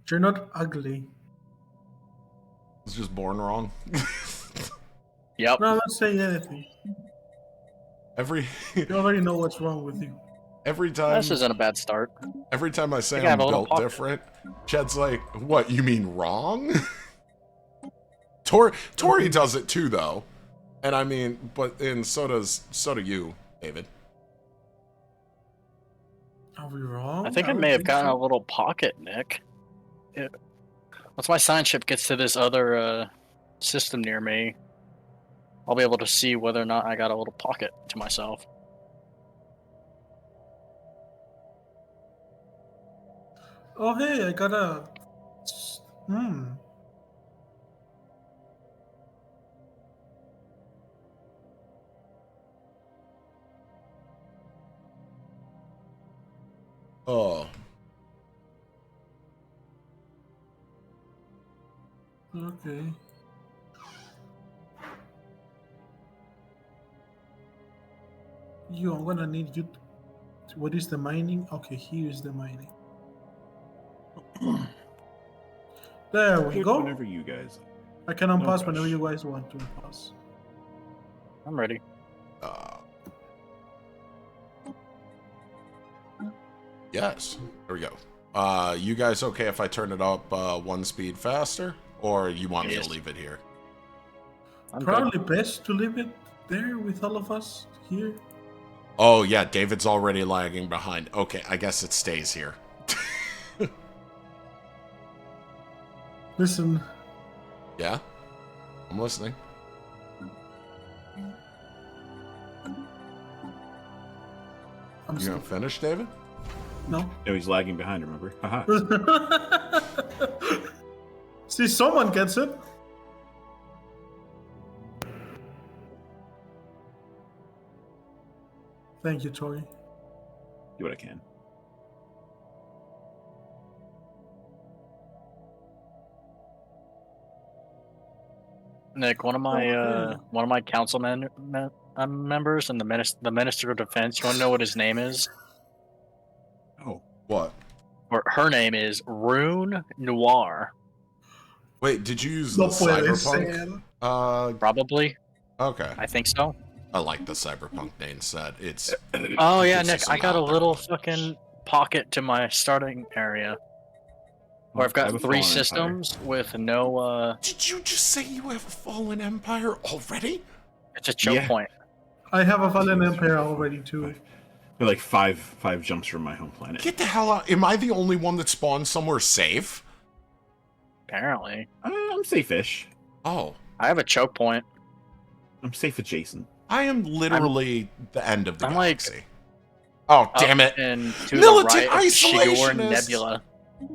You're not ugly. It's just born wrong. Yep. No, I'm not saying anything. You already know what's wrong with you. Every time This isn't a bad start. Every time I say I have I'm a little built pocket. different, Chad's like, "What? You mean wrong?" Tori does it too, though, and I mean, so do you, David. Are we wrong? I think I may have gotten a little pocket, Nick. Once my science ship gets to this other system near me, I'll be able to see whether or not I got a little pocket to myself. Oh, hey, I got a... Oh. Okay. I'm gonna need you... What is the mining? Okay, here's the mining. There we go. Whenever you guys. I can unpause rush. whenever you guys want to unpause. I'm ready. Yes. There we go. You guys okay if I turn it up one speed faster, or you want me to leave it here? I'm Probably best to leave it there with all of us here. Oh yeah, David's already lagging behind. Okay, I guess it stays here. Listen. Yeah? I'm listening. You gonna finish, David? No. No, he's lagging behind, remember? Haha. See, someone gets it. Thank you, Tori. Do what I can. Nick, one of my council members and the Minister of Defense. You want to know what his name is? Oh, what? Or her name is Rune Noir. Wait, did you use the cyberpunk? Probably. Okay. I think so. I like the cyberpunk name set. It's. Oh yeah, Nick, I got a little fucking pocket to my starting area. Where I've got 3 systems with no, Did you just say you have a fallen empire already? It's a choke point. I have a fallen empire already, too. They're like five jumps from my home planet. Get the hell out. Am I the only one that spawned somewhere safe? Apparently. I'm safe-ish. Oh. I have a choke point. I'm safe adjacent. I am literally the end of the galaxy. Like, oh, damn it. And to Militant the right isolation of Shigor Nebula.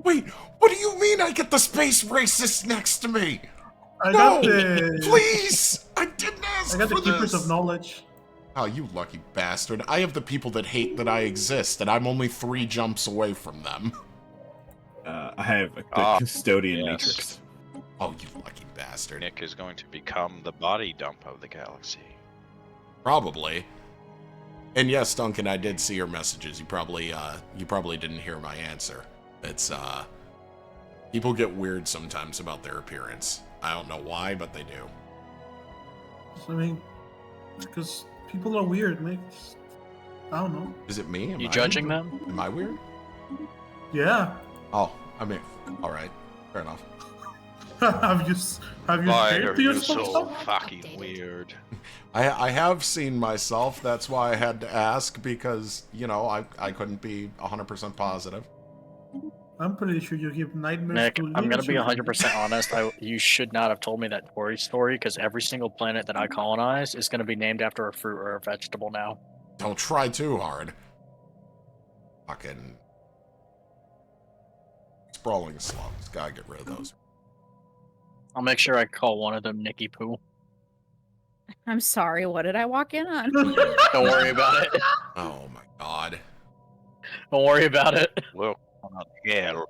Wait, what do you mean I get the space racist next to me? I got the... Please! I didn't ask I got the for Keepers this. of Knowledge. Oh, you lucky bastard. I have the people that hate that I exist, and I'm only 3 jumps away from them. I have the Custodian Matrix. Oh, you lucky bastard. Nick is going to become the body dump of the galaxy. Probably. And yes, Duncan, I did see your messages. You probably didn't hear my answer. It's, people get weird sometimes about their appearance. I don't know why, but they do. I mean, because people are weird, Nick. I don't know. Is it me? You judging them? Am I weird? Yeah. Oh, I mean, alright. Fair enough. have you Why scared are you yourself? so fucking weird? I have seen myself. That's why I had to ask, because, you know, I couldn't be 100% positive. I'm pretty sure you give nightmares Nick, to I'm going to be children. 100% honest. You should not have told me that Tori story, because every single planet that I colonize is going to be named after a fruit or a vegetable now. Don't try too hard. Fucking sprawling slums. Gotta get rid of those. I'll make sure I call one of them Nicky Poo. I'm sorry, what did I walk in on? Don't worry about it. Oh my god. Don't worry about it. Look, hell.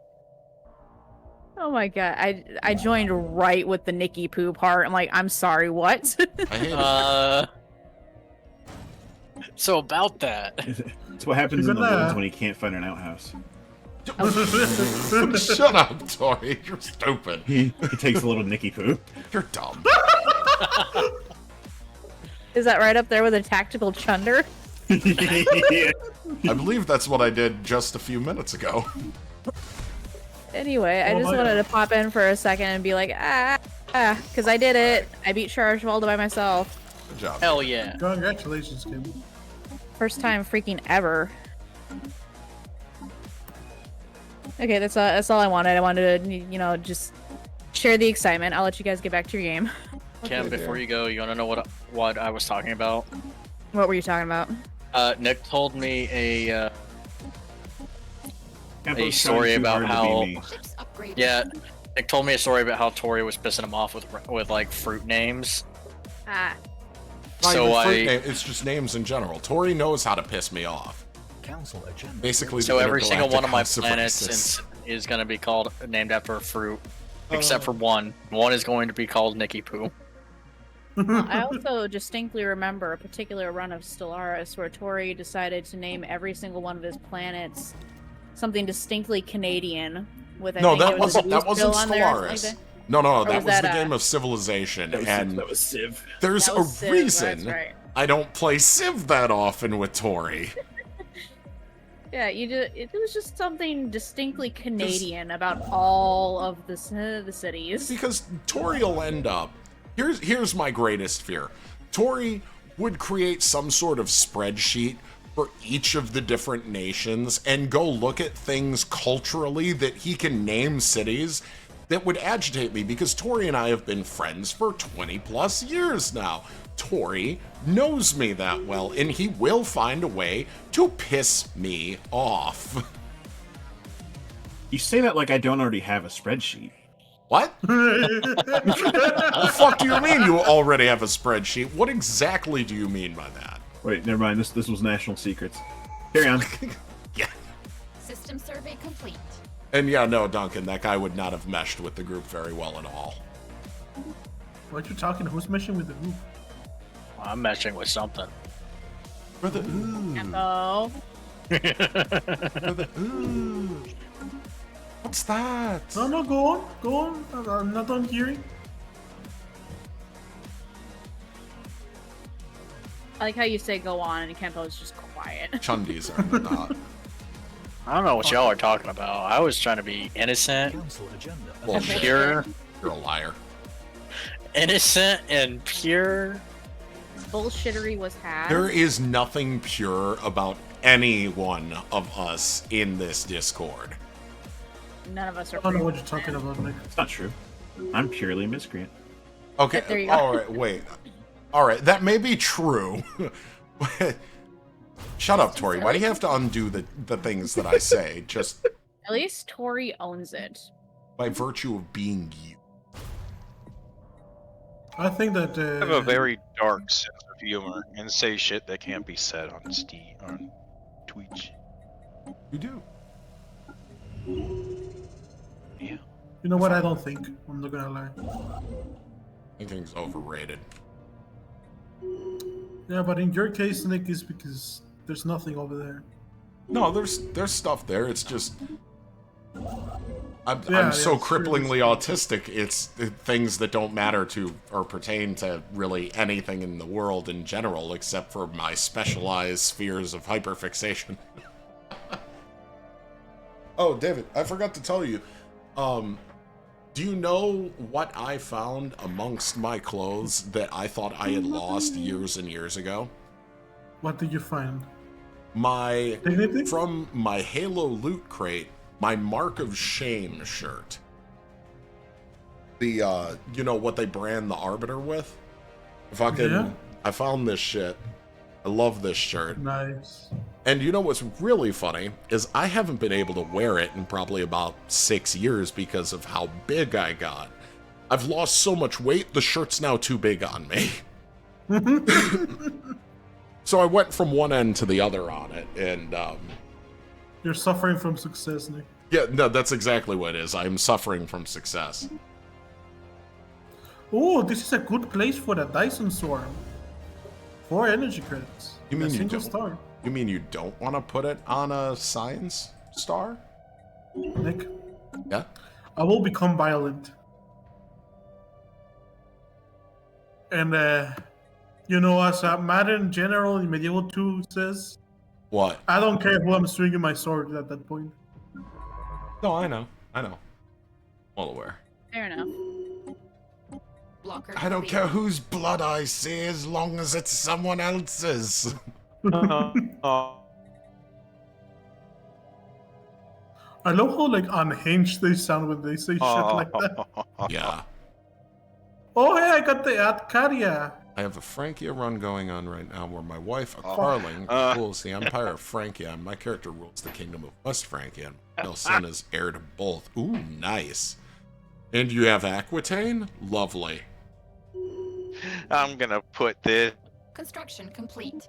Oh my god, I joined right with the Nicky Poo part. I'm like, I'm sorry, what? I hate it. So about that. It's what happens in the gonna- woods when you can't find an outhouse. Shut up, Tori. You're stupid. He takes a little Nicky poo. You're dumb. Is that right up there with a tactical chunder? Yeah. I believe that's what I did just a few minutes ago. Anyway, I Oh just my wanted God. to pop in for a second and be like, because I did it. I beat Chargewald by myself. Good job. Hell yeah. Congratulations, Kim. First time freaking ever. Okay, that's all I wanted. I wanted to, you know, just share the excitement. I'll let you guys get back to your game. Kim, Okay, before dear. you go, you want to know what I was talking about? What were you talking about? Nick told me a Kenpo's story trying too about hard to how- be me. Ships upgraded. yeah. Nick told me a story about how Tori was pissing him off with like fruit names. Ah, Not So even fruit I name, it's just names in general. Tori knows how to piss me off. Council agenda. Basically, so the every single intergalactic one of my house of planets racists. is going to be called named after a fruit, except for one. One is going to be called Nicky Poo. well, I also distinctly remember a particular run of Stellaris where Tori decided to name every single one of his planets something distinctly Canadian. With I No, think that it was wasn't a that goose wasn't bill on there or something Stellaris. like that. No, Or that was was that, the game of Civilization, That was, and that was Civ. there's That a was Civ, reason That's right. I don't play Civ that often with Tori. Yeah, it was just something distinctly Canadian about all of the cities. Because Tori will end up. Here's my greatest fear. Tori would create some sort of spreadsheet for each of the different nations and go look at things culturally that he can name cities that would agitate me, because Tori and I have been friends for 20 plus years now. Tori knows me that well, and he will find a way to piss me off. You say that like I don't already have a spreadsheet. What? The fuck do you mean you already have a spreadsheet? What exactly do you mean by that? Wait, never mind. This was national secrets. Carry on. Yeah. System survey complete. And yeah, no, Duncan, that guy would not have meshed with the group very well at all. What you talking? Who's meshing with the group? I'm meshing with something. For the ooh, Oh, for the ooh. What's that? No, go on, go on. I'm not done hearing. I like how you say go on and Kenpo's just quiet. Chundies are not. I don't know what y'all are talking about. I was trying to be innocent, Council agenda. Bullshit. pure, You're a liar. innocent and pure. Bullshittery was had. There is nothing pure about any one of us in this Discord. None of us are. I don't know free. what you're talking about, Nick. It's not true. I'm purely a miscreant. Okay, There you go. all right, wait. All right, that may be true. Shut up, Tori. Why do you have to undo the things that I say just At least Tori owns it. by virtue of being you? I think that I have a very dark sense of humor and say shit that can't be said on on Twitch. You do. Yeah. You know what? I don't think. I'm not gonna lie. I think it's overrated. Yeah, but in your case, Nick, is because there's nothing over there. No, there's stuff there. It's just I'm Yeah, so it's true. cripplingly autistic. It's things that don't matter to or pertain to really anything in the world in general, except for my specialized spheres of hyperfixation. Oh, David, I forgot to tell you. Do you know what I found amongst my clothes that I thought I had lost years and years ago? What did you find? My Dignity? from my Halo loot crate, my Mark of Shame shirt. The you know what they brand the Arbiter with? Fucking Yeah. I found this shit. I love this shirt. Nice. And you know what's really funny is I haven't been able to wear it in probably about 6 years because of how big I got. I've lost so much weight, the shirt's now too big on me. So I went from one end to the other on it, and You're suffering from success, Nick. yeah, no, that's exactly what it is. I'm suffering from success. Oh, this is a good place for the Dyson Swarm. 4 energy credits. You mean a you single don't? star. You mean you don't want to put it on a science star? Nick, Yeah? I will become violent. And, as Madden General in Medieval 2 says, What? I don't care who I'm swinging my sword at that point. No, I know. Well aware. Fair enough. Blocker I don't complete. care whose blood I see as long as it's someone else's. Oh, I love how unhinged they sound when they say shit like that. Yeah. Oh hey, I got the Atcaria. I have a Frankia run going on right now where my wife, a Oh. Carling, rules the Empire of Frankia, and my character rules the Kingdom of West Frankia, and my son is heir to both. Ooh, nice. And you have Aquitaine? Lovely. I'm gonna put this. Construction complete.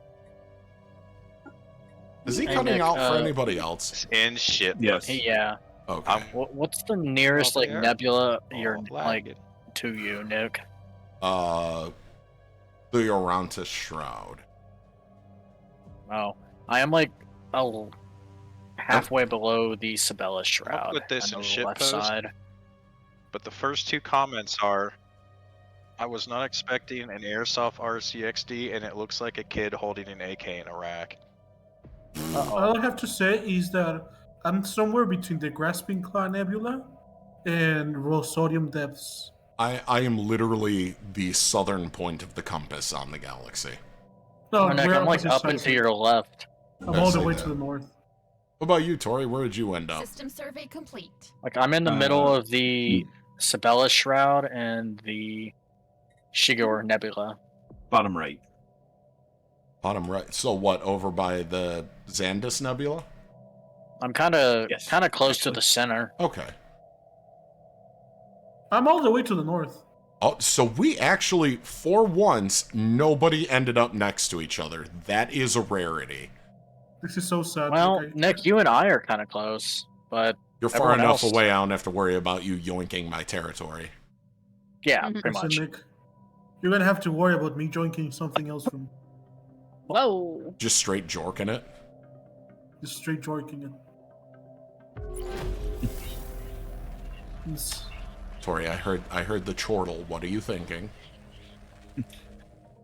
Is he Hey, cutting Nick, out for anybody else? In shit. Yes. Hey, yeah. Okay. What's the nearest Oh, like there? nebula Oh, you're lag. like to you, Nick? The Orontis Shroud. Oh, I am like halfway below the Sabella Shroud. put this on in the shit left post. side. But the first two comments are, I was not expecting an airsoft RCXD, and it looks like a kid holding an AK in a rack. All I have to say is that I'm somewhere between the Grasping Claw Nebula and Rosodium Depths. I am literally the southern point of the compass on the galaxy. No, Nick, we're I'm like opposite up and sides. to your left. I'm all the Yes, way I to know. the north. What about you, Tori? Where did you end up? System survey complete. Like I'm in the middle of Hmm. the Sabella Shroud and the Shigor Nebula. Bottom right. Bottom right. So what, over by the Xandus Nebula? I'm kind of Yes, close to actually. the center. Okay. I'm all the way to the north. Oh, so we actually, for once, nobody ended up next to each other. That is a rarity. This is so sad. Well, okay. Nick, you and I are kind of close, but You're far Everyone enough else- away, I don't have to worry about you yoinking my territory. yeah, Mhm. pretty Listen, much. Nick, you're gonna have to worry about me joining something else from Whoa. Just straight jorking it. just straight joining it. It's- Tori, I heard the chortle. What are you thinking?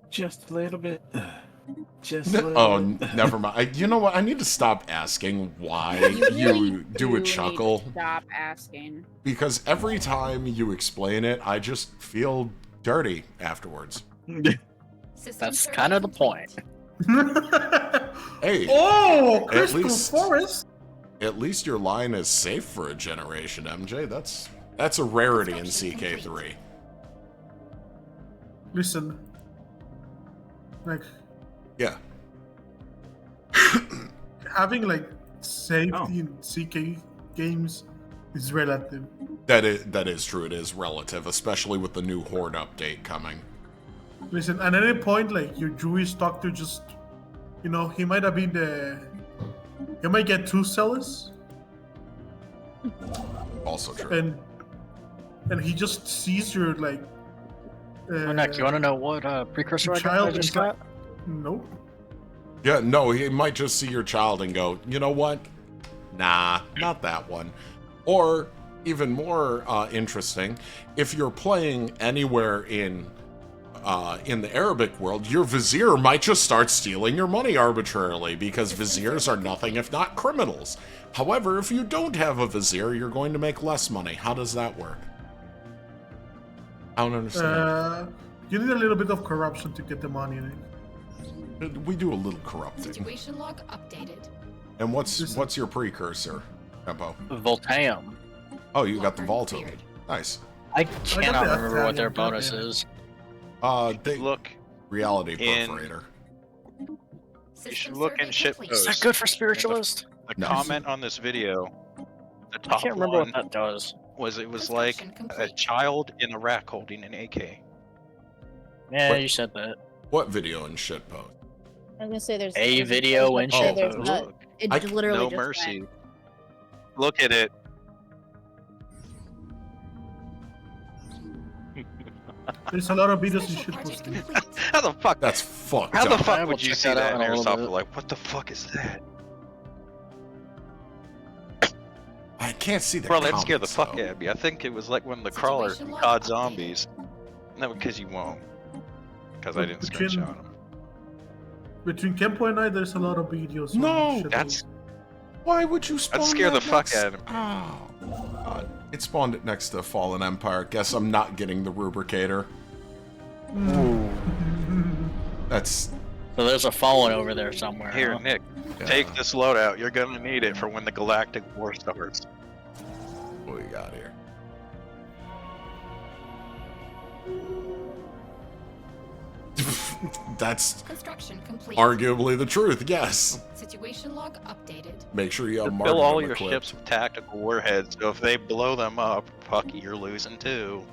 Just a little bit. Just a little Oh, bit. never mind. You know what? I need to stop asking why You really you do a need to chuckle. Stop asking. Because every time you explain it, I just feel dirty afterwards. System That's survey kind of the complete. point. Hey, Oh, Crystal least- Forest! at least your line is safe for a generation, MJ. That's a rarity in CK3. Listen, like Yeah. having safety Oh. in CK games is relative. That is true. It is relative, especially with the new Horde update coming. Listen, at any point, your Jewish doctor just, he might have been he might get too zealous, Also true. and he just sees your Oh, Nick, you want to know what precursor I child just is like- got? Nope. Yeah, no, he might just see your child and go, you know what? Nah, not that one. Or, even more interesting, if you're playing anywhere in the Arabic world, your vizier might just start stealing your money arbitrarily, because viziers are nothing if not criminals. However, if you don't have a vizier, you're going to make less money. How does that work? I don't understand. You need a little bit of corruption to get the money in it. We do a little corrupting. Situation log updated. And what's your precursor, Kenpo? Voltaeum. Oh, you got the Blocker Voltum. cleared. Nice. I got cannot the remember what their Italian, bonus goddamn. is. They Look, reality in- perforator. System should look survey in shit complete. Is post. that good for spiritualist? the No. comment on this video, the I top can't remember one what that does. was it was like Construction a complete. child in a rack holding an AK. Yeah, What? you said that. What video and shit post? I was gonna say there's A there's video post and up there, shit there's post. not- Look, It I- literally no just mercy. went. Look at it. There's a lot of videos and Special shit project posted. complete. How the fuck? That's fucked How the up. fuck I will would you check see that that out in in a little airsoft? bit. Like, what the fuck is that? can't see the Bro, that scared the comments, fuck though. out of me. I think it was like when the crawler Situation log caught updated. zombies. No, because you won't. Because I didn't screenshot them. Between Kenpo and I, there's a lot of videos. on No, shit. That's Why would you spawn scared that the fuck next- out of me. Oh, God. It spawned it next to Fallen Empire. Guess I'm not getting the Rubricator. That's... So there's a fallen over there somewhere. Here, huh? Nick, yeah. take this loadout. You're gonna need it for when the Galactic War starts. What we got here? That's Construction complete. arguably the truth, yes. Situation log updated. Make sure you have Fill martyrdom all your equipped. ships with tactical warheads, so if they blow them up, fuck, you're losing too.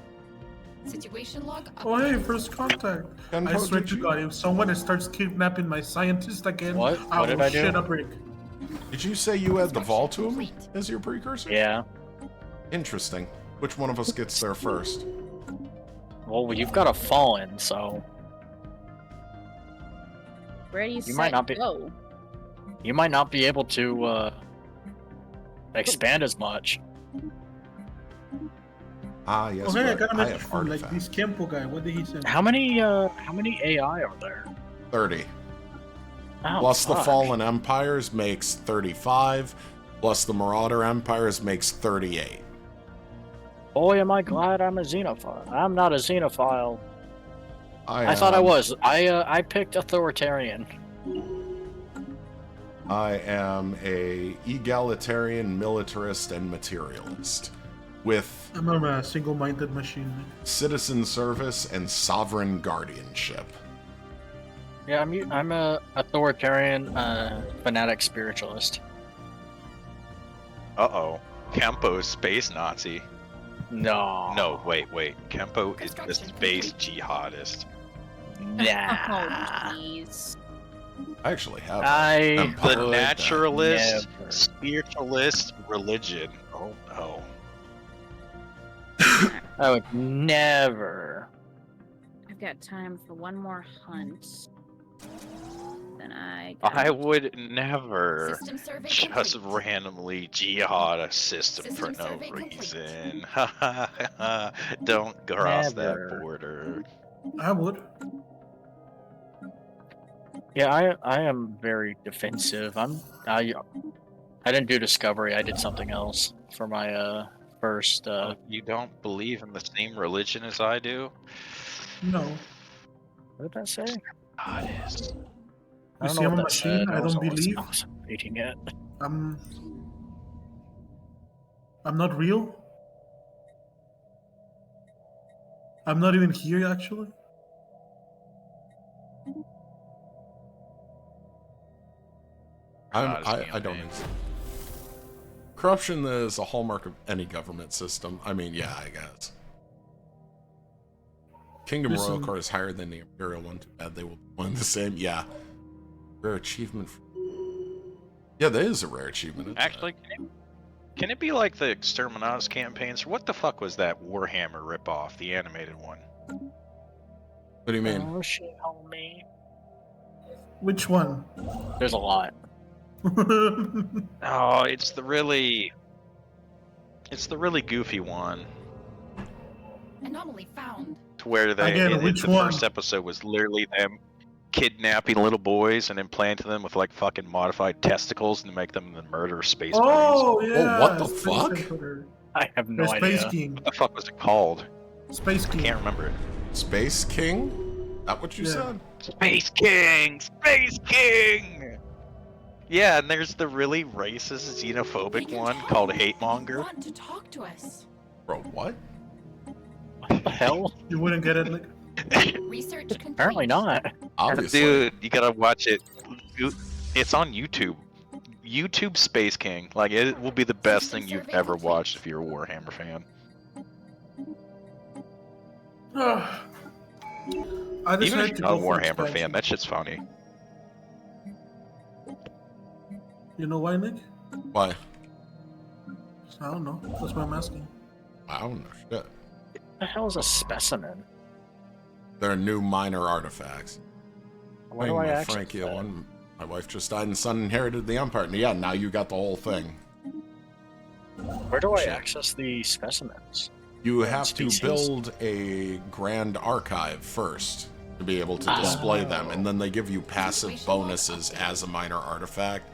Situation log updated. Oh, hey, first contact. Kenpo, I swear did to you- God, if someone starts kidnapping my scientist again, What? I What will did I do? shit a brick. Did you say you had the Construction Voltum complete. as your precursor? Yeah. Interesting. Which one of us gets there first? Well, you've got a fallen, so Ready, You set, might not be- go. you might not be able to expand as much. Ah, yes. Oh, hey, I but got a I message have from like artifact. this Kenpo guy. What did he say? How many AI are there? 30. Oh, Plus the fuck. Fallen Empires makes 35. Plus the Marauder Empires makes 38. Boy, am I glad I'm a xenophile. I'm not a xenophile. I thought I am- was. I picked authoritarian. I am a egalitarian, militarist, and materialist. With I'm a single-minded machine. citizen service and sovereign guardianship. Yeah, I'm a authoritarian fanatic spiritualist. Uh-oh. Kenpo's space Nazi. No. No, wait. Kenpo is the Construction space complete. jihadist. Nah. Oh, jeez. I actually have I them The public, naturalist, Never. spiritualist religion. Oh no. I would never. I've got time for one more hunt. Then I. I would never System survey just complete. randomly jihad a system for System no survey complete. reason. Don't cross Never. that border. I would. Yeah, I am very defensive. I didn't do discovery. I did something else for my first. You don't believe in the same religion as I do? No. What did that say? God is. I don't see, know I'm what a that machine, said. I was don't always- believe. I was reading it. I'm not real. I'm not even here, actually. Not as I don't campaign. think corruption is a hallmark of any government system. I mean, yeah, I guess. Kingdom Royal Listen. Card is higher than the Imperial one. Too bad they will win the same. Yeah. Rare achievement. Yeah, that is a rare achievement. isn't it? Actually, can it be like the Exterminatus campaigns? What the fuck was that Warhammer ripoff, the animated one? What do you mean? Oh shit, homie. Which one? There's a lot. Oh, it's the really goofy one. Anomaly found. To where they Again, which the one? first episode was literally them kidnapping little boys and implanting them with like fucking modified testicles and make them the murder space marines. Oh yeah. what the Space fuck? Emperor. I have no The Space idea. King. What the fuck was it called? Space I King. can't remember it. Space King? That what you Yeah. said? Space King! Space King! Yeah, and there's the really racist, We xenophobic can one talk called if Hate you Monger. Want to talk to us? Bro, what? What the hell? You wouldn't get it. Like, Research complete. Apparently not. Obviously. Dude, you gotta watch it. It's on YouTube. YouTube Space King. Like, it will be the best thing you've ever watched if you're a Warhammer fan. I Even decided if you're to not a go for Warhammer fan, expansion. that shit's funny. You know why, Nick? Why? I don't know. That's why I'm asking. I don't know shit. What the hell is a specimen? There are new minor artifacts. Why do I my access Frankie that? one. My wife just died and son inherited the Empire. And yeah, now you got the whole thing. Where do I Shit. access the specimens? You And have species? to build a grand archive first to be able to display them, and then they give you passive bonuses as a minor artifact.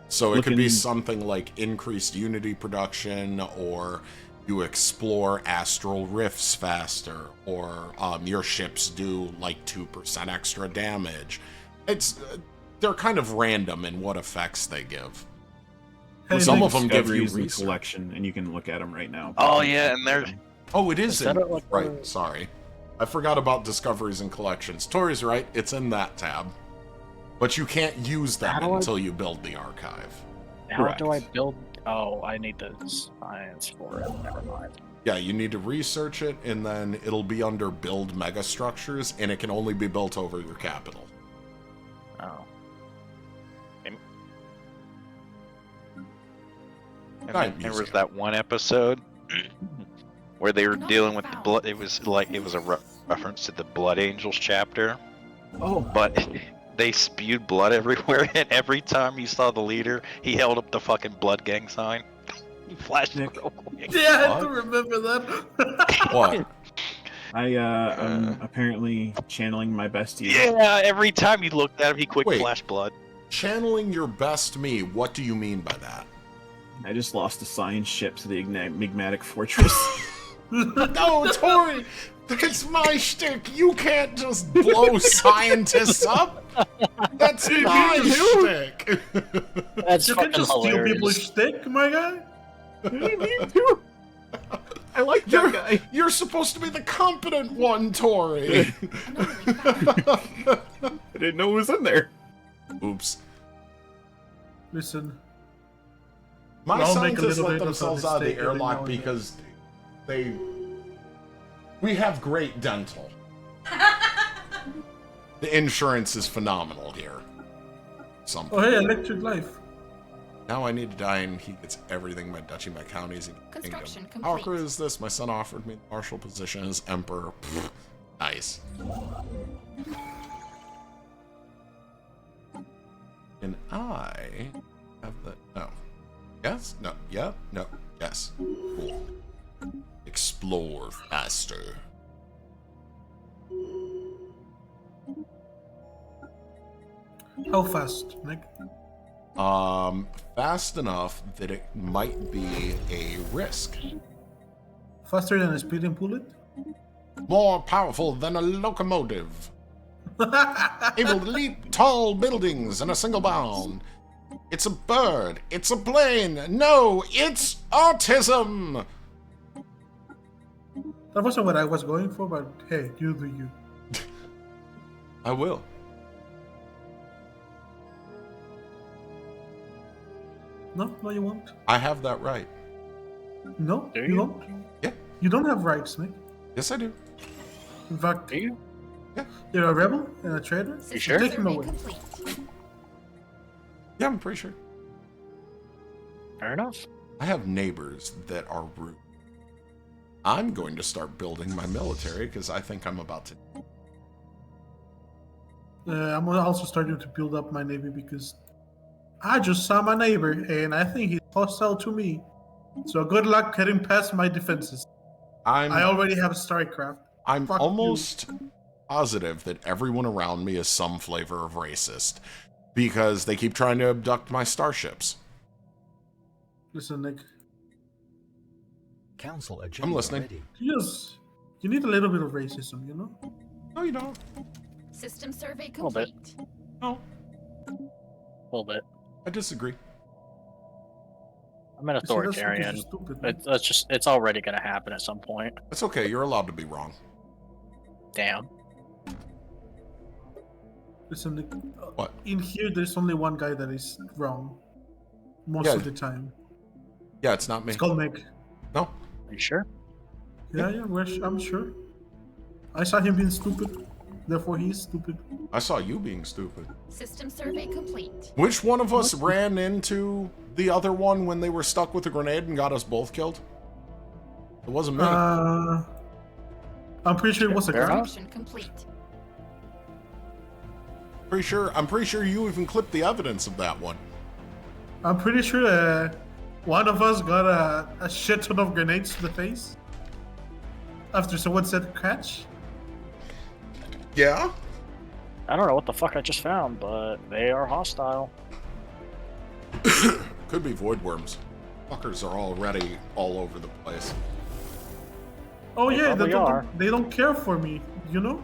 So it could be something like increased Unity production, or you explore astral rifts faster, or your ships do like 2% extra damage. They're kind of random in what effects they give. Hey, Some Nick, of them give you Discoveries and research. collection, and you can look at them right now. Oh yeah, and there's Oh, it is Is that in... like right, a- sorry. I forgot about discoveries and collections. Tori's right, it's in that tab. But you can't use them How do I- until you build the archive. How do I Correct. build? Oh, I need the science for it. Never mind. Yeah, you need to research it, and then it'll be under build megastructures, and it can only be built over your capital. Oh. And Giant then there was museum. that one episode where they were Not dealing with the found. blood. It was a reference to the Blood Angels chapter, Oh, but they spewed blood everywhere, and every time you saw the leader, he held up the fucking blood gang sign. He flashed it Nick. real quick. Yeah, I What? do remember that. What? I'm apparently channeling my bestie. Yeah, every time you looked at him, he quick Wait. flashed blood. Channeling your best me, what do you mean by that? I just lost a science ship to the enigmatic fortress. No, Tori! That's my shtick! You can't just blow scientists up! That's my shtick! That's You can fucking just steal hilarious. people's shtick, my guy. I like that guy. You're supposed to be the competent one, Tori! Anomaly found. I didn't know it was in there. Oops. Listen, My I'll make a scientists little let bit of a themselves out of the mistake every airlock now and then. because we have great dental. The insurance is phenomenal here. Something. oh hey, electric life. Now I need to die and he gets everything my duchy, my counties, and Construction kingdom. How complete. accurate is this? My son offered me the marshal position as emperor. Pfft. Nice. And I have the... No. Yes? No. Yeah? No. Yes. Cool. Explore faster. How fast, Nick? Fast enough that it might be a risk. Faster than a speeding bullet? More powerful than a locomotive. Able to leap tall buildings in a single bound. It's a bird. It's a plane. No, it's autism. That wasn't what I was going for, but hey, you do you. I will. No, no, you won't. I have that right. No, Do you you? don't. Yeah. You don't have rights, Nick. Yes, I do. In fact, Do you? you're a rebel and a traitor. You sure? Take him Survey away. complete. Yeah, I'm pretty sure. Fair enough. I have neighbors that are rude. I'm going to start building my military because I think I'm about to. I'm also starting to build up my navy because I just saw my neighbor and I think he's hostile to me. So good luck getting past my defenses. I I'm already have StarCraft. Fuck you. almost positive that everyone around me is some flavor of racist because they keep trying to abduct my starships. Listen, Nick, Council agenda listening. ready. you need a little bit of racism, you know? No, you don't. System survey Little bit. complete. No, A little bit. I disagree. I'm an You see, that's because authoritarian. you're stupid, Nick. It's already gonna happen at some point. It's okay. You're allowed to be wrong. Damn. Listen, Nick, What? in here there's only one guy that is wrong most Yeah. of the time. Yeah, it's not me. It's called Nick. No, Are you sure? Yeah, I'm sure. I saw him being stupid, therefore he's stupid. I saw you being stupid. System survey complete. Which one of us ran into the other one when they were stuck with a grenade and got us both killed? It wasn't me. I'm pretty sure it was a Fair guy. enough. Construction complete. I'm pretty sure you even clipped the evidence of that one. I'm pretty sure one of us got a shit ton of grenades to the face after someone said catch. Yeah? I don't know what the fuck I just found, but they are hostile. Could be void worms. Fuckers are already all over the place. Oh They yeah, probably are. they don't care for me, you know?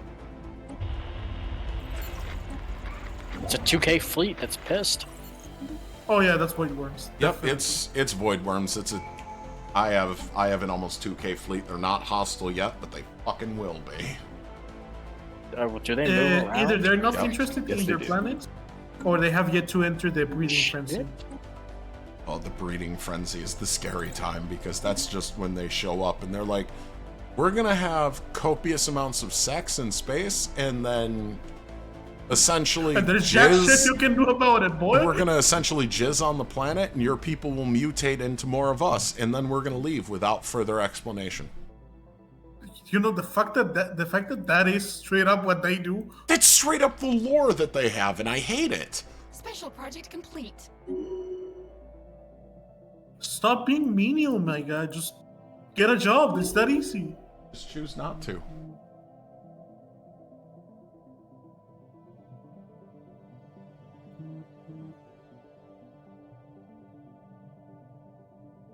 It's a 2K fleet that's pissed. Oh yeah, that's void worms. Yep, Definitely. it's void worms. I have an almost 2K fleet. They're not hostile yet, but they fucking will be. Do they move around? Either they're not Yep. interested Yes, in they their do. planet, or they have yet to enter the breeding Shit. frenzy. Oh, the breeding frenzy is the scary time because that's just when they show up and they're like, we're gonna have copious amounts of sex in space and then essentially And there's jack shit jizz. you can do about it, boy. We're gonna essentially jizz on the planet and your people will mutate into more of us and then we're gonna leave without further explanation. You know the fact that that is straight up what they do. That's straight up the lore that they have and I hate it. Special project complete. Stop being menial, my guy. Just get a job. It's that easy. Just choose not to.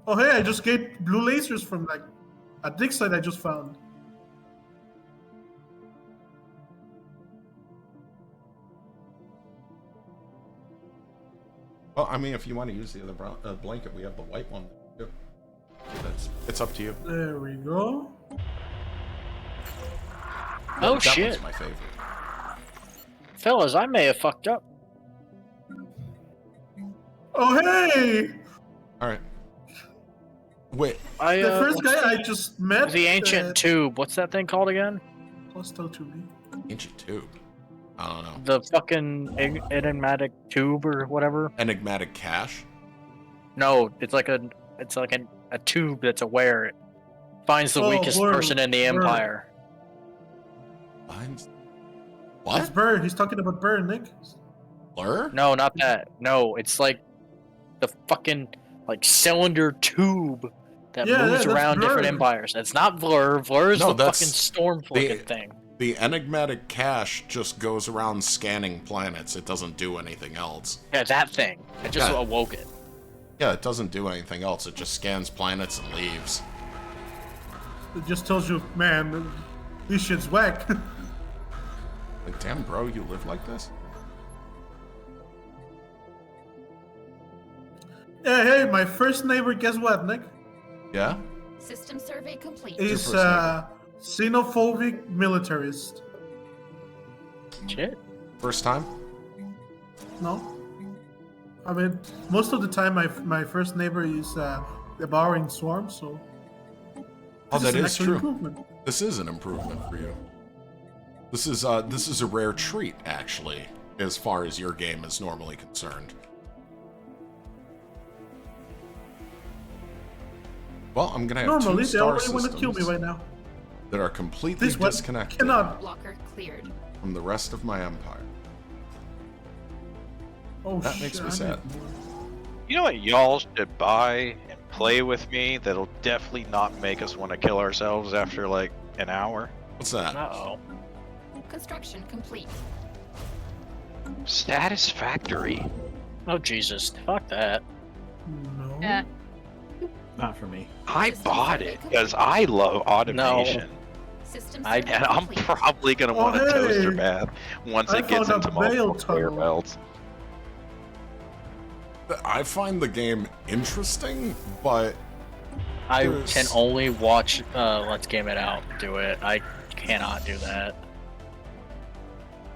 Oh hey, I just get blue lasers from like a dig site I just found. Well, I mean, if you want to use the other blanket, we have the white one. Too. It's up to you. There we go. Oh That shit. one's my favorite. Fellas, I may have fucked up. Oh hey, All right. Wait. I, the first what's guy I just met. the ancient tube. What's that thing called again? Hostile to me. Ancient tube. I don't know. The fucking enigmatic tube or whatever. Enigmatic cache. No, it's like a tube that's aware it finds the Oh, weakest Blur, person in the Blur. Empire. Finds. It's What? Burr. He's talking about Burr, Nick. Blur? No, not that. No, it's like the fucking like cylinder tube that Yeah, moves that's around different Blur. empires. It's not Blur. Blur is No, the that's fucking storm looking thing. The enigmatic cache just goes around scanning planets. It doesn't do anything else. Yeah, that thing. I just Yeah. awoke it. Yeah, it doesn't do anything else. It just scans planets and leaves. It just tells you, man, this shit's whack. Like, damn, bro, you live like this? Yeah, hey, my first neighbor, guess what, Nick? Yeah? System survey complete. Is first neighbor. xenophobic militarist. Shit. First time? No? I mean, most of the time my first neighbor is devouring swarms, so... Oh, this that an is actual true. improvement. This is an improvement for you. This is a rare treat, actually, as far as your game is normally concerned. Well, I'm gonna have Normally, two they star already want to kill me systems right now. that are completely This one disconnected cannot. Blocker cleared. from the rest of my empire. Oh, That shit, makes me I need sad. more. You know what y'all should buy and play with me that'll definitely not make us want to kill ourselves after like an hour? What's that? Uh-oh. Construction complete. Satisfactory. Oh, Jesus. Fuck that. No. Yeah. Not for me. I bought it because I love automation. System I- survey And I'm complete. probably going to Oh, want a toaster hey. bath once I it gets found a into mail multiple conveyor tunnel. belts. I find the game interesting, but I There's- can only watch Let's Game It Out do it. I cannot do that.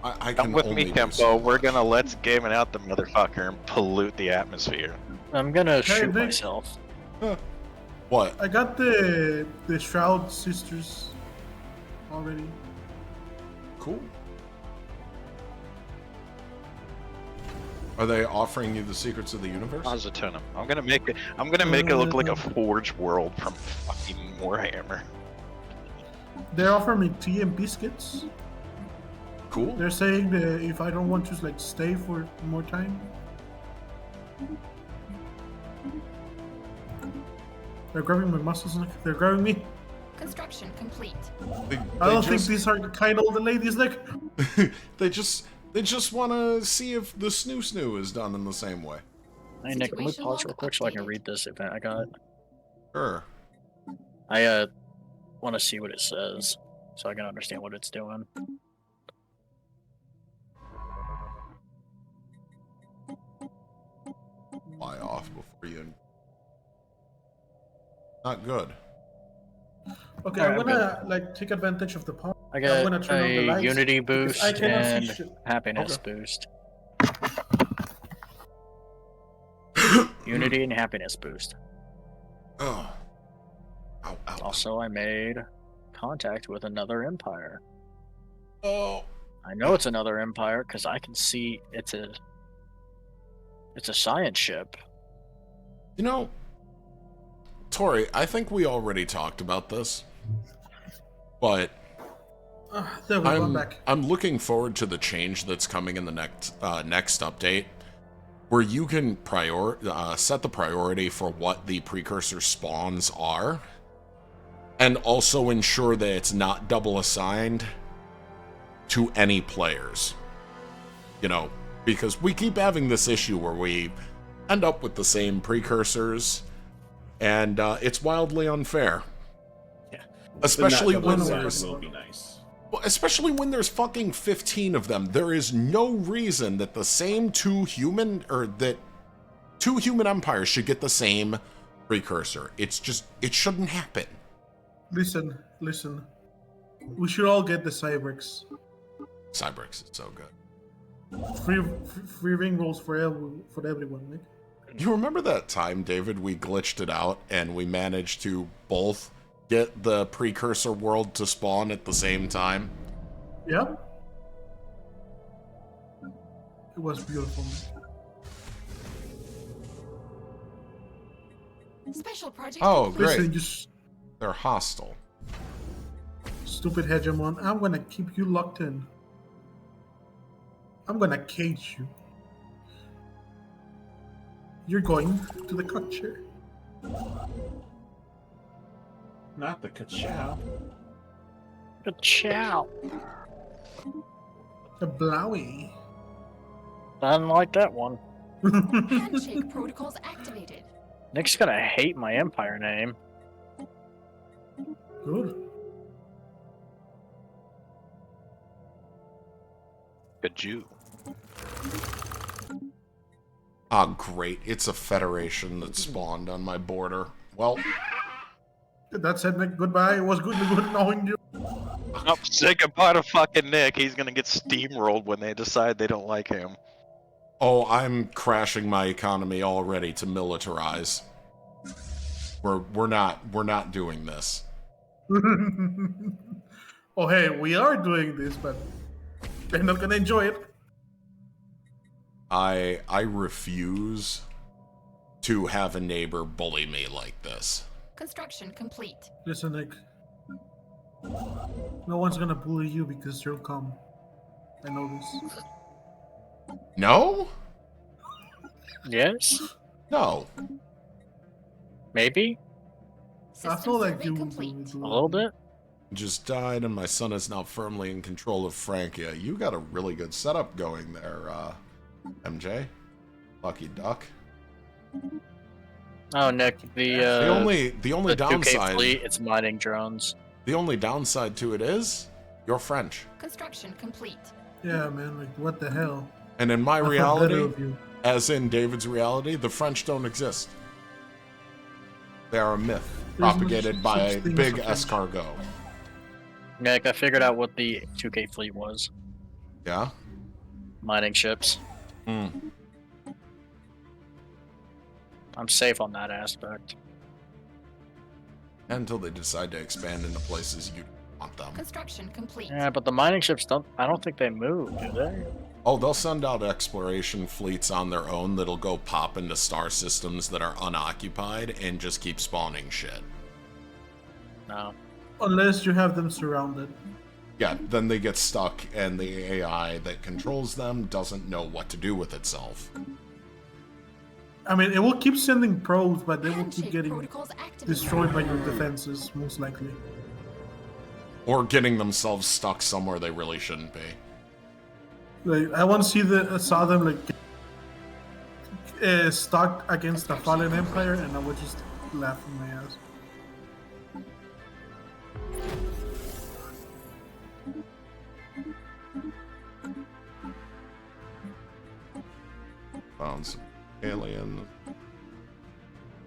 I can Come with only me, do Kenpo. so We're much. gonna let's game it out the motherfucker and pollute the atmosphere. I'm gonna shoot Nick. myself. What? I got the Shroud Sisters already. Cool. Are they offering you the secrets of the universe? Positunum. I'm gonna make it. I'm gonna make it look like a forged world from fucking Warhammer. They offer me tea and biscuits. Cool. They're saying that if I don't want to like stay for more time. They're grabbing my muscles, Nick. They're grabbing me. Construction complete. I don't think these are the kind older ladies, Nick. they just want to see if the snoo is done in the same way. Hey Nick, can we Situation pause log real quick so I can updated. read this event I got? Sure. I want to see what it says so I can understand what it's doing. Fly off before you. Not good. Okay, Alright, I'm gonna like take advantage of the pause. I I'm got gonna turn on the a lights unity because boost I cannot see and shit. happiness boost. Unity and happiness boost. Oh. Ow, ow. Also, I made contact with another empire. Oh. I know it's another empire because I can see it's a science ship. You know, Tori, I think we already talked about this, but There we go, I'm back. I'm looking forward to the change that's coming in the next update, where you can set the priority for what the precursor spawns are, and also ensure that it's not double assigned to any players. You know, because we keep having this issue where we end up with the same precursors, and it's wildly unfair. Yeah. Especially But when not double there's assigned will be nice. especially when there's fucking 15 of them. There is no reason that the same two human empires should get the same precursor. It's just, it shouldn't happen. Listen. We should all get the Cybrix. Cybrix is so good. Free ring rolls for everyone, Nick. You remember that time, David, we glitched it out and we managed to both get the precursor world to spawn at the same time? Yeah. It was beautiful. Special project. Oh, complete. great. Listen, you They're hostile. stupid hegemon. I'm gonna keep you locked in. I'm gonna cage you. You're going to the cock chair. Not the ka-chow. Good chow. The blowy. I didn't like that one. Handshake protocols activated. Nick's gonna hate my empire name. Good. Good Jew. Ah, great. It's a federation that spawned on my border. Well, That's it, Nick. Goodbye. It was good knowing you. Oh, say goodbye to fucking Nick. He's gonna get steamrolled when they decide they don't like him. oh, I'm crashing my economy already to militarize. We're not doing this. Oh, hey, we are doing this, but they're not gonna enjoy it. I refuse to have a neighbor bully me like this. Construction complete. Listen, Nick. No one's gonna bully you because you'll come. I know this. No? Yes? No. Maybe? I System feel like survey you complete. A little bit? Just died and my son is now firmly in control of Frankia. You got a really good setup going there, MJ. Lucky duck. Oh, Nick, the The only the 2K downside fleet, it's mining drones. the only downside to it is you're French. Construction complete. Yeah, man. Like, what the hell? And in my I thought better reality, of you. as in David's reality, the French don't exist. They are a myth There's no propagated such by thing as big a French. escargot. Nick, I figured out what the 2K fleet was. Yeah? Mining ships. Hmm. I'm safe on that aspect. Until they decide to expand into places you don't want them. Construction complete. Yeah, but the mining ships I don't think they move, do they? Oh, they'll send out exploration fleets on their own that'll go pop into star systems that are unoccupied and just keep spawning shit. No. Unless you have them surrounded. Yeah, then they get stuck and the AI that controls them doesn't know what to do with itself. I mean, it will keep sending probes, but they will keep Handshake getting protocols activated. destroyed by your defenses, most likely. Or getting themselves stuck somewhere they really shouldn't be. Like, I once saw them like stuck against the fallen empire, and I was just laughing my ass. Found some alien.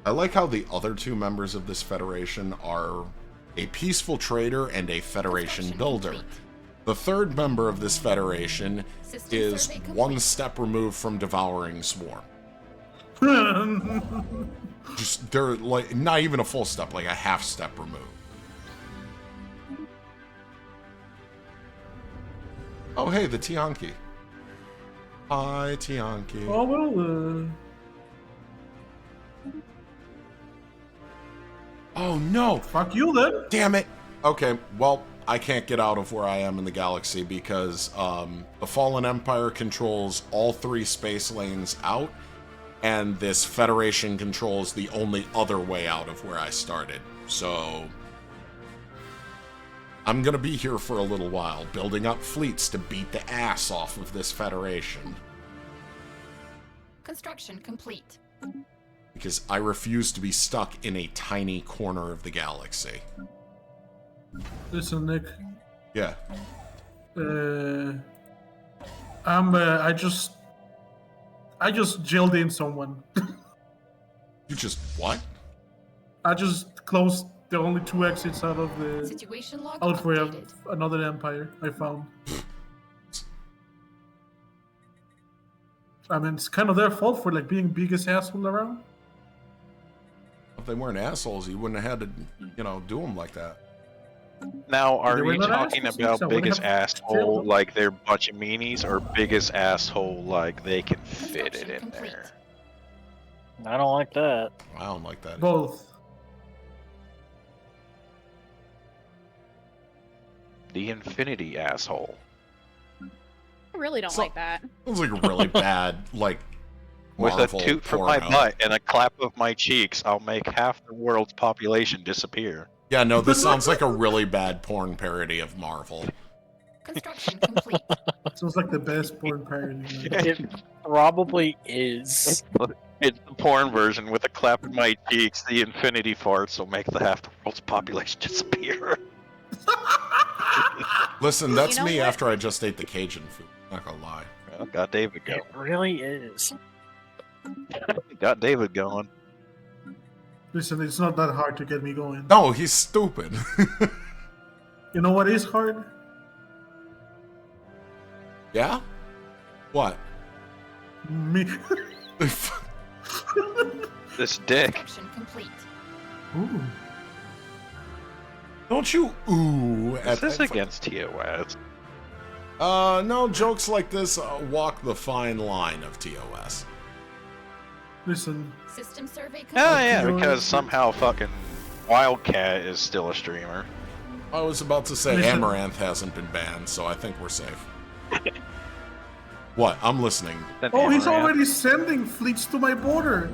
I like how the other two members of this Federation are a peaceful trader and a Federation Construction builder. complete. The third member of this Federation System is survey complete. one step removed from devouring swarm. Just they're like not even a full step, like a half step removed. Oh hey, the Tianki. Hi Tianki. Oh well. Oh no! Fuck you then. Damn it! Okay, well, I can't get out of where I am in the galaxy because the Fallen Empire controls all 3 space lanes out, and this Federation controls the only other way out of where I started. So I'm gonna be here for a little while, building up fleets to beat the ass off of this Federation. Construction complete. Because I refuse to be stuck in a tiny corner of the galaxy. Listen, Nick. Yeah. I just jailed in someone. You just what? I just closed the only 2 exits out of the Situation log out for updated. another empire I found. I mean, it's kind of their fault for like being biggest asshole around. If they weren't assholes, you wouldn't have had to, do them like that. Now, They are were you not talking assholes, about so I wouldn't biggest have asshole jailed them. like they're a bunch of meanies, or biggest asshole like they can fit it Construction in complete. there? I don't like that. I don't like that. Both. The infinity asshole. I really don't So- like that. Sounds like a really bad, like, With Marvel a toot from my porno. butt and a clap of my cheeks, I'll make half the world's population disappear. Yeah, no, this sounds like a really bad porn parody of Marvel. Construction complete. Sounds like the best porn parody. man. It probably is. It's the porn version with a clap of my cheeks. The infinity farts will make the half the world's population disappear. Listen, that's know me what? after I just ate the Cajun food. Not gonna lie. Well, got David It going. really is. Got David going. Listen, it's not that hard to get me going. No, he's stupid. You know what is hard? Yeah? What? Me. This dick. Construction complete. Ooh. Don't you ooh Is at this against TOS? No, jokes like this walk the fine line of TOS. Listen, System survey complete. Oh yeah, TOS. because somehow fucking Wildcat is still a streamer. I was about to say Listen. Amaranth hasn't been banned, so I think we're safe. What? I'm listening. Then oh, he's Amaranth- already sending fleets to my border.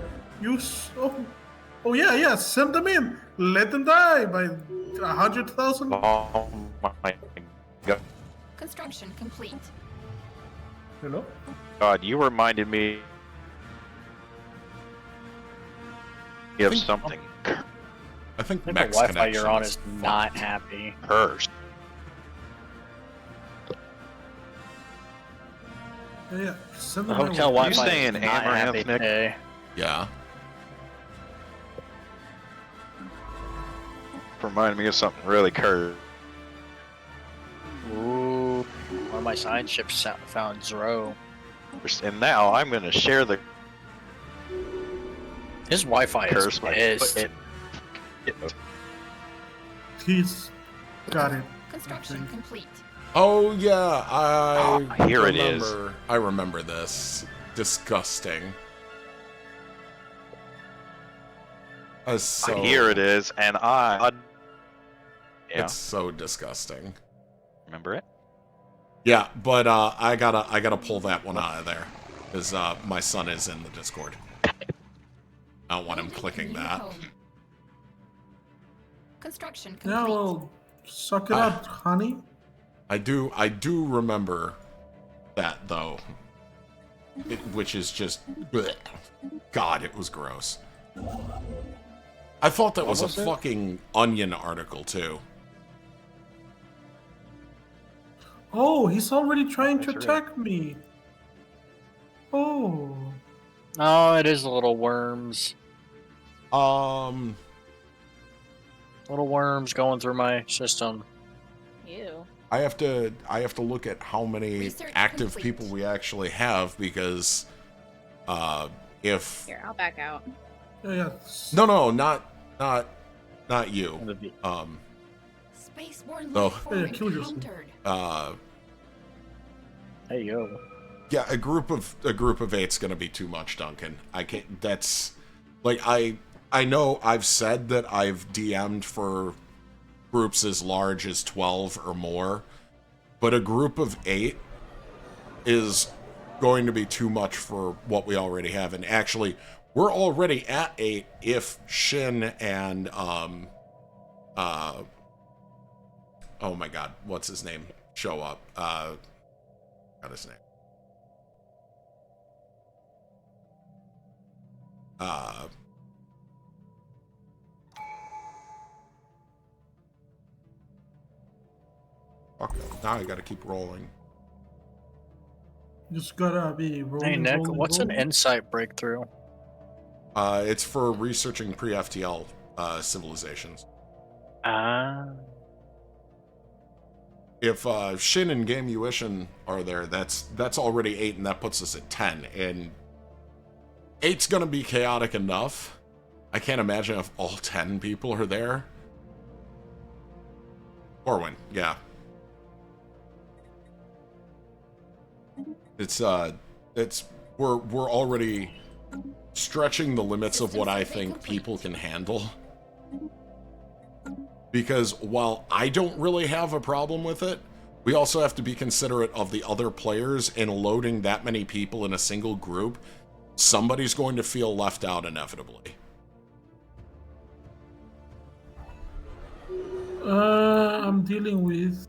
Oh yeah, send them in. Let them die by 100,000. Oh my Construction complete. Hello. god, you reminded me of something I think I think the Max Wi-Fi connection you're on is is fucked. not happy. cursed. Yeah, send The them hotel in. Wi-Fi saying is not Amaranth, happy Nick? today. Yeah. Reminded me of something really cursed. Ooh, one of my science ships found Zero. And now I'm gonna share the His Wi-Fi is curse by pissed. putting it. He's got it. Construction complete. Oh yeah, I here it is. remember. I remember this. Disgusting. So, Here it is, and I. Yeah, It's so disgusting. remember it? Yeah, but I gotta pull that one out of there, because my son is in the Discord. Not want him clicking that. Construction complete. Yeah, well, suck it up, honey. I do remember that though, which is just, bleh. God, it was gross. I thought that was a fucking Onion article too. Oh, he's already trying to That's right. attack me. Oh. Oh, it is little worms. Um, Little worms going through my system. Ew. I have to look at how many Research active complete. people we actually have because, if Here, I'll back out. Yeah. no, not you. And the- Spaceborne Oh. life form Yeah, kill yourself. encountered. Hey yo. Yeah, a group of eight's gonna be too much, Duncan. I can't. That's like I know I've said that I've DM'd for groups as large as 12 or more, but a group of 8 is going to be too much for what we already have. And actually, we're already at 8 if Shin and oh my God, what's his name? Show up. Got his name. Fuck, now I gotta keep rolling. Just gotta be rolling. Hey Nick, rolling, what's an rolling. insight breakthrough? It's for researching pre-FTL civilizations. Ah. If Shin and Gamuition are there, that's already 8, and that puts us at 10. And 8's gonna be chaotic enough. I can't imagine if all 10 people are there. Orwin, yeah. We're already stretching the limits of what I think people can handle. Because while I don't really have a problem with it, we also have to be considerate of the other players, and loading that many people in a single group, somebody's going to feel left out inevitably. I'm dealing with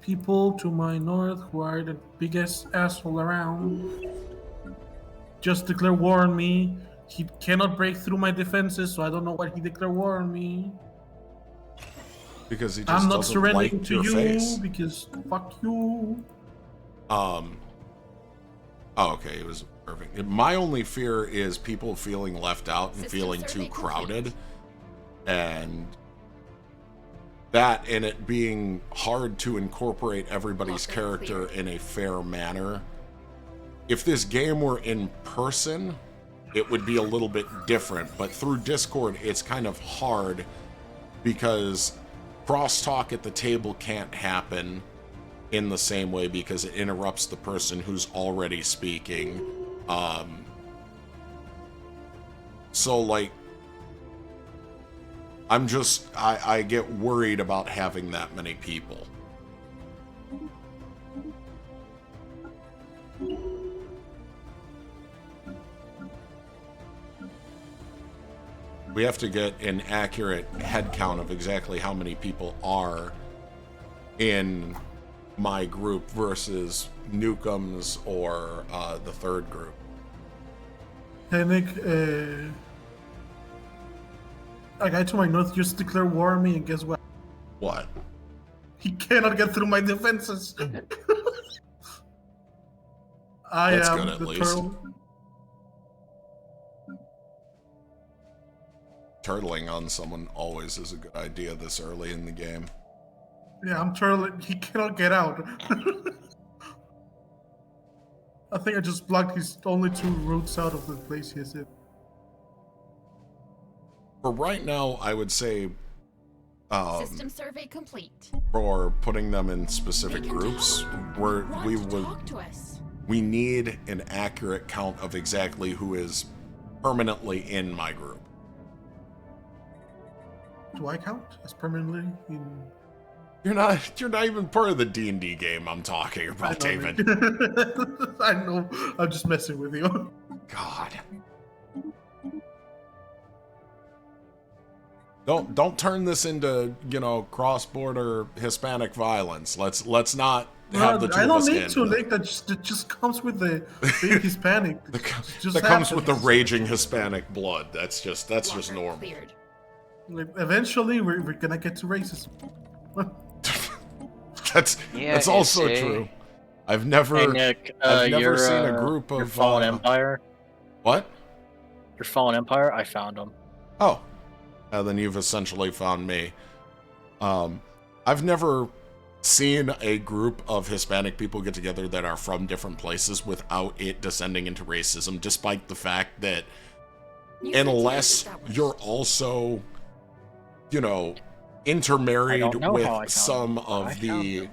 people to my north who are the biggest asshole around. Just declare war on me. He cannot break through my defenses, so I don't know why he declared war on me. Because he just I'm not doesn't surrendering like to your you face. because fuck you. Oh, okay, it was perfect. My only fear is people feeling left out and System feeling too survey crowded. complete. And that, and it being hard to incorporate everybody's Blocker character clear. in a fair manner. If this game were in person, it would be a little bit different, but through Discord, it's kind of hard because crosstalk at the table can't happen in the same way because it interrupts the person who's already speaking. So, like, I get worried about having that many people. We have to get an accurate head count of exactly how many people are in my group versus Newcomb's or the third group. Hey Nick, a guy to my north just declared war on me, and guess what? What? He cannot get through my defenses. I That's am good, at the least. turtle. Turtling on someone always is a good idea this early in the game. Yeah, I'm turtle. He cannot get out. I think I just blocked his only 2 routes out of the place he's in. For right now, I would say System survey complete. for putting them in specific They can groups, talk. we Want to would talk to us. we need an accurate count of exactly who is permanently in my group. Do I count as permanently in? You're not even part of the D&D game I'm talking about, I know, David. Nick. I know. I'm just messing with you. God. Don't turn this into, cross-border Hispanic violence. Let's not have the two I of don't us need in. to, Nick. That just comes with the being Hispanic. That comes with the raging Hispanic blood. That's just normal. Cleared. Like, eventually, we're gonna get to racism. That's also true. I've never Hey Nick, I've never your, seen a group your of Fallen Empire. What? Your Fallen Empire. I found them. Oh, then you've essentially found me. I've never seen a group of Hispanic people get together that are from different places without it descending into racism, despite the fact that unless you're also, intermarried with some of the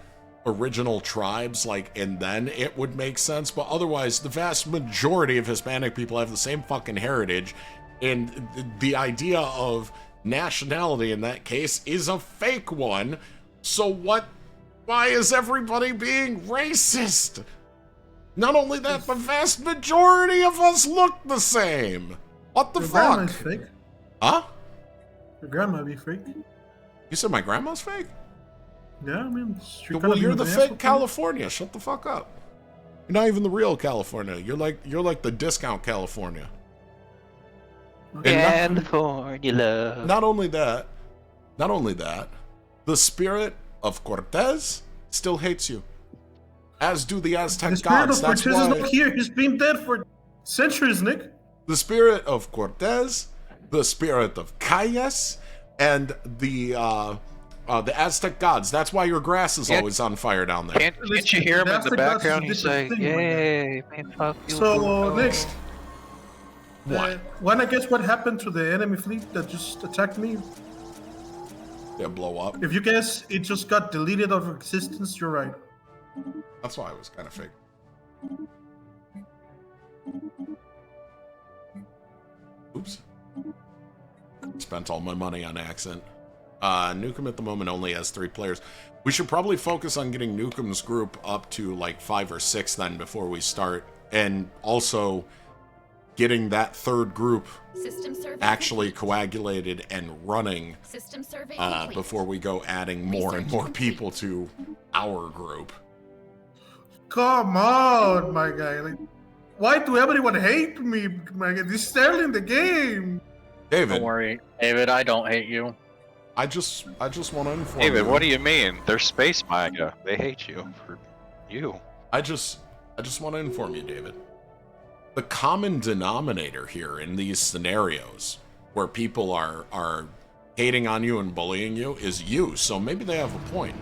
original tribes, and then it would make sense. But otherwise, the vast majority of Hispanic people have the same fucking heritage, and the idea of nationality in that case is a fake one. So why is everybody being racist? Not only that, the vast majority of us look the same. What the Your fuck? grandma's fake. Huh? Your grandma be fake. You said my grandma's fake? Yeah, I mean, Well, you're the fake California. Shut the fuck up. You're not even the real California. You're like the discount California. California love. Not only that, the spirit of Cortez still hates you. As do the Aztec The spirit gods. of That's Cortez is why not here. He's been dead for centuries, Nick. the spirit of Cortez, the spirit of Calles, and the Aztec gods. That's why your grass is always on fire down there. Can't you hear him in the background? He's saying, different thing, "Yay, man, fuck you." So, Nick, What? wanna guess what happened to the enemy fleet that just attacked me? Yeah, blow up. If you guess it just got deleted out of existence, you're right. That's why I was kind of fake. Oops. Spent all my money on accent. Nukem at the moment only has 3 players. We should probably focus on getting Nukem's group up to like 5 or 6 then before we start. And also getting that third group actually coagulated and running before we go adding more and more people to our group. Come on, my guy. Like, why do everyone hate me? My God, this is early in the game. David, Don't worry, David. I don't hate you. I just want to inform David, you. what do you mean? They're space manga. They hate you for you. I just want to inform you, David. The common denominator here in these scenarios where people are hating on you and bullying you is you. So maybe they have a point,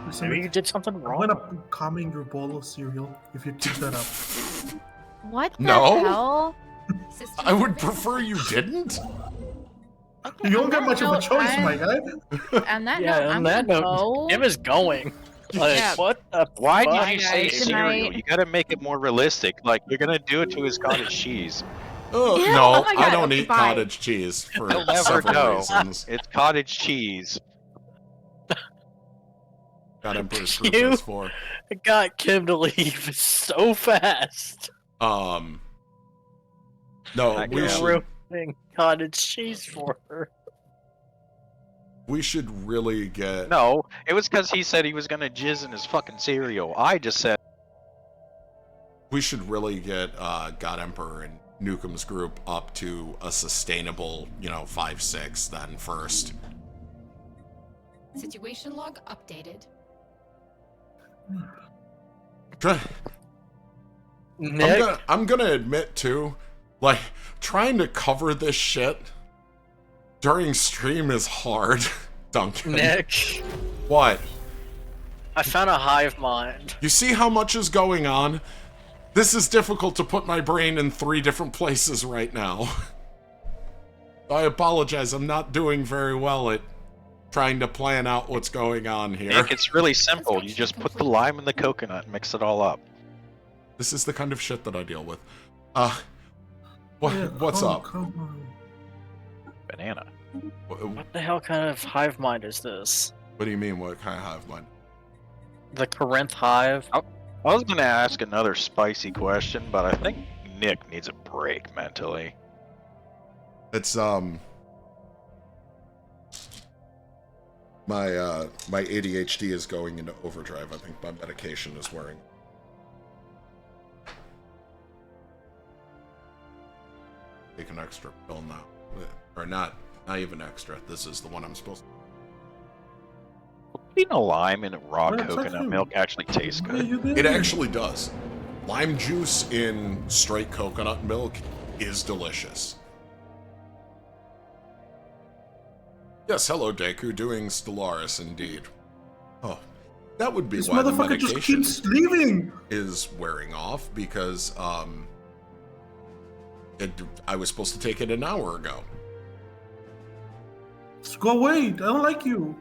Listen, Maybe you did something I'm wrong. gonna comment your bowl of cereal if you keep that up. What the No. hell? I would prefer you didn't. You don't get much of a No, choice, my guy. On that Yeah, note, on I'm that gonna note, go. Kim is going. Like, Yeah. what the Why fuck? did you say guys, good cereal? night. You gotta make it more realistic. Like, you're gonna do it to his cottage cheese. Ugh, Yeah, no, oh my I God, don't okay, eat bye. cottage cheese for You'll never several know. reasons. It's cottage cheese. Got Emperor's Group You- S4. I got Kim to leave so fast. No, I we can't. should Ruining cottage cheese for her. really get. No, it was because he said he was gonna jizz in his fucking cereal. I just said, We should really get God Emperor and Nukem's group up to a sustainable, 5-6 then first. Situation log updated. Nick, I'm gonna admit too, like, trying to cover this shit during stream is hard, Duncan. Nick, What? I found a hive mind. You see how much is going on? This is difficult to put my brain in 3 different places right now. I apologize, I'm not doing very well at trying to plan out what's going on here. Nick, it's really simple. You just put the lime and the coconut and mix it all up. This is the kind of shit that I deal with. Yeah, What's come- up? Come on. Banana. What the hell kind of hive mind is this? What do you mean, what kind of hive mind? The Corinth hive? I was gonna ask another spicy question, but I think Nick needs a break mentally. It's, My ADHD is going into overdrive. I think my medication is wearing. Take an extra pill now, or not even extra. This is the one I'm supposed to. Putting a lime in raw Well, it's coconut actually- milk actually tastes Yeah, good. you did. It actually does. Lime juice in straight coconut milk is delicious. Yes, hello, Deku, doing Stellaris indeed. Oh, that would be This why the motherfucker just medication keeps leaving. is wearing off, because I was supposed to take it an hour ago. Just go away. I don't like you.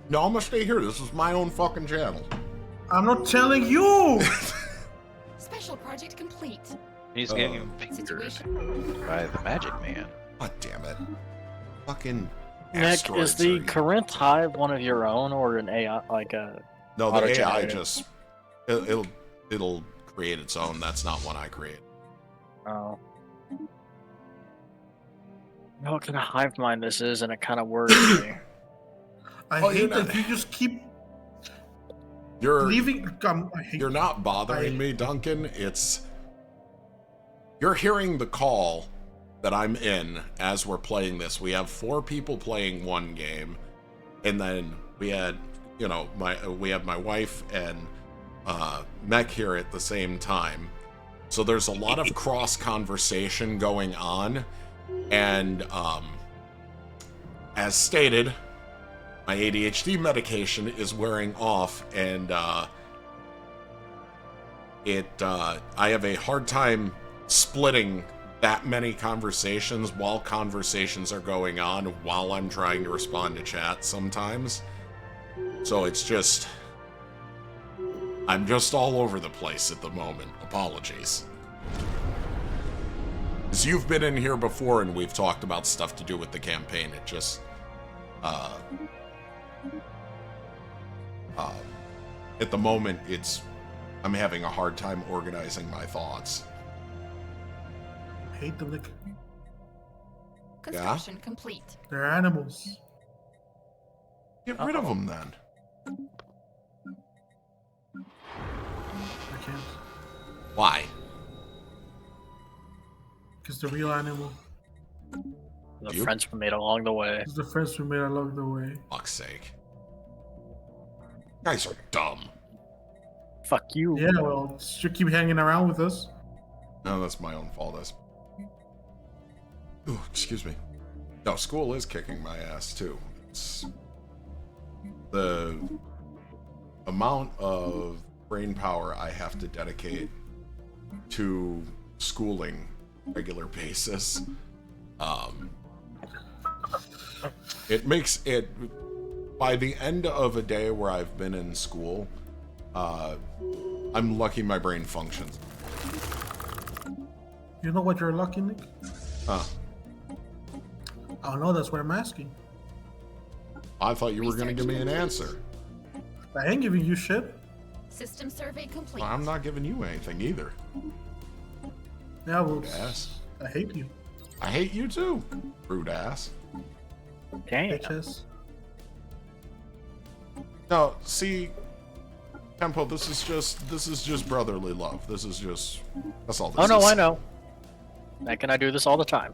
No, I'm gonna stay here. This is my own fucking channel. I'm not telling you. Special project complete. He's getting fingered Situation. by the magic man. God damn it. Fucking Nick, asteroids is the are- Corinth Hive one of your own or an AI, like a... No, the AI auto-generated? just... It'll create its own. That's not one I create. Oh. You know what kind of hive mind this is, and it kind of worries me. I Oh, you're hate that not- you just keep You're leaving. I hate you're not bothering me, Duncan. You're hearing the call that I'm in as we're playing this. We have 4 people playing one game, and then we had, we have my wife and Mech here at the same time. So there's a lot of cross conversation going on, and as stated, my ADHD medication is wearing off, and I have a hard time splitting that many conversations while conversations are going on while I'm trying to respond to chat sometimes. So it's just... I'm just all over the place at the moment. Apologies. Because you've been in here before and we've talked about stuff to do with the campaign. It just... at the moment, I'm having a hard time organizing my thoughts. hate them. Like, Construction complete. they're animals. Get rid of them then. I can't. Why? Because the real animal The You? friends we made along the way. is the friends we made along the way. Fuck's sake. You guys are dumb. Fuck you. Yeah, well, you keep hanging around with us. No, that's my own fault. Ooh, excuse me. No, school is kicking my ass too. It's the amount of brain power I have to dedicate to schooling regular basis. It makes it, by the end of a day where I've been in school, I'm lucky my brain functions. You know what you're lucky, Nick? Huh. I don't know, that's what I'm asking. I thought you were going to give me an answer. I ain't giving you shit. System survey complete. Well, I'm not giving you anything either. Yeah, well, Yes. I hate you. I hate you too, rude ass. Damn. HS. No, see, Kenpo, this is just brotherly love. That's all this Oh, no, is. I know. Nick and I do this all the time.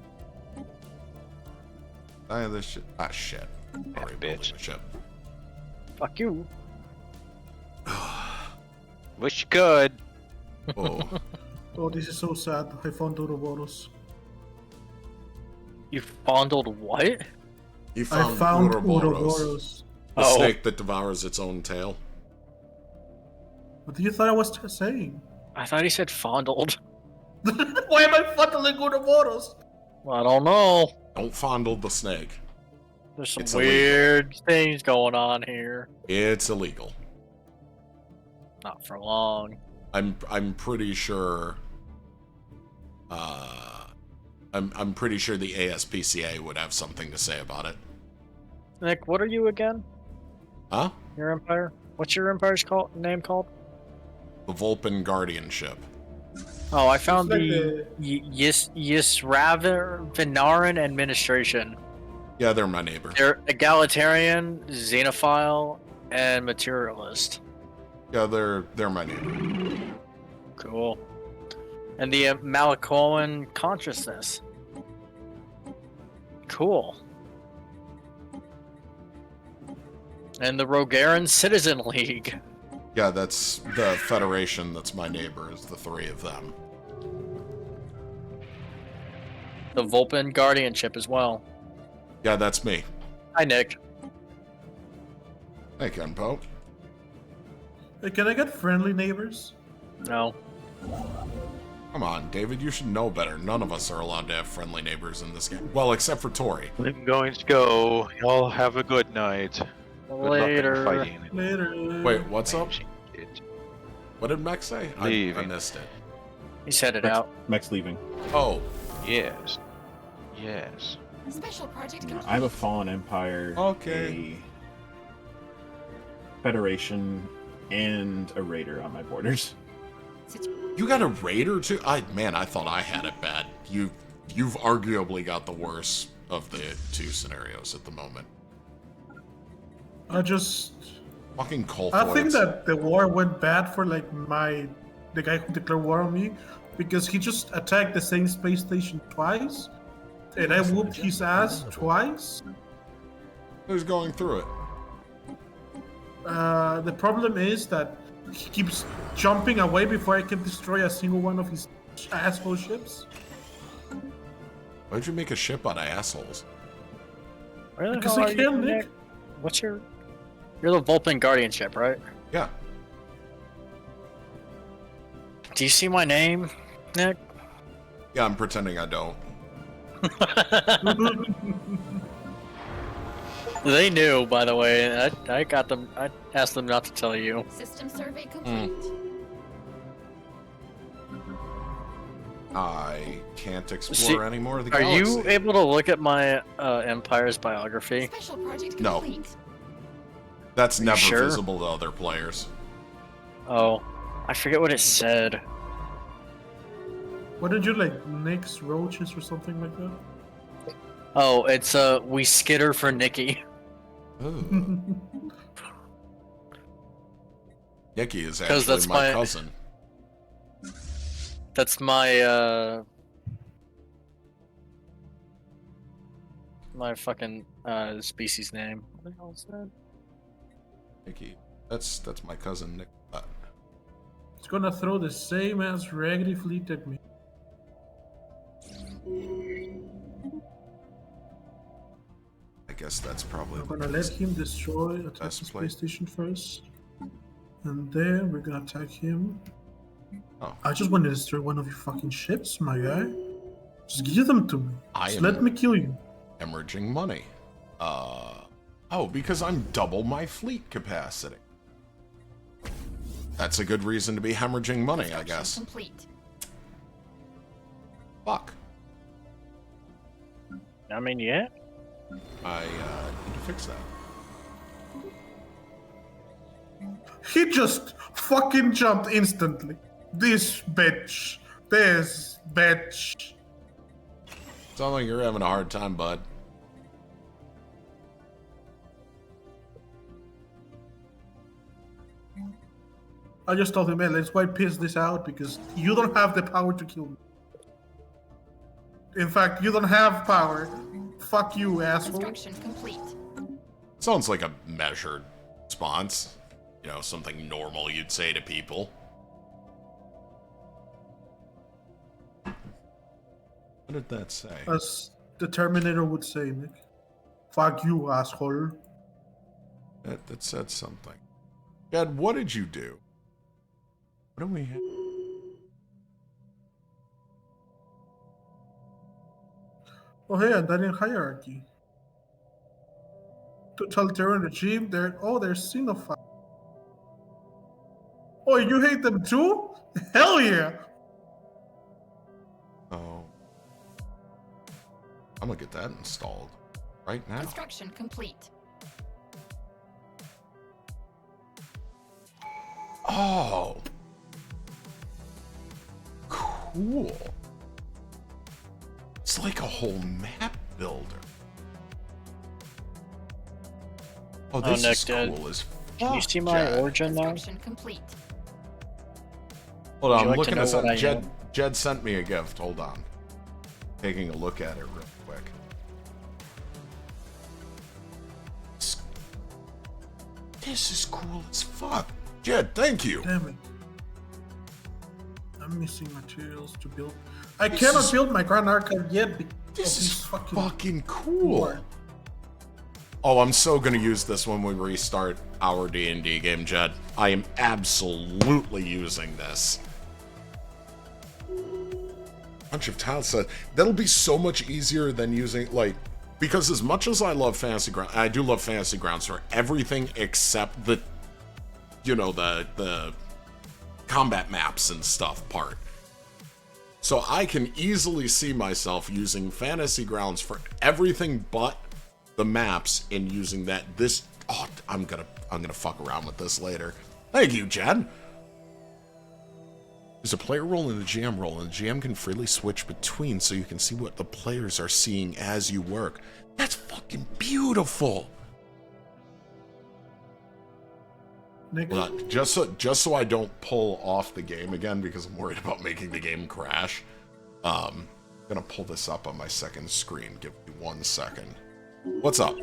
This shit. Ah, shit. Sorry, bitch. building a ship. Fuck you. Wish you could. Oh, Oh, this is so sad. I found Ouroboros. You fondled what? he I found, found Ouroboros, Ouroboros. the Oh. snake that devours its own tail. What do you thought I was saying? I thought he said fondled. Why am I fondling Ouroboros? I don't know. Don't fondle the snake. There's some It's weird things going on here. It's illegal. Not for long. I'm pretty sure. I'm pretty sure the ASPCA would have something to say about it. Nick, what are you again? Huh? Your empire? What's your empire's name called? The Vulpin Guardianship. Oh, I found like the Yisraven Vinaran administration. Yeah, they're my neighbor. They're egalitarian, xenophile, and materialist. Yeah, they're my neighbor. Cool. And the Malakoan consciousness. Cool. And the Rogaran Citizen League. Yeah, that's the Federation that's my neighbor, is the three of them. The Vulpin Guardianship as well. Yeah, that's me. Hi, Nick. Hey, Kenpo. Hey, can I get friendly neighbors? No. Come on, David, you should know better. None of us are allowed to have friendly neighbors in this game. Well, except for Tori. I'm going to go. Y'all have a good night. Good luck in Later. fighting. Later. Wait, what's up? What did Mech say? I Leaving. missed it. He's headed out. Mech's leaving. Oh, Yes. Yes. Special project complete. I have a fallen empire. Okay. A federation and a raider on my borders. you got a raider too? I thought I had it bad. You've arguably got the worst of the two scenarios at the moment. I just... Fucking Colfoids. I think that the war went bad for like the guy who declared war on me, because he just attacked the same space station twice, and I whooped his ass twice. Who's going through it? The problem is that he keeps jumping away before I can destroy a single one of his asshole ships. Why'd you make a ship out of assholes? Where the Because hell I are you, can, Nick? Nick. What's your... You're the Vulpin Guardianship, right? Yeah. Do you see my name, Nick? Yeah, I'm pretending I don't. They knew, by the way. I got them. I asked them not to tell you. System survey complete. I can't explore any more of the Are galaxy. you able to look at my Empire's biography? Special project No. complete. That's you never sure? visible to other players. Oh, I forget what it said. What did you like, Nick's roaches or something like that? Oh, it's we skitter for Nikki. Ooh. Nikki is 'Cause actually that's my my- cousin. That's my my fucking species name. What the hell is that? Nikki. That's my cousin Nick. It's gonna throw the same ass raggedy fleet at me. I guess that's probably We're gonna let him destroy attack the Best play. space station first, and then we're gonna attack him. Oh. I just want to destroy one of your fucking ships, my guy. Just give them to me. I Just am- let me kill you. hemorrhaging money. Oh, because I'm double my fleet capacity. That's a good reason to be hemorrhaging money, I Construction guess. Complete. Fuck. I mean, yeah. I need to fix that. He just fucking jumped instantly. This bitch. This bitch. Sounds like you're having a hard time, bud. I just told him, man, let's why piss this out because you don't have the power to kill me. In fact, you don't have power. Fuck you, asshole. Construction complete. Sounds like a measured response. You know, something normal you'd say to people. What did that say? As the Terminator would say, Nick. Fuck you, asshole. That said something. Dad, what did you do? What do we have? Oh, hey, and then in hierarchy. Totalitarian regime, they're xenophiles. Oh, you hate them too? Hell yeah! Oh. I'm gonna get that installed right now. Construction complete. Oh. Cool. It's like a whole map builder. Oh, this Nick, is Dad, cool as Can you fuck, see my Jed. origin now? Construction complete. Hold Would on, you I'm like to looking know at something. what I am? Jed sent me a gift. Hold on. Taking a look at it real quick. This is cool as fuck. Jed, thank you. Damn it. I'm missing materials to build. I This cannot is- build my Grand Archive yet because This of is this fucking cool. war. Oh, I'm so gonna use this when we restart our D&D game, Jed. I am absolutely using this. Bunch of tile sets. That'll be so much easier than using, like, because as much as I love Fantasy Grounds, I do love Fantasy Grounds for everything except the, you know, the combat maps and stuff part. So I can easily see myself using Fantasy Grounds for everything but the maps and using that. This, oh, I'm gonna fuck around with this later. Thank you, Jen. There's a player role and a GM role, and the GM can freely switch between so you can see what the players are seeing as you work. That's fucking beautiful. Nick, Hold on, just so I don't pull off the game again because I'm worried about making the game crash. I'm gonna pull this up on my second screen. Give me 1 second. What's up?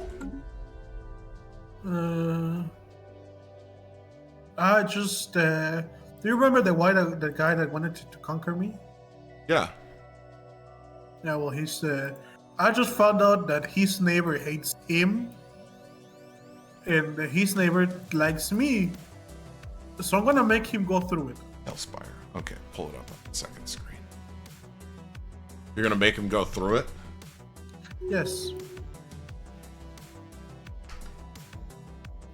I just do you remember the guy that wanted to conquer me? Yeah. Yeah, well, he's I just found out that his neighbor hates him, and his neighbor likes me. So I'm gonna make him go through it. Hellspire. Okay, pull it up on the second screen. You're gonna make him go through it? Yes.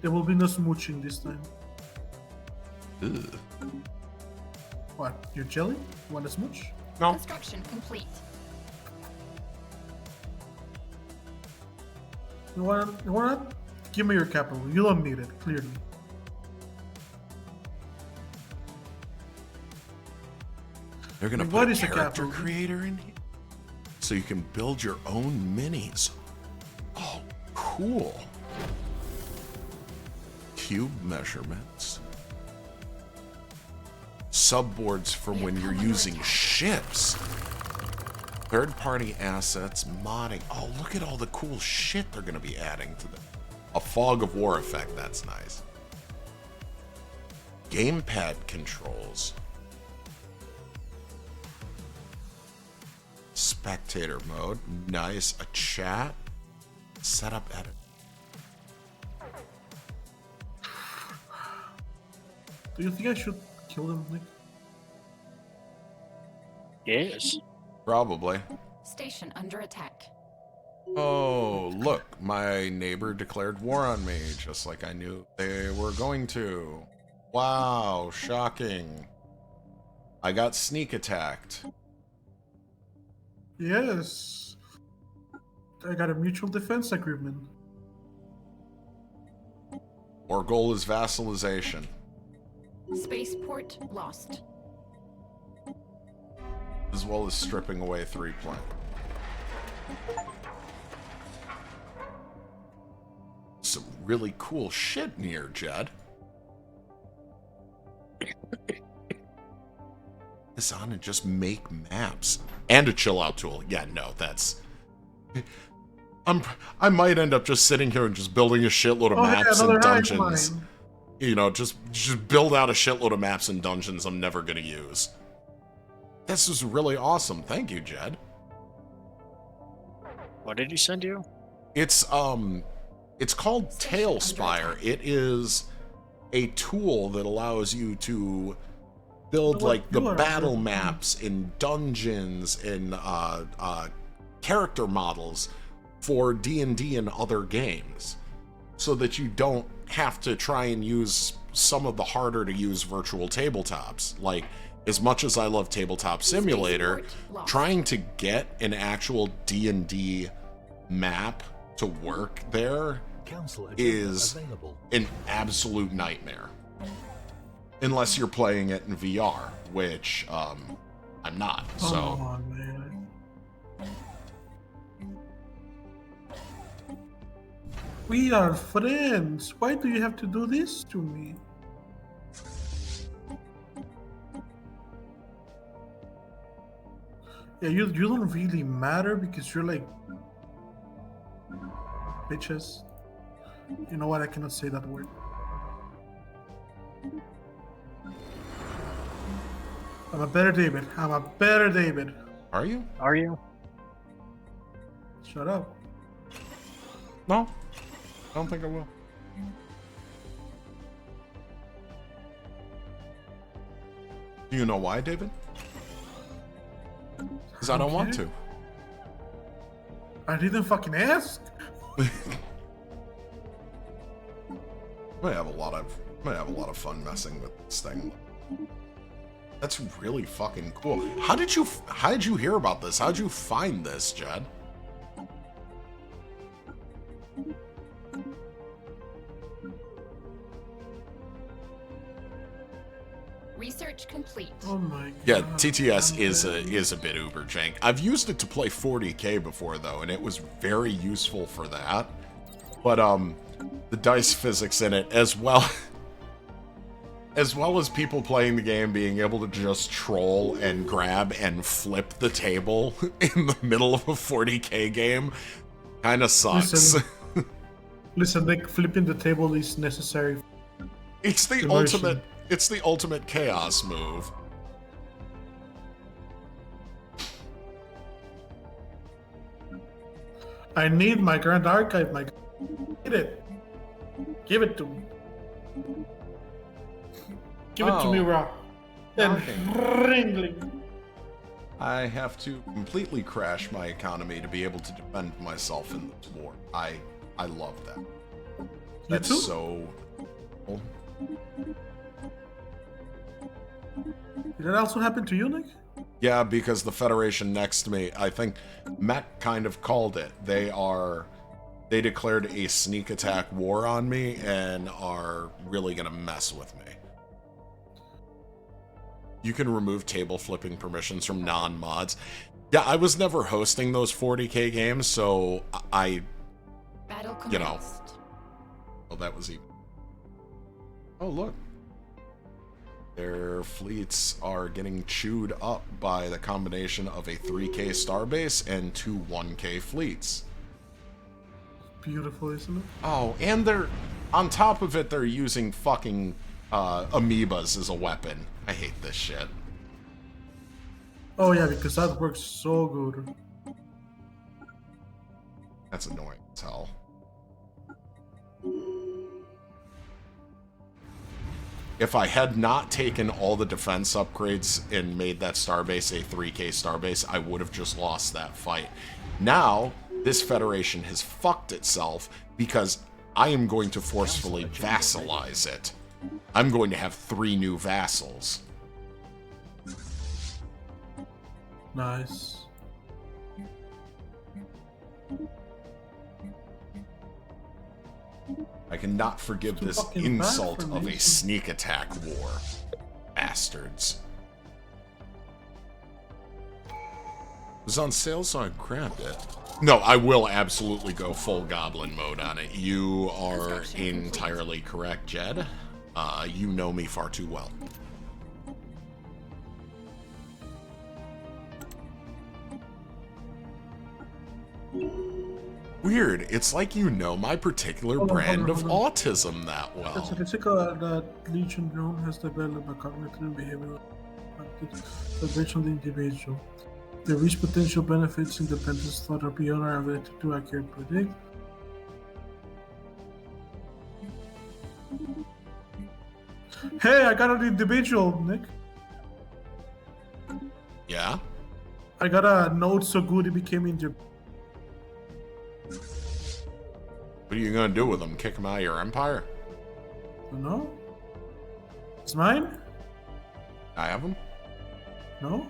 There will be no smooching this time. Ugh. What? You're jelly? You want a smooch? No. Construction complete. You want? Give me your capital. You don't need it, clearly. They're gonna What put a is a character capital? creator in here, so you can build your own minis. Oh, cool. Cube measurements. Subboards for when you're using ships. Third-party assets, modding. Oh, look at all the cool shit they're gonna be adding to them. A fog of war effect, that's nice. Gamepad controls. Spectator mode, nice. A chat. Setup edit. Do you think I should kill him, Nick? Yes. Probably. Station under attack. Oh, look, my neighbor declared war on me, just like I knew they were going to. Wow, shocking. I got sneak attacked. Yes. I got a mutual defense agreement. Our goal is vassalization. Spaceport lost. As well as stripping away 3 planet. Some really cool shit in here, Jed. This on and just make maps. And a chill out tool. Yeah, no, that's... I might end up just sitting here and just building a shitload of maps another and hive dungeons. mind. You know, just build out a shitload of maps and dungeons I'm never gonna use. This is really awesome. Thank you, Jed. What did he send you? It's called Tailspire. It is a tool that allows you to build like the battle maps in dungeons and character models for D&D and other games, so that you don't have to try and use some of the harder to use virtual tabletops. Like, as much as I love Tabletop Simulator, trying to get an actual D&D map to work there is an absolute nightmare. Unless you're playing it in VR, which I'm not, so... Oh, man. We are friends. Why do you have to do this to me? Yeah, you don't really matter because you're like bitches. You know what? I cannot say that word. I'm a better David. I'm a better David. Are you? Are you? Shut up. No. I don't think I will. Do you know why, David? Because I don't want Okay. to. I didn't fucking ask. I have a lot of fun messing with this thing. That's really fucking cool. How did you hear about this? How did you find this, Jed? Research complete. Oh my god. Yeah, TTS I'm is dead. a bit uber jank. I've used it to play 40k before though, and it was very useful for that. But the dice physics in it, as well as people playing the game being able to just troll and grab and flip the table in the middle of a 40k game, kind of sucks. Listen. Listen, like flipping the table is necessary. It's the Immersion. ultimate chaos move. I need my Grand Archive, my. Get it. Give it to me. Give it to me, Oh. raw. And Okay. ringling. I have to completely crash my economy to be able to defend myself in this war. I love that. That's too? so cool. Did that also happen to you, Nick? Yeah, because the Federation next to me, I think Matt kind of called it. They declared a sneak attack war on me and are really gonna mess with me. You can remove table flipping permissions from non-mods. Yeah, I was never hosting those 40k games, so I Battle You know. commenced. well, that was even. Oh, look. Their fleets are getting chewed up by the combination of a 3k starbase and two 1k fleets. Beautiful, isn't it? Oh, and they're on top of it, they're using fucking amoebas as a weapon. I hate this shit. Oh yeah, because that works so good. That's annoying as hell. If I had not taken all the defense upgrades and made that starbase a 3k starbase, I would have just lost that fight. Now, this Federation has fucked itself because I am going to forcefully vassalize it. I'm going to have 3 new vassals. Nice. I cannot forgive Too this fucking bad insult for of me. a sneak attack war. Bastards. It was on sale, so I grabbed it. No, I will absolutely go full goblin mode on it. You are Construction entirely correct, Jed. You know me far too well. Weird. It's like you know my particular Hold on, brand of hold on. autism that The well. statistical that Legion drone has developed a cognitive and behavioral practice based on the individual. They reach potential benefits, independence, thought, or beyond our ability to accurately predict. Hey, I got an individual, Nick. Yeah? I got a node so good it became injured. What are you gonna do with them? Kick them out of your empire? No? It's mine? I have them? No?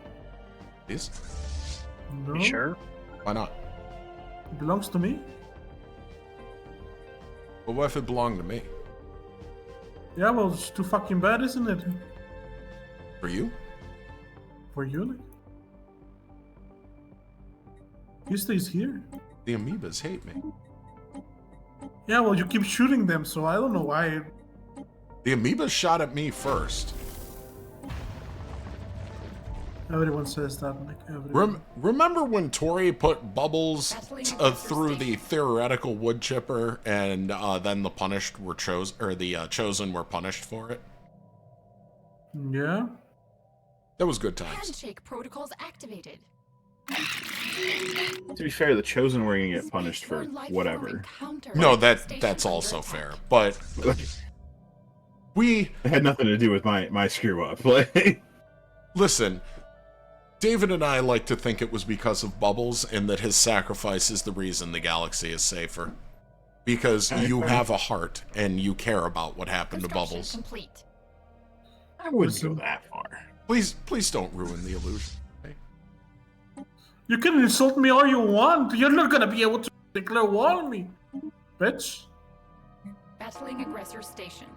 Please? No? You sure? Why not? It belongs to me? But what if it belonged to me? Yeah, well, it's too fucking bad, isn't it? For you? For you, Nick? He stays here. The amoebas hate me. Yeah, well, you keep shooting them, so I don't know why. The amoeba shot at me first. Everyone says that, Nick. Everyone. Remember when Tori put bubbles through the theoretical wood chipper, and then the punished were chosen, or the chosen were punished for it? Yeah. That was good times. Handshake protocols activated. To be fair, the chosen were gonna get punished for whatever. No, that's also fair, but we It had nothing to do with my screw up. Like, listen. David and I like to think it was because of Bubbles, and that his sacrifice is the reason the galaxy is safer. Because you have a heart, and you care about what happened to Bubbles. Complete. I wouldn't go that far. Please don't ruin the illusion. Okay? You can insult me all you want. You're not gonna be able to declare war on me, bitch. Battling aggressor station.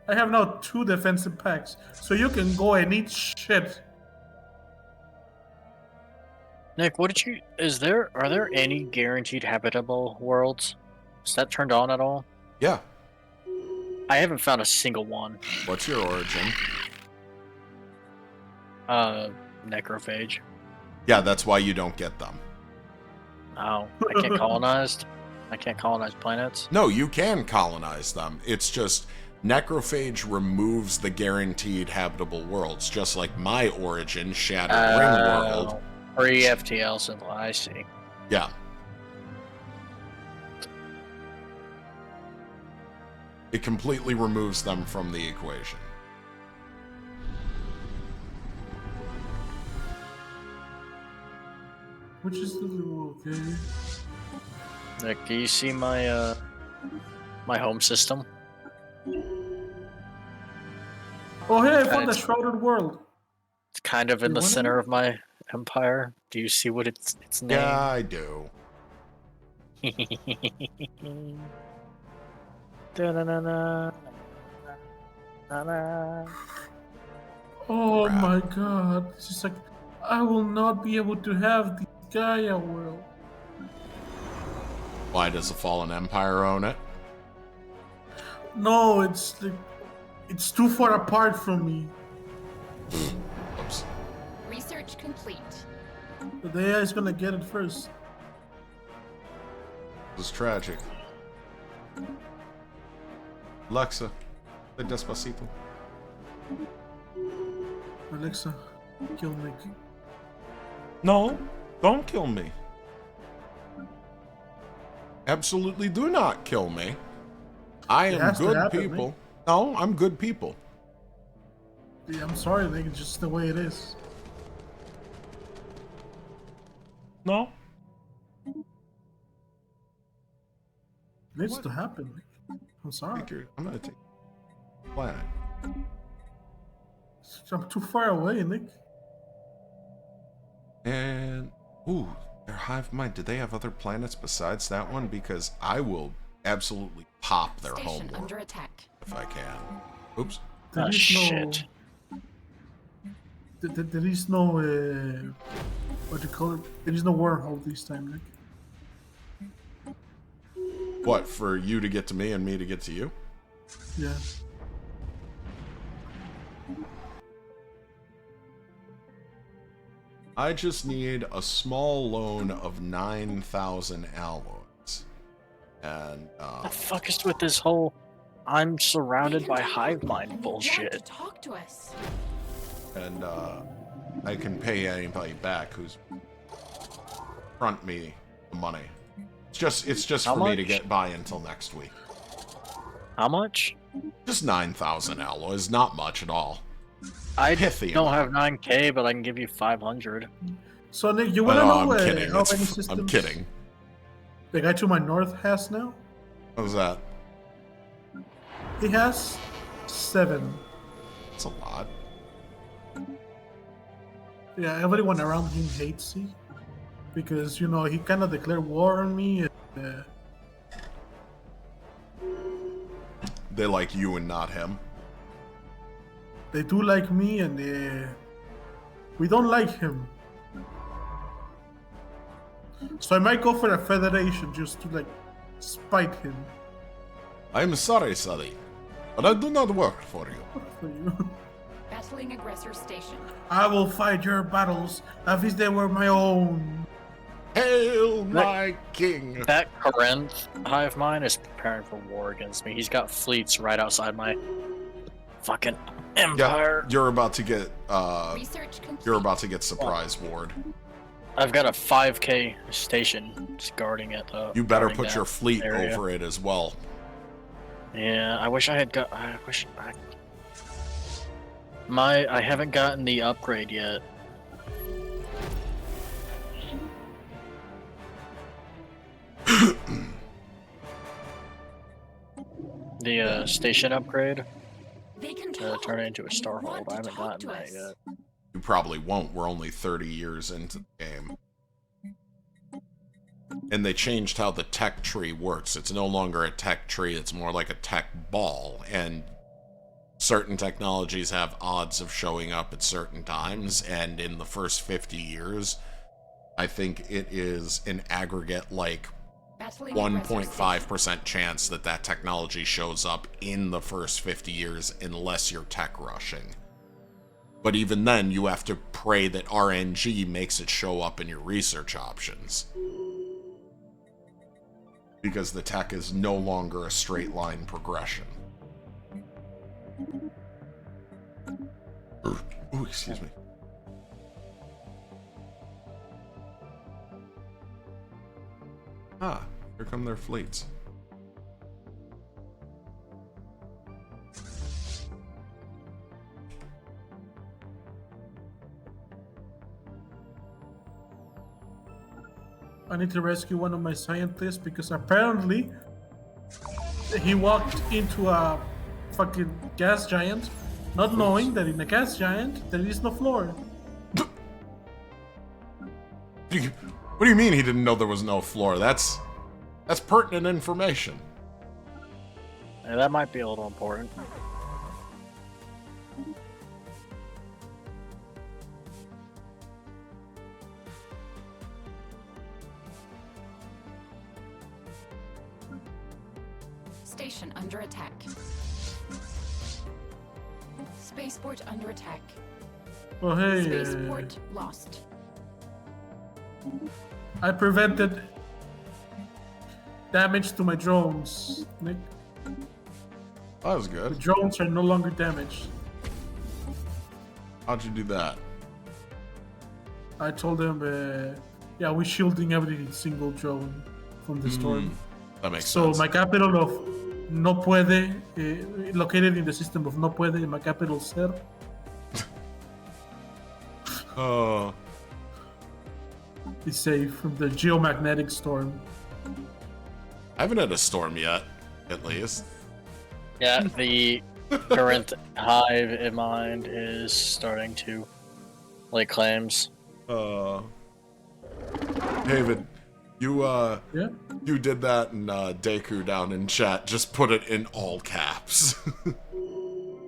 I have now 2 defensive packs, so you can go and eat shit. Nick, what did you? Are there any guaranteed habitable worlds? Is that turned on at all? Yeah. I haven't found a single one. What's your origin? Necrophage. Yeah, that's why you don't get them. Oh, I can't colonize. I can't colonize planets. No, you can colonize them. It's just Necrophage removes the guaranteed habitable worlds, just like my origin, Shattered Ring World. Free FTL symbol, I see. Yeah. It completely removes them from the equation. Which is the okay. Nick, do you see my my home system? Oh, hey, I found the It's- Shrouded World. It's kind of in You the wanna center know? of my empire. Do you see what its name? Yeah, I do. Da-na-na-na. Na-na. Oh Crap. my god. It's just like, I will not be able to have the Gaia world. Why does the Fallen Empire own it? No, it's like, it's too far apart from me. Oops. Research complete. The AI is gonna get it first. This is tragic. Alexa, play Despacito. Alexa, kill Nick. No, don't kill me. Absolutely do not kill me. I It am has to good happen, people. Nick. No, I'm good people. Yeah, I'm sorry, Nick. It's just the way it is. No. It needs to happen, Nick. I'm sorry. I'm gonna take planet. I'm too far away, Nick. And ooh, their hive mind. Do they have other planets besides that one? Because I will absolutely pop their Station homeworld under attack. if I can. Oops. There Oh, is shit. There is no what do you call it? There is no wormhole this time, Nick. What, for you to get to me and me to get to you? Yeah. I just need a small loan of 9,000 alloys. And, The fuck is with this whole I'm surrounded We can by talk. hive mind You want bullshit? to talk to us. I can pay anybody back who's front me the money. It's just How for me to much? get by until next week. How much? Just 9,000 alloys, not much at all. I Pithy don't amount. have 9K, but I can give you 500. So Nick, you wanna Oh, know I'm kidding. how many I'm systems kidding. the guy to my north has now? What was that? He has 7. That's a lot. Yeah, everyone around him hates he because you know he kind of declared war on me. And, They like you and not him. they do like me, and we don't like him. So I might go for a Federation just to like spite him. I'm sorry, Sully, but I do not work for you. For you. Battling aggressor station. I will fight your battles as if they were my own. Hail my king! That Corinth hive mind is preparing for war against me. He's got fleets right outside my fucking empire. Yeah, you're about to get Research complete. you're about to get surprise ward. I've got a 5K station just guarding it. You better guarding put that your fleet area. over it as well. Yeah, I wish I had got. I haven't gotten the upgrade yet. The station upgrade They can to turn it into a and starhold. want to I haven't talk gotten to that us. yet. You probably won't. We're only 30 years into the game. And they changed how the tech tree works. It's no longer a tech tree, it's more like a tech ball. And certain technologies have odds of showing up at certain times. And in the first 50 years, I think it is an aggregate like Battling aggressor station. 1.5% chance that that technology shows up in the first 50 years unless you're tech rushing. But even then, you have to pray that RNG makes it show up in your research options. Because the tech is no longer a straight line progression. Ooh, excuse me. Ah, here come their fleets. I need to rescue one of my scientists because apparently he walked into a fucking gas giant, not knowing that in a gas giant there is no floor. What do you mean he didn't know there was no floor? That's pertinent information. Yeah, that might be a little important. Station under attack. Spaceport under attack. Oh hey, Spaceport lost. I prevented damage to my drones, Nick. That was The good. drones are no longer damaged. How'd you do that? I told them, yeah, we're shielding every single drone from the storm. That makes So sense. my capital of No Puede, located in the system of No Puede, my capital Ser, is safe from the geomagnetic storm. I haven't had a storm yet, at least. Yeah, the current hive in mind is starting to lay claims. David, you Yeah. you did that in Deku down in chat. Just put it in all caps.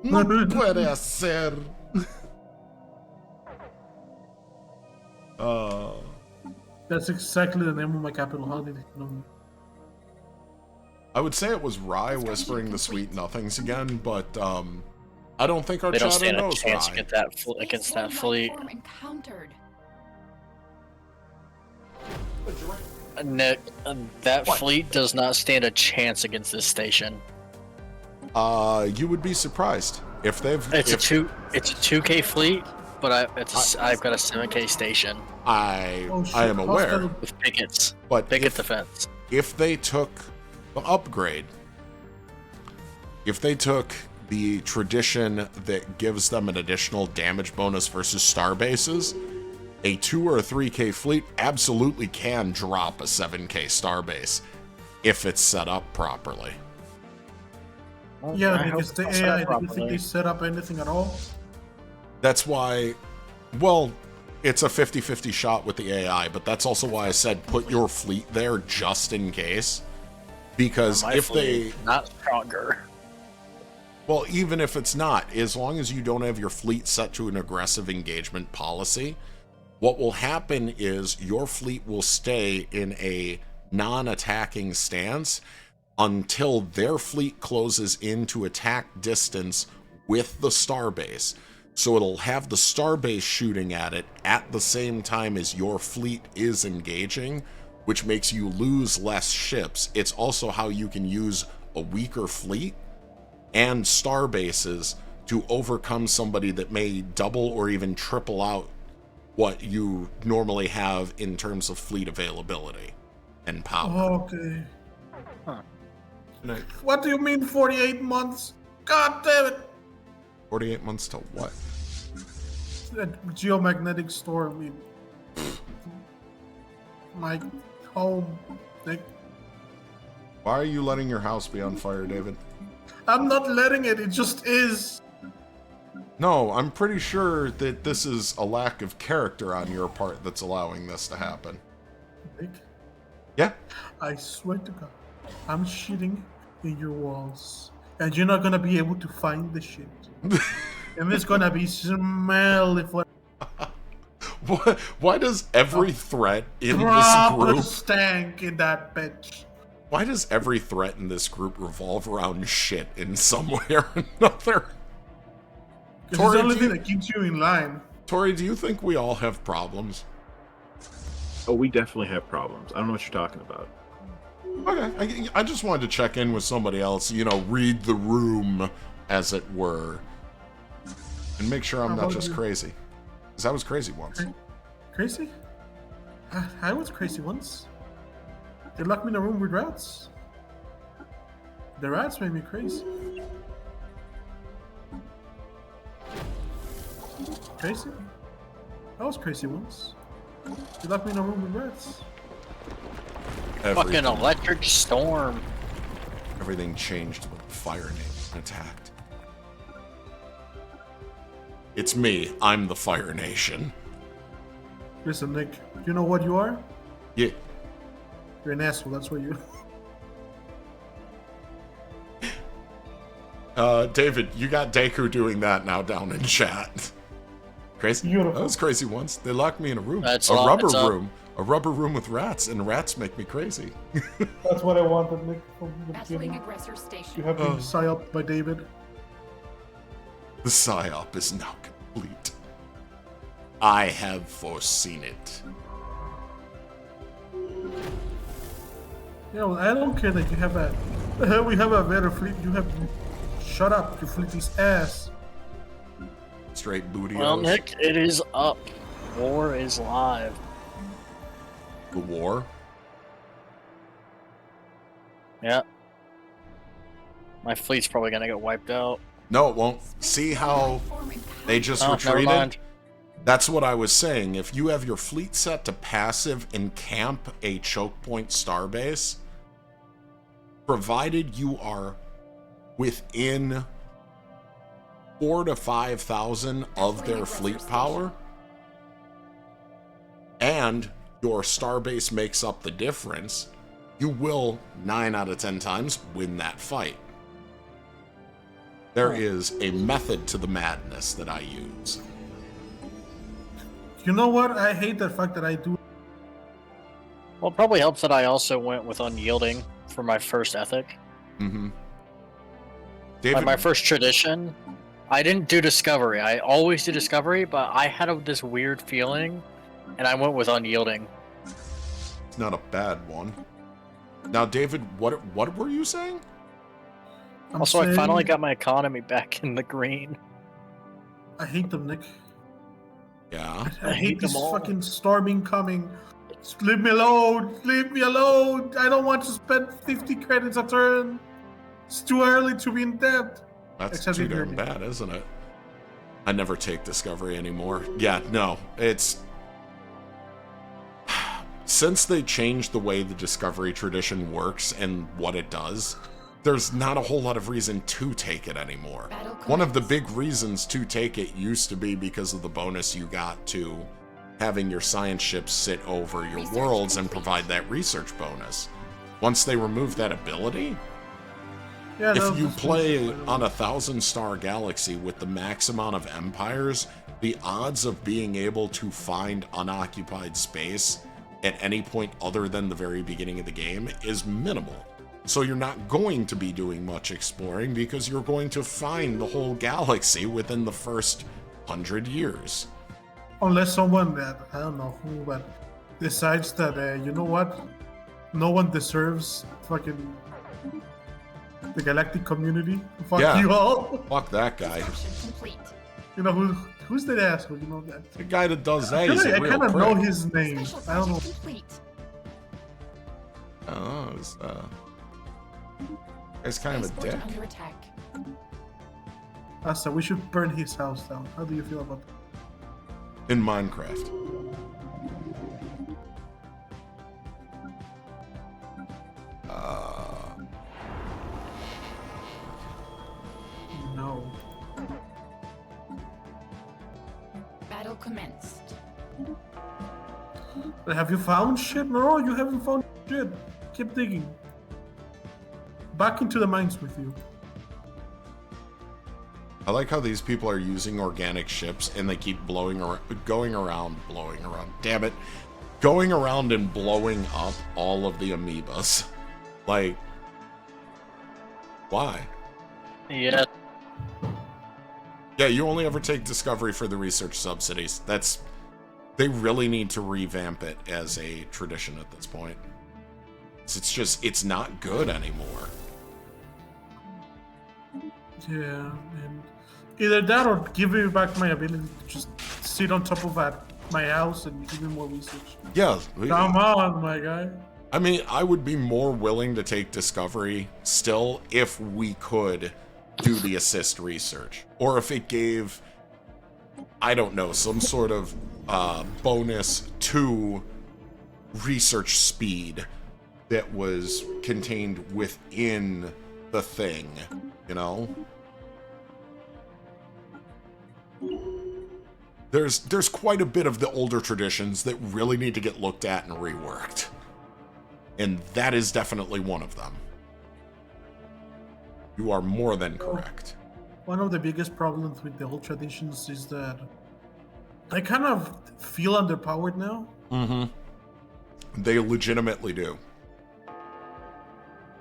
No puede ser. That's exactly the name of my capital. How did he know? I would say it was Rye whispering the sweet nothings again, but I don't think our They don't chatter stand a knows chance Rye. against that Life fleet. form encountered. Nick, that What? fleet does not stand a chance against this station. You would be surprised if they've. It's if a 2K fleet, but I've got a 7K station I Oh, shit, I am aware, hostile- with pickets, but picket if, defense. if they took the upgrade, if they took the tradition that gives them an additional damage bonus versus star bases, a 2 or a 3K fleet absolutely can drop a 7K star base if it's set up properly. Yeah, I hope because the it's set up AI didn't think properly. they set up anything at all. That's why, well, it's a 50-50 shot with the AI, but that's also why I said put your fleet there just in case. Because My if fleet, not stronger. well, even if it's not, as long as you don't have your fleet set to an aggressive engagement policy, what will happen is your fleet will stay in a non-attacking stance until their fleet closes into attack distance with the starbase. So it'll have the starbase shooting at it at the same time as your fleet is engaging, which makes you lose less ships. It's also how you can use a weaker fleet and starbases to overcome somebody that may double or even triple out what you normally have in terms of fleet availability and power. Okay. Huh. What do you mean 48 months? God damn it! 48 months to what? That geomagnetic storm in my home. Like, Why are you letting your house be on fire, David? I'm not letting it, it just is. No, I'm pretty sure that this is a lack of character on your part that's allowing this to happen. Like, Yeah? I swear to God, I'm shitting in your walls. And you're not gonna be able to find the shit. And it's gonna be smelly for Why does every threat in this proper group... stank in that bitch. Why does every threat in this group revolve around shit in some way or another? Because it's Tori, the only do thing you- that keeps you in line. Tori, do you think we all have problems? Oh, we definitely have problems. I don't know what you're talking about. Okay, I just wanted to check in with somebody else, read the room, as it were, and make sure I'm How not about just you? crazy. Because I was crazy once. Crazy? I was crazy once. They locked me in a room with rats. The rats made me crazy. Crazy? I was crazy once. They locked me in a room with rats. Fucking electric storm. Everything changed when the Fire Nation attacked. It's me. I'm the Fire Nation. Listen, Nick, you know what you are? Yeah. You're an asshole, that's what you David, you got Deku doing that now down in chat. Crazy? Beautiful. I was crazy once. They locked me in a room. That's a up, rubber it's up. room. A rubber room with rats, and rats make me crazy. That's what I wanted, Nick, from the Battling beginning. aggressor You station. have been psyoped by David. The psyop is now complete. I have foreseen it. Yeah, well, I don't care that you have a... we have a better fleet. You have... Shut up, your fleet is ass. Straight booty. Well, Nick, it is up. War is live. The war? Yeah. My fleet's probably gonna get wiped out. No, it won't. See how they just Oh, never retreated? mind. That's what I was saying. If you have your fleet set to passive and camp a choke point starbase, provided you are within 4,000 to 5,000 of their fleet power, and your starbase makes up the difference, you will 9 out of 10 times win that fight. There is a method to the madness that I use. You know what? I hate the fact that I do... Well, it probably helps that I also went with unyielding for my first ethic. Mm-hmm. Like David, my first tradition, I didn't do discovery. I always do discovery, but I had this weird feeling, and I went with unyielding. it's not a bad one. Now, David, what were you saying? I'm Also, I saying finally got my economy back in the green. I hate them, Nick. Yeah. I hate them this all. fucking storming coming. Just leave me alone. Leave me alone. I don't want to spend 50 credits a turn. It's too early to be in debt. That's Except too if you're darn me. bad, isn't it? I never take Discovery anymore. Yeah, no, it's... Since they changed the way the Discovery tradition works and what it does, there's not a whole lot of reason to take it anymore. Battle One of the commence. big reasons to take it used to be because of the bonus you got to having your science ships sit over your Research worlds and complete. provide that research bonus. Once they removed that ability, Yeah, that If was you just play bullshit, by the on way. a 1,000-star galaxy with the max amount of empires, the odds of being able to find unoccupied space at any point other than the very beginning of the game is minimal. So you're not going to be doing much exploring because you're going to find the whole galaxy within the first 100 years. Unless someone that, I don't know who, but decides that, you know what? No one deserves fucking the galactic community. Fuck Yeah. you all. Fuck that guy. Construction complete. You know, who's that asshole? You know that? The guy that does that, I feel he's like a I real kind of prick. know his name. Special I don't know. project complete. Oh, it's kind of a Spaceport dick. under attack. Asa, we should burn his house down. How do you feel about that? In Minecraft. No. Battle commenced. Have you found shit? No, you haven't found shit. Keep digging. Back into the mines with you. I like how these people are using organic ships and they keep going around, damn it, going around and blowing up all of the amoebas. Like, why? Yeah, Yeah, you only ever take Discovery for the research subsidies. They really need to revamp it as a tradition at this point. It's not good anymore. Yeah, and either that or give me back my ability to just sit on top of my house and give me more research. Yeah. Come on, my guy. I mean, I would be more willing to take Discovery still if we could do the assist research. Or if it gave, I don't know, some sort of bonus to research speed that was contained within the thing, you know? There's quite a bit of the older traditions that really need to get looked at and reworked. And that is definitely one of them. You are more than correct. One of the biggest problems with the old traditions is that I kind of feel underpowered now. Mm-hmm. They legitimately do.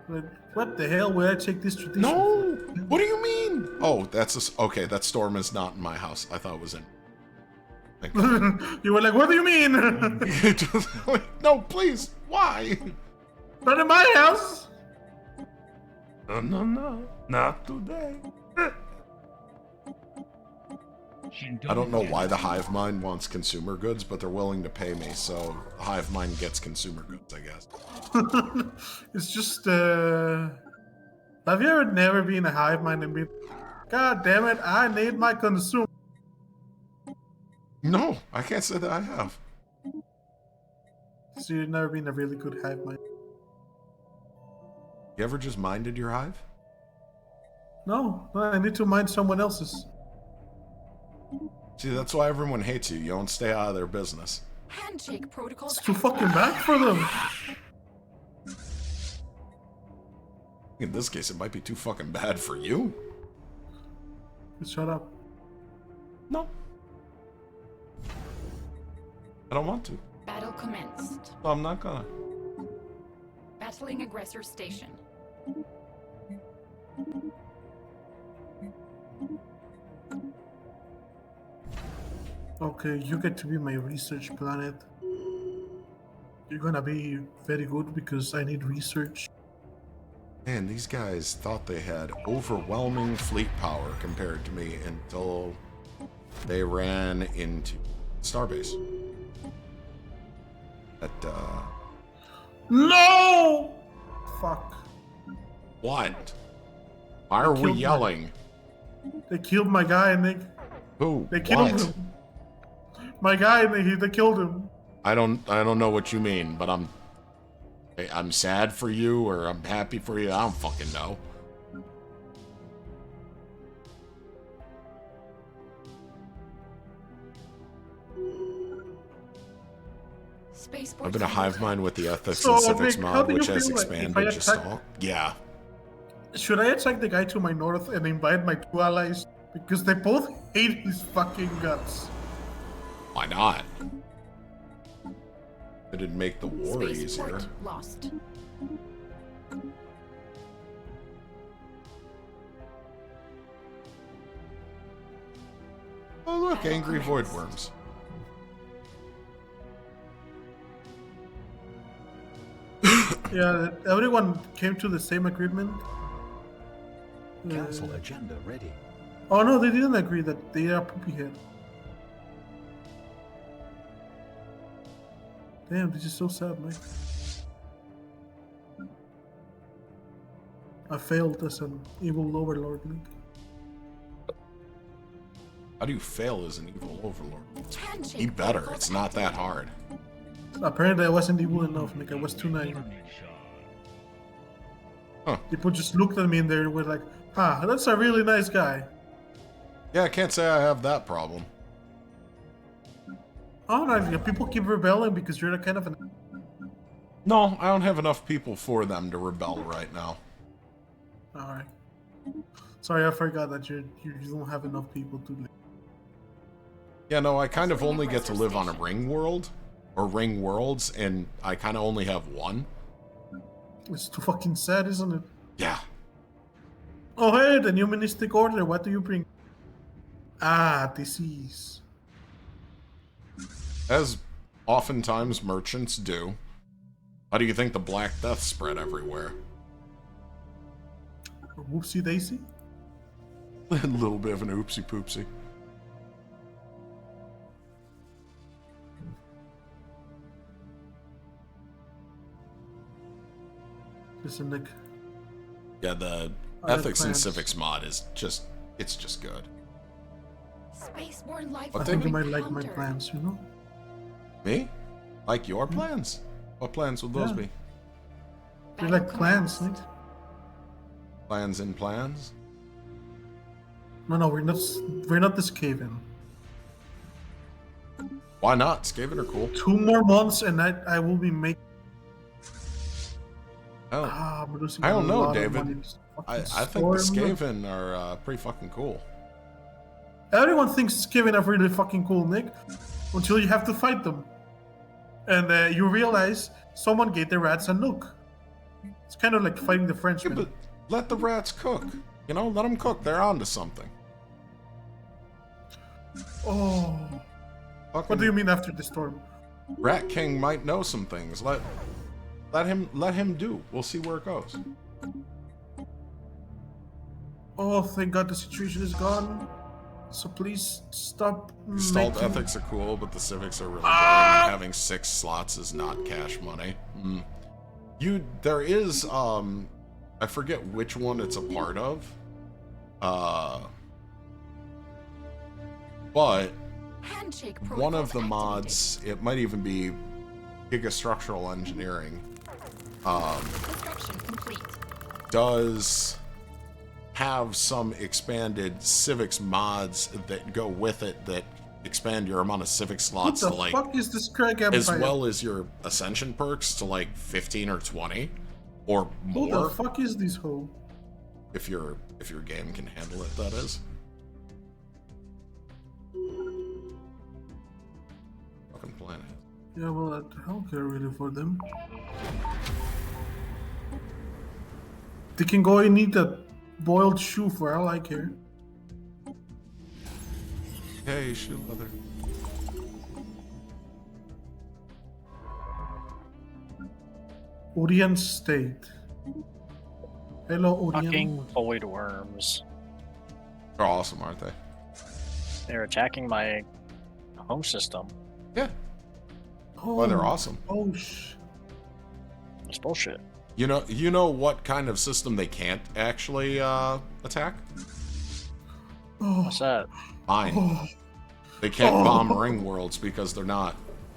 Like, what the hell would I take this tradition? No! What do you mean? Oh, okay, that storm is not in my house. I thought it was in. You were like, what do you mean? No, please. Why? Not in my house. No. Not today. I don't know why the hive mind wants consumer goods, but they're willing to pay me, so the hive mind gets consumer goods, I guess. It's just, have you ever never been a hive mind and been, God damn it, I need my consumer. No, I can't say that I have. So you've never been a really good hive mind. You ever just minded your hive? No, I need to mind someone else's. See, that's why everyone hates you. You don't stay out of their business. Handshake protocols. It's too fucking bad for them. In this case, it might be too fucking bad for you. Shut up. No. I don't want to. Battle commenced. So I'm not gonna. Battling aggressor station. Okay, you get to be my research planet. You're gonna be very good because I need research. Man, these guys thought they had overwhelming fleet power compared to me until they ran into Starbase. No! Fuck. What? Why are we Killed my- yelling? They killed my guy, Nick. Who? They killed What? him. My guy, Nick, they killed him. I don't know what you mean, but I'm sad for you or I'm happy for you. I don't fucking know. Spaceport I've been a under hive attack. mind with the ethics So, and civics Nick, how mod, do you which has feel like if I expanded just attack- all. Yeah. Should I attack the guy to my north and invite my 2 allies? Because they both hate his fucking guts. Why not? It'd make the war easier. Spaceport lost. Oh look, angry void worms. Yeah, everyone came to the same agreement. Council agenda ready. Oh no, they didn't agree that they are poopy head. Damn, this is so sad, man. I failed as an evil overlord, Nick. How do you fail as an evil overlord? Handshake Be better. protocol It's not that hard. Apparently I wasn't evil enough, Nick. I was too naive. Huh. People just looked at me and they were like, ah, that's a really nice guy. Yeah, I can't say I have that problem. Oh, no, people keep rebelling because you're a kind of an... No, I don't have enough people for them to rebel right now. Alright. Sorry, I forgot that you don't have enough people to live. Yeah, no, I kind of only get to live on a ring world, or ring worlds, and I kind of only have one. It's too fucking sad, isn't it? Yeah. Oh, hey, the new Mystic Order. What do you bring? Ah, disease. As oftentimes merchants do. How do you think the Black Death spread everywhere? Whoopsie daisy? A little bit of an oopsie poopsie. Listen, Nick. Yeah, the I have ethics and plans. civics mod is just, it's just good. Spaceborne life. I What think you thing? might like my plans, you know? Me? Like your plans? What plans would those Yeah. be? You like plans, Nick? Plans in plans? No, we're not this cave-in. Why not? Skaven are cool. 2 more months and I will be making... Oh, I'm losing I don't a know, lot of David. money in this I fucking think the storm. Skaven are pretty fucking cool. Everyone thinks Skaven are really fucking cool, Nick, until you have to fight them. And you realize someone gave the rats a nuke. It's kind of like fighting the Yeah, Frenchmen. but let the rats cook. You know, let them cook. They're onto something. Oh, Fucking what do you mean after the storm? Rat King might know some things. Let him do. We'll see where it goes. Oh, thank God the situation is gone. So please stop Stalled making... ethics are cool, but the civics are really boring. And having 6 slots is not cash money. There is, I forget which one it's a part of. But Handshake one of protocols the activated. mods, it might even be Gigastructural Engineering, Construction complete. does have some expanded civics mods that go with it that expand your amount of civic What slots the to like, fuck is this Craig Empire? as well as your ascension perks to like 15 or 20 or Who more the fuck is this hoe? if your game can handle it, that is. Fucking planet. Yeah, well, I don't care really for them. They can go and eat that boiled shoe for all I care. Hey, shoe leather. Orient State. Hello, Orient. Fucking void worms. They're awesome, aren't they? They're attacking my home system. Yeah. Oh, Well, they're awesome. Oh, It's bullshit. You know what kind of system they can't actually attack? What's that? Mine. oh, They can't bomb ring worlds because they're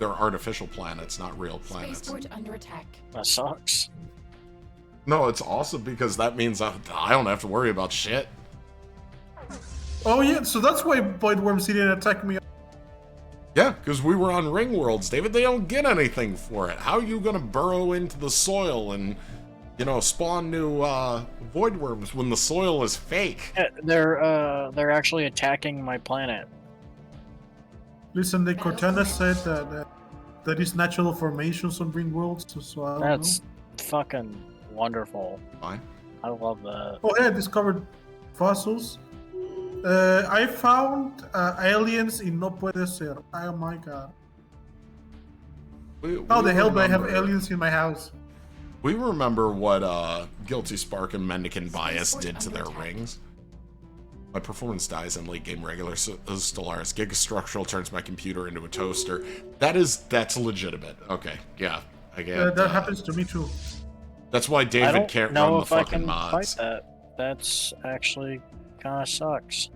artificial planets, not real planets. Spaceport under attack. That sucks. No, it's awesome because that means I don't have to worry about shit. oh yeah, so that's why Void Worms didn't attack me. Yeah, because we were on ring worlds, David. They don't get anything for it. How are you gonna burrow into the soil and You know, spawn new void worms when the soil is fake. They're actually attacking my planet. Listen, the Cortana said that is natural formations on ring worlds, so I don't That's know. fucking wonderful. Fine. I love that. Oh yeah, I discovered fossils. I found aliens in No Puede Ser. Oh my god. How the hell do I have aliens in my house? We remember what Guilty Spark and Mendicant Bias did to their rings. My performance dies in late game regular Stellaris. Gigastructural turns my computer into a toaster. That's legitimate. Okay, yeah. I get That happens to me too. That's why I David don't can't know run the if I fucking can mods. fight that. That's actually kind of sucks.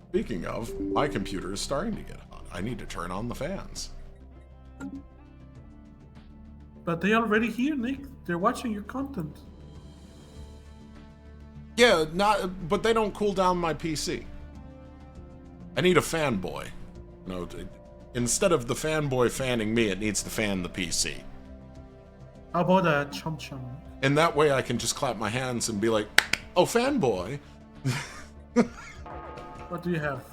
Speaking of, my computer is starting to get hot. I need to turn on the fans. But they already here, Nick. They're watching your content. Yeah, but they don't cool down my PC. I need a fanboy. You know, instead of the fanboy fanning me, it needs to fan the PC. How about a chum chum? And that way I can just clap my hands and be like, oh, fanboy. What do you have?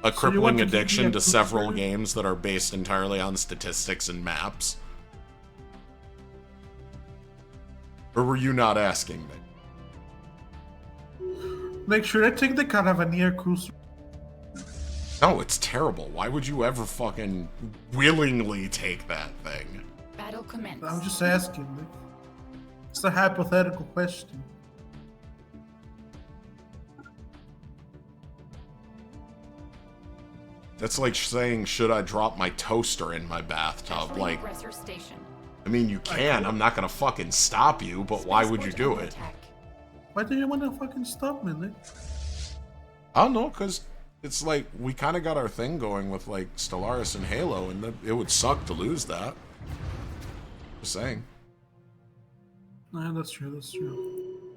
A So you want crippling to give me addiction a to several booster? games that are based entirely on statistics and maps. Or were you not asking me? Nick, should I take the Caravaneer cruiser? No, it's terrible. Why would you ever fucking willingly take that thing? Battle commence. I'm just asking, Nick. It's a hypothetical question. That's like saying, should I drop my toaster in my bathtub? Entering Like, aggressor station. I mean, you can. I'm not gonna fucking stop you, but why would you do Spaceport under it? attack. Why do you want to fucking stop me, Nick? I don't know, because it's like, we kind of got our thing going with, like, Stellaris and Halo, and it would suck to lose that. Just saying. Nah, that's true, that's true.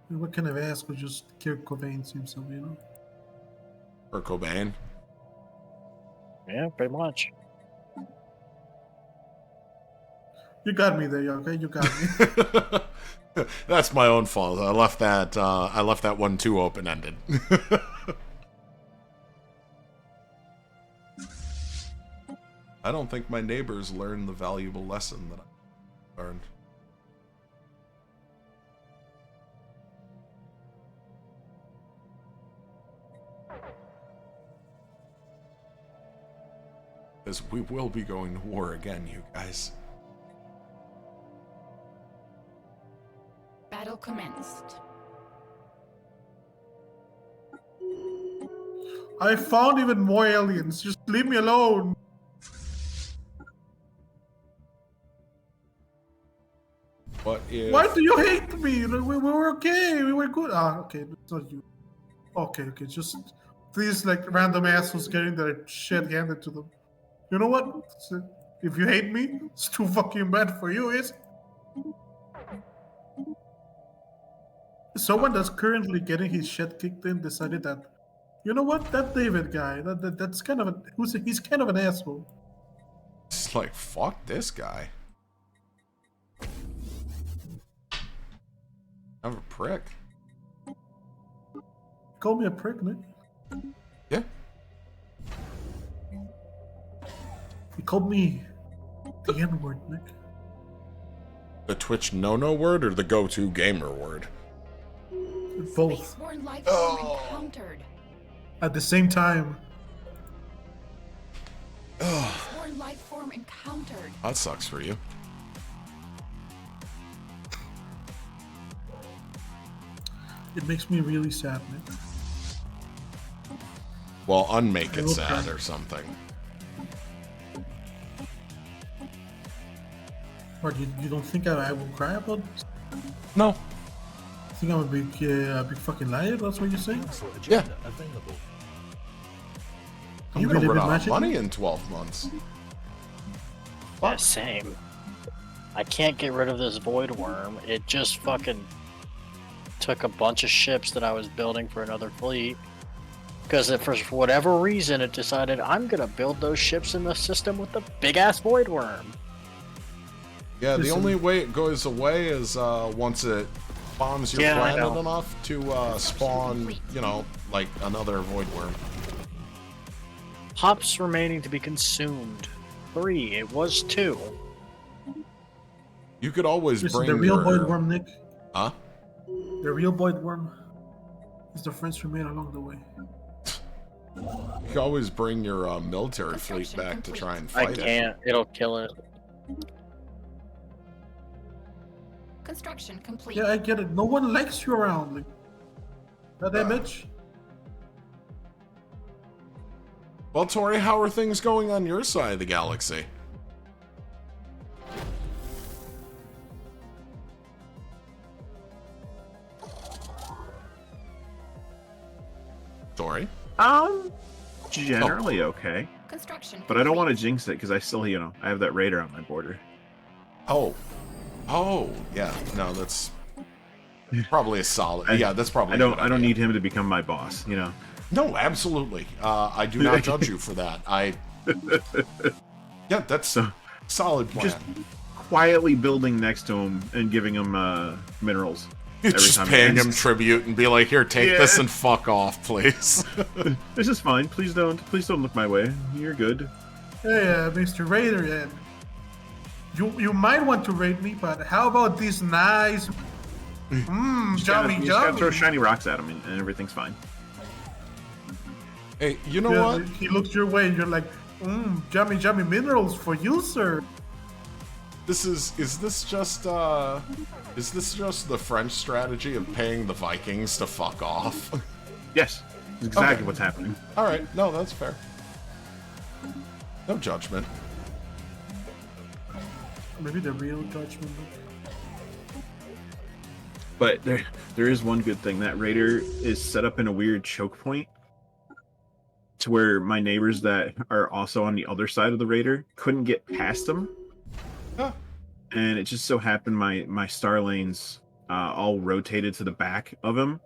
I mean, what kind of ass would just Kurt Cobain himself, you know? Or Cobain. Yeah, pretty much. You got me there, okay? You got me. That's my own fault. I left that one too open-ended. I don't think my neighbors learned the valuable lesson that I learned. Because we will be going to war again, you guys. Battle commenced. I found even more aliens. Just leave me alone. What if... Why do you hate me? Like, we were okay. We were good. Ah, okay. It's not you. Okay, okay. Just these like random assholes getting their shit handed to them. You know what? If you hate me, it's too fucking bad for you, is it? Someone that's currently getting his shit kicked in decided that, you know what? That David guy, that's kind of a he's kind of an asshole. It's like, fuck this guy. I'm a prick. Call me a prick, Nick. Yeah. He called me the N-word, Nick. The Twitch no-no word or the go-to gamer word? Both Spaceborne life form encountered. at the same time. Spaceborne life form encountered. That sucks for you. It makes me really sad, Nick. Well, unmake I it will sad cry. or something. What, you don't think I will cry about this? No. You think I'm a big fucking liar? That's what you're saying? Yeah. I'm You really gonna run big out of magic? money in 12 months. Yeah, same. I can't get rid of this void worm. It just fucking took a bunch of ships that I was building for another fleet Because for whatever reason, it decided I'm gonna build those ships in the system with the big ass void worm. Yeah, the Listen. only way it goes away is once it bombs your Yeah, I planet know. enough to spawn, you know, like another void worm. Hops remaining to be consumed. 3. It was 2. You could always Listen, bring the real your... void worm, Nick. Huh? The real void worm is the friends we made along the way. You could always bring your military fleet Construction back to complete. try and I fight it. can't. It'll kill it. Construction complete. Yeah, I get it. No one likes you around. Like, that bitch. Well, Tori, how are things going on your side of the galaxy? Tori? Generally okay. Construction But I don't want to complete. jinx it because I still, I have that raider on my border. Oh. Oh, yeah. No, that's probably a solid... Yeah, that's probably I a don't good I don't idea. need him to become my boss, No, absolutely. I do not judge you for that. Yeah, that's So solid plan. just quietly building next to him and giving him minerals. You're every just time he paying him asks. tribute and be like, here, take Yeah. this and fuck off, please. This is fine. Please don't look my way. You're good. Hey, Mr. Raider, then. You might want to raid me, but how about this nice... Mmm, You gotta Jummy. throw shiny rocks at him and everything's fine. Hey, you know Yeah, what? he looks your way and you're like, Jummy minerals for you, sir. Is this just the French strategy of paying the Vikings to fuck off? Yes, that's exactly Okay. what's happening. All right, no, that's fair. No judgment. Maybe the real judgment. But there is one good thing. That raider is set up in a weird choke point to where my neighbors that are also on the other side of the raider couldn't get past them. Huh. And it just so happened my star lanes all rotated to the back of him.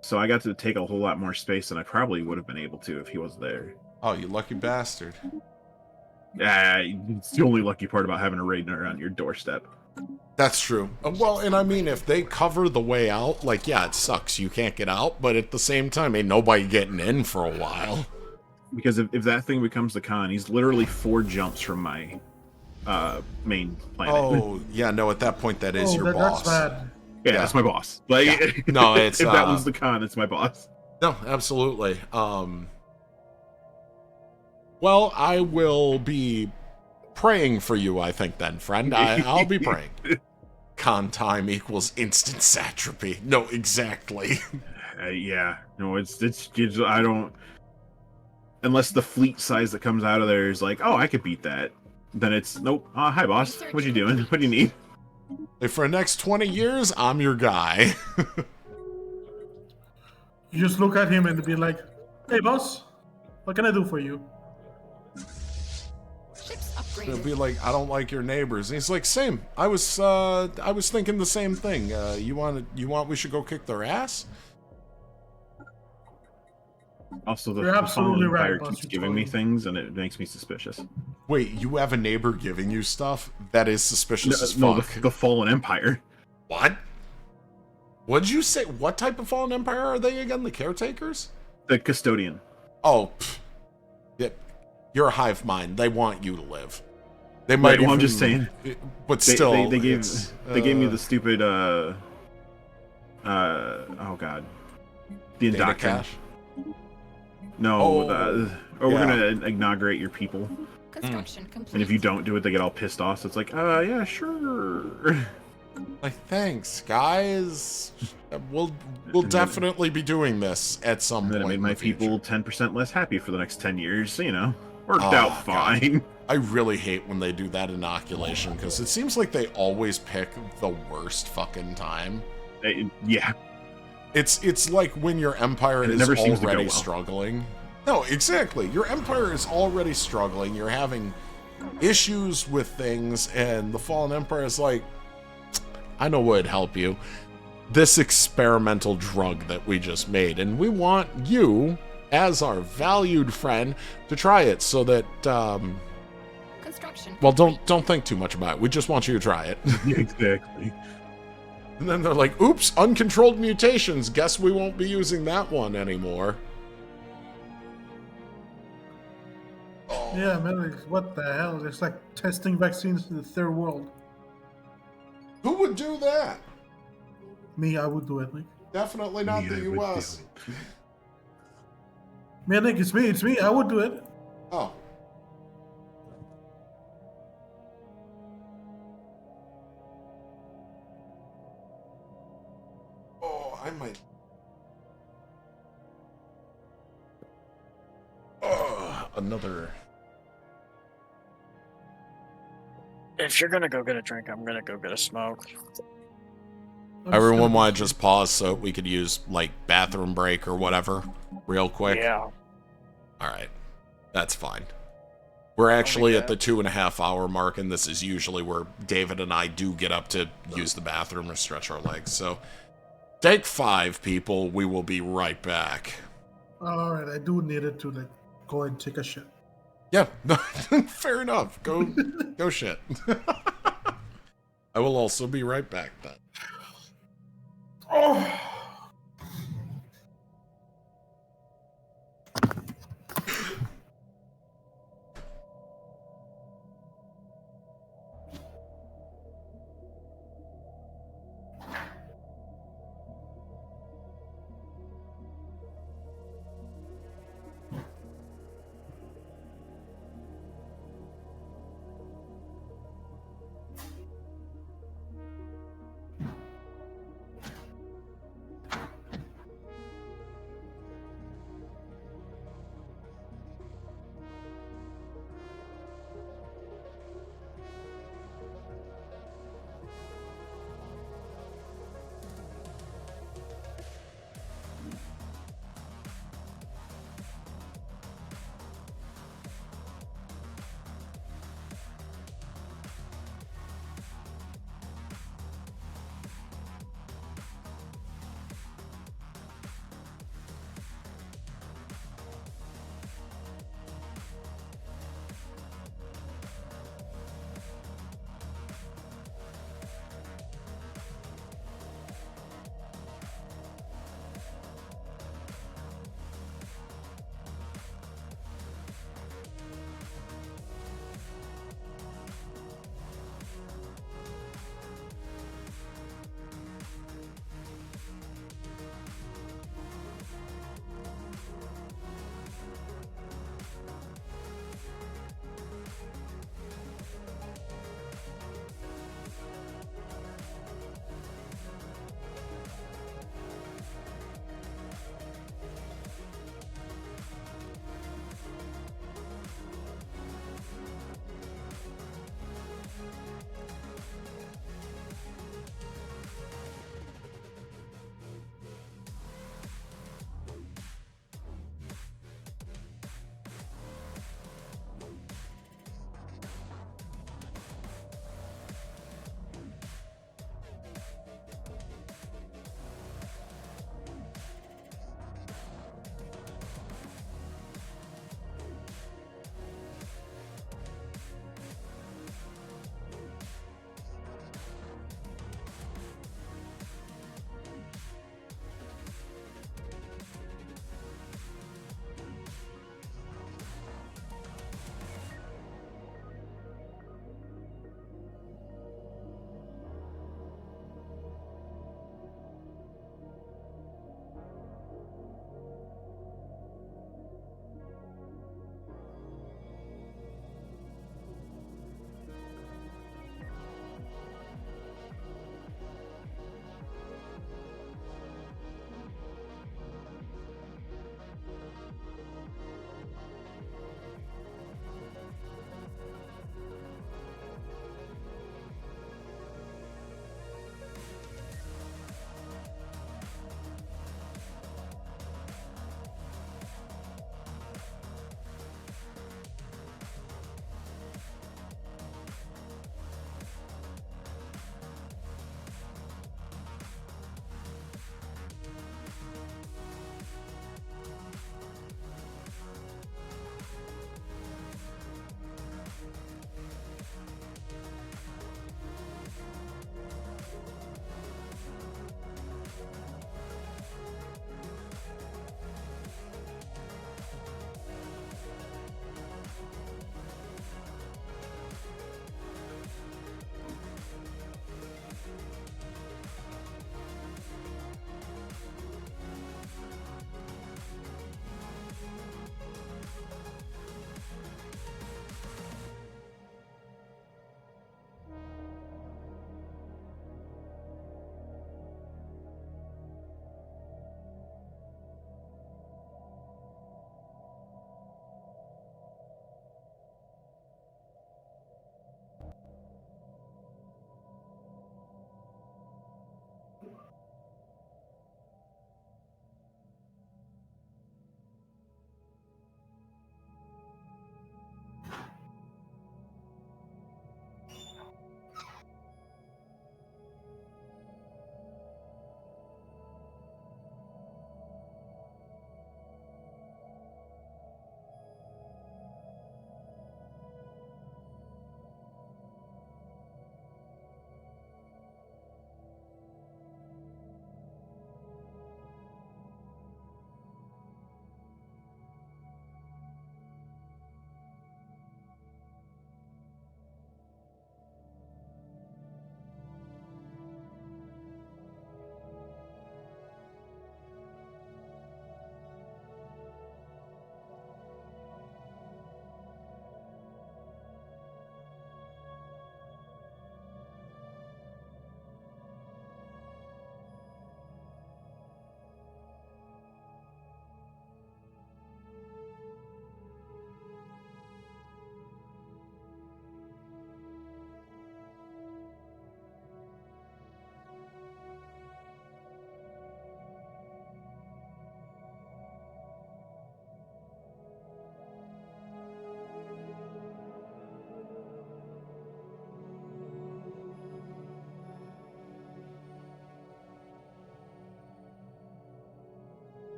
So I got to take a whole lot more space than I probably would have been able to if he was there. Oh, you lucky bastard. It's the only lucky part about having a raider on your doorstep. That's true. Well, and I mean, if they cover the way out, like, yeah, it sucks. You can't get out, but at the same time, ain't nobody getting in for a while. Because if that thing becomes the con, he's literally 4 jumps from my main planet. Oh, yeah, no, at that point, that is your boss. That's bad. Yeah, Yeah. that's my boss. Like, Yeah. No, it's, if that one's the con, it's my boss. No, absolutely. Well, I will be praying for you, I think, then, friend. I'll be praying. Con time equals instant satropy. No, exactly. Yeah, no, it's I don't. Unless the fleet size that comes out of there is like, oh, I could beat that. Then it's nope. Hi, boss. What you doing? What do you need? Like, for the next 20 years, I'm your guy. You just look at him and be like, hey, boss, what can I do for you? Ships It'll upgraded. be like, I don't like your neighbors. And he's like, same. I was thinking the same thing. You want we should go kick their ass? Also, the You're absolutely Fallen Empire right, boss, keeps you're giving me totally- things, and it makes me suspicious. Wait, you have a neighbor giving you stuff? That is suspicious as No, fuck. the Fallen Empire. What? What'd you say? What type of fallen empire are they again? The caretakers? The Custodian. Oh, yeah, you're a hive mind. They want you to live. They might. Right, well, I'm even- just saying. But They, still, they gave it's, me the stupid oh god, the data indoctrination. cache. No, Oh, or we're yeah. gonna inaugurate your people, Construction complete. and if you don't do it, they get all pissed off. So it's like, yeah, sure. Like, thanks, guys. We'll And then- definitely be doing this at some And then it point. made in my the future. people 10% less happy for the next 10 years. So, worked Oh, out God. fine. I really hate when they do that inoculation because it seems like they always pick the worst fucking time. Yeah, It's like when your empire And it is never seems to go already well. struggling. No, exactly. Your empire is already struggling. You're having issues with things, and the Fallen Empire is like, I know what'd help you. This experimental drug that we just made, and we want you as our valued friend to try it so that, Construction. well, complete. don't think too much about it. We just want you to try it. Yeah, exactly. And then they're like, oops, uncontrolled mutations. Guess we won't be using that one anymore. Yeah, man, like, what the hell? It's like testing vaccines in the third world. Who would do that? Me, I would do it. Like, Definitely not Me, the I would US. do man, like, it's me. I would do it. Oh. Oh, I might. Oh, another. If you're gonna go get a drink, I'm gonna go get a smoke. I'm Everyone just want to gonna- just pause so we could use, like, bathroom break or whatever real quick? Yeah. Alright. That's fine. We're actually at that. the 2.5 hour mark, and this is usually where David and I do get up to use the bathroom or stretch our legs. So, take 5, people. We will be right back. All right, I do need it to like go and take a shit. Yeah, fair enough. Go shit. I will also be right back then. Oh.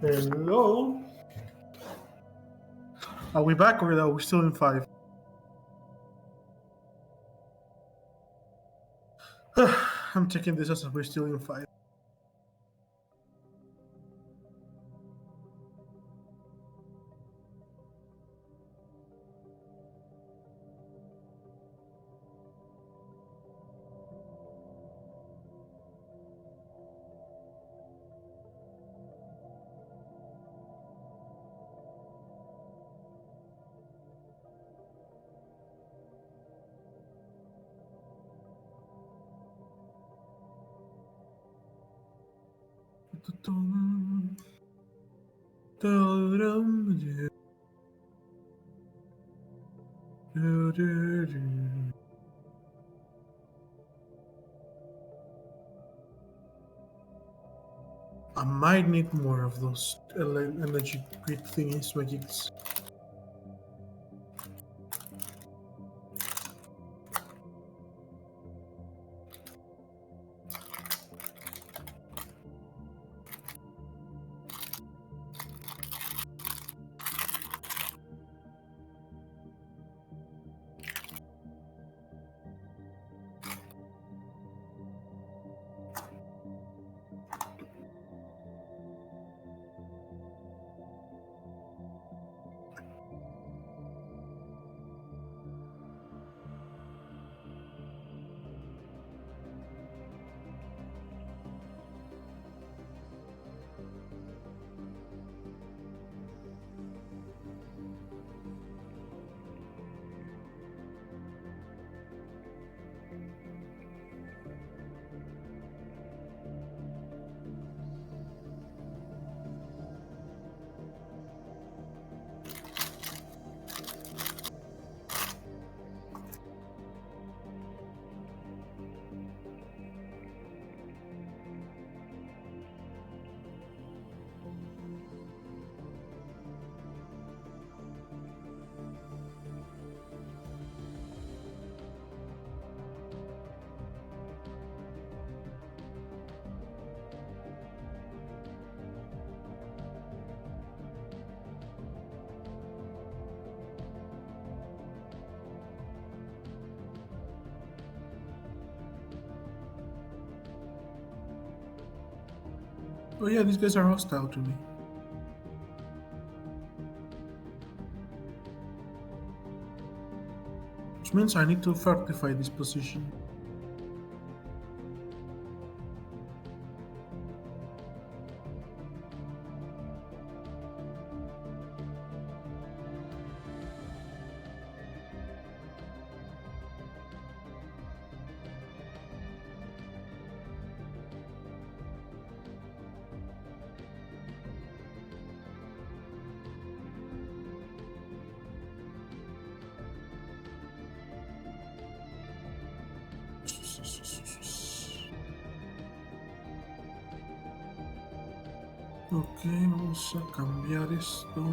Hello. Are we back or are we still in 5? I'm taking this as we're still in 5. I might need more of those energy grid thingies, magics. Oh yeah, these guys are hostile to me. Which means I need to fortify this position. Ok, vamos a cambiar esto.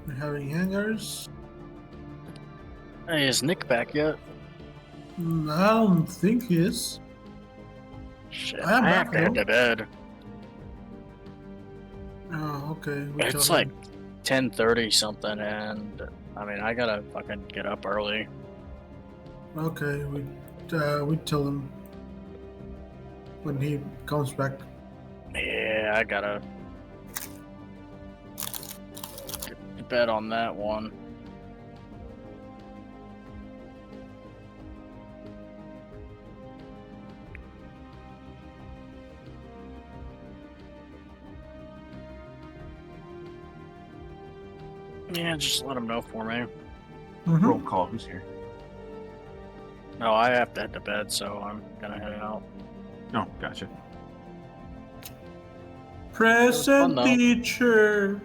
We're having hangars. Hey, is Nick back yet? I don't think he is. Shit, I am I back, have to head though. to bed. Oh, okay. We It's tell like him. 10:30 something, and I mean I gotta fucking get up early. Okay, we tell him when he comes back. Yeah, I gotta get to bed on that one. Yeah, just let him know for me. Mhm. Roll call. Who's here? No, I have to head to bed, so I'm gonna head out. Oh, gotcha. Present though. teacher.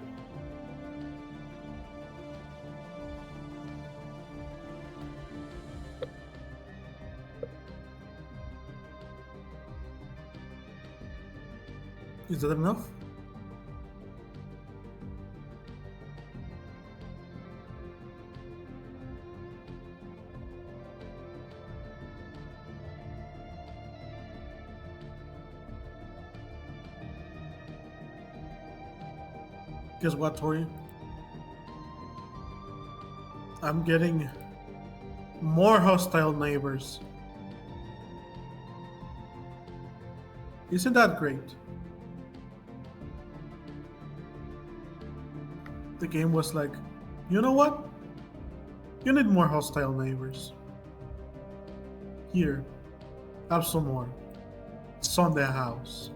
Is that enough? Guess what, Tori? I'm getting more hostile neighbors. Isn't that great? The game was like, you know what? You need more hostile neighbors. Here, have some more. It's on their house.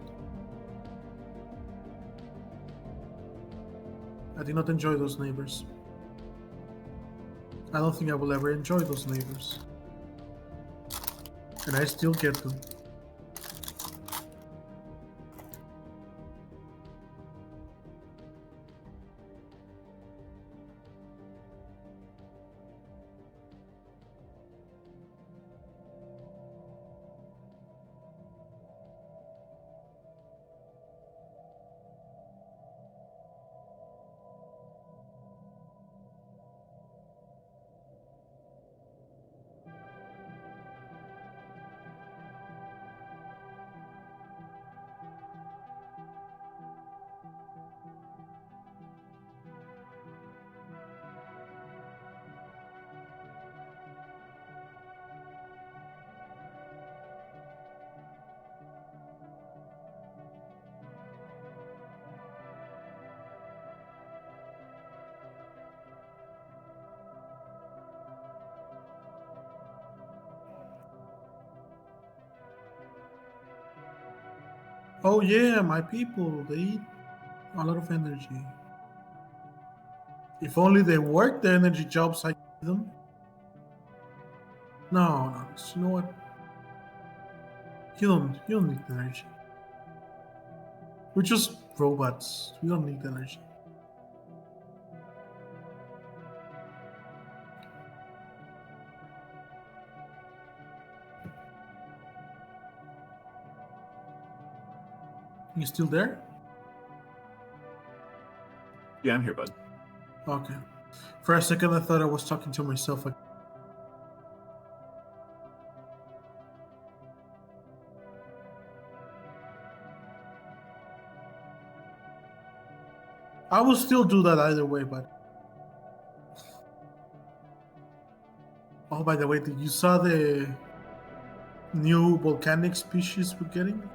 I did not enjoy those neighbors. I don't think I will ever enjoy those neighbors. And I still get them. Oh yeah, my people, they eat a lot of energy. If only they work the energy jobs I give them. No, no, you know what? You don't need energy. We're just robots. We don't need energy. You still there? Yeah, I'm here, bud. Okay. For a second, I thought I was talking to myself. I will still do that either way, but. Oh, by the way, did you saw the new volcanic species we're getting?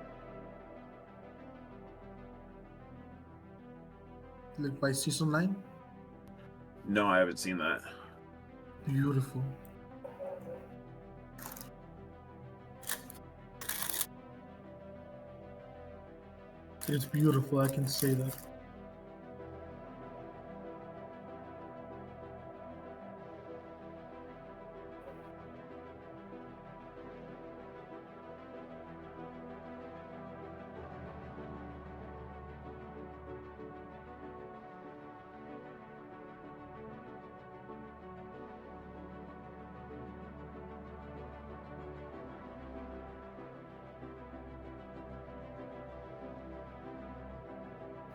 Like by season 9? No, I haven't seen that. Beautiful. It's beautiful, I can say that.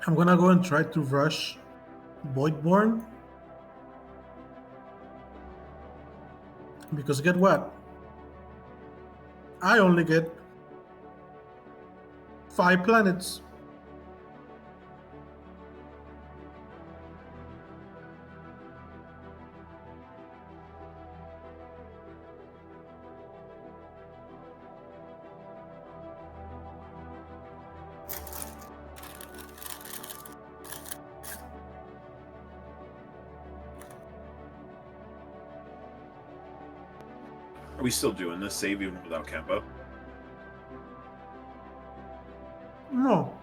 I'm gonna go and try to rush Voidborn. Because get what? I only get 5 planets. Are we still doing this save even without Kenpo? No.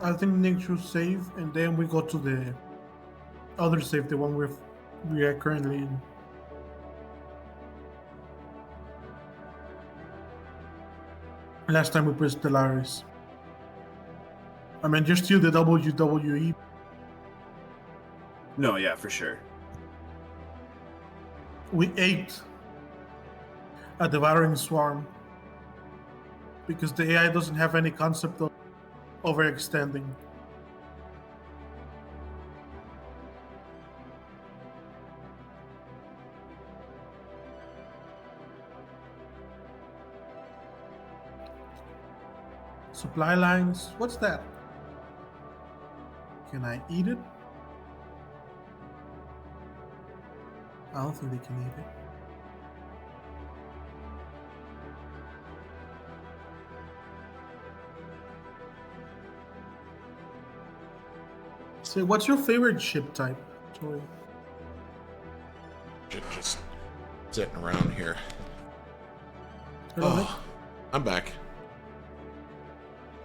I think Nick should save, and then we go to the other save, the one we are currently in. Last time we played Stellaris. I mean, you're still the WWE. No, yeah, for sure. We ate a devouring swarm because the AI doesn't have any concept of overextending. Supply lines. What's that? Can I eat it? I don't think they can eat it. So, what's your favorite ship type? Sorry. Just sitting around here. Hello, Nick. Oh, I'm back.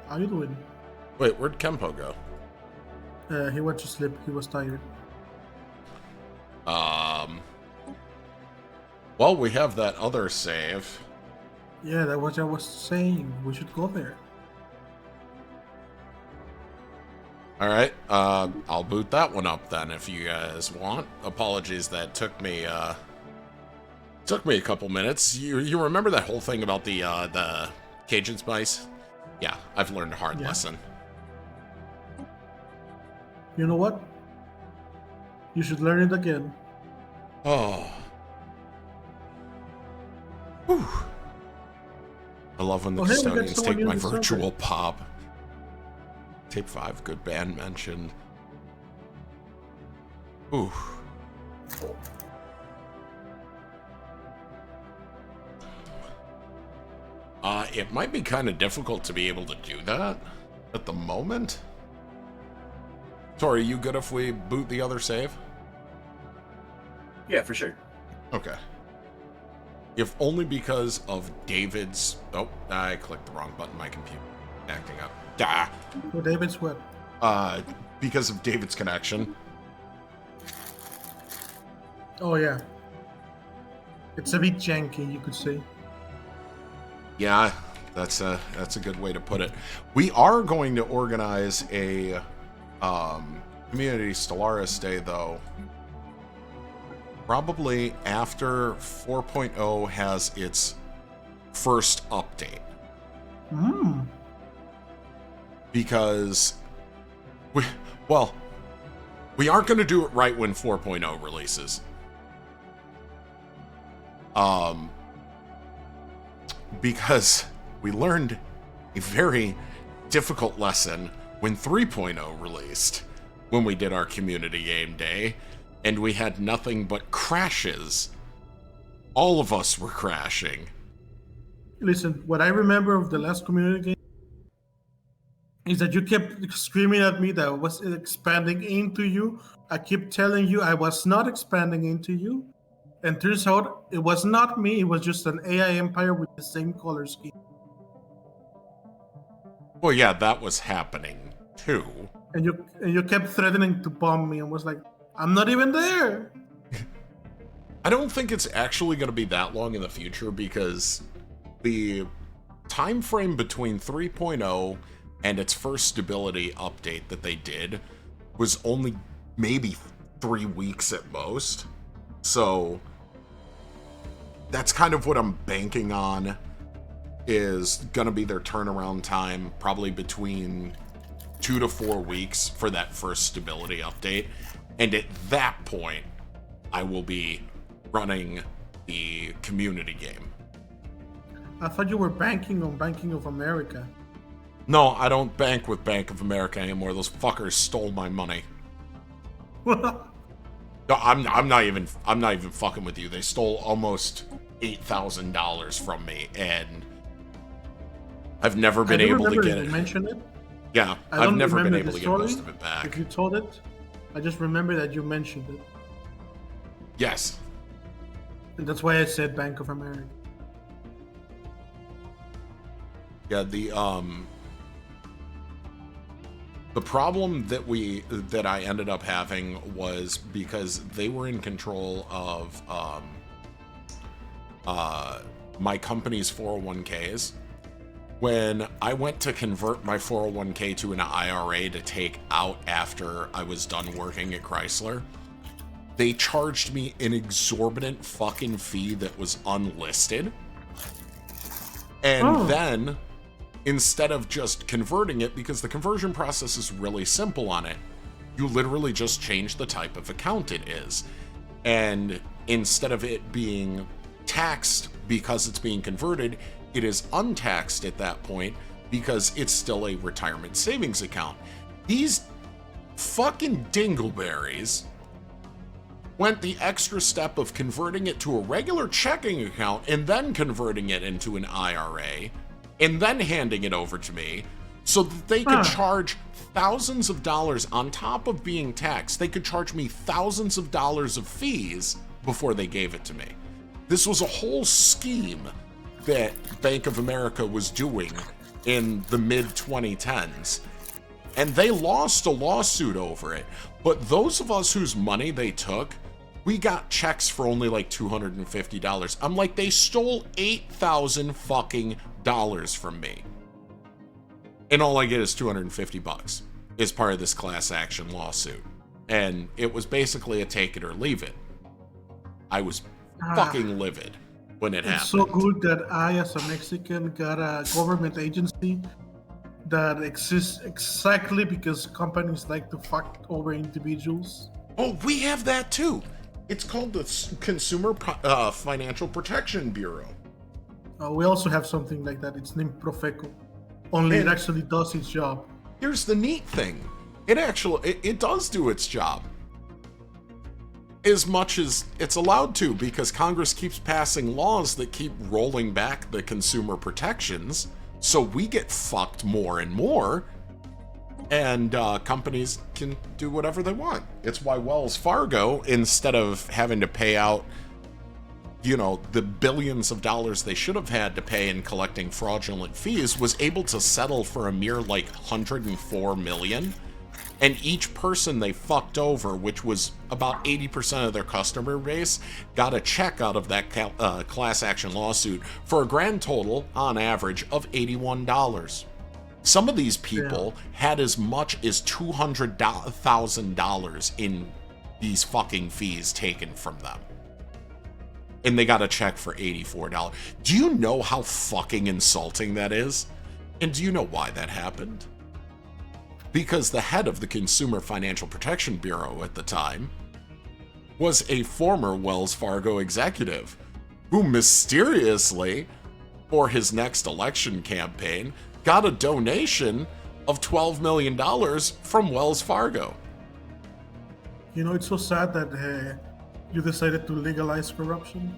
How you doing? Wait, where'd Kenpo go? He went to sleep. He was tired. Well, we have that other save. Yeah, that's what I was saying. We should go there. All right, I'll boot that one up then if you guys want. Apologies that took me a couple minutes. You remember that whole thing about the Cajun spice? Yeah, I've learned a hard lesson. You know what? You should learn it again. Oh. Whew. I love when the Oh, hey, we got custodians someone take new my to the server. virtual pop. Tape 5, good band mentioned. Ooh. It might be kind of difficult to be able to do that at the moment. Tori, you good if we boot the other save? Yeah, for sure. Okay. If only because of David's... Oh, I clicked the wrong button. My computer acting up. Ah. Oh, David's what? Because of David's connection. Oh yeah. It's a bit janky, you could say. Yeah, that's a good way to put it. We are going to organize a Community Stellaris Day, though. Probably after 4.0 has its first update. Hmm. Because we aren't going to do it right when 4.0 releases. Because we learned a very difficult lesson when 3.0 released, when we did our community game day, and we had nothing but crashes. All of us were crashing. Listen, what I remember of the last community game is that you kept screaming at me that I was expanding into you. I kept telling you I was not expanding into you. And turns out it was not me, it was just an AI empire with the same color scheme. Well, yeah, that was happening too. And you kept threatening to bomb me and was like, I'm not even there. I don't think it's actually going to be that long in the future because the time frame between 3.0 and its first stability update that they did was only maybe 3 weeks at most. So that's kind of what I'm banking on is going to be their turnaround time, probably between 2 to 4 weeks for that first stability update. And at that point, I will be running the community game. I thought you were banking on Banking of America. No, I don't bank with Bank of America anymore. Those fuckers stole my money. No, I'm not even fucking with you. They stole almost $8,000 from me, and I've never been able to get it. Mention it. Yeah, I've never been able to get most of it back. If you told it, I just remember that you mentioned it. Yes. And that's why I said Bank of America. Yeah, the problem that I ended up having was because they were in control of my company's 401ks. When I went to convert my 401k to an IRA to take out after I was done working at Chrysler, they charged me an exorbitant fucking fee that was unlisted. And then, instead of just converting it, because the conversion process is really simple on it, you literally just change the type of account it is. And instead of it being taxed because it's being converted, it is untaxed at that point because it's still a retirement savings account. These fucking dingleberries went the extra step of converting it to a regular checking account and then converting it into an IRA and then handing it over to me so that they could charge thousands of dollars on top of being taxed. They could charge me thousands of dollars of fees before they gave it to me. This was a whole scheme that Bank of America was doing in the mid-2010s. And they lost a lawsuit over it. But those of us whose money they took, we got checks for only like $250. I'm like, they stole $8,000 fucking dollars from me. And all I get is $250 as part of this class action lawsuit. And it was basically a take it or leave it. I was fucking livid when it happened. It's so good that I, as a Mexican, got a government agency that exists exactly because companies like to fuck over individuals. Oh, we have that too. It's called the Consumer Financial Protection Bureau. We also have something like that. It's named Profeco. Only it actually does its job. Here's the neat thing. It does do its job. As much as it's allowed to, because Congress keeps passing laws that keep rolling back the consumer protections, so we get fucked more and more, and companies can do whatever they want. It's why Wells Fargo, instead of having to pay out, the billions of dollars they should have had to pay in collecting fraudulent fees, was able to settle for a mere like $104 million. And each person they fucked over, which was about 80% of their customer base, got a check out of that class action lawsuit for a grand total, on average, of $81. Some of these people had as much as $200,000 in these fucking fees taken from them. And they got a check for $84. Do you know how fucking insulting that is? And do you know why that happened? Because the head of the Consumer Financial Protection Bureau at the time was a former Wells Fargo executive who mysteriously, for his next election campaign, got a donation of $12 million from Wells Fargo. It's so sad that you decided to legalize corruption.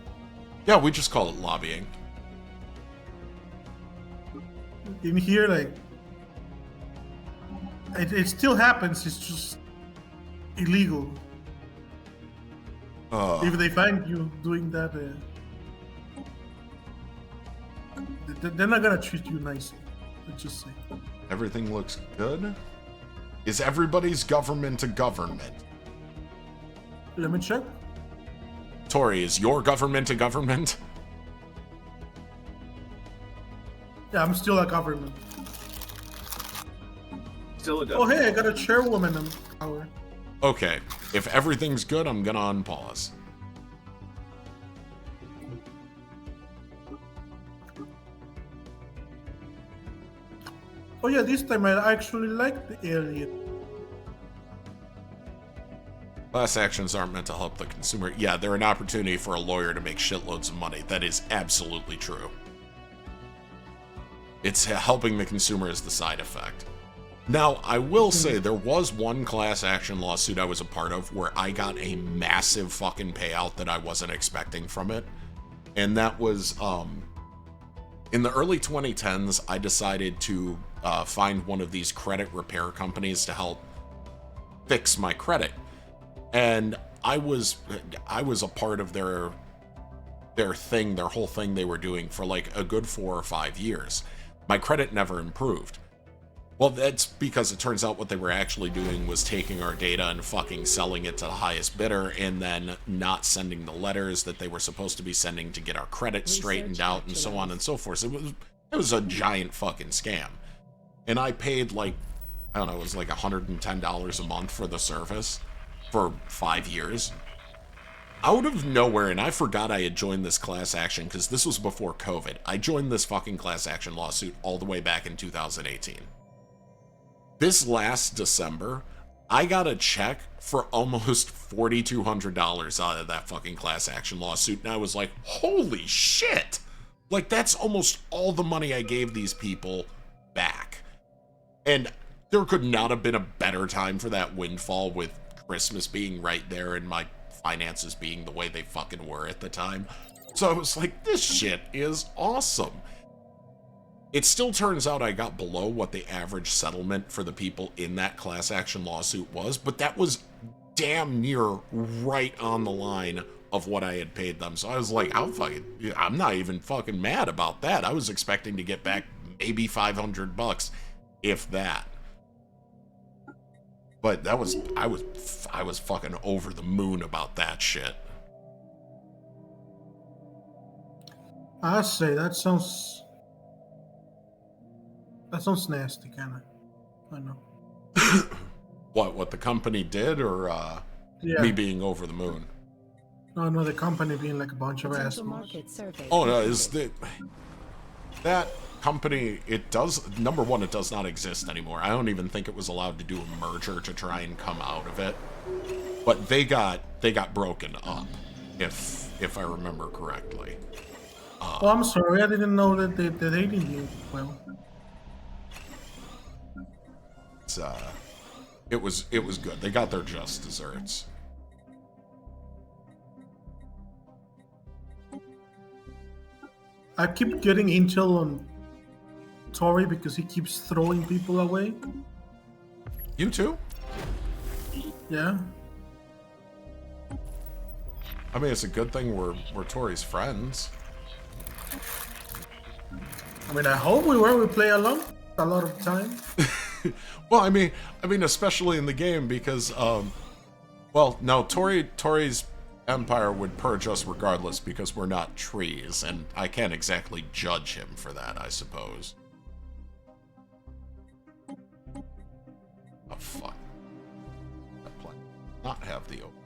Yeah, we just call it lobbying. In here, it still happens, it's just illegal. If they find you doing that, they're not gonna treat you nicely. Let's just say. Everything looks good? Is everybody's government a government? Let me check. Tori, is your government a government? Yeah, I'm still a government. Still a Oh, hey, I got a chairwoman in power. Okay, if everything's good, I'm gonna unpause. Oh yeah, this time I actually like the alien. Class actions aren't meant to help the consumer. Yeah, they're an opportunity for a lawyer to make shitloads of money. That is absolutely true. It's helping the consumer as the side effect. Now, I will say there was one class action lawsuit I was a part of where I got a massive fucking payout that I wasn't expecting from it. And that was, in the early 2010s, I decided to find one of these credit repair companies to help fix my credit. And I was a part of their whole thing they were doing for like a good 4 or 5 years. My credit never improved. Well, that's because it turns out what they were actually doing was taking our data and fucking selling it to the highest bidder and then not sending the letters that they were supposed to be sending to get our credit straightened out and so on and so forth. So it was a giant fucking scam. And I paid like, I don't know, it was like $110 a month for the service for 5 years. Out of nowhere, and I forgot I had joined this class action because this was before COVID. I joined this fucking class action lawsuit all the way back in 2018. This last December, I got a check for almost $4,200 out of that fucking class action lawsuit, and I was like, holy shit! Like, that's almost all the money I gave these people back. And there could not have been a better time for that windfall with Christmas being right there and my finances being the way they fucking were at the time. So I was like, this shit is awesome. It still turns out I got below what the average settlement for the people in that class action lawsuit was, but that was damn near right on the line of what I had paid them. So I was like, I'm not even fucking mad about that. I was expecting to get back maybe $500, if that. But I was fucking over the moon about that shit. I say that sounds nasty, kinda. I know. What the company did, or Yeah. me being over the moon? No, the company being like a bunch of Potential assholes. market survey Oh no, completed. that company, it does, number one, it does not exist anymore. I don't even think it was allowed to do a merger to try and come out of it. But they got broken up, if I remember correctly. Oh, I'm sorry. I didn't know that they didn't do well. It was good. They got their just desserts. I keep getting intel on Tori because he keeps throwing people away. You too? Yeah. I mean, it's a good thing we're Tori's friends. I mean, I hope we play along a lot of time. Well, I mean, especially in the game because, well, no, Tori's empire would purge us regardless because we're not trees, and I can't exactly judge him for that, I suppose. Oh, fuck. That plan not have the open.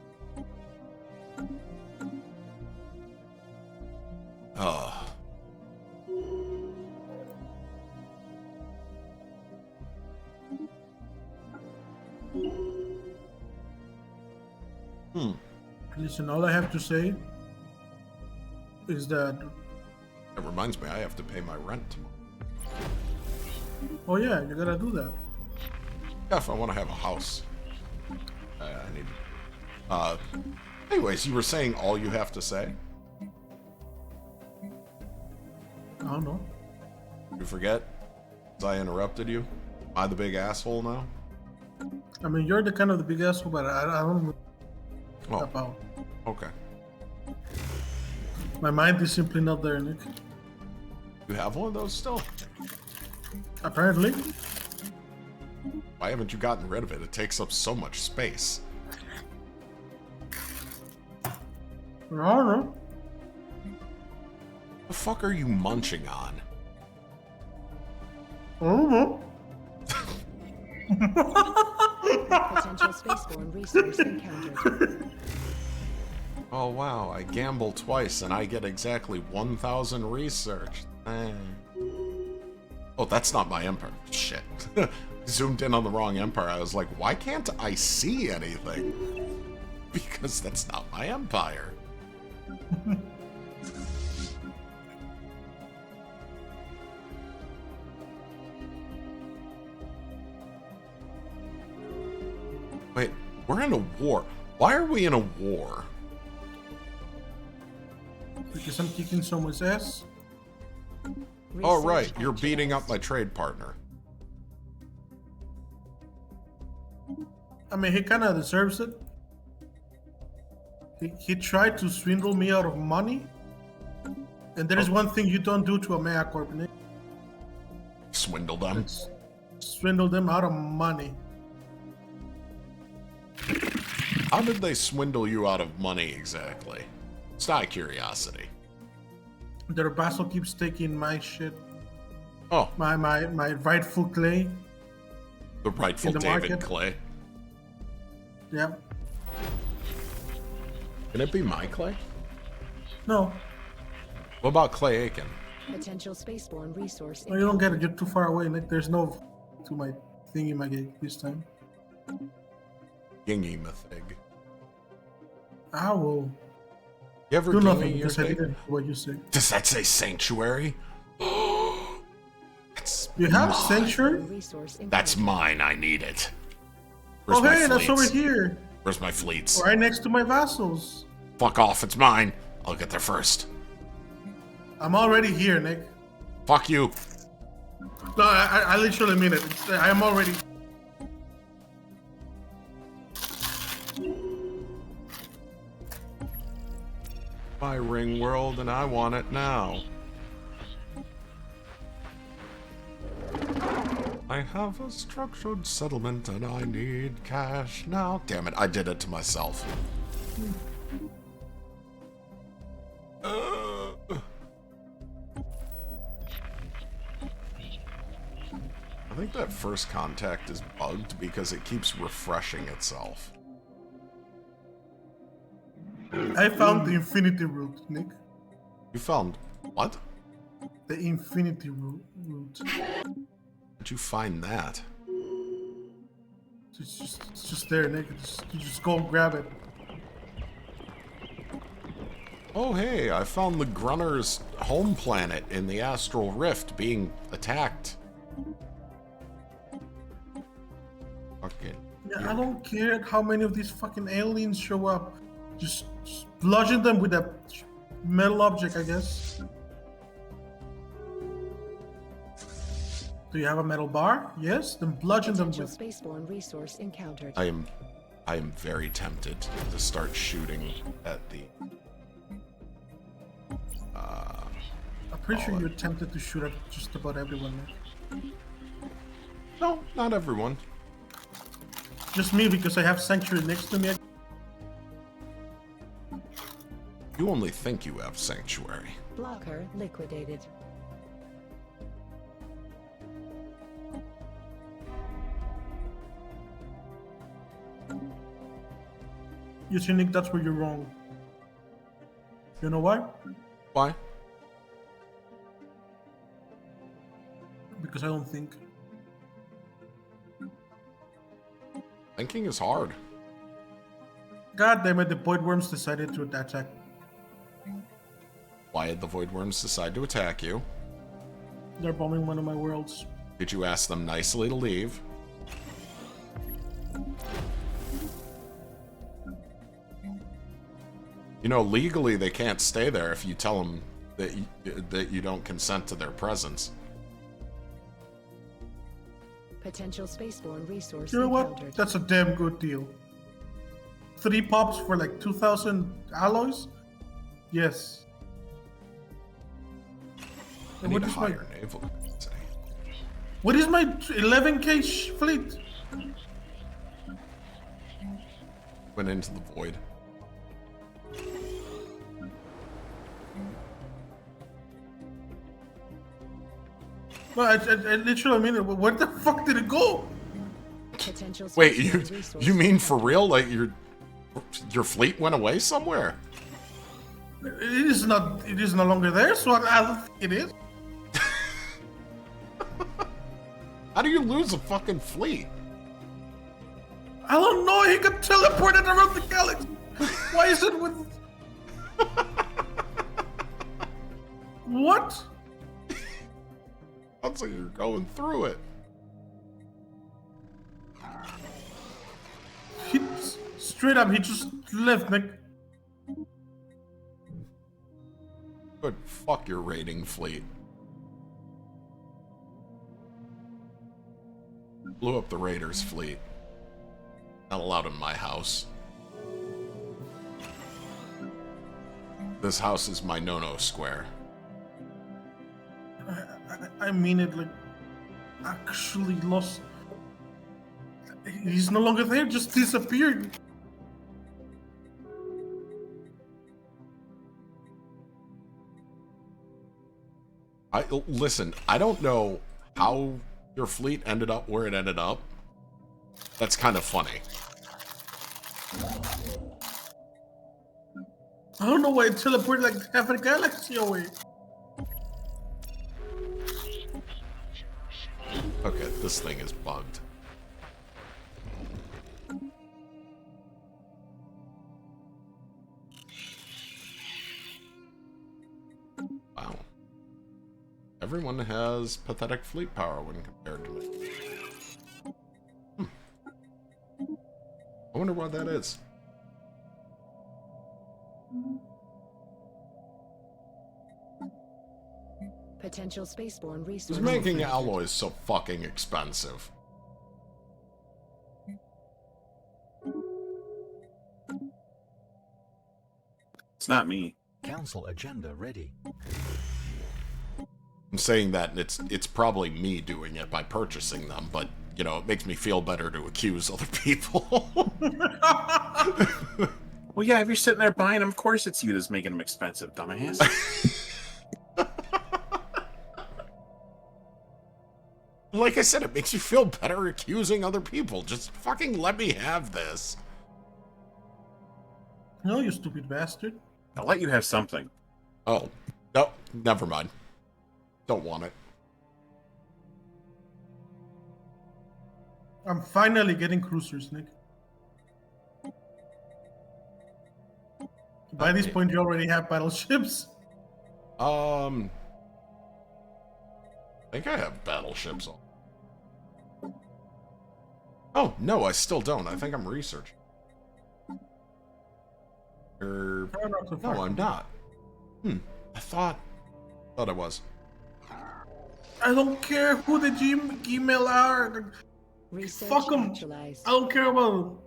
Listen, all I have to say is that. It reminds me, I have to pay my rent tomorrow. Oh yeah, you gotta do that. Yeah, if I want to have a house. I need. Anyways, you were saying all you have to say? I don't know. You forget? I interrupted you? Am I the big asshole now? I mean, you're the kind of the big asshole, but I don't know Oh, about. okay. My mind is simply not there, Nick. You have one of those still? Apparently. Why haven't you gotten rid of it? It takes up so much space. I don't know. The fuck are you munching on? I don't know. Potential spaceborne resource encountered. Oh wow, I gamble twice and I get exactly 1,000 research. Oh, that's not my empire. Shit. Zoomed in on the wrong empire. I was like, why can't I see anything? Because that's not my empire. Wait, we're in a war. Why are we in a war? Because I'm kicking someone's ass. Oh, right. Research You're beating up objects. my trade partner. I mean, he kind of deserves it. He tried to swindle me out of money. And there is one thing you don't do to a mega corp, Nick. Swindle them. It's swindle them out of money. How did they swindle you out of money exactly? It's not a curiosity. Their vassal keeps taking my shit, Oh, my rightful clay. the rightful in the David market. Clay. Yeah. Can it be my Clay? No, What about Clay Aiken? Potential spaceborne resource. no, you don't get it. You're too far away, Nick. There's no to my thingy my gig this time. Gingy Mythig. I will You ever do gingy nothing your because I thing? didn't do what you say. Does that say sanctuary? That's You have Mine. sanctuary? Resource That's encountered. mine. I need it. Where's Oh, my hey, that's over fleets? here. Where's my fleets? Right next to my vassals. Fuck off. It's mine. I'll get there first. I'm already here, Nick. Fuck you. No, I literally mean it. I am already. My ring world, and I want it now. I have a structured settlement and I need cash now. Damn it, I did it to myself. I think that first contact is bugged because it keeps refreshing itself. I found the infinity root, Nick. You found what? The infinity root. Did you find that? It's just there, Nick. You just go grab it. Oh hey, I found the Grunner's home planet in the Astral Rift being attacked. Fucking. Yeah, I don't care how many of these fucking aliens show up. Just bludgeon them with a metal object, I guess. Do you have a metal bar? Yes? Then bludgeon them Potential with... spaceborne resource encountered. I am very tempted to start shooting at the I'm pretty sure you're tempted to shoot at just about everyone, Nick. No, not everyone. Just me, because I have Sanctuary next to me. You only think you have Sanctuary. Blocker liquidated. You see, Nick, that's where you're wrong. You know why? Why? Because I don't think. Thinking is hard. God damn it, the Void Worms decided to attack. Why did the Void Worms decide to attack you? They're bombing one of my worlds. Did you ask them nicely to leave? You know, legally they can't stay there if you tell them that you don't consent to their presence. Potential spaceborne resource You know what? encountered. That's a damn good deal. 3 pops for like 2,000 alloys? Yes. I And need what a is my higher naval capacity. what is my 11k fleet? Went into the void. Well, I literally mean it. Where the fuck did it go? Potential Wait, spaceborne resource you mean for encountered. real? Like your fleet went away somewhere? It is not. It is no longer there. So I don't think it is. How do you lose a fucking fleet? I don't know. He got teleported around the galaxy. Why is it with? What? Sounds like you're going through it. He straight up. He just left, Nick. Good. Fuck your raiding fleet. Blew up the Raiders' fleet. Not allowed in my house. This house is my no-no square. I mean it. Like, actually lost. He's no longer there. Just disappeared. Listen, I don't know how your fleet ended up where it ended up. That's kind of funny. I don't know why it teleported like half a galaxy away. Okay, this thing is bugged. Everyone has pathetic fleet power when compared to me. I wonder why that is. Potential spaceborne Who's resource. making alloys so fucking expensive? It's not me. Council agenda ready. I'm saying that and it's probably me doing it by purchasing them, but you know, it makes me feel better to accuse other people. Well, yeah, if you're sitting there buying them, of course it's you that's making them expensive, dumbass. Like I said, it makes you feel better accusing other people. Just fucking let me have this. No, you stupid bastard. I'll let you have something. Oh. No, never mind. Don't want it. I'm finally getting cruisers, Nick. By this point, you already have battleships. I think I have battleships on. Oh, no, I still don't. I think I'm researching. No, I'm not. I thought I was. I don't care who the Gmail are. Research Fuck 'em. actualized. I don't care about them.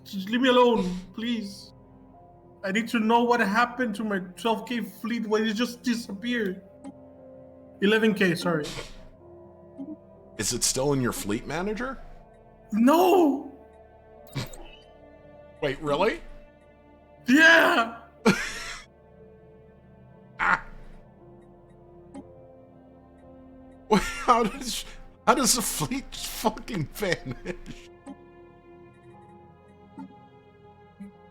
Just leave me alone, please. I need to know what happened to my 12K fleet when it just disappeared. 11K, sorry. Is it still in your fleet manager? No! Wait, really? Yeah! Ah. Wait, how does the fleet just fucking vanish?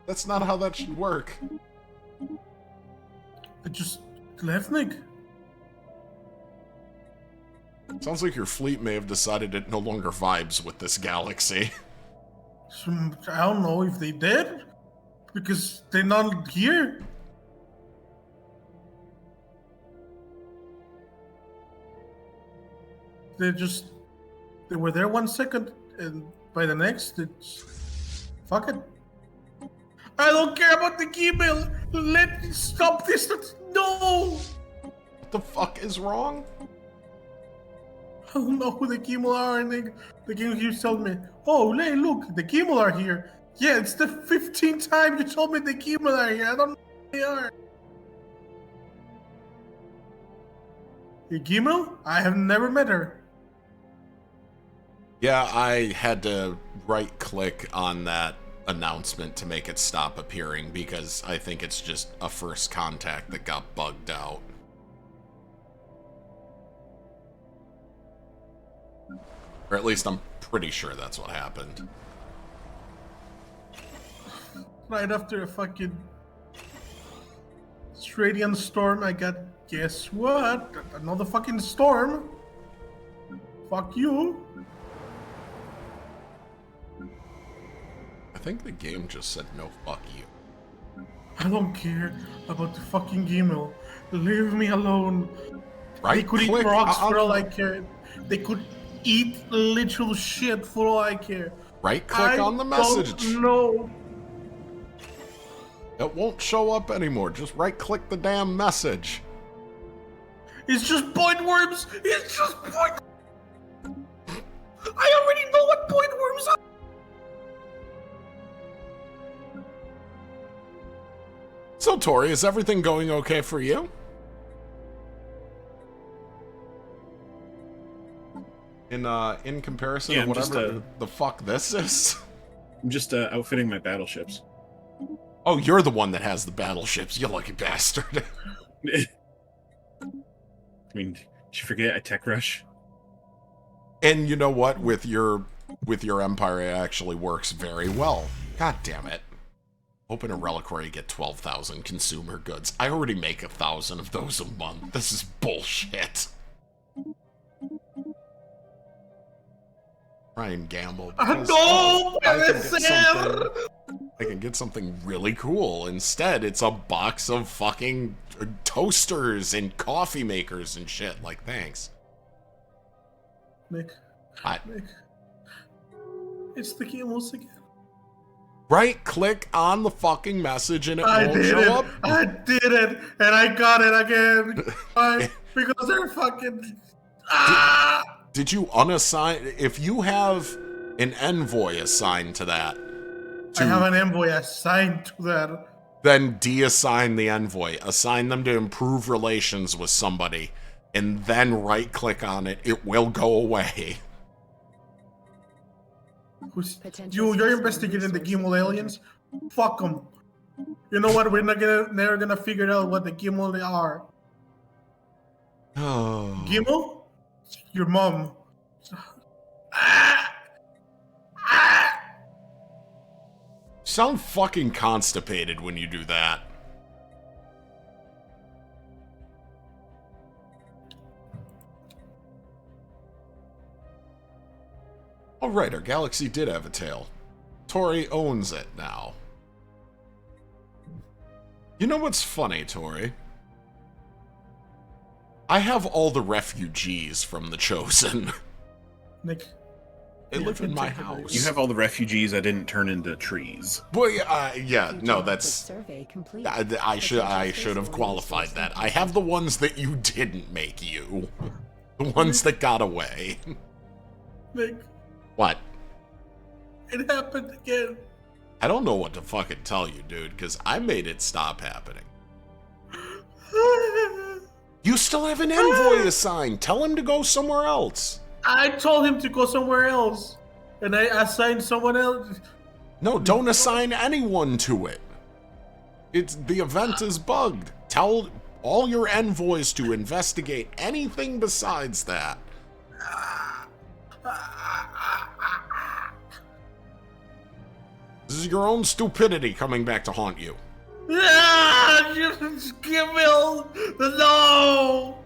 That's not how that should work. I just left, Nick. Sounds like your fleet may have decided it no longer vibes with this galaxy. I don't know if they did. Because they're not here. They were there 1 second, and by the next, it's fuck it. I don't care about the email. Let me stop this. No. What the fuck is wrong? I don't know who the Kimmel are, and the game keeps telling me, "Oh, hey, look, the Kimmel are here." Yeah, it's the 15th time you told me the Kimmel are here. I don't know who they are. The Kimmel? I have never met her. Yeah, I had to right-click on that announcement to make it stop appearing because I think it's just a first contact that got bugged out. Or at least I'm pretty sure that's what happened. Right after a fucking radiant storm, I got, guess what? Another fucking storm. Fuck you. I think the game just said no fuck you. I don't care about the fucking email. Leave me alone. Right? They could eat rocks for all I care. They could eat literal shit for all I care. Right click on the message. No. It won't show up anymore. Just right click the damn message. It's just point worms. It's just point. I already know what point worms are. So Tori, is everything going okay for you? In comparison Yeah, to I'm just, whatever the fuck this is? I'm just outfitting my battleships. Oh, you're the one that has the battleships, you lucky bastard. I mean, did you forget a tech rush? And you know what? With your empire, it actually works very well. God damn it. Open a reliquary, get 12,000 consumer goods. I already make 1,000 of those a month. This is bullshit. Try and gamble. No, I can get something. I can get something really cool. Instead, it's a box of fucking toasters and coffee makers and shit. Like, thanks. Nick. What? Nick. It's the Gimels again. Right click on the fucking message and it I won't did show it. up. I did it, and I got it again. Why? Because they're fucking. Did you unassign? If you have an envoy assigned to that, I have an envoy assigned to that. then deassign the envoy. Assign them to improve relations with somebody, and then right click on it. It will go away. You're investigating the Gimel aliens? Fuck them. You know what? We're never gonna figure out what the Gimel are. Oh. Gimel? Your mom. Sound fucking constipated when you do that. All right, our galaxy did have a tail. Tori owns it now. You know what's funny, Tori? I have all the refugees from the Chosen. Nick. They live in my house. You have all the refugees I didn't turn into trees. Well, yeah, no, that's... I should have qualified that. I have the ones that you didn't make you. The ones that got away. Nick. What? It happened again. I don't know what to fucking tell you, dude, because I made it stop happening. You still have an envoy assigned. Tell him to go somewhere else. I told him to go somewhere else, and I assigned someone else. No, don't assign anyone to it. The event is bugged. Tell all your envoys to investigate anything besides that. This is your own stupidity coming back to haunt you. Gimel, no!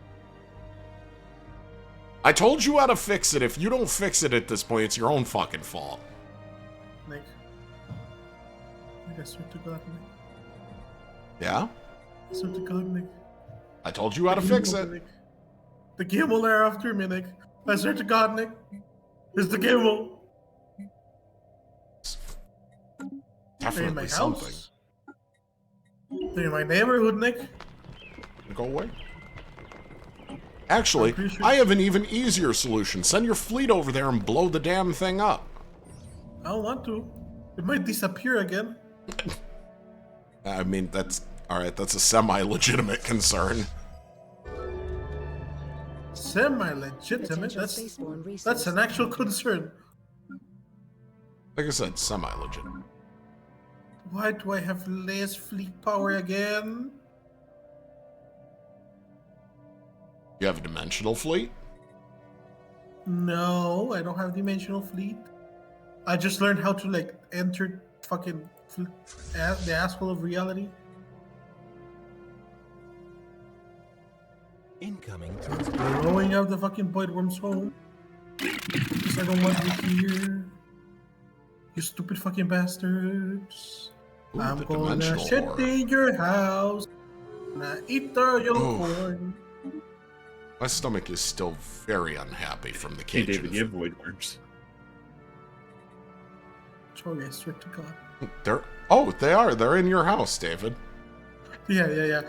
I told you how to fix it. If you don't fix it at this point, it's your own fucking fault. Nick. I swear to God, Nick. Yeah? I swear to God, Nick. I told you how to fix it. Nick. The Gimel are after me, Nick. I swear to God, Nick. It's the Gimel. They're in my Definitely something. house. They're in my neighborhood, Nick. Go away. Actually, I have an even easier solution. Send your fleet over there and blow the damn thing up. I don't want to. It might disappear again. I mean, that's... Alright, that's a semi-legitimate concern. Semi-legitimate? That's an actual concern. Like I said, semi-legitimate. Why do I have less fleet power again? You have a dimensional fleet? No, I don't have dimensional fleet. I just learned how to like enter fucking the asshole of reality. Incoming Blowing out the fucking void worm's home. Because I don't want you here. You stupid fucking bastards. Ooh, I'm the gonna dimensional shit ore. in your house. And I eat the yellow corn. My stomach is still very unhappy from the Hey, cage. David, you have void worms. Sorry, I swear to God. They are. They're in your house, David. Yeah.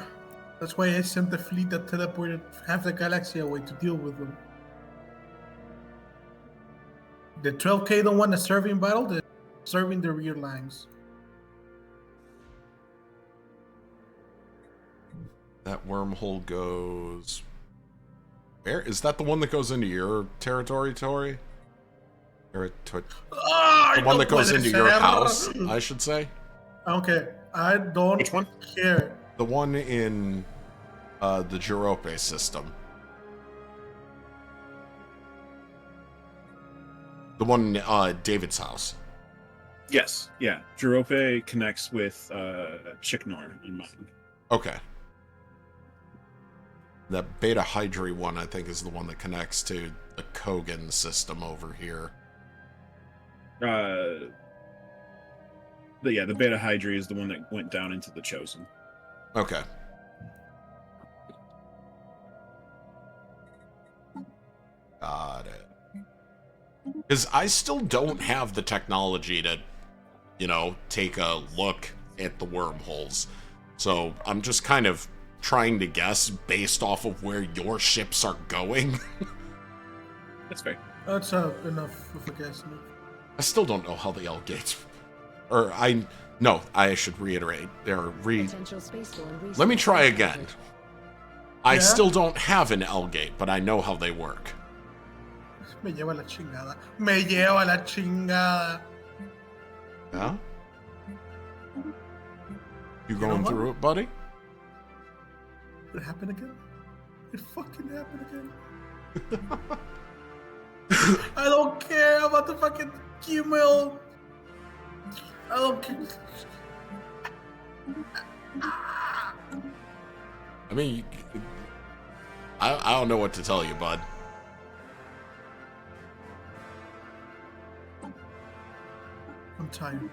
That's why I sent the fleet that teleported half the galaxy away to deal with them. The 12K don't want to serve in battle, they're serving the rear lines. That wormhole goes... Where? Is that the one that goes into your territory, Tori? Or the one that goes into your house, I should say? Okay, I don't Which one? care. The one in the Jerope system. The one in David's house. Yes, yeah. Jerope connects with Chiknor in mine. Okay. That Beta Hydri one, I think, is the one that connects to the Kogan system over here. the Beta Hydra is the one that went down into the Chosen. Okay. Got it. Because I still don't have the technology to, take a look at the wormholes. So I'm just kind of trying to guess based off of where your ships are going. That's fair. That's enough of a guess. I still don't know how the L gates. I should reiterate. Potential spaceborne Let me try resource again. encountered. I Yeah? still don't have an L gate, but I know how they work. Me lleva la chingada. Me lleva la chingada. Yeah? You know going what? through it, buddy? It happened again? It fucking happened again. I don't care about the fucking Gmail. I don't care. I mean, I don't know what to tell you, bud. I'm tired, Nick.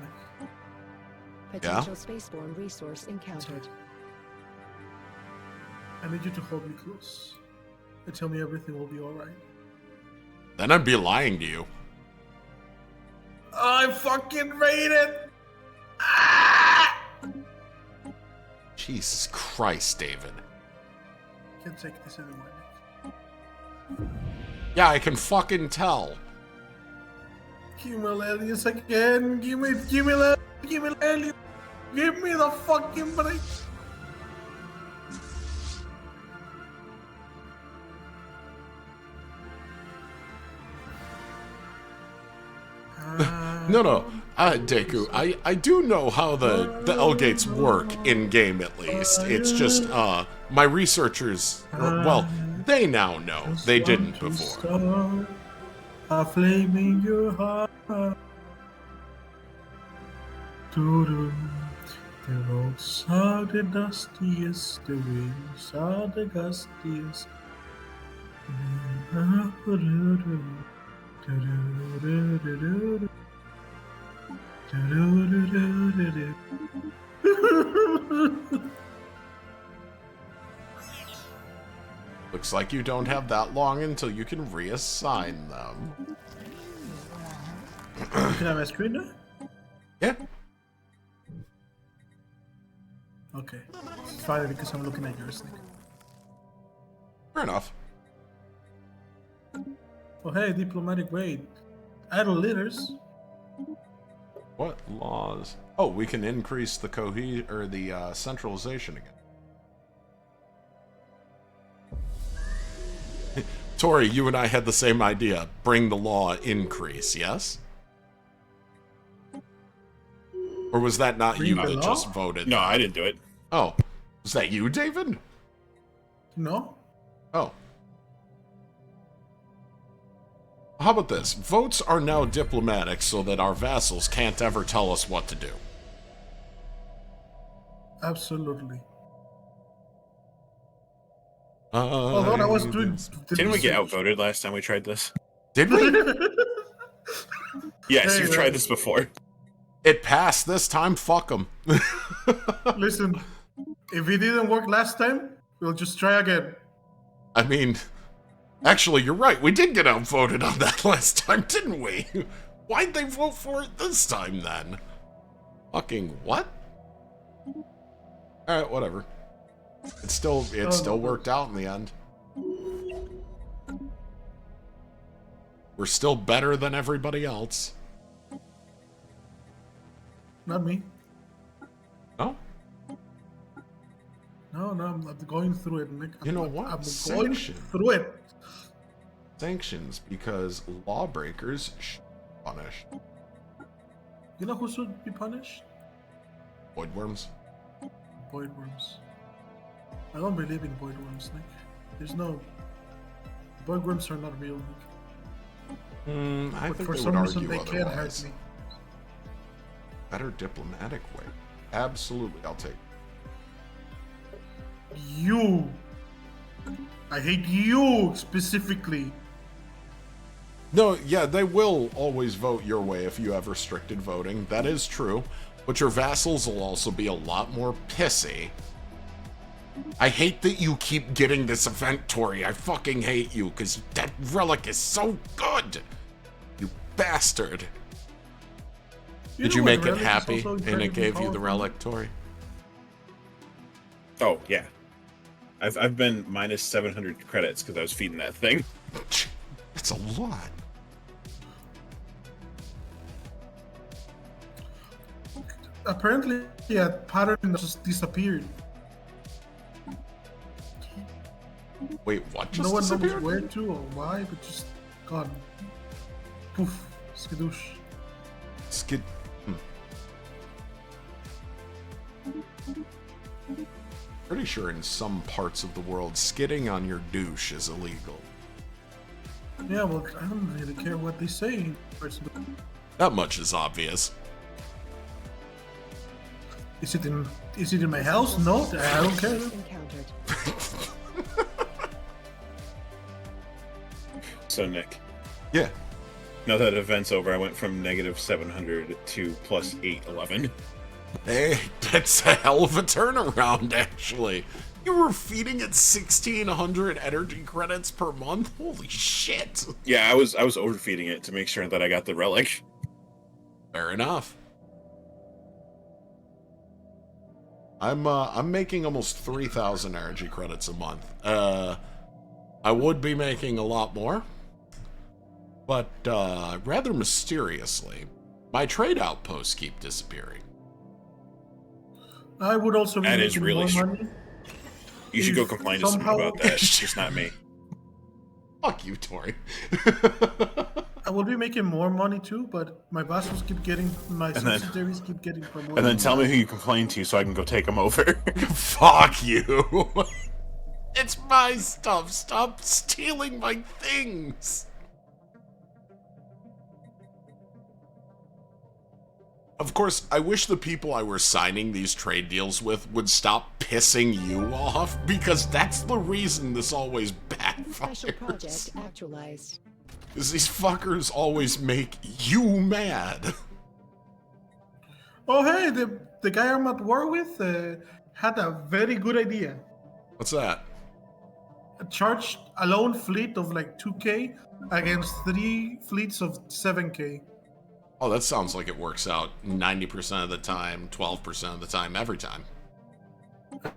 Potential spaceborne resource encountered. I need you to hold me close and tell me everything will be alright. Then I'd be lying to you. I fucking rate it! Ah! Jesus Christ, David. Can't take this anymore, Nick. Yeah, I can fucking tell. Give me aliens again. Give me aliens. Give me the fucking break. No. Deku, I do know how the L gates work in game at least. It's just my researchers, they now know. They didn't before. A flame in your heart. Doo-doo. The roads are the dustiest, the winds are the gustiest. Looks like you don't have that long until you can reassign them. Can I have my screen now? Yeah. Okay. It's fine because I'm looking at yours. Nick. Fair enough. Oh hey, diplomatic raid. Idle leaders. What laws? Oh, we can increase the centralization again. Tori, you and I had the same idea. Bring the law increase, yes? Or was that not you Bring the that law? just voted? No, I didn't do it. Oh, was that you, David? No? Oh. How about this? Votes are now diplomatic so that our vassals can't ever tell us what to do. Absolutely. Although I was doing. Didn't we get outvoted last time we tried this? Did we? Yes, Hey, you've tried this before. It passed this time, fuck them. Listen, if it didn't work last time, we'll just try again. I mean, actually, you're right. We did get outvoted on that last time, didn't we? Why'd they vote for it this time, then? Fucking what? Alright, whatever. It still worked out in the end. We're still better than everybody else. Not me. No? No, I'm going through it, Nick. You know what? I'm going Sanction. through it. Sanctions, because lawbreakers should be punished. You know who should be punished? Voidworms. Voidworms. I don't believe in voidworms, Nick. There's no. Voidworms are not real, Nick. I But think for they some would reason, argue they can't hurt otherwise. me. Better diplomatic way. Absolutely, I'll take it. You. I hate you specifically. No, yeah, they will always vote your way if you have restricted voting. That is true. But your vassals will also be a lot more pissy. I hate that you keep getting this event, Tori. I fucking hate you, because that relic is so good! You bastard! Did you make it happy, and it gave you the relic, Tori? Oh, yeah. I've been minus 700 credits because I was feeding that thing. That's a lot. Apparently, yeah, pattern just disappeared. Wait, what just No one knows disappeared? where to or why, but just gone. Poof, skadoosh. Skid... Pretty sure in some parts of the world, skidding on your douche is illegal. Yeah, well, I don't really care what they say. That much is obvious. Is it in my house? No, I don't care. Encountered. So, Nick, Yeah. now that event's over, I went from negative 700 to plus 811. Hey, that's a hell of a turnaround, actually. You were feeding it 1,600 energy credits per month? Holy shit. Yeah, I was overfeeding it to make sure that I got the relic. Fair enough. I'm making almost 3,000 energy credits a month. I would be making a lot more, but rather mysteriously, my trade outposts keep disappearing. I would also be That is making really more money. You should go complain to someone about that. It's just not me. Fuck you, Tori. I will be making more money too, but my vassals keep getting, my subsidiaries keep getting promoted. And then tell me who you complain to so I can go take them over. Fuck you. It's my stuff. Stop stealing my things. Of course, I wish the people I were signing these trade deals with would stop pissing you off, because that's the reason this always Special project backfires. actualized. Is these fuckers always make you mad. Oh hey, the guy I'm at war with had a very good idea. What's that? Charged a lone fleet of like 2k against 3 fleets of 7k. Oh, that sounds like it works out 90% of the time, 12% of the time, every time.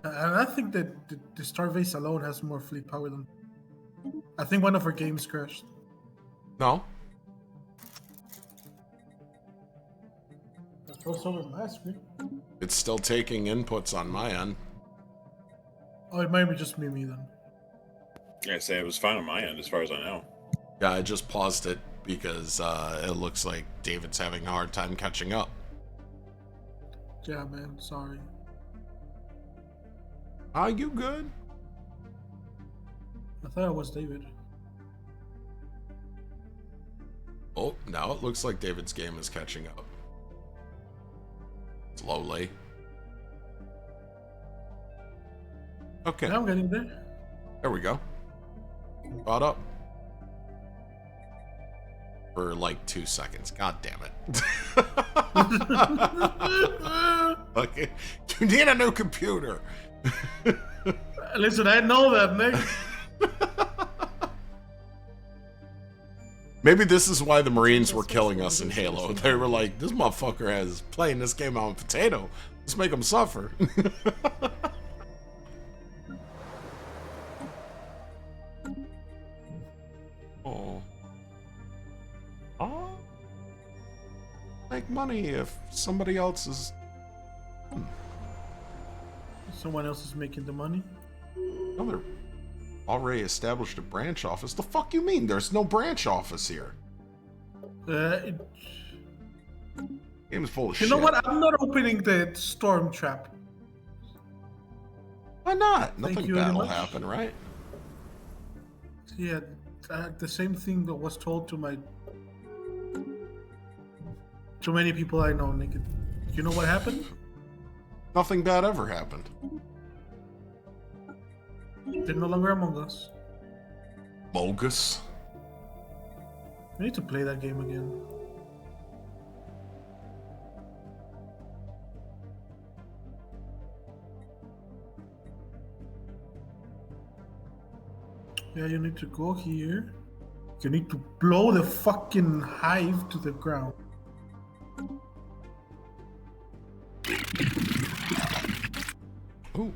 And I think that the Starbase alone has more fleet power than. I think one of her games crashed. No? That's what's over my screen. It's still taking inputs on my end. Oh, it might be just me then. I say it was fine on my end, as far as I know. Yeah, I just paused it because it looks like David's having a hard time catching up. Yeah, man. Sorry. Are you good? I thought it was David. Oh, now it looks like David's game is catching up. Slowly. Okay, Now I'm getting there. there we go. Caught up. For like 2 seconds. God damn it. Okay. You need a new computer. Listen, I know that, Nick. Maybe this is why the Marines were killing us in Halo. They were like, this motherfucker has playing this game on potato. Let's make him suffer. Oh. Oh. Make money if somebody else is... Someone else is making the money. No, they're already established a branch office. The fuck you mean? There's no branch office here. Game's full of shit. You know what? I'm not opening the storm trap. Why not? Thank Nothing you very bad will much. happen, right? Yeah, the same thing that was told to many people I know, Nick. You know what happened? Nothing bad ever happened. They're no longer among us. Bogus. We need to play that game again. Yeah, you need to go here. You need to blow the fucking hive to the ground. Ooh,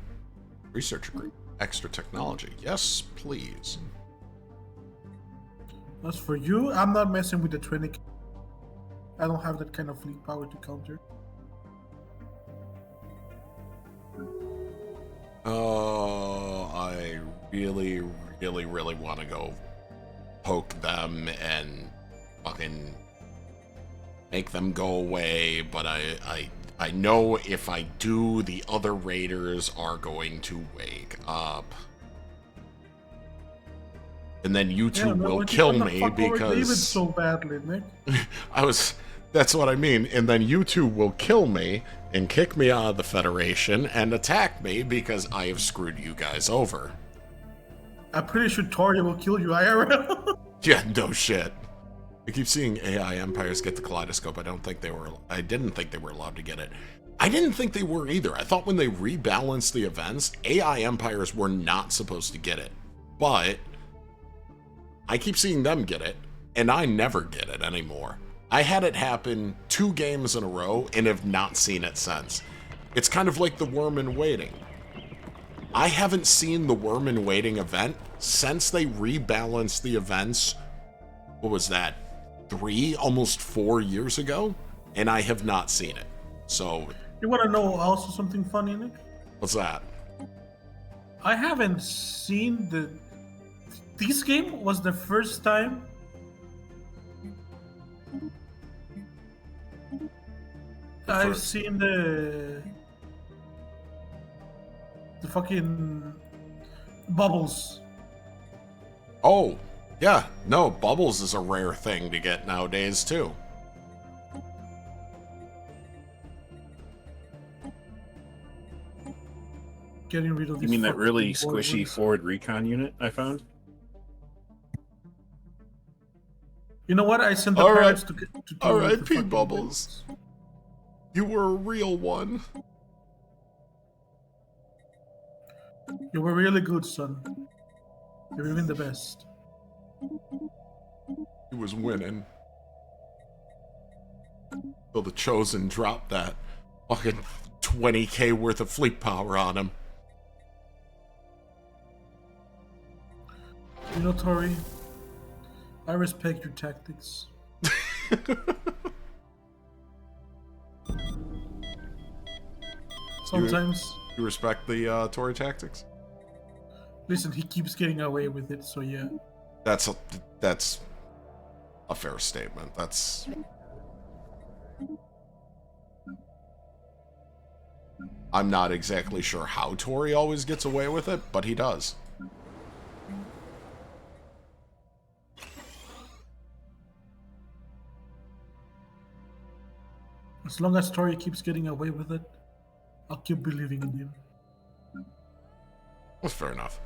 research agreement. Extra technology. Yes, please. As for you, I'm not messing with the 20. I don't have that kind of fleet power to counter. Oh, I really, really, really want to go poke them and fucking make them go away, but I know if I do, the other raiders are going to wake up. And then you two will kill me because David so badly, Nick. that's what I mean. And then you two will kill me and kick me out of the Federation and attack me because I have screwed you guys over. I'm pretty sure Toria will kill you IRL. Yeah, no shit. I keep seeing AI empires get the kaleidoscope. I didn't think they were allowed to get it. I didn't think they were either. I thought when they rebalanced the events, AI empires were not supposed to get it. But I keep seeing them get it, and I never get it anymore. I had it happen 2 games in a row and have not seen it since. It's kind of like the Worm in Waiting. I haven't seen the Worm in Waiting event since they rebalanced the events. What was that? 3, almost 4 years ago? And I have not seen it. So... You want to know also something funny, Nick? What's that? I haven't seen the... This game was the first time I've seen the fucking bubbles. Oh, yeah. No, bubbles is a rare thing to get nowadays, too. Getting rid of You these mean that fucking really boys. squishy forward recon unit I found? You know what? I sent the All right. parents to deal with the R.I.P. fucking Bubbles. You were a real one. You were really good, son. You were even the best. He was winning. So the Chosen dropped that fucking 20k worth of fleet power on him. You know, Tori, I respect your tactics. Sometimes, You respect the Tory tactics? listen, he keeps getting away with it, so yeah. That's a fair statement. I'm not exactly sure how Tory always gets away with it, but he does. As long as Tori keeps getting away with it, I'll keep believing in him. That's fair enough.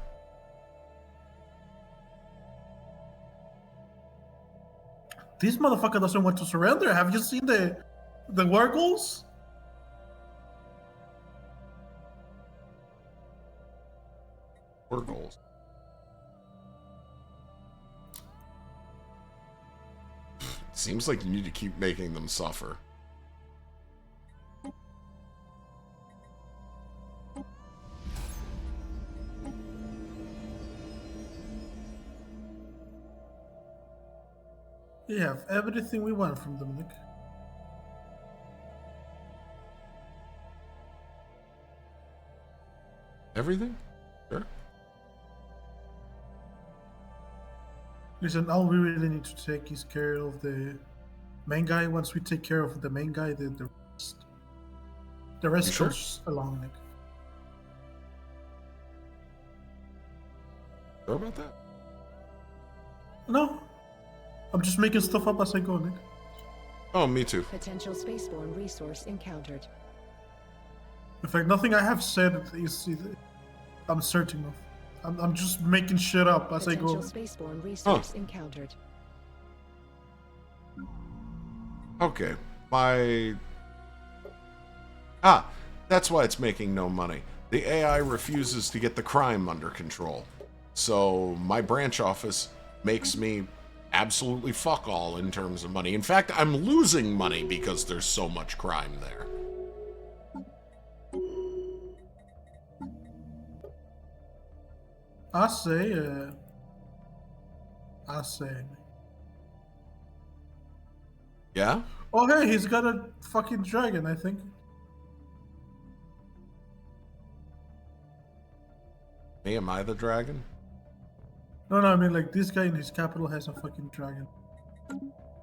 This motherfucker doesn't want to surrender. Have you seen the war goals? War goals. Seems like you need to keep making them suffer. We have everything we want from them, Nick. Everything? Sure. Listen, all we really need to take is care of the main guy. Once we take care of the main guy, the rest You sure? goes along, Nick. Sure about that? No, I'm just making stuff up as I go, Nick. Oh, me too. Potential spaceborne resource encountered. In fact, nothing I have said is I'm certain of. I'm just making shit up as I go. Potential spaceborne resource encountered. Okay. That's why it's making no money. The AI refuses to get the crime under control. So my branch office makes me absolutely fuck all in terms of money. In fact, I'm losing money because there's so much crime there. I say. Yeah? Oh, hey, he's got a fucking dragon, I think. Me, am I the dragon? No, I mean, like, this guy in his capital has a fucking dragon.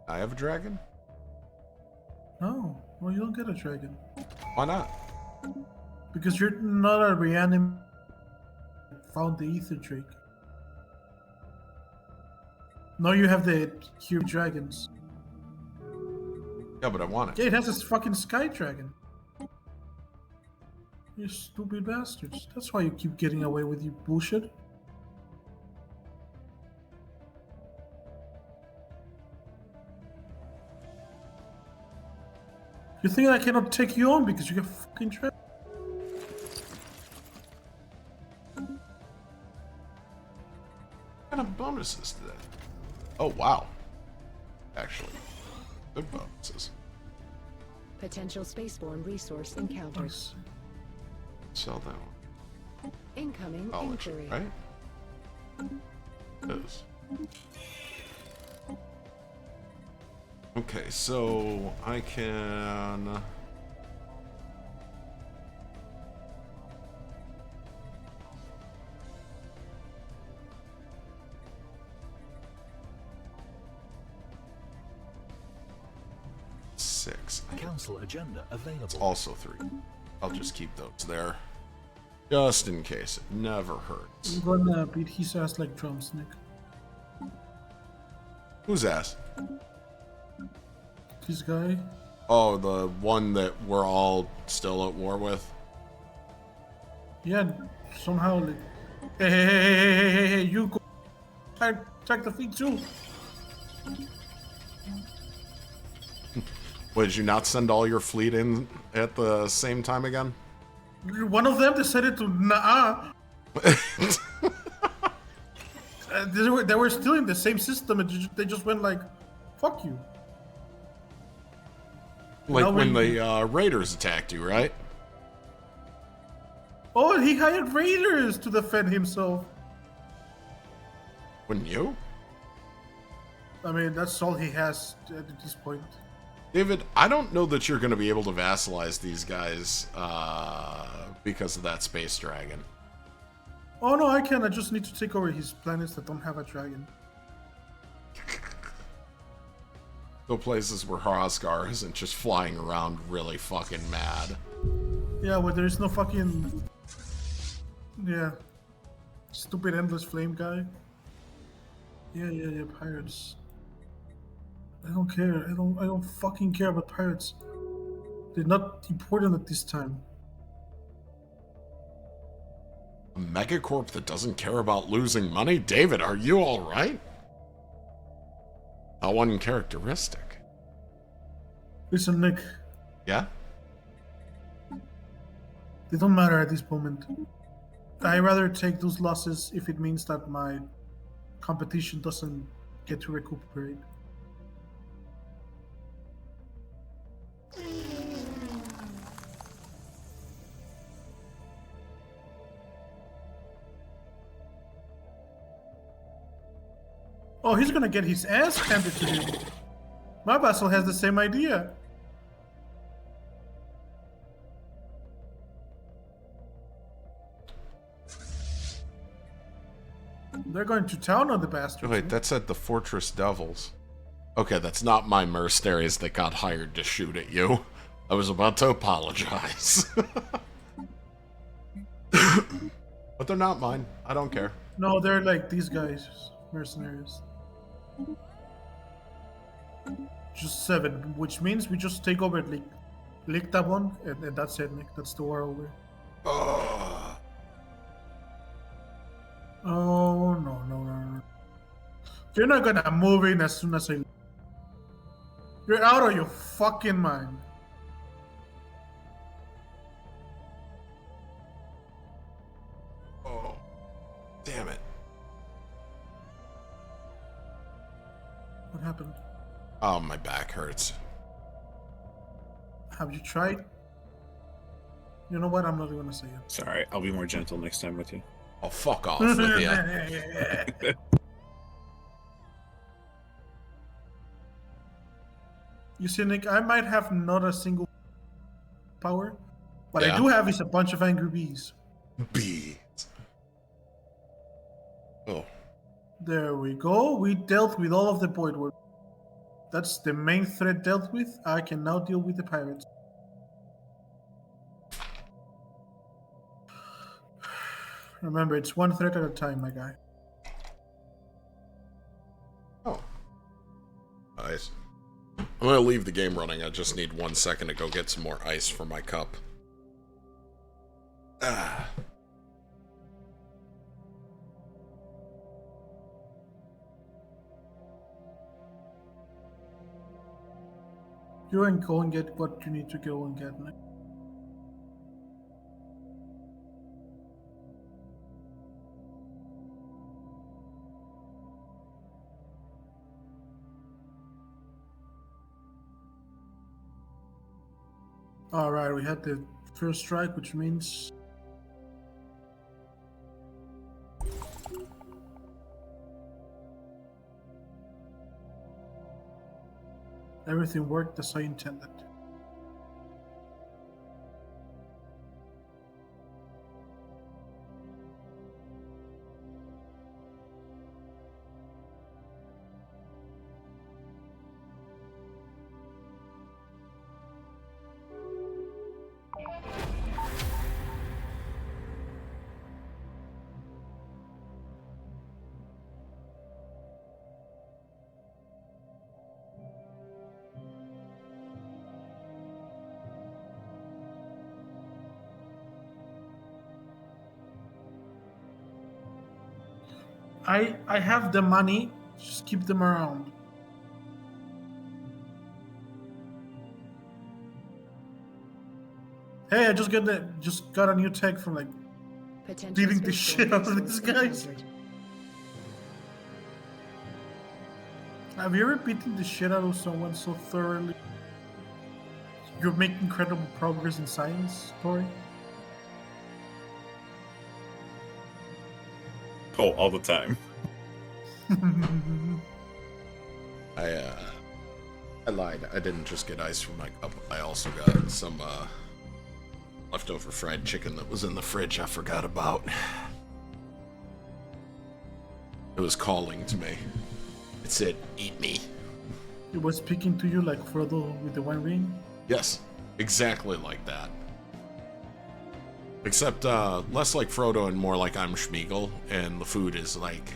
I have a dragon? No, well, you don't get a dragon. Why not? Because you're not a reanimated found the ether drake. No, you have the cube dragons. Yeah, but I want it. Yeah, it has this fucking sky dragon. You stupid bastards. That's why you keep getting away with your bullshit. You think I cannot take you on because you get fucking dragon? What kind of bonuses to that? Oh, wow. Actually, good bonuses. Potential spaceborne resource encountered. Nice. Sell that one. Incoming College, inquiry. right? It is. Okay, so I can... Six. Council agenda available. It's also 3. I'll just keep those there. Just in case. It never hurts. I'm gonna beat his ass like drums, Nick. Whose ass? This guy. Oh, the one that we're all still at war with? Yeah, somehow like. Hey, you go. Attack the fleet too. What, did you not send all your fleet in at the same time again? One of them decided to nah. They were still in the same system, and they just went like, "Fuck you." Like Now when we- the raiders attacked you, right? Oh, he hired raiders to defend himself. Wouldn't you? I mean, that's all he has at this point. David, I don't know that you're going to be able to vassalize these guys because of that space dragon. Oh no, I can. I just need to take over his planets that don't have a dragon. The places where Hrothgar isn't just flying around really fucking mad. Yeah, where there is no fucking. Yeah. Stupid endless flame guy. Yeah, pirates. I don't care. I don't fucking care about pirates. They're not important at this time. A megacorp that doesn't care about losing money? David, are you alright? Not one characteristic. Listen, Nick, Yeah? they don't matter at this moment. I rather take those losses if it means that my competition doesn't get to recuperate. Oh, he's gonna get his ass handed to him. My vassal has the same idea. They're going to town on the bastards. Wait, that's at the Fortress Devils. Okay, that's not my mercenaries that got hired to shoot at you. I was about to apologize. But they're not mine. I don't care. No, they're like these guys, mercenaries. Just 7, which means we just take over Lick that one, and that's it, Nick. That's the war over. Oh, no. You're not gonna move in as soon as I... You're out of your fucking mind. Oh, damn it. Oh, my back hurts. Have you tried? You know what? I'm not gonna say it. Sorry, I'll be more gentle next time with you. Oh, fuck off with ya. You see, Nick, I might have not a single power, but Yeah. I do have is a bunch of angry bees. Bees. Oh. There we go. We dealt with all of the void world. That's the main threat dealt with. I can now deal with the pirates. Remember, it's one threat at a time, my guy. Oh. Nice. I'm gonna leave the game running. I just need 1 second to go get some more ice for my cup. Ah. You can go and get what you need to go and get, Nick. Alright, we had the first strike, which means everything worked as I intended. I have the money, just keep them around. Hey, I just got a new tech from like Potential beating the spaceborne shit out of resource these guys. encountered. Have you ever beaten the shit out of someone so thoroughly? You're making incredible progress in science, Tori? Oh, all the time. I lied. I didn't just get ice from my cup. I also got some leftover fried chicken that was in the fridge I forgot about. It was calling to me. It said, "Eat me." It was speaking to you like Frodo with the One Ring? Yes, exactly like that. Except less like Frodo and more like I'm Schmeagol, and the food is like,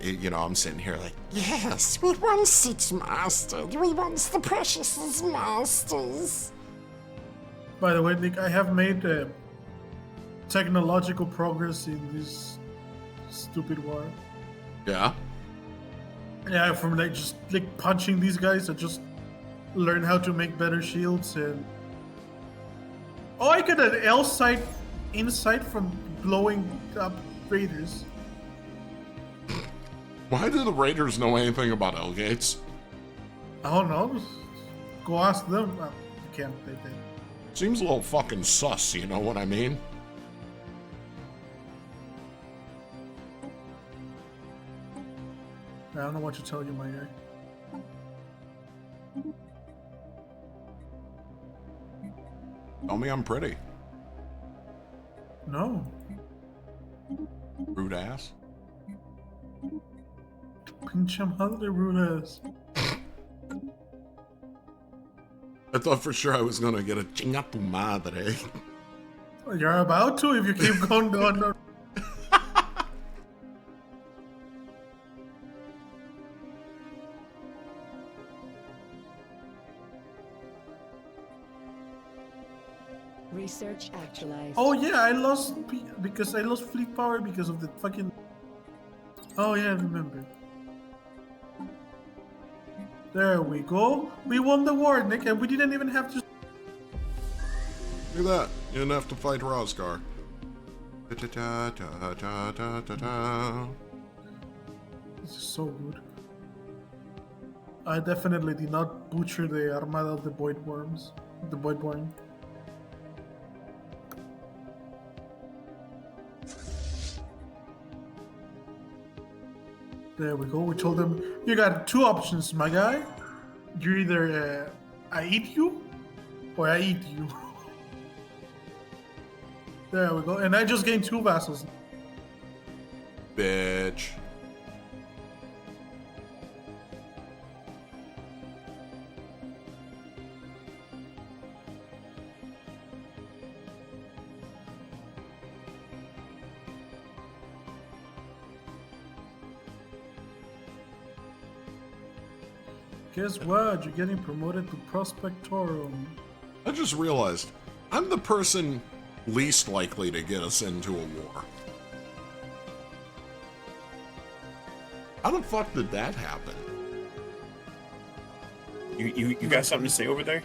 you know, I'm sitting here like, Yes, we once it mastered. We once the precious masters. By the way, Nick, I have made technological progress in this stupid war. yeah, Yeah, from like just like punching these guys, I just learned how to make better shields and oh, I got an L sight insight from blowing up raiders. why do the Raiders know anything about Elgates? I don't know. Go ask them. You can't. They did. Seems a little fucking sus, you know what I mean? I don't know what to tell you, my guy. Tell me I'm pretty. No. Rude ass. Pinche madre, rude ass. I thought for sure I was gonna get a chinga tu madre. You're about to if you keep going down. Research actualized. Oh yeah, I lost because I lost fleet power because of the fucking. Oh yeah, I remember. There we go. We won the war, Nick, and we didn't even have to. Look at that. You didn't have to fight Rosgar. This is so good. I definitely did not butcher the Armada of the Voidworms. The Voidborn. There we go. We told them, you got two options, my guy. You're either I eat you, or I eat you. There we go. And I just gained 2 vassals. Bitch. Guess what? You're getting promoted to Prospectorum. I just realized I'm the person least likely to get us into a war. How the fuck did that happen? You got something to say over there?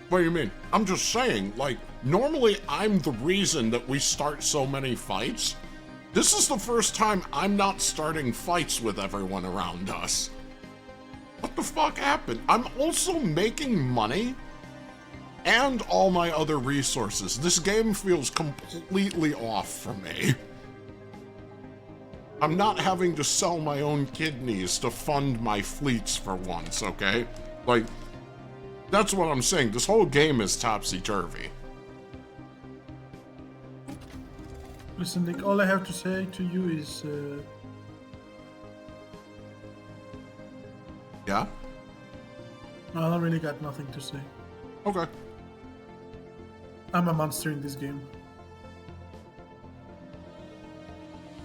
What do you mean? I'm just saying, like, normally I'm the reason that we start so many fights. This is the first time I'm not starting fights with everyone around us. What the fuck happened? I'm also making money and all my other resources. This game feels completely off for me. I'm not having to sell my own kidneys to fund my fleets for once, okay? Like, that's what I'm saying. This whole game is topsy-turvy. Listen, Nick, all I have to say to you is... Yeah? I don't really got nothing to say. Okay. I'm a monster in this game.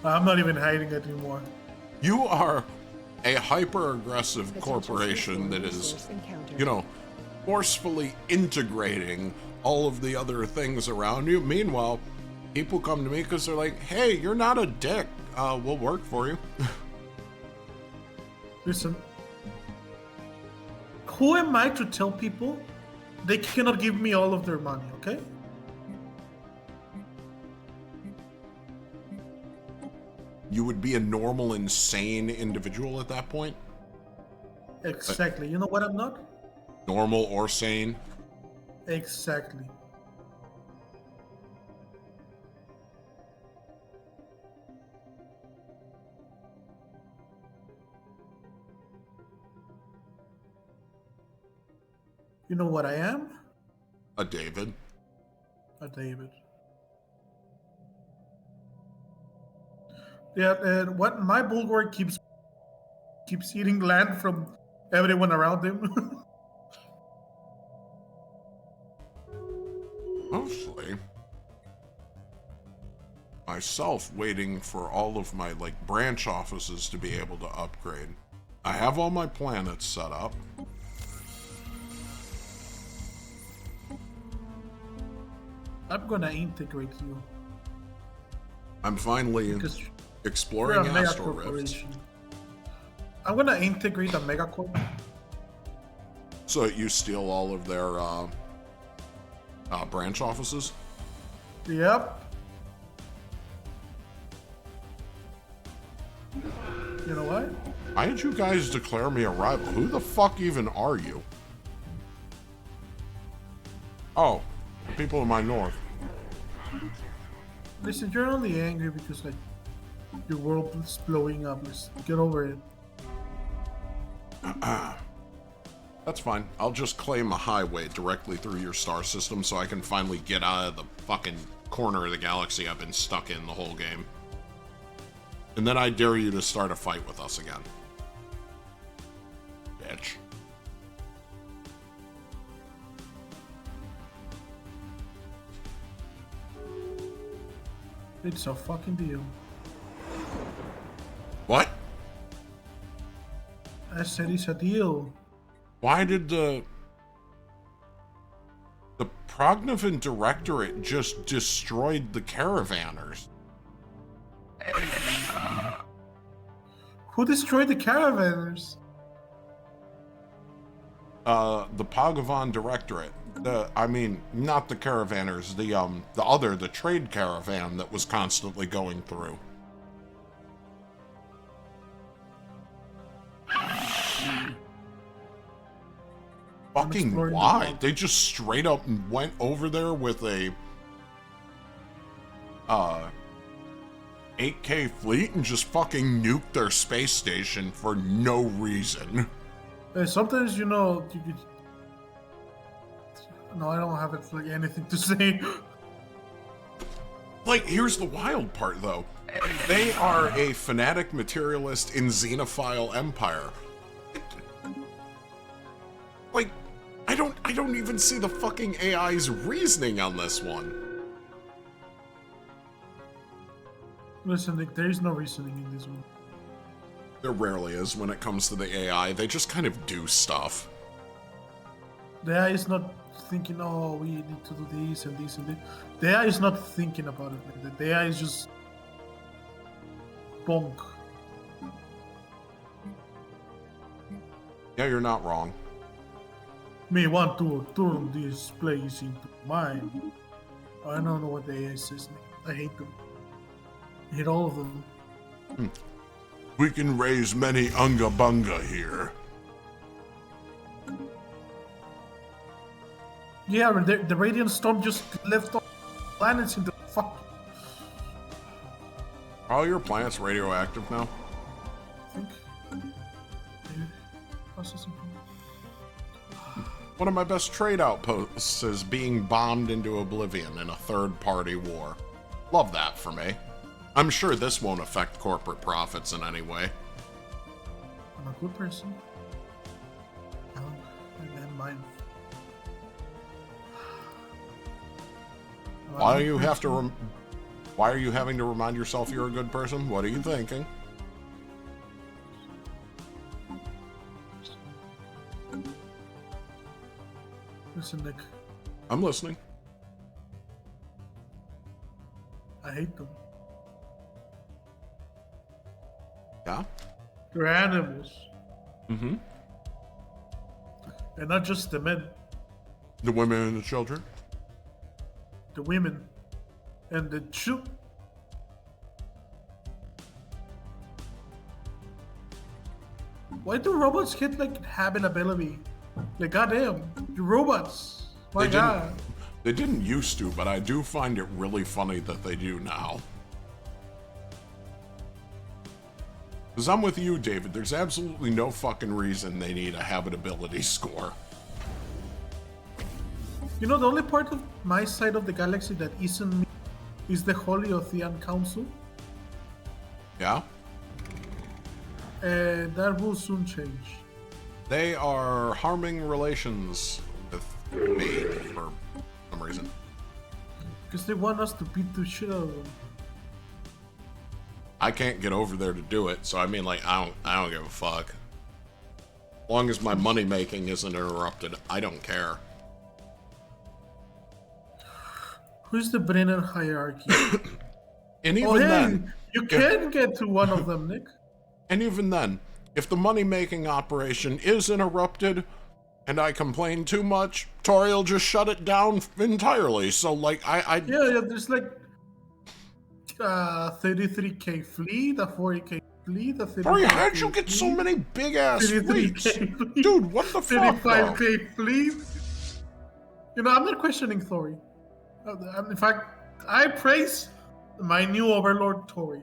I'm not even hiding it anymore. You are a hyper-aggressive corporation that is, you know, forcefully integrating all of the other things around you. Meanwhile, people come to me because they're like, hey, you're not a dick. We'll work for you. Listen, who am I to tell people they cannot give me all of their money, okay? You would be a normal, insane individual at that point? Exactly. You know what I'm not? Normal or sane? Exactly. You know what I am? A David. A David. Yeah, and what my bulwark keeps eating land from everyone around him. Mostly. Myself waiting for all of my, like, branch offices to be able to upgrade. I have all my planets set up. I'm gonna integrate you. I'm finally Because exploring you're a mega astral rifts. corporation. I'm gonna integrate a megacorp. So you steal all of their branch offices? Yep. You know what? Why did you guys declare me a rival? Who the fuck even are you? Oh, the people in my north. Listen, you're only angry because like your world is blowing up. Just get over it. That's fine. I'll just claim a highway directly through your star system so I can finally get out of the fucking corner of the galaxy I've been stuck in the whole game. And then I dare you to start a fight with us again. Bitch. It's a fucking deal. What? I said it's a deal. Why did the Prognovan Directorate just destroyed the caravanners? Who destroyed the caravanners? The Pagavan Directorate. Not the caravanners, the trade caravan that was constantly going through. Fucking exploring the why? world. They just straight up went over there with a 8K fleet and just fucking nuked their space station for no reason. Sometimes, you know, you could... No, I don't have like anything to say. Like, here's the wild part, though. They are a fanatic materialist and xenophile empire. Like, I don't even see the fucking AI's reasoning on this one. Listen, Nick, there is no reasoning in this one. There rarely is when it comes to the AI. They just kind of do stuff. The AI is not thinking, oh, we need to do this and this and this. The AI is not thinking about it. The AI is just bonk. Yeah, you're not wrong. Me want to turn this place into mine. I don't know what the AI says. I hate them. I hate all of them. We can raise many unga bunga here. Yeah, but the radiant storm just left all planets in the fuck. Are all your planets radioactive now? I think. Processing. One of my best trade outposts is being bombed into oblivion in a third-party war. Love that for me. I'm sure this won't affect corporate profits in any way. I'm a good person. And then mine. Why do you have to? Why are you having to remind yourself you're a good person? What are you thinking? Listen, Nick. I'm listening. I hate them. Yeah? They're animals. Mm-hmm. And not just the men. The women and the children? The women. And the children. Why do robots get like habitability? Like, goddamn, you robots. My God. They didn't used to, but I do find it really funny that they do now. Because I'm with you, David. There's absolutely no fucking reason they need a habitability score. You know, the only part of my side of the galaxy that isn't me is the Holy Othean Council. Yeah? And that will soon change. They are harming relations with me for some reason. Because they want us to beat the shit out of them. I can't get over there to do it, so I mean, like, I don't give a fuck. As long as my money making isn't interrupted, I don't care. Who's the Brenner hierarchy? And even then, you can get to one of them, Nick. And even then, if the money making operation is interrupted and I complain too much, Tori will just shut it down entirely. So, like, Yeah, there's like 33k fleet, a 40k fleet, a 35k Tori, how'd you get so many big ass fleets? Dude, what the fuck? 35k fleet. You know, I'm not questioning Thori. In fact, I praise my new overlord, Tori.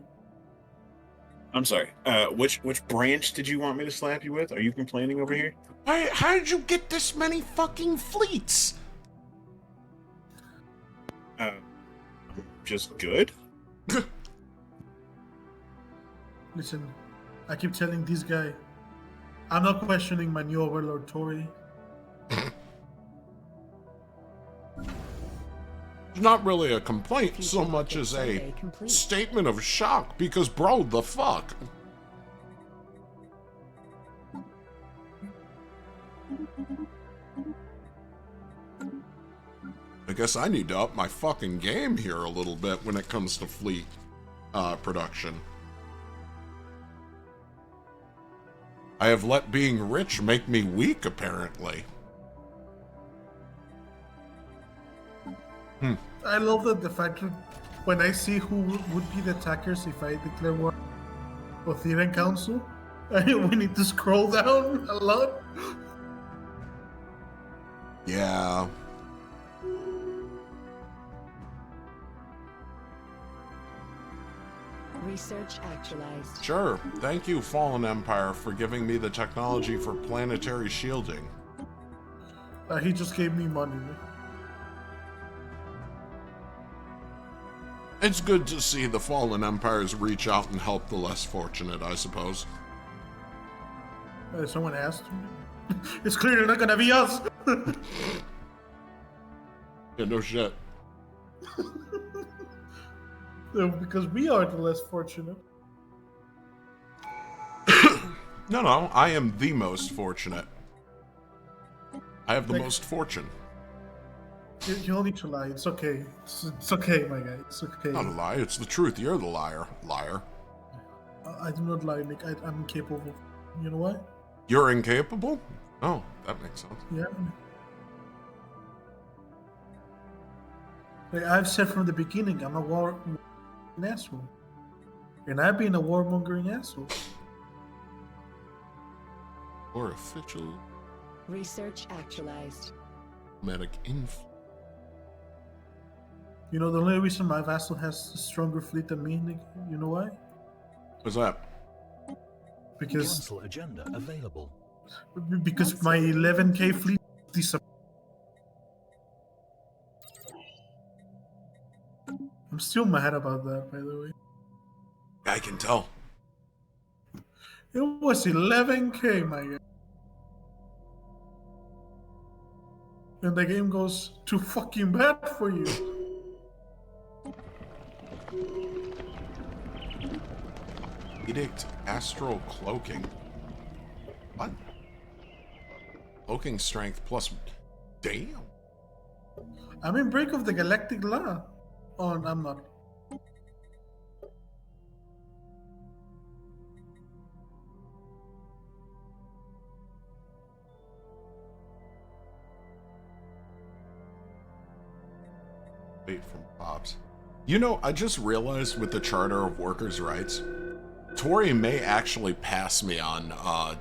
I'm sorry. Which branch did you want me to slap you with? Are you complaining over here? How did you get this many fucking fleets? Just good? Listen, I keep telling this guy, I'm not questioning my new overlord, Tori. It's not really a complaint so much as a statement of shock, because, bro, the fuck? I guess I need to up my fucking game here a little bit when it comes to fleet production. I have let being rich make me weak, apparently. I love that the fact that when I see who would be the attackers if I declare war on Othean Council, we need to scroll down a lot. Yeah. Research actualized. Sure. Thank you, Fallen Empire, for giving me the technology for planetary shielding. He just gave me money. It's good to see the Fallen Empires reach out and help the less fortunate, I suppose. Someone asked me. It's clearly not gonna be us. Yeah, no shit. No, because we are the less fortunate. No, I am the most fortunate. I have the most fortune. You don't need to lie. It's okay. It's okay, my guy. It's okay. Not a lie, it's the truth. You're the liar. Liar. I do not lie, Nick. I'm incapable. You know why? You're incapable? Oh, that makes sense. Yeah. Like I've said from the beginning, I'm a warmongering asshole. And I've been a warmongering asshole. Or official Research actualized. medic info. You know, the only reason my vassal has a stronger fleet than me, Nick, you know why? What's that? Because Cancel agenda available. because my 11k fleet disappeared. I'm still mad about that, by the way. I can tell. It was 11k, my guy. And the game goes too fucking bad for you. Edict Astral Cloaking. What? Cloaking strength plus... Damn. I'm in break of the galactic law. Oh, I'm not. Wait from Pops. You know, I just realized with the Charter of Workers' Rights, Tori may actually pass me on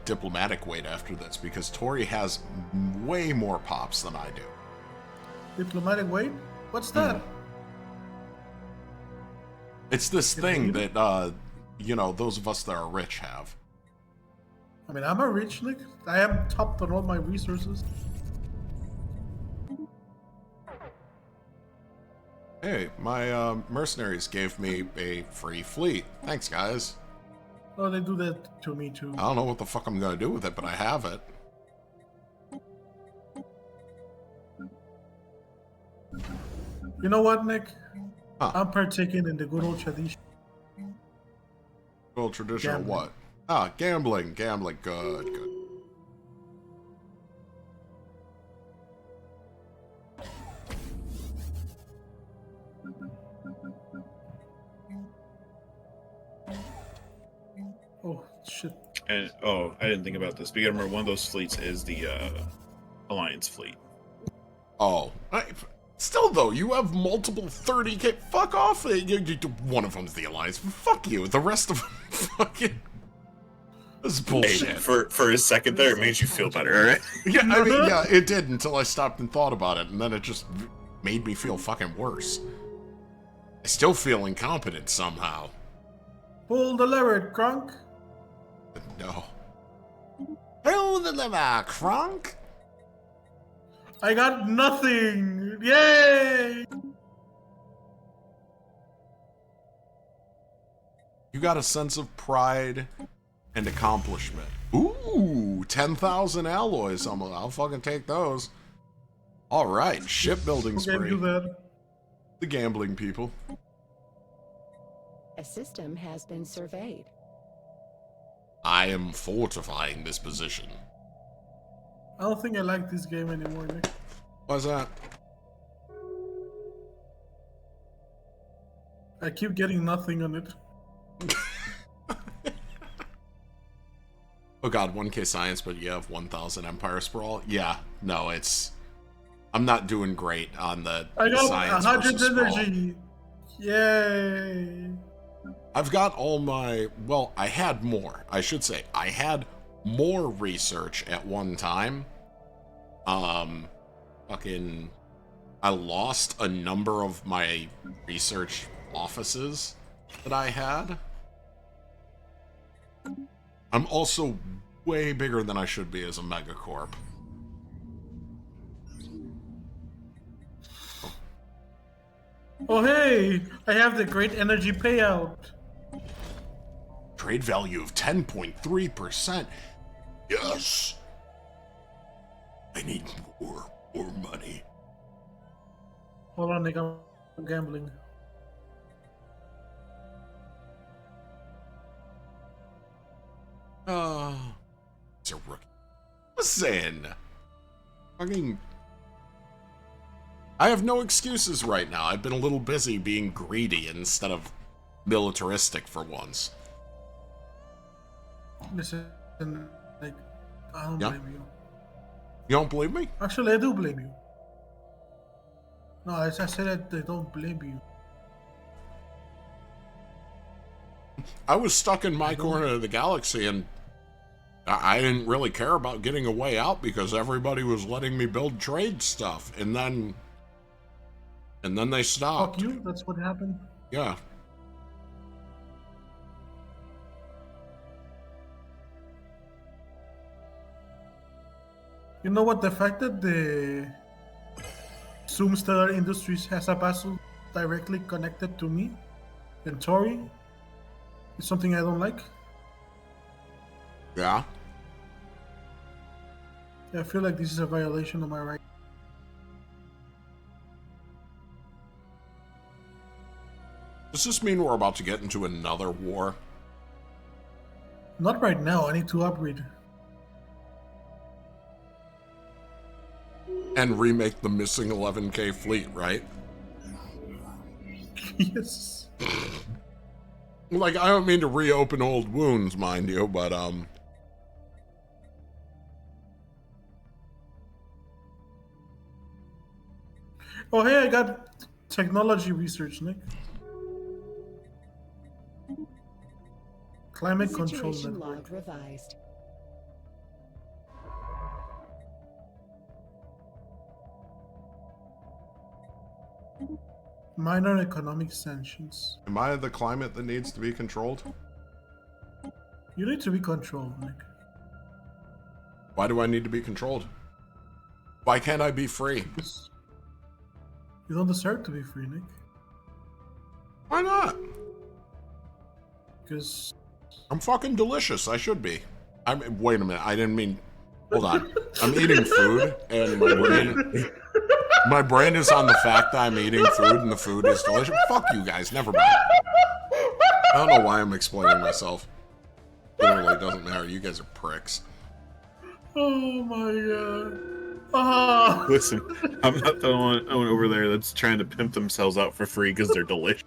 diplomatic weight after this because Tori has way more pops than I do. Diplomatic weight? What's that? It's this thing that, you know, those of us that are rich have. I mean, I'm a rich Nick. I am topped on all my resources. Hey, my mercenaries gave me a free fleet. Thanks, guys. Oh, they do that to me too. I don't know what the fuck I'm gonna do with it, but I have it. You know what, Nick? Huh. I'm partaking in the good old tradition. Well, traditional Gambling. what? Ah, gambling. Gambling. Good, good. Oh, shit. And I didn't think about this. But you gotta remember, one of those fleets is the Alliance fleet. Oh. Still, though, you have multiple 30k. Fuck off. One of them's the Alliance. Fuck you. The rest of them fucking... This is bullshit. Hey, for a second there, it made you feel better, alright? Yeah, I mean, yeah, it did until I stopped and thought about it, and then it just made me feel fucking worse. I still feel incompetent somehow. Pull the lever, Crunk. No. Pull the lever, Crunk. I got nothing. Yay! You got a sense of pride and accomplishment. Ooh, 10,000 alloys. I'll fucking take those. All right, shipbuilding Who gave spree. you that? The gambling people. A system has been surveyed. I am fortifying this position. I don't think I like this game anymore, Nick. Why's that? I keep getting nothing on it. Oh god, 1k science, but you have 1,000 Empire Sprawl? Yeah, no, it's... I'm not doing great on the I got science 100 versus sprawl. energy. Yay! I've got all my... Well, I had more. I should say, I had more research at one time. fucking... I lost a number of my research offices that I had. I'm also way bigger than I should be as a megacorp. Oh hey, I have the great energy payout. Trade value of 10.3%. Yes. I need more money. Hold on, Nick, I'm gambling. It's a rookie. Listen. Fucking... I have no excuses right now. I've been a little busy being greedy instead of militaristic for once. Listen, like, I don't blame you. You don't believe me? Actually, I do blame you. No, I said that I don't blame you. I was stuck in my corner of the galaxy, and I didn't really care about getting a way out because everybody was letting me build trade stuff, and then they stopped. Fuck you, that's what happened? Yeah. You know what? The fact that the Zoom Stellar Industries has a vessel directly connected to me and Tori is something I don't like. Yeah. I feel like this is a violation of my right. Does this mean we're about to get into another war? Not right now, I need to upgrade. And remake the missing 11K fleet, right? Yes. Like, I don't mean to reopen old wounds, mind you, but, Oh, hey, I got technology research, Nick. Climate control Situation network. log revised. Minor economic sanctions. am I the climate that needs to be controlled? You need to be controlled, Nick. Why do I need to be controlled? Why can't I be free? Because you don't deserve to be free, Nick. Why not? Because I'm fucking delicious. I should be. Wait a minute. I didn't mean... Hold on. I'm eating food, and my brain is on the fact that I'm eating food, and the food is delicious. Fuck you guys. Never mind. I don't know why I'm explaining myself. Literally doesn't matter. You guys are pricks. oh my god. Ah. Listen, I'm not the one over there that's trying to pimp themselves out for free because they're delicious.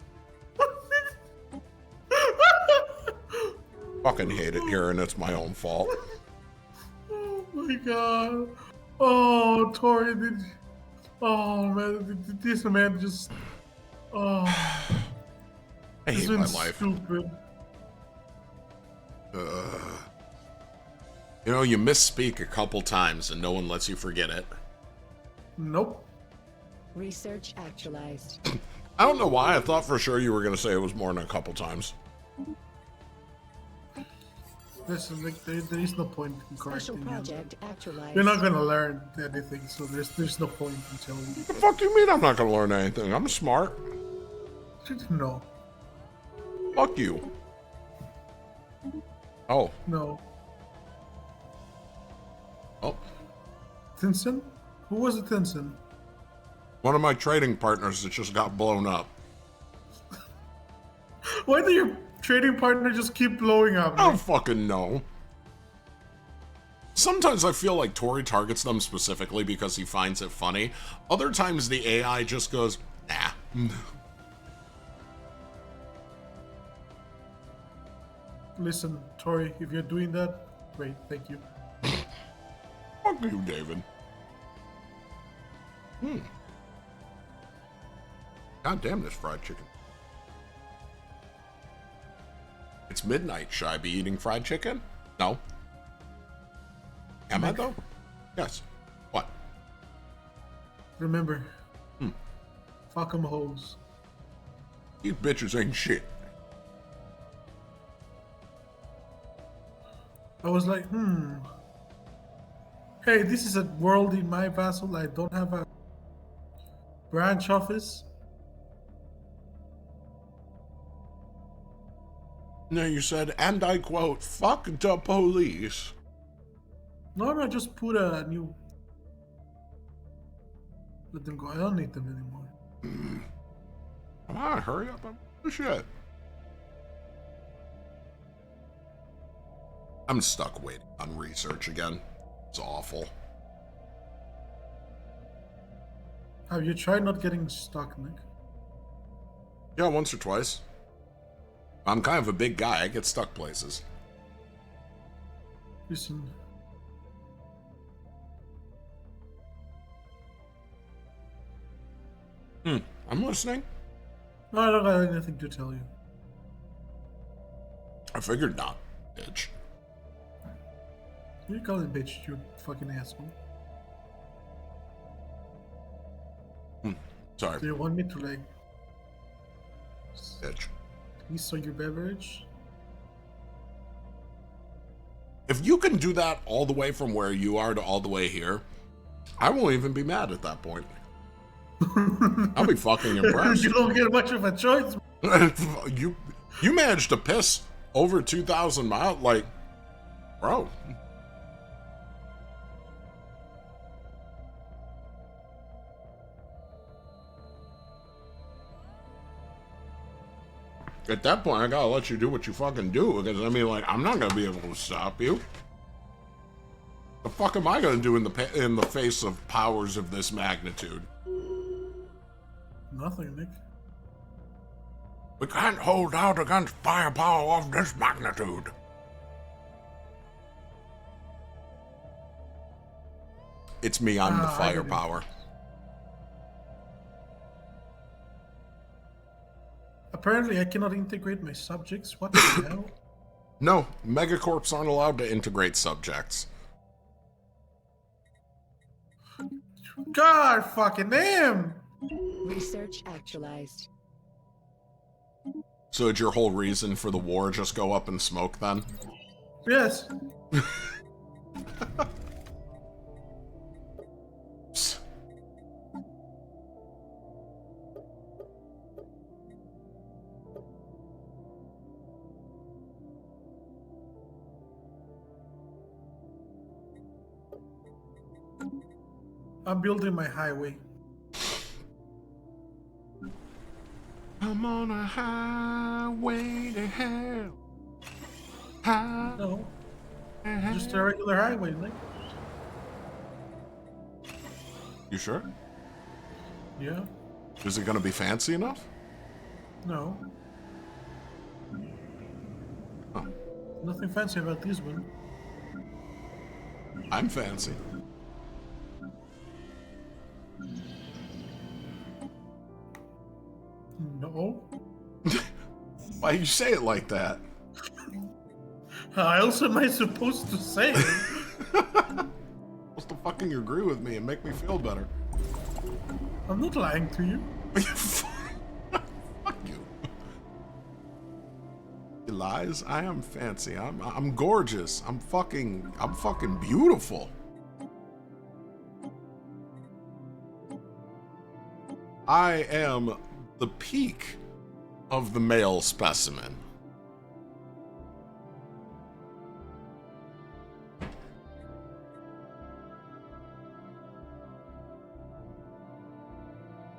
Fucking hate it here, and it's my own fault. Oh my god. Oh, Tori, did. Oh man, this man just. Oh. I hate This my one's life. stupid. You know, you misspeak a couple times, and no one lets you forget it. Nope. Research actualized. I don't know why. I thought for sure you were going to say it was more than a couple times. Listen, like, there is no point in Special correcting project you. actualized. You're not gonna learn anything, so there's no point in telling you. The fuck do you mean I'm not going to learn anything? I'm smart. No. Fuck you. Oh. No. Oh. Tinson? Who was it, Tinson? One of my trading partners that just got blown up. Why do your trading partner just keep blowing up? I don't fucking know. Sometimes I feel like Tori targets them specifically because he finds it funny. Other times the AI just goes, nah. Listen, Tori, if you're doing that, great, thank you. Fuck you, David. God damn this fried chicken. It's midnight. Should I be eating fried chicken? No. Am I though? Yes. What? remember. Fuck 'em hoes. These bitches ain't shit. I was like, Hey, this is a world in my vassal. I don't have a branch office. No, you said, and I quote, fuck the police. No, just put a new. Let them go. I don't need them anymore. Come on, hurry up. I'm shit. I'm stuck waiting on research again. It's awful. Have you tried not getting stuck, Nick? Yeah, once or twice. I'm kind of a big guy. I get stuck places. Listen. I'm listening. No, I don't have anything to tell you. I figured not, bitch. You call it bitch, you fucking asshole. Sorry. Do you want me to, like... Bitch. Please on your beverage? If you can do that all the way from where you are to all the way here, I won't even be mad at that point. I'll be fucking impressed. You don't get much of a choice. you managed to piss over 2,000 miles, like, bro. At that point, I gotta let you do what you fucking do, because I mean, like, I'm not gonna be able to stop you. The fuck am I gonna do in the face of powers of this magnitude? Nothing, Nick. We can't hold out against firepower of this magnitude. It's me, I'm the firepower. Apparently, I cannot integrate my subjects. What the hell? No, megacorps aren't allowed to integrate subjects. God fucking damn! Research actualized. So did your whole reason for the war just go up in smoke then? Yes. I'm building my highway. I'm on a highway to hell. No. Just a regular highway, Nick. You sure? Yeah. Is it gonna be fancy enough? No. Huh. Nothing fancy about this one. I'm fancy. No. Why you say it like that? How else am I supposed to say it? Supposed to fucking agree with me and make me feel better. I'm not lying to you. Fuck you. You lies. I am fancy. I'm gorgeous. I'm fucking beautiful. I am the peak of the male specimen.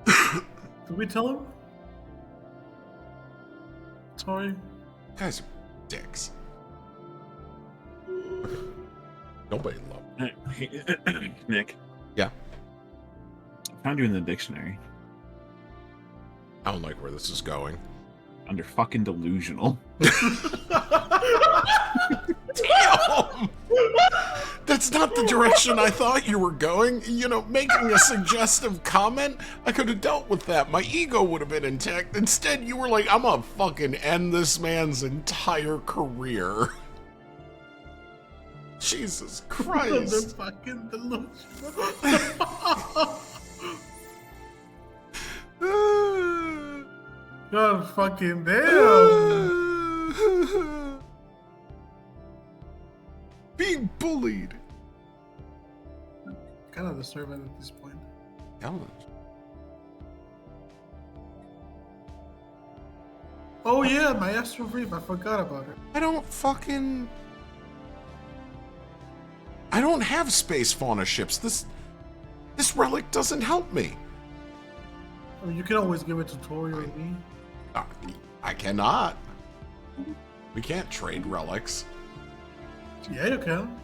Did we tell him? Sorry. You guys are dicks. Nobody loves Nick. Yeah. I found you in the dictionary. I don't like where this is going. Under fucking delusional. Damn! That's not the direction I thought you were going. You know, making a suggestive comment, I could have dealt with that. My ego would have been intact. Instead, you were like, I'm gonna fucking end this man's entire career. Jesus Christ. The fucking delusional. God fucking damn. Being bullied. Kind of deserve it at this point. Oh yeah, my Astral Reef. I forgot about it. I don't have space fauna ships. This relic doesn't help me. I mean, you can always give a tutorial with me. I cannot. We can't trade relics. Yeah, you can.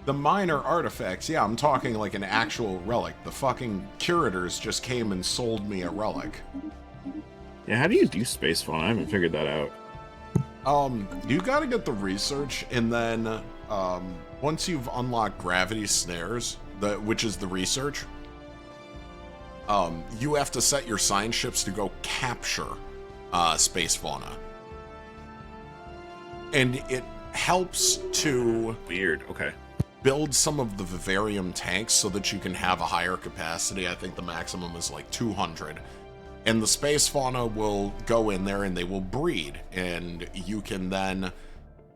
The minor artifacts, yeah, I'm talking like an actual relic. The fucking curators just came and sold me a relic. Yeah, how do you do space fauna? I haven't figured that out. You gotta get the research, and then, once you've unlocked gravity snares, which is the research, you have to set your science ships to go capture, space fauna. And it helps to... Weird, okay. Build some of the vivarium tanks so that you can have a higher capacity. I think the maximum is like 200. And the space fauna will go in there and they will breed. And you can then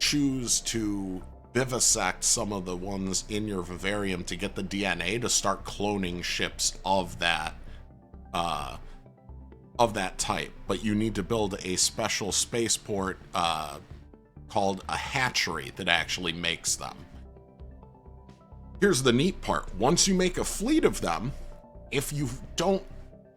choose to vivisect some of the ones in your vivarium to get the DNA to start cloning ships of that type. But you need to build a special spaceport called a hatchery that actually makes them. Here's the neat part. Once you make a fleet of them, if you don't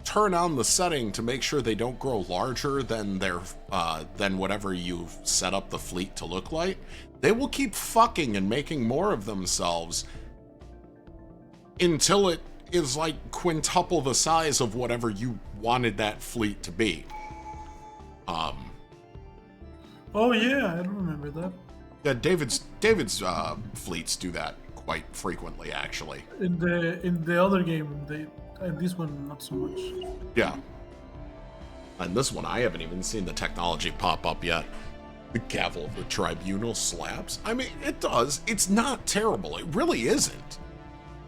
turn on the setting to make sure they don't grow larger than than whatever you've set up the fleet to look like, they will keep fucking and making more of themselves until it is like quintuple the size of whatever you wanted that fleet to be. Oh yeah, I don't remember that. Yeah, David's fleets do that quite frequently, actually. In the other game, this one not so much. Yeah. And this one, I haven't even seen the technology pop up yet. The gavel of the tribunal slabs. I mean, it does. It's not terrible. It really isn't.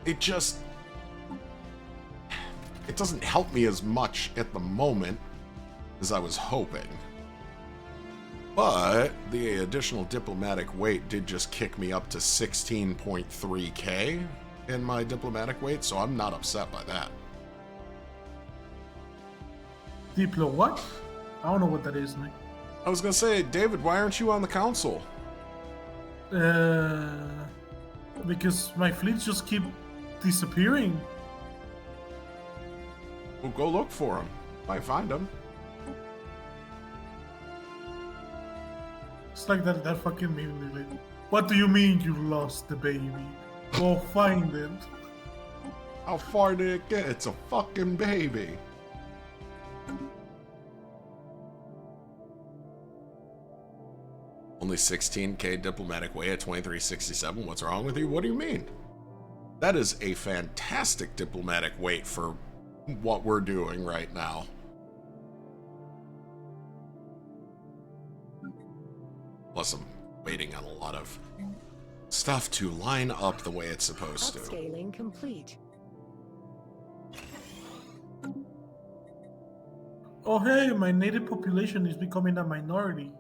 It just... It doesn't help me as much at the moment as I was hoping. But the additional diplomatic weight did just kick me up to 16.3k in my diplomatic weight, so I'm not upset by that. Diplo what? I don't know what that is, Nick. I was gonna say, David, why aren't you on the council? Because my fleets just keep disappearing. Well, go look for them. Might find them. It's like that fucking meme. Like, what do you mean you lost the baby? Go find it. How far did it get? It's a fucking baby. Only 16k diplomatic weight at 2367. What's wrong with you? What do you mean? That is a fantastic diplomatic weight for what we're doing right now. Plus, I'm waiting on a lot of stuff to line up the way it's supposed to. Upscaling complete. Oh hey, my native population is becoming a minority.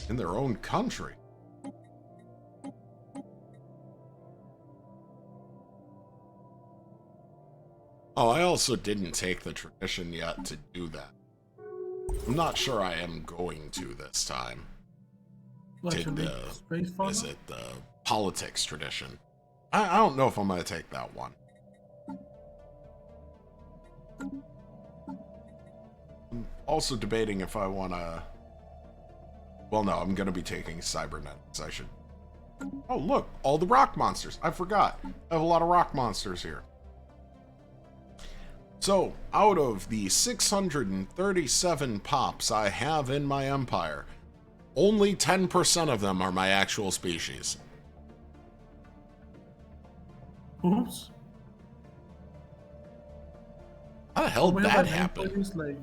In their own country. Oh, I also didn't take the tradition yet to do that. I'm not sure I am going to this time. What, Is it the politics tradition? I don't know if I'm going to take that one. I'm also debating if I want to... Well, no, I'm going to be taking cybernetics. I should... Oh, look, all the rock monsters. I forgot. I have a lot of rock monsters here. So, out of the 637 pops I have in my empire, only 10% of them are my actual species. Oops. How the hell did that happen? Like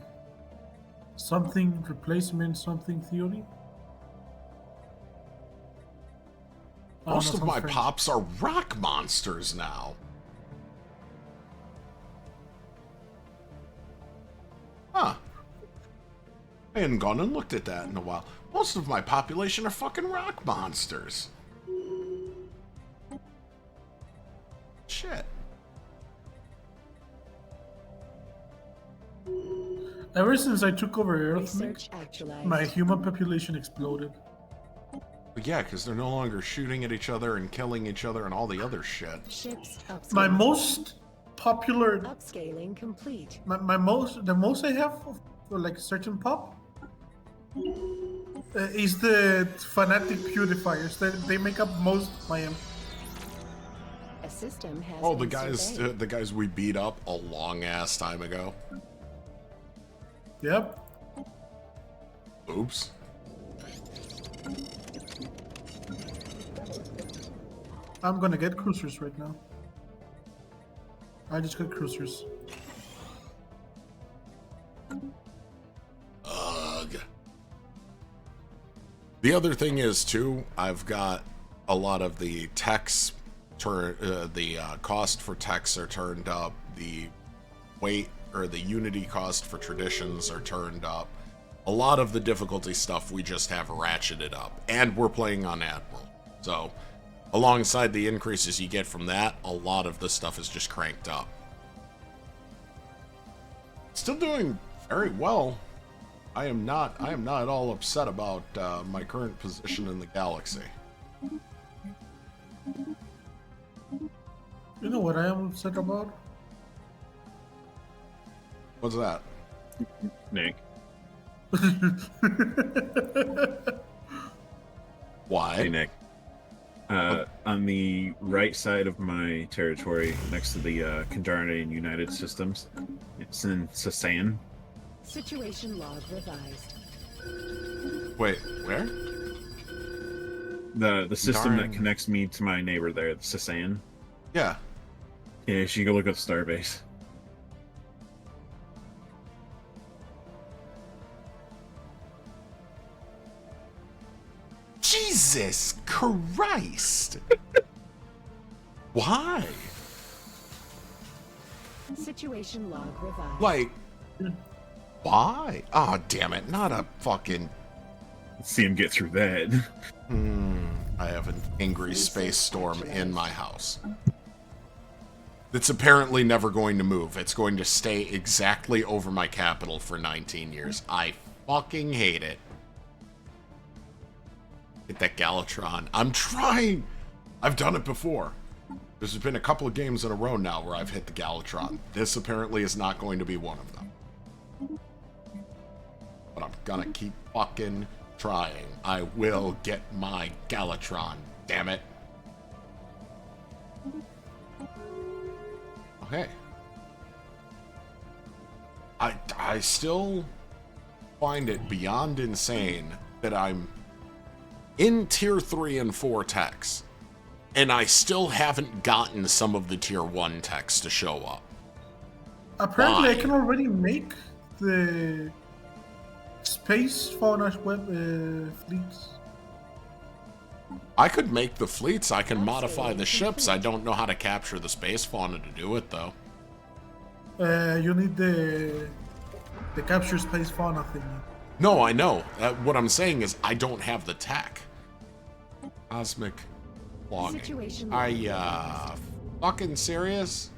something replacement, something theory? Most of my pops are rock monsters now. I hadn't gone and looked at that in a while. Most of my population are fucking rock monsters. Shit. Ever since I took over Earth, Research actualized. my human population exploded. But yeah, because they're no longer shooting at each other and killing each other and all the other shit. Ships upscaling. My most popular, Upscaling complete. the most I have for like a certain pop is the fanatic purifiers. They make up most of my A system has Oh, the been surveyed. guys we beat up a long ass time ago. Yep. Oops. I'm gonna get cruisers right now. I just got cruisers. Ugh. The other thing is too, I've got a lot of the techs the cost for techs are turned up, the weight or the unity cost for traditions are turned up. A lot of the difficulty stuff we just have ratcheted up, and we're playing on Admiral. So, alongside the increases you get from that, a lot of the stuff is just cranked up. Still doing very well. I am not at all upset about my current position in the galaxy. You know what I am upset about? What's that? Nick. Why? Hey, Nick. On the right side of my territory, next to the Kandarian United Systems, it's in Sasan. Situation log revised. Wait, where? The system that Kandarian. connects me to my neighbor there, the Sasan. Yeah. Yeah, you should go look up Starbase. Jesus Christ! Why? Situation log revised. Like, why? Oh, damn it. Not a fucking... Let's see him get through that. I have an angry space storm in my house. It's apparently never going to move. It's going to stay exactly over my capital for 19 years. I fucking hate it. Hit that Galatron. I'm trying! I've done it before. There's been a couple of games in a row now where I've hit the Galatron. This apparently is not going to be one of them. But I'm gonna keep fucking trying. I will get my Galatron. Damn it. Okay. I still find it beyond insane that I'm in tier 3 and 4 techs, and I still haven't gotten some of the tier 1 techs to show up. Apparently, Why? I can already make the space fauna fleets. I could make the fleets, I can modify the ships, I don't know how to capture the space fauna to do it, though. You need the capture space fauna thing. No, I know. What I'm saying is I don't have the tech. Cosmic logging. Situation Are ya fucking serious?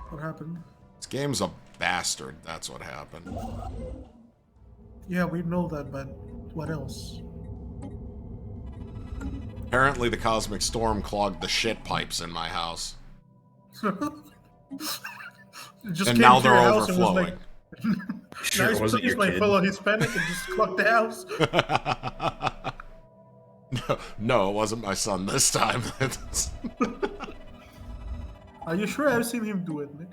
What happened? This game's a bastard, that's what happened. Yeah, we know that, but what else? Apparently the cosmic storm clogged the shit pipes in my house. It just And came now to they're your house and was overflowing. like, Sure, it nice wasn't place, your my kid. fellow Hispanic, and just clocked the house. No, it wasn't my son this time. Are you sure I've seen him do it, Nick?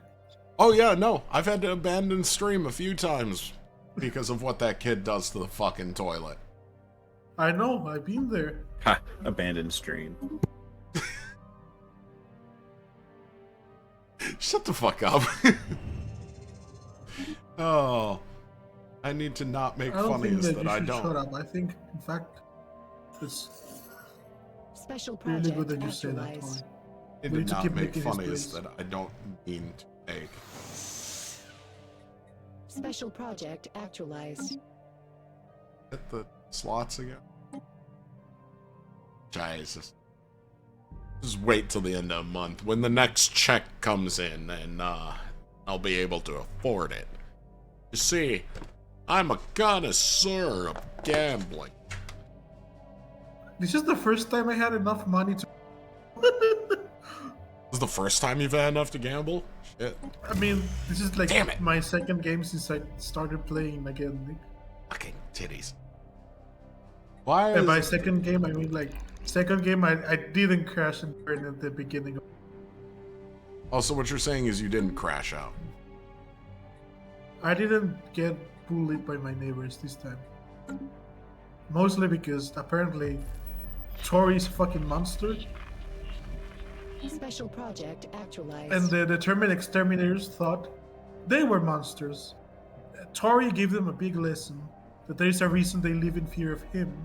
Oh yeah, no. I've had to abandon stream a few times because of what that kid does to the fucking toilet. I know, I've been there. Ha! Abandoned stream. Shut the fuck up. Oh. I need to not make I don't think funnies that that you I should don't. shut up. I think, in fact, it's Special really project good that you say that, actualized. Tony. I We need need to to keep not make making his funnies plays. that I don't mean to make. Special project actualized. Hit the slots again. Jesus. Just wait till the end of the month. When the next check comes in, and I'll be able to afford it. You see, I'm a connoisseur of gambling. This is the first time I had enough money to. This is the first time you've had enough to gamble? Shit. I mean, this is like Damn it. my second game since I started playing again. Fucking titties. Why And by is... second game, I mean like second game I didn't crash and burn at the beginning. Also, what you're saying is you didn't crash out. I didn't get bullied by my neighbors this time. Mostly because apparently Tori's a fucking monster. Special project actualized. And the determined exterminators thought they were monsters. Tori gave them a big lesson that there is a reason they live in fear of him.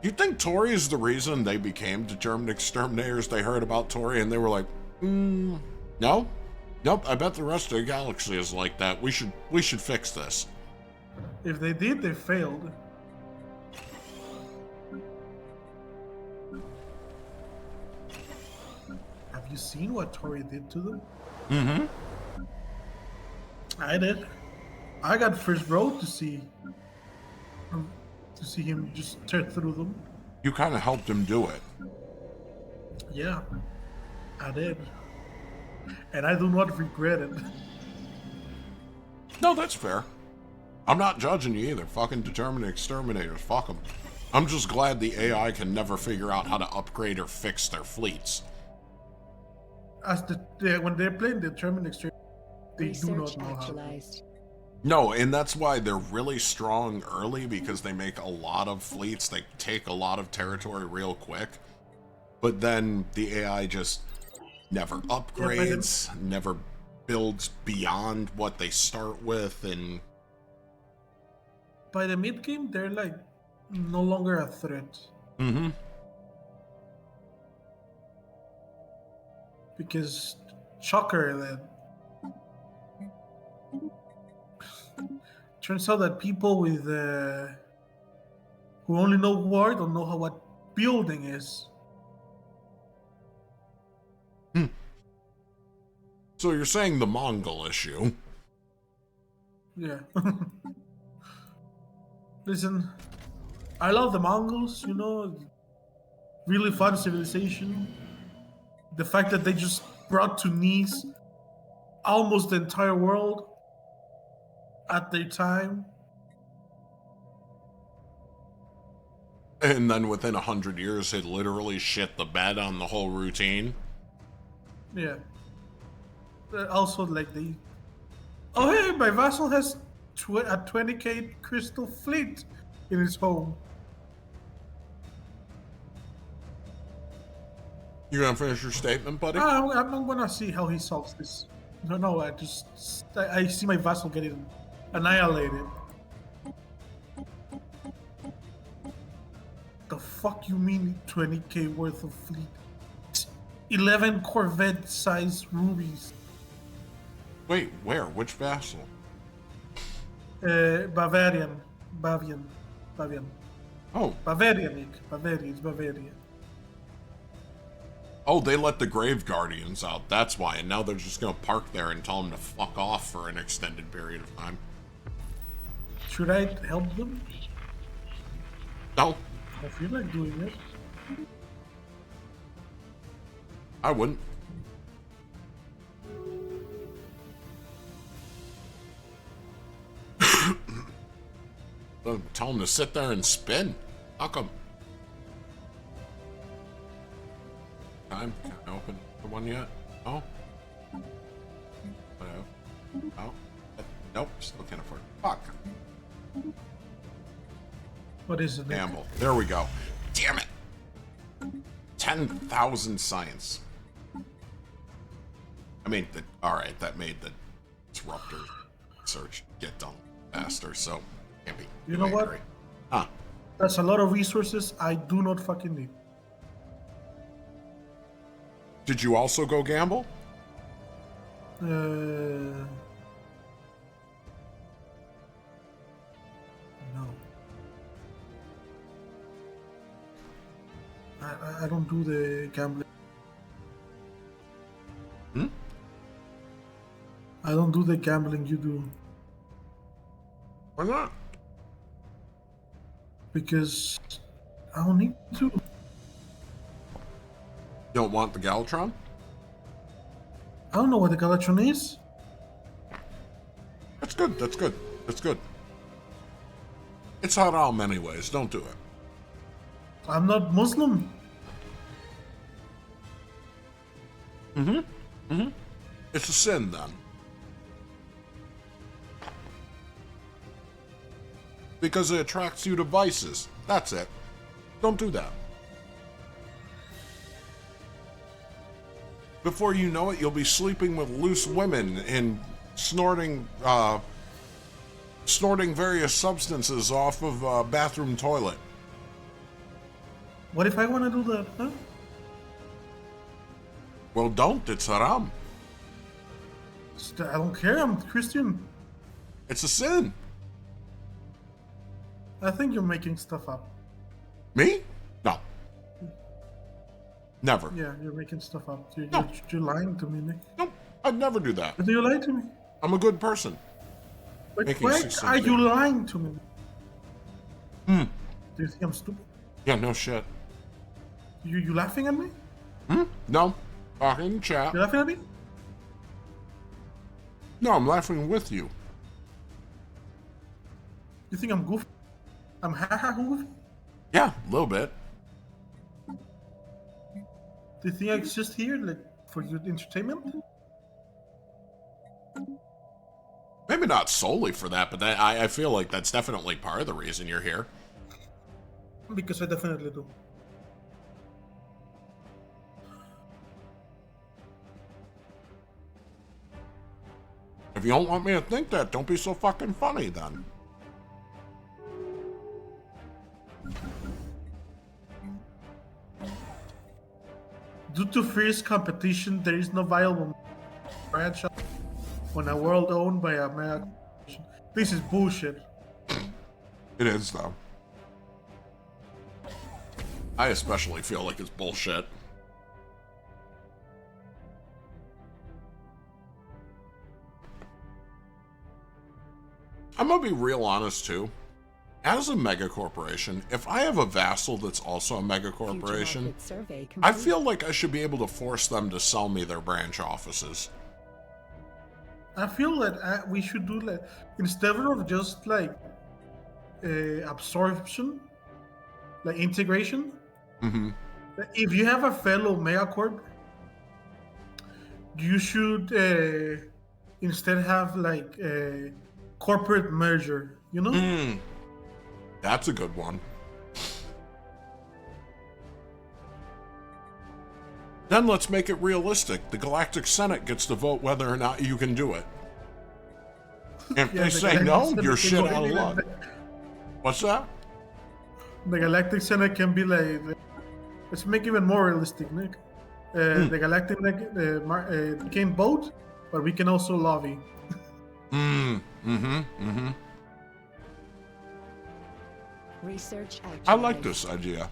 You think Tori is the reason they became determined exterminators? They heard about Tori and they were like, no? Nope, I bet the rest of the galaxy is like that. We should fix this. If they did, they failed. Have you seen what Tori did to them? Mm-hmm. I did. I got first row to see him just tear through them. You kind of helped him do it. Yeah, I did. And I do not regret it. No, that's fair. I'm not judging you either. Fucking determined exterminators. Fuck them. I'm just glad the AI can never figure out how to upgrade or fix their fleets. As when they're playing determined exterminators, they do Research not know how. actualized. No, and that's why they're really strong early, because they make a lot of fleets. They take a lot of territory real quick. But then the AI just never upgrades, never builds beyond what they start with, and By the mid game, they're like no longer a threat. Mm-hmm. Because Shocker then. Turns out that people with who only know war don't know what building is. So you're saying the Mongol issue? Yeah. Listen, I love the Mongols, you know, really fun civilization. The fact that they just brought to knees almost the entire world at their time. And then within 100 years, it literally shit the bed on the whole routine. Yeah. Also, like they. Oh, hey, my vassal has a 20k crystal fleet in his home. You gonna finish your statement, buddy? I'm gonna see how he solves this. No, I see my vassal getting annihilated. The fuck you mean 20k worth of fleet? 11 Corvette-sized rubies. Wait, where? Which vassal? Bavian. Oh. Bavaria, Nick. It's Bavaria. Oh, they let the Grave Guardians out. That's why. And now they're just gonna park there and tell them to fuck off for an extended period of time. Should I help them? No, I feel like doing it. I wouldn't. Tell them to sit there and spin. Fuck them. Can I open the one yet? No? No? Nope, still can't afford it. Fuck. What is it? Gamble. There we go. Damn it. 10,000 science. I mean, alright, that made the disruptor search get done faster, so can't be. You know what? Huh. That's a lot of resources I do not fucking need. Did you also go gamble? No. I don't do the gambling. Hmm? I don't do the gambling you do. Why not? Because I don't need to. You don't want the Galvatron? I don't know what the Galatron is. That's good. That's good. That's good. It's haram anyways. Don't do it. I'm not Muslim. It's a sin then. Because it attracts you to vices. That's it. Don't do that. Before you know it, you'll be sleeping with loose women and snorting various substances off of a bathroom toilet. What if I want to do that, huh? Well, don't. It's haram. I don't care. I'm Christian. It's a sin. I think you're making stuff up. Me? No. Never. Yeah, you're making stuff up. No. You're lying to me, Nick. No, I'd never do that. Do you lie to me? I'm a good person. Like, Making why 6 are cents you a- lying to me? Hmm. Do you think I'm stupid? Yeah, no shit. You laughing at me? No. Talking chat. You laughing at me? No, I'm laughing with you. You think I'm goofy? I'm ha goofy? Yeah, a little bit. Do you think I exist here, like, for your entertainment? Maybe not solely for that, but I feel like that's definitely part of the reason you're here. Because I definitely do. If you don't want me to think that, don't be so fucking funny then. Due to fierce competition, there is no viable branch on a world owned by a mega corporation. This is bullshit. It is, though. I especially feel like it's bullshit. I'm gonna be real honest, too. As a mega corporation, if I have a vassal that's also a mega corporation, I feel like I should be able to force them to sell me their branch offices. I feel that we should do like, instead of just like absorption, like integration. Mm-hmm. If you have a fellow megacorp, you should instead have like a corporate merger. You know? That's a good one. Then let's make it realistic. The Galactic Senate gets to vote whether or not you can do it. If Yeah, they the say Galactic no, Senate you're can shit go out of anywhere. luck. What's that? The Galactic Senate can be like, let's make it even more realistic, Nick. The Galactic can vote, but we can also lobby. Research I like this idea.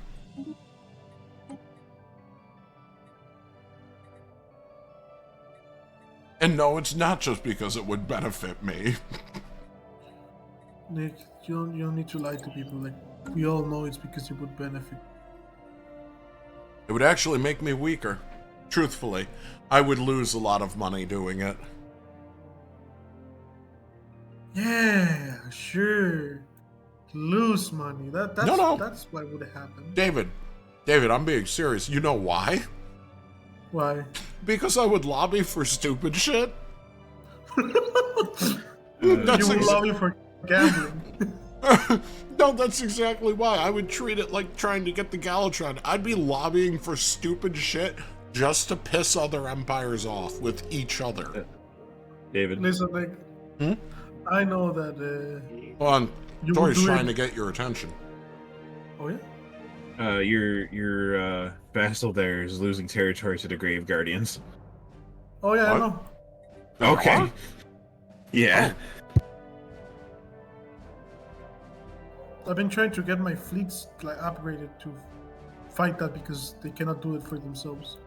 And no, it's not just because it would benefit me. Nick, you don't need to lie to people. Like, we all know it's because it would benefit. It would actually make me weaker. Truthfully, I would lose a lot of money doing it. Yeah, sure. Lose money. That's No. That's what would happen. David, I'm being serious. You know why? Why? Because I would lobby for stupid shit. You would lobby for gambling. No, that's exactly why. I would treat it like trying to get the Galvatron. I'd be lobbying for stupid shit just to piss other empires off with each other. David. Listen, Nick. I know that. Hold on. You Tori's would do trying it- to get your attention. Oh yeah. Your vassal there is losing territory to the Grave Guardians. Oh yeah, I What? know. Okay. What? Yeah. I've been trying to get my fleets like upgraded to fight that because they cannot do it for themselves.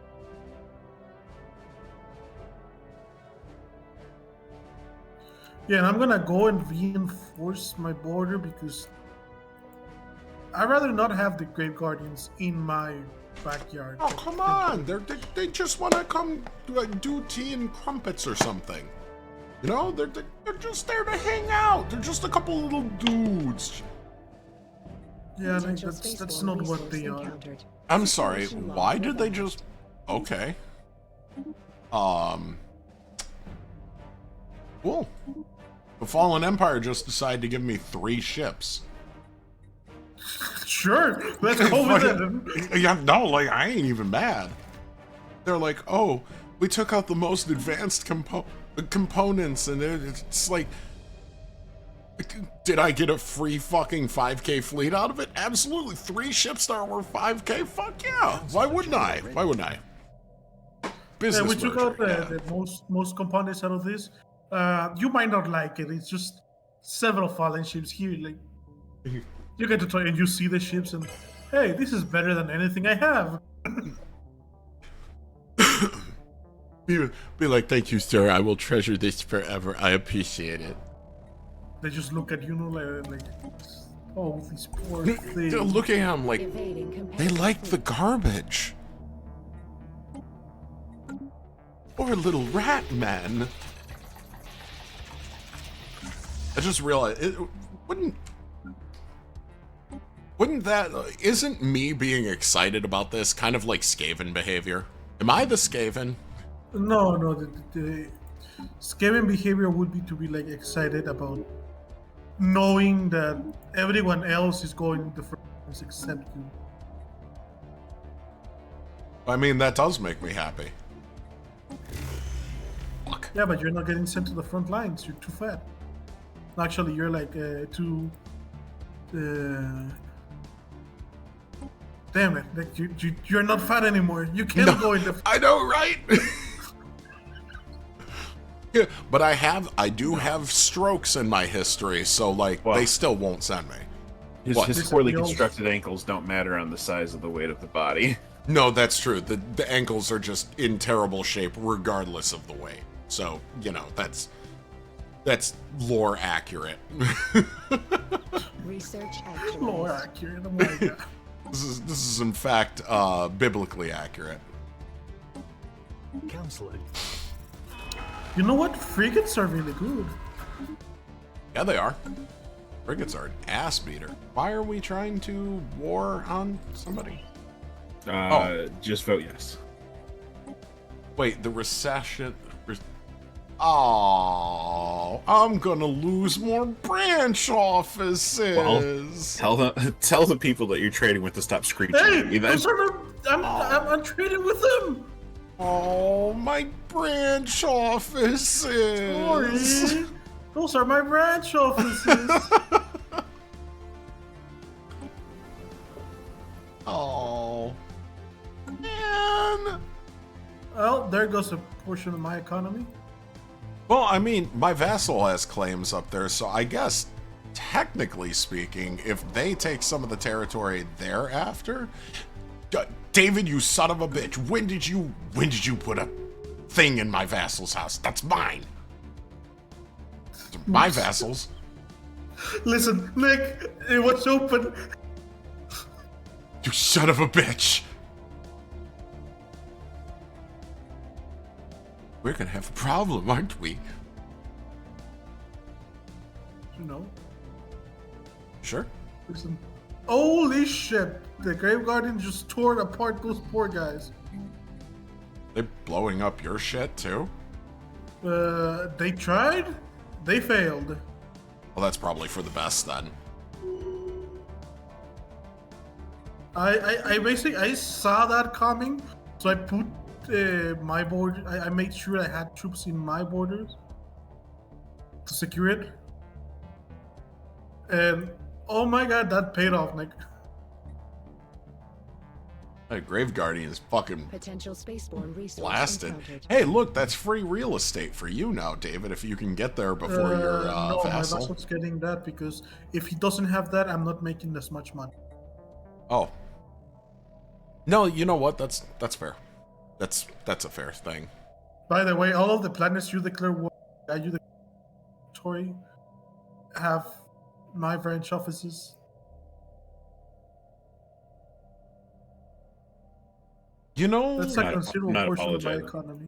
Yeah, and I'm gonna go and reinforce my border because I'd rather not have the Grave Guardians in my backyard. Oh, come on! They just want to come do tea and crumpets or something. You know, they're just there to hang out. They're just a couple little dudes. Yeah, I think that's not what they are. I'm sorry. Why did they just? Okay. Cool. The Fallen Empire just decided to give me 3 ships. Sure, let's go with it. Yeah, no, like I ain't even mad. They're like, oh, we took out the most advanced components, and it's like, did I get a free fucking 5K fleet out of it? Absolutely. 3 ships that were 5K. Fuck yeah. Why wouldn't I? Why wouldn't I? Business. Yeah, we took out merger, the most components out of this. You might not like it. It's just several fallen ships here. Like you get to try and you see the ships and hey, this is better than anything I have. Be like, thank you, sir. I will treasure this forever. I appreciate it. They just look at you, like oh, these poor things. Look at him, like they like the garbage. Poor little rat man. I just realized it wouldn't that isn't me being excited about this kind of like Skaven behavior? Am I the Skaven? No, the Skaven behavior would be to be like excited about knowing that everyone else is going the front lines except you. I mean, that does make me happy. Fuck. Yeah, but you're not getting sent to the front lines. You're too fat. Actually, you're like too. Damn it! Like you're not fat anymore. You can't go in the. I know, right? Yeah, but I do have strokes in my history, so like they still won't send me. His poorly constructed ankles don't matter on the size of the weight of the body. No, that's true. The ankles are just in terrible shape regardless of the weight. So, you know, that's lore accurate. Research actualized. Lore accurate. Oh my god. This is in fact biblically accurate. Counseling. You know what? Frigates are really good. Yeah, they are. Frigates are an ass beater. Why are we trying to war on somebody? Just vote yes. Wait, the recession. Oh, I'm gonna lose more branch offices. Well, tell the people that you're trading with to stop screeching Hey, at me then. I'm trading with them. Oh, my branch offices. Sorry, those are my branch offices. Oh, man. Well, there goes a portion of my economy. Well, I mean, my vassal has claims up there, so I guess, technically speaking, if they take some of the territory thereafter, David, you son of a bitch, when did you put a thing in my vassal's house? That's mine. They're my vassals. Listen, Nick, it was open. You son of a bitch. We're gonna have a problem, aren't we? No. Sure. Listen. Holy shit! The Grave Guardian just tore apart those poor guys. They blowing up your shit too? They tried. They failed. Well, that's probably for the best then. I basically saw that coming, so I put my border. I made sure I had troops in my borders to secure it. And oh my god, that paid off, Nick. Hey, Grave Guardian's fucking Potential spaceborne resource blasted. encountered. Hey, look, that's free real estate for you now, David, if you can get there before your no, my vassal. vassal's getting that because if he doesn't have that, I'm not making as much money. Oh. No, you know what? That's fair. That's a fair thing. By the way, all of the planets you declare war, you declare Tory, have my branch offices. You know, That's a Not- considerable not portion of my apologizing. economy.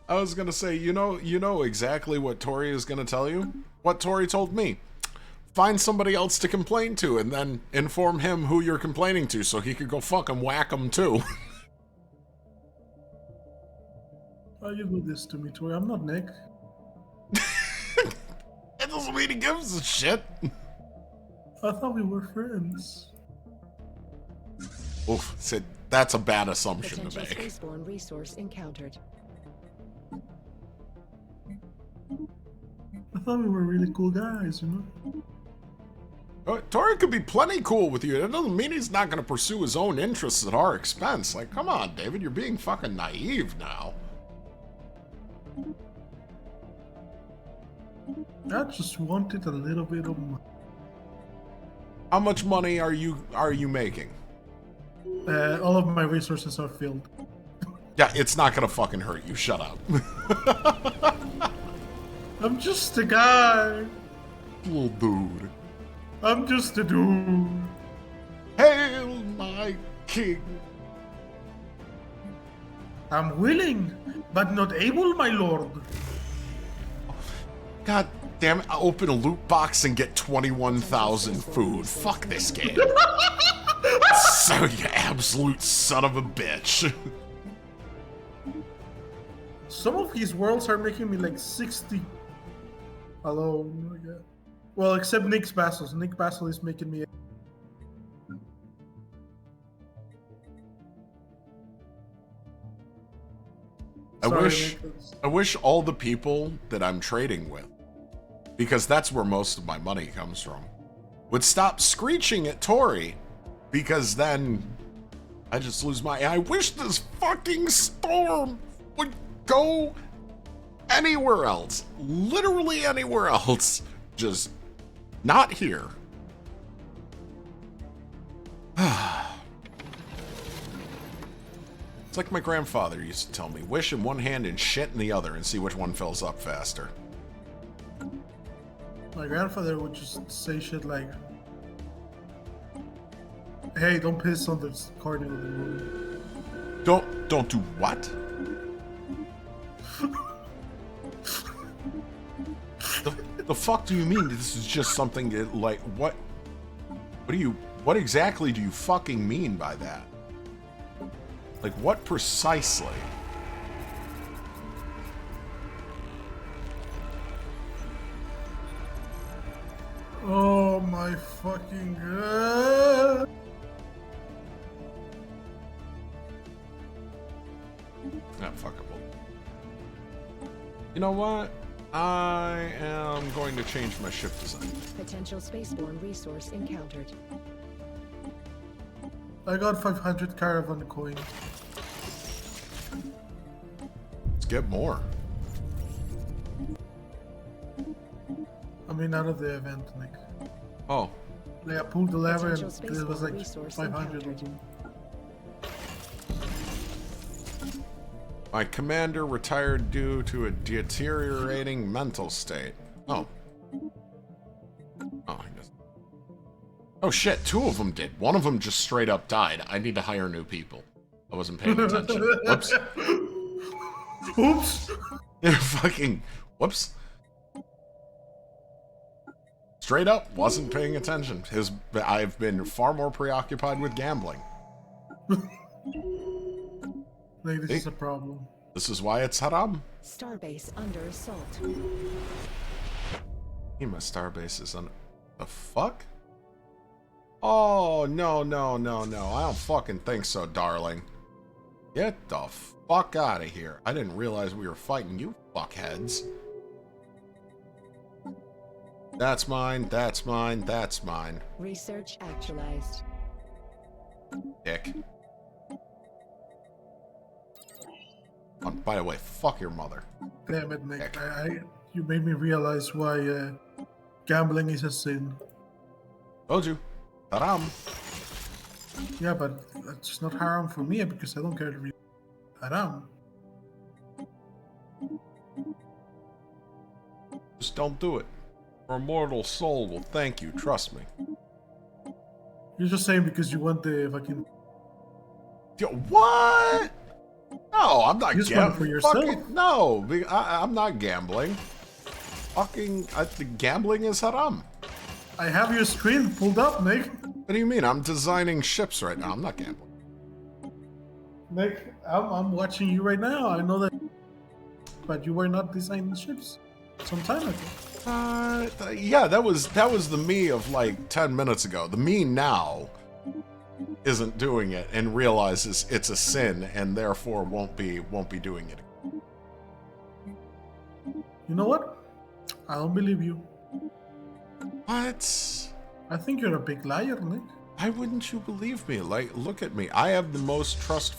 I was gonna say, you know exactly what Tori is gonna tell you. What Tori told me. Find somebody else to complain to, and then inform him who you're complaining to, so he could go fucking whack them too. Why you do this to me, Tori? I'm not Nick. That doesn't mean he gives a shit. I thought we were friends. Oof, said that's a bad assumption to Potential make. spaceborne resource encountered. I thought we were really cool guys, you know? Tori could be plenty cool with you. That doesn't mean he's not gonna pursue his own interests at our expense. Like, come on, David, you're being fucking naive now. I just wanted a little bit of money. How much money are you making? All of my resources are filled. Yeah, it's not gonna fucking hurt you. Shut up. I'm just a guy. Little dude. I'm just a dude. Hail my king. I'm willing, but not able, my lord. God damn it, I open a loot box and get 21,000 food. Fuck this game. So you absolute son of a bitch. Some of his worlds are making me like 60. Hello. Oh my God. Well, except Nick's vassals. Nick Vassal is making me. Sorry, I wish all the people that I'm trading with, because that's where most of my money comes from, would stop screeching at Tori, because then I just lose my. I wish this fucking storm would go anywhere else, literally anywhere else, just not here. It's like my grandfather used to tell me, wish in one hand and shit in the other and see which one fills up faster. My grandfather would just say shit like, "Hey, don't piss on this corner of the room." Don't do what? The fuck do you mean this is just something that, like, what exactly do you fucking mean by that? Like, what precisely? Oh my fucking god. Ah, fuck it. You know what? I am going to change my ship design. Potential spaceborne resource encountered. I got 500 caravan coins. Let's get more. I mean, out of the event, Nick. Oh. Like, I pulled the lever and Potential it was spaceborne like resource 500 of encountered. them. My commander retired due to a deteriorating mental state. Oh. Oh, I guess. Oh shit, two of them did. One of them just straight up died. I need to hire new people. I wasn't paying attention. Whoops. Oops. Fucking whoops. Straight up, wasn't paying attention. I've been far more preoccupied with gambling. Like, this is a problem. This is why it's haram. Starbase under assault. Hey, my starbase is on. The fuck? Oh, no. I don't fucking think so, darling. Get the fuck out of here. I didn't realize we were fighting you fuckheads. That's mine, that's mine, that's mine. Research actualized. Dick. By the way, fuck your mother. Damn it, Nick. You made me realize why gambling is a sin. Told you. Haram. Yeah, but it's not haram for me because I don't care to read haram. Just don't do it. Your immortal soul will thank you, trust me. You're just saying because you want the fucking... Yo, what? No, I'm not Use one for gambling. yourself. No, I'm not gambling. Gambling is haram. I have your screen pulled up, Nick. What do you mean? I'm designing ships right now. I'm not gambling. Nick, I'm watching you right now. I know that, but you were not designing ships some time ago. Yeah, that was the me of like 10 minutes ago. The me now isn't doing it and realizes it's a sin and therefore won't be doing it. You know what? I don't believe you. What? I think you're a big liar, Nick. Why wouldn't you believe me? Like, look at me. I have the most trust.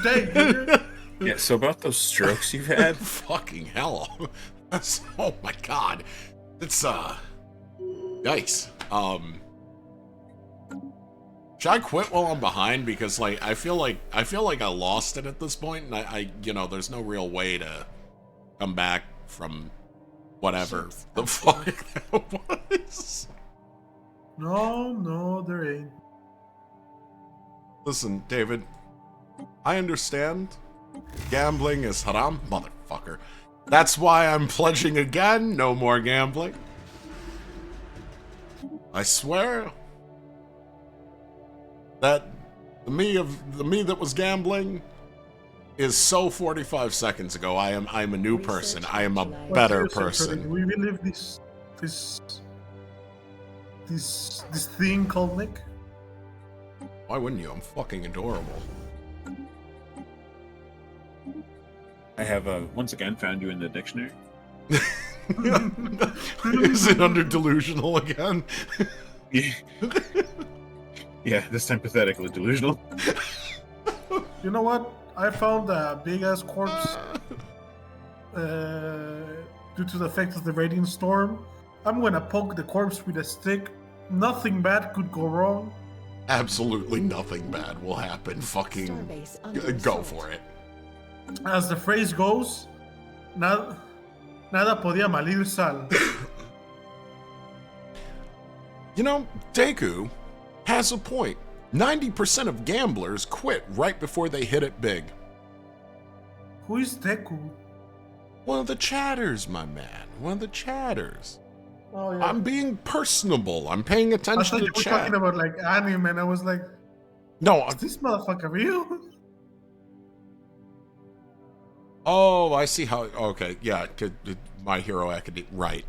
Today. Yeah, so about those strokes you've had. Fucking hell. Oh my god. It's yikes. Should I quit while I'm behind? Because like I feel like I lost it at this point, and I there's no real way to come back from whatever the fuck that was. No, there ain't. Listen, David, I understand. Gambling is haram, motherfucker. That's why I'm pledging again, no more gambling. I swear that the me that was gambling is so 45 seconds ago. I'm a new person. I am a better person. Do we believe this thing called Nick? Why wouldn't you? I'm fucking adorable. I have once again found you in the dictionary. Is it under delusional again? Yeah, this time pathetically delusional. You know what? I found a big ass corpse due to the effect of the radiant storm. I'm gonna poke the corpse with a stick. Nothing bad could go wrong. Absolutely nothing bad will happen. Fucking go for it. As the phrase goes, nada podía malir sal. You know, Deku has a point. 90% of gamblers quit right before they hit it big. Who is Deku? One of the chatters, my man. One of the chatters. Oh, yeah. I'm being personable. I'm paying attention I thought to you were chat. talking about like anime, and I was like, No, is this motherfucker real? oh, I see how. Okay, yeah, My Hero Academia. Right.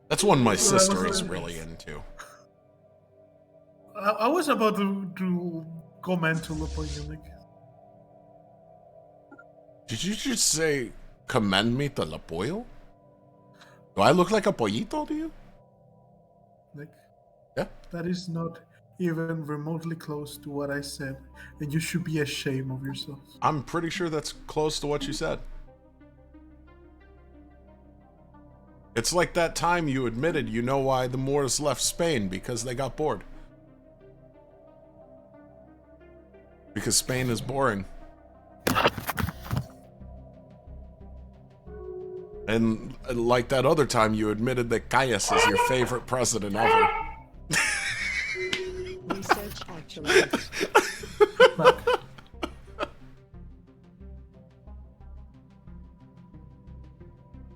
That's one my sister is really into. I was about to go mental upon you, Nick. Did you just say commend me to la pollo? Do I look like a pollito to you? Nick? Yeah? That is not even remotely close to what I said, and you should be ashamed of yourself. I'm pretty sure that's close to what you said. It's like that time you admitted you know why the Moors left Spain, because they got bored. Because Spain is boring. And like that other time you admitted that Calles is your favorite president ever. Research actualized.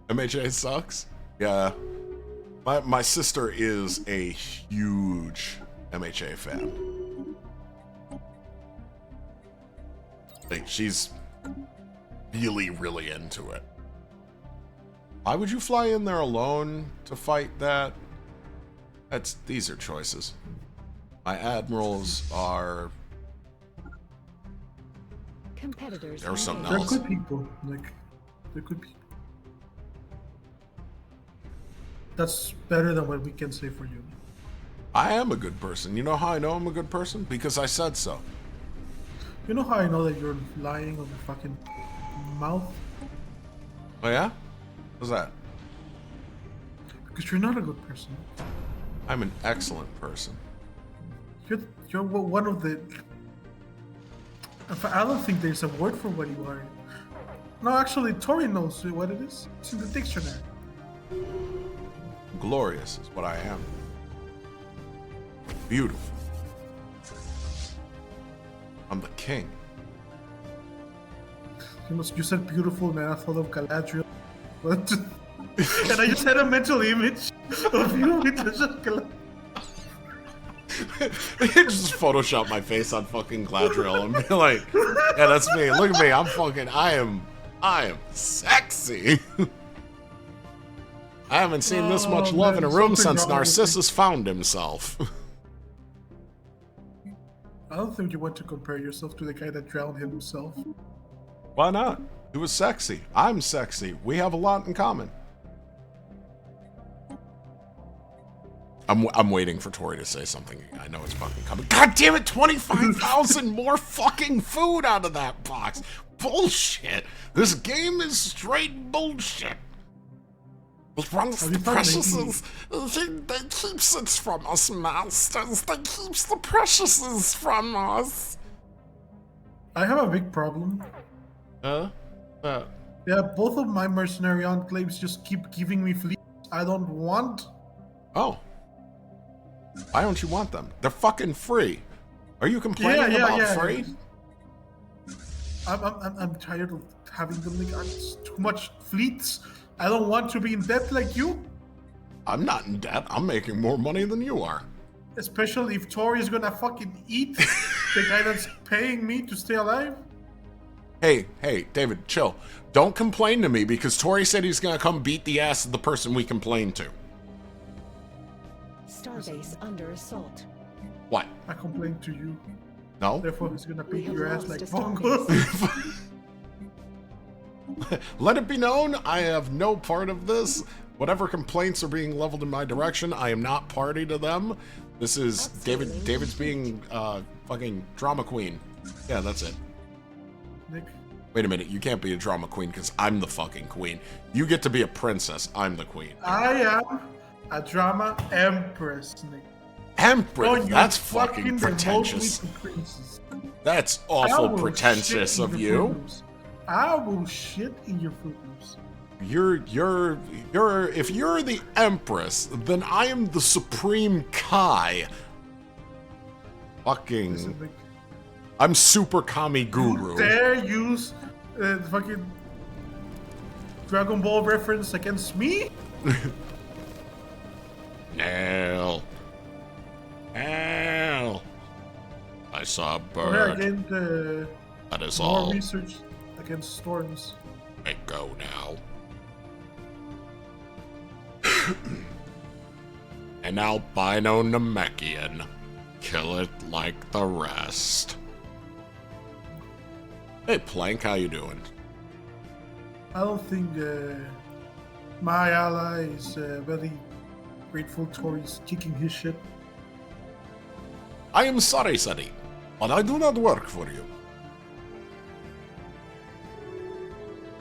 MHA sucks? Yeah. My sister is a huge MHA fan. Like, she's really, really into it. Why would you fly in there alone to fight that? These are choices. My admirals are... Competitors. They're something They're else. good people, Nick. They're good people. That's better than what we can say for you. I am a good person. You know how I know I'm a good person? Because I said so. You know how I know that you're lying on your fucking mouth? Oh yeah? What's that? Because you're not a good person. I'm an excellent person. You're one of the. I don't think there's a word for what you are. No, actually, Tori knows what it is. It's in the dictionary. Glorious is what I am. Beautiful. I'm the king. You said beautiful, man. I thought of Galadriel. But and I just had a mental image of you with just Galadriel. Just Photoshop my face on fucking Gladriel and be like, yeah, that's me. Look at me. I am sexy. I haven't seen this much love in a room since Narcissus found himself. I don't think you want to compare yourself to the guy that drowned himself. Why not? He was sexy. I'm sexy. We have a lot in common. I'm waiting for Tori to say something. I know it's fucking coming. God damn it, 25,000 more fucking food out of that box. Bullshit. This game is straight bullshit. But once the preciouses, they keeps it from us, masters. They keeps the preciouses from us. I have a big problem. Yeah, both of my mercenary enclaves just keep giving me fleets I don't want. Oh. Why don't you want them? They're fucking free. Are you complaining about free? I'm tired of having them. Like, it's too much fleets. I don't want to be in debt like you. I'm not in debt. I'm making more money than you are. Especially if Tori is gonna fucking eat the guy that's paying me to stay alive. Hey, David, chill. Don't complain to me because Tori said he's gonna come beat the ass of the person we complained to. Starbase under assault. What? I complained to you. No? Therefore, he's gonna beat your ass like Bongo. Let it be known, I have no part of this. Whatever complaints are being leveled in my direction, I am not party to them. This is David's being fucking drama queen. Yeah, that's it. Nick. Wait a minute, you can't be a drama queen because I'm the fucking queen. You get to be a princess, I'm the queen. I am a drama empress, Nick. Empress? That's fucking pretentious. That's awful pretentious of you. I will shit in your Fruit Loops. If you're the Empress, then I am the Supreme Kai. Fucking. Listen, I'm Super Kami Guru. You dare use the fucking Dragon Ball reference against me? Nail. I saw a bird. Okay, again, that is more all. Research against storms. I go now. An albino Namekian. Kill it like the rest. Hey Plank, how you doing? I don't think my ally is very grateful towards kicking his shit. I am sorry, Sonny, but I do not work for you.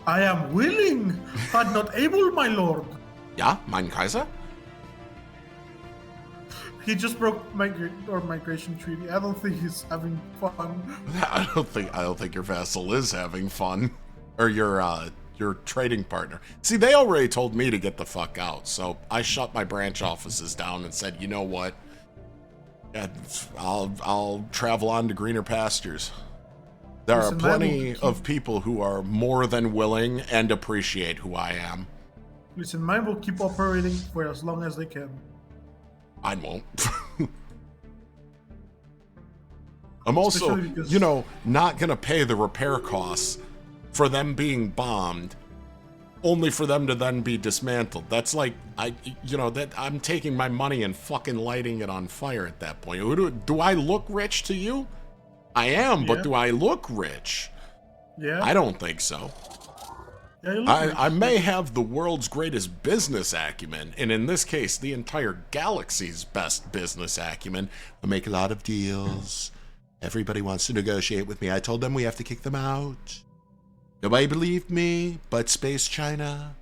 I am willing, but not able, my lord. Ja, mein Kaiser? He just broke migration treaty. I don't think he's having fun. I don't think your vassal is having fun, or your trading partner. See, they already told me to get the fuck out, so I shut my branch offices down and said, you know what? I'll travel on to greener pastures. There are plenty of people who are more than willing and appreciate who I am. Listen, mine will keep operating for as long as they can. I won't. I'm also, not gonna pay the repair costs for them being bombed, only for them to then be dismantled. That's like, I'm taking my money and fucking lighting it on fire at that point. Do I look rich to you? I am, but do I look rich? Yeah. I don't think so. Yeah, I may have the world's greatest business acumen, and in this case, the entire galaxy's best business acumen. I make a lot of deals. Everybody wants to negotiate with me. I told them we have to kick them out. Nobody believed me, but Space China.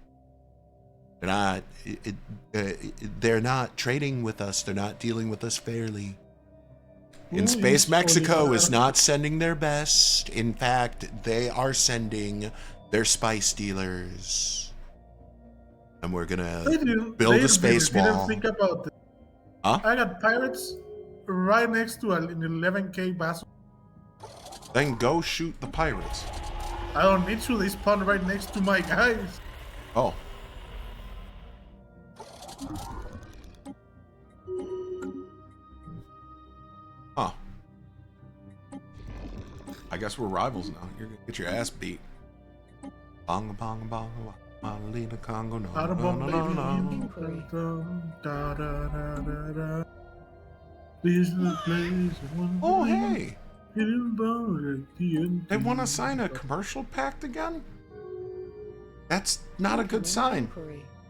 They're not trading with us. They're not dealing with us fairly. In Space Mexico is not sending their best. In fact, they are sending their spice dealers. And we're gonna build a space wall. Think about it. Huh? I got pirates right next to an 11K vessel. Then go shoot the pirates. I don't need to. They spawn right next to my guys. Oh. Huh. I guess we're rivals now. You're gonna get your ass beat. Bonga bonga bonga. Malina Congo. No, no, no, no, no. Oh, hey. They want to sign a commercial pact again? That's not a good sign.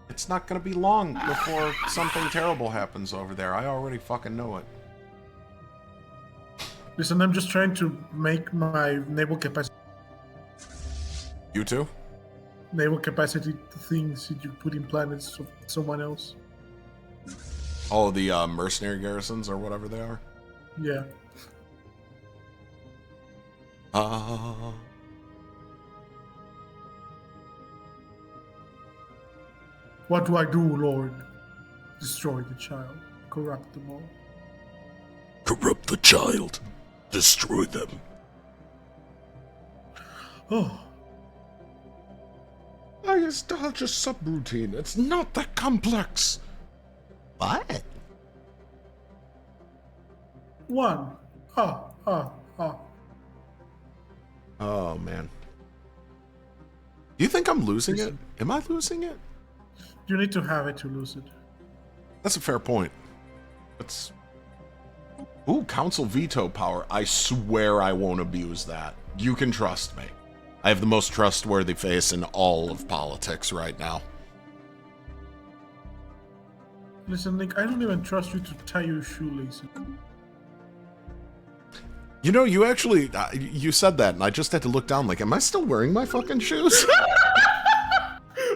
It's not going to be long before something terrible happens over there. I already fucking know it. Listen, I'm just trying to make my naval capacity. You too? Naval capacity things that you put in planets of someone else. Oh, the mercenary garrisons or whatever they are? Yeah. What do I do, Lord? Destroy the child. Corrupt them all. Corrupt the child. Destroy them. Oh. I installed just subroutine. It's not that complex. What? One. Oh, man. Do you think I'm losing it? Am I losing it? You need to have it to lose it. That's a fair point. That's... Ooh, council veto power. I swear I won't abuse that. You can trust me. I have the most trustworthy face in all of politics right now. Listen, Nick, I don't even trust you to tie your shoelaces. You know, you actually, you said that, and I just had to look down like, am I still wearing my fucking shoes?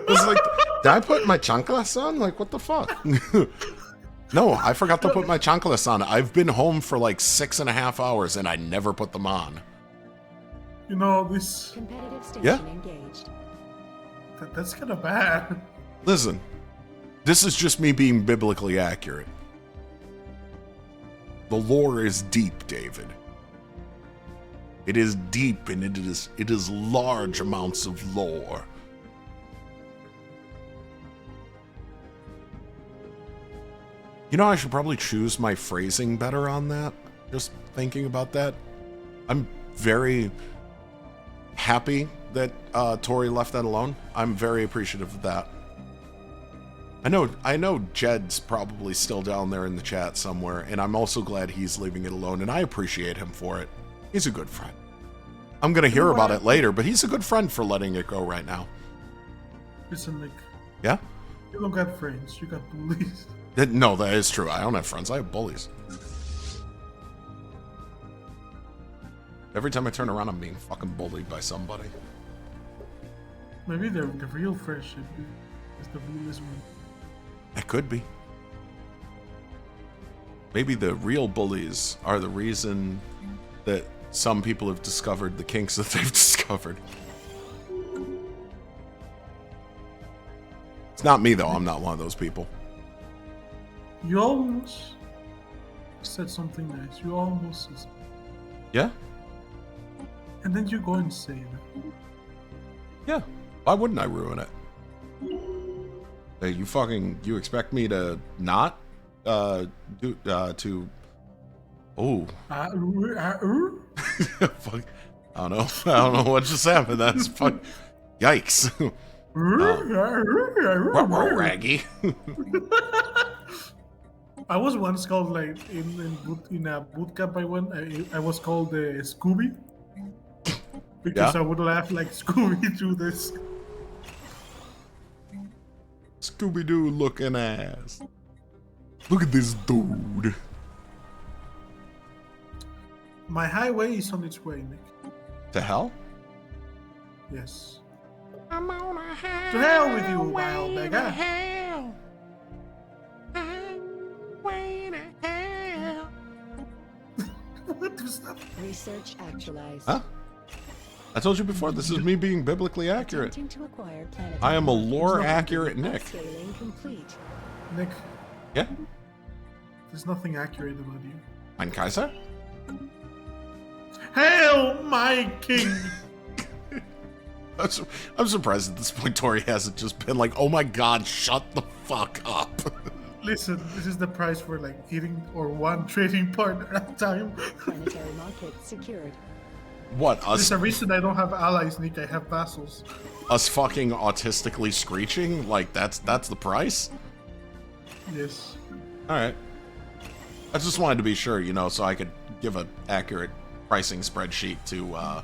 It's like, did I put my chanclas on? Like, what the fuck? No, I forgot to put my chanclas on. I've been home for like 6.5 hours, and I never put them on. You know, this... Competitive station Yeah? engaged. That's kind of bad. Listen, this is just me being biblically accurate. The lore is deep, David. It is deep, and it is large amounts of lore. You know, I should probably choose my phrasing better on that. Just thinking about that. I'm very happy that Tori left that alone. I'm very appreciative of that. I know Jed's probably still down there in the chat somewhere, and I'm also glad he's leaving it alone, and I appreciate him for it. He's a good friend. I'm gonna hear about it later, but he's a good friend for letting it go right now. Listen, Nick. Yeah? You don't got friends, you got bullies. No, that is true. I don't have friends. I have bullies. Every time I turn around, I'm being fucking bullied by somebody. Maybe the real friendship is the bullies one. It could be. Maybe the real bullies are the reason that some people have discovered the kinks that they've discovered. It's not me, though. I'm not one of those people. You almost said something nice. You almost said something. Yeah? And then you go and say that. Yeah. Why wouldn't I ruin it? Hey, you expect me to not, Oh. Fuck. I don't know what just happened. That's fuck. Yikes. Raggy. I was once called, like, in a boot camp I was called Scooby. Because I would laugh like Scooby through this. Scooby-Doo looking ass. Look at this dude. My highway is on its way, Nick. To hell? Yes. I'm on a To hell with you, highway wild to beggar. hell. Highway to hell. What is that? Research actualized. Huh? I told you before, this is me being biblically accurate. Attempting to acquire planetary I am a markers. lore-accurate Nick. Scaling complete. Nick, Yeah? there's nothing accurate about you. Mein Kaiser? Hail, my king! I'm surprised at this point Tori hasn't just been like, oh my god, shut the fuck up. Listen, this is the price for like eating or one trading partner at a time. Planetary market secured. What, There's us a reason I don't have allies, Nick. I have vassals. us fucking autistically screeching? Like, that's the price? Yes. Alright. I just wanted to be sure, you know, so I could give an accurate pricing spreadsheet to,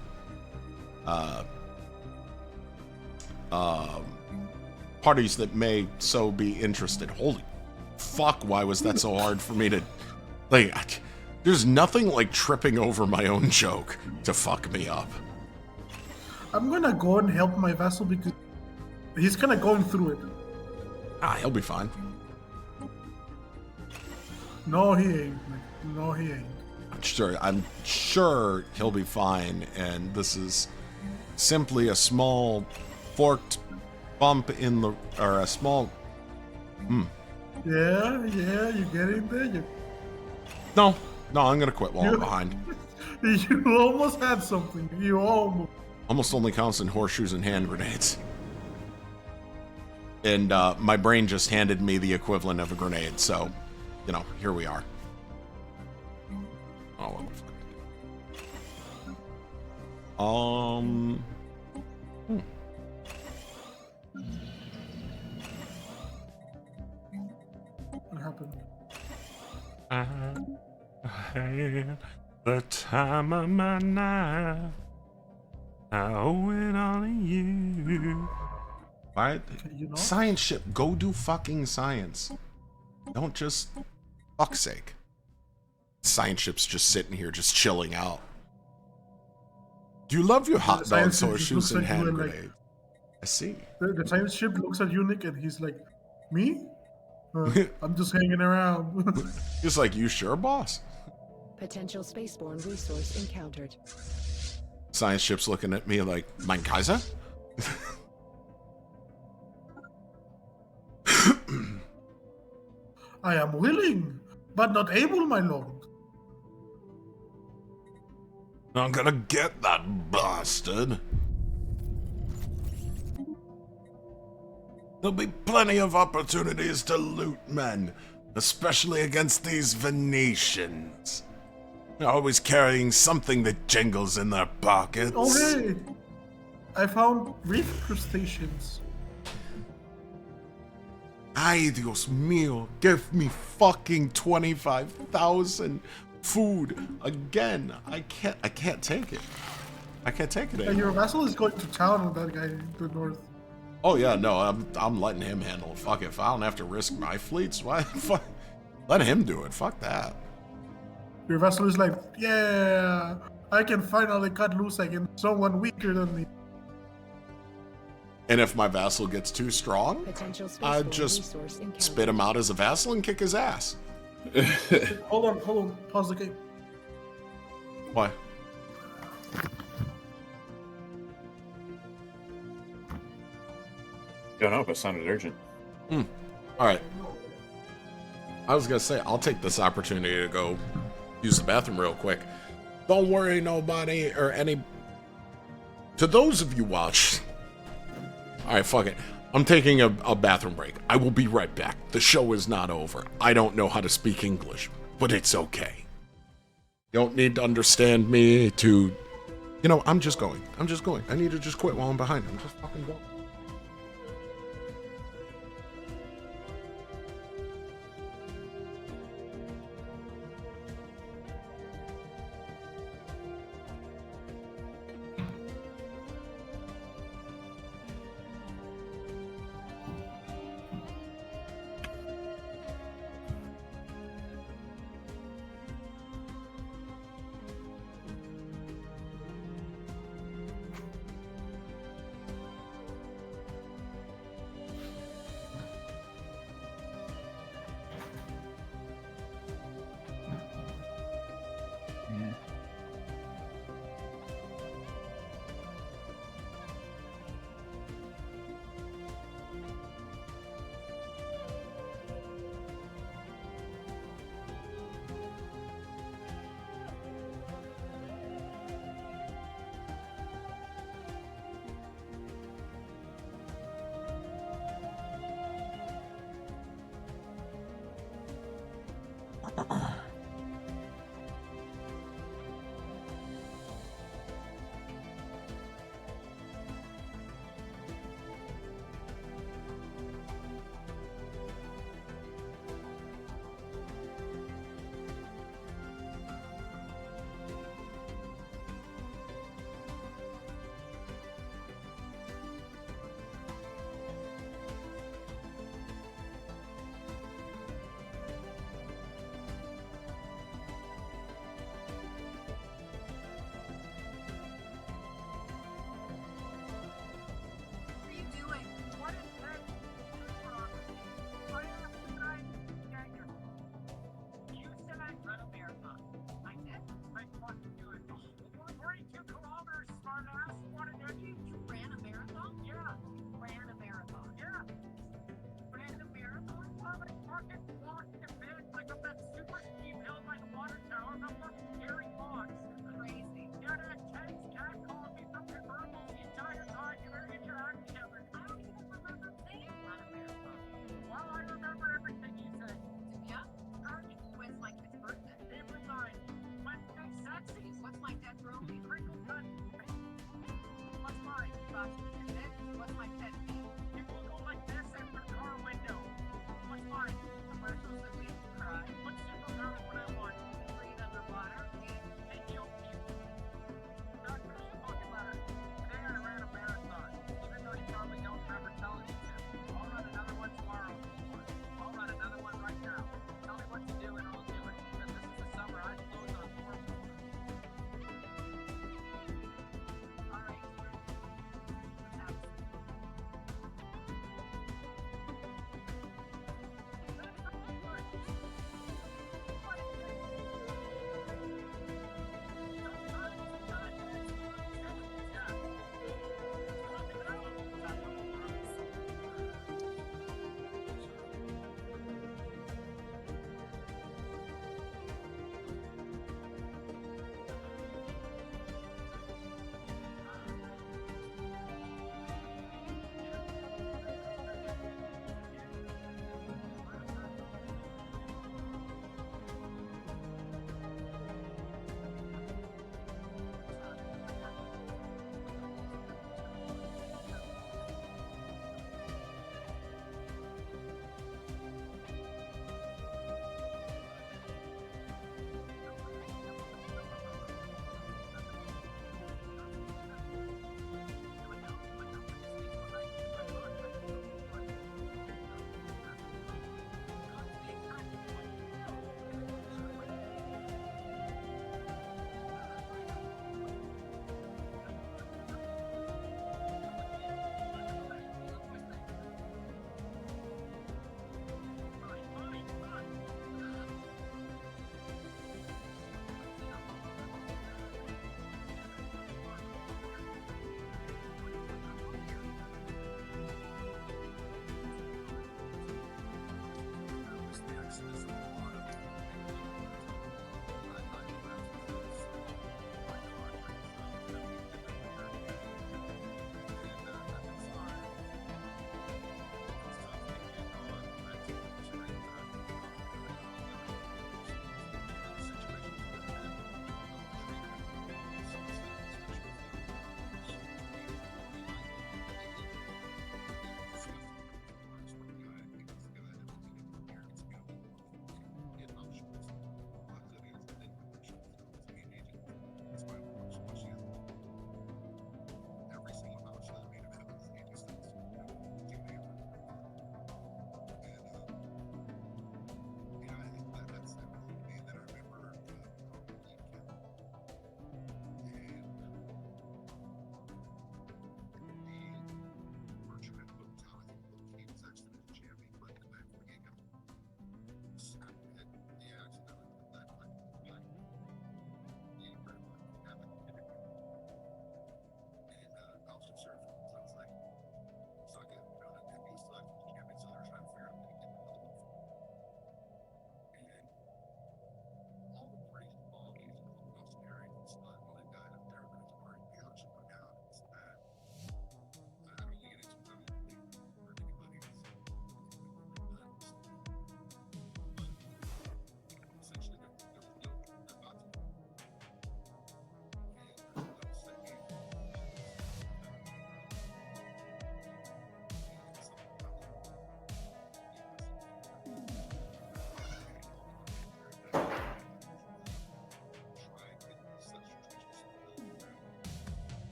parties that may so be interested. Holy fuck, why was that so hard for me to... Like, there's nothing like tripping over my own joke to fuck me up. I'm gonna go and help my vassal because he's kinda going through it. Ah, he'll be fine. No, he ain't. Nick. No, he ain't. I'm sure he'll be fine, and this is simply a small forked bump in the... or a small... Yeah, you get in there. No, I'm gonna quit while I'm behind. You almost had something. You almost. Almost only counts in horseshoes and hand grenades. And my brain just handed me the equivalent of a grenade, so, you know, here we are. Oh, what the fuck? What happened? I had the time of my life. I owe it all to you. Alright? You know? Science ship, go do fucking science. Don't just... fuck's sake. Science ship's just sitting here, just chilling out. Do you love your hot dogs, science ship just horseshoes, looks and like you hand and, like- grenades? I see. The science ship looks at you, Nick, and he's like, "Me? I'm just hanging around." Just like, you sure, boss? Potential spaceborne resource encountered. Science ship's looking at me like, Mein Kaiser? I am willing, but not able, my lord. I'm gonna get that bastard. There'll be plenty of opportunities to loot men, especially against these Venetians. They're always carrying something that jingles in their pockets. Oh, hey! I found reef crustaceans. Ay, Dios mío, give me fucking 25,000 food again. I can't take it. I can't take it And anymore. your vessel is going to town with that guy in the north. Oh yeah, no, I'm letting him handle it. Fuck it. If I don't have to risk my fleets, why? Fuck, let him do it. Fuck that. Your vessel is like, yeah, I can finally cut loose against someone weaker than me. And if my vassal gets too strong, Potential I'd spaceborne just resource encountered. spit him out as a vassal and kick his ass. Hold on, pause the game. Why? Don't know, but it sounded urgent. Alright. I was gonna say, I'll take this opportunity to go use the bathroom real quick. Don't worry, nobody, or any... To those of you watching... Alright, fuck it. I'm taking a bathroom break. I will be right back. The show is not over. I don't know how to speak English, but it's okay. You don't need to understand me to... You know, I'm just going. I need to just quit while I'm behind. I'm just fucking going.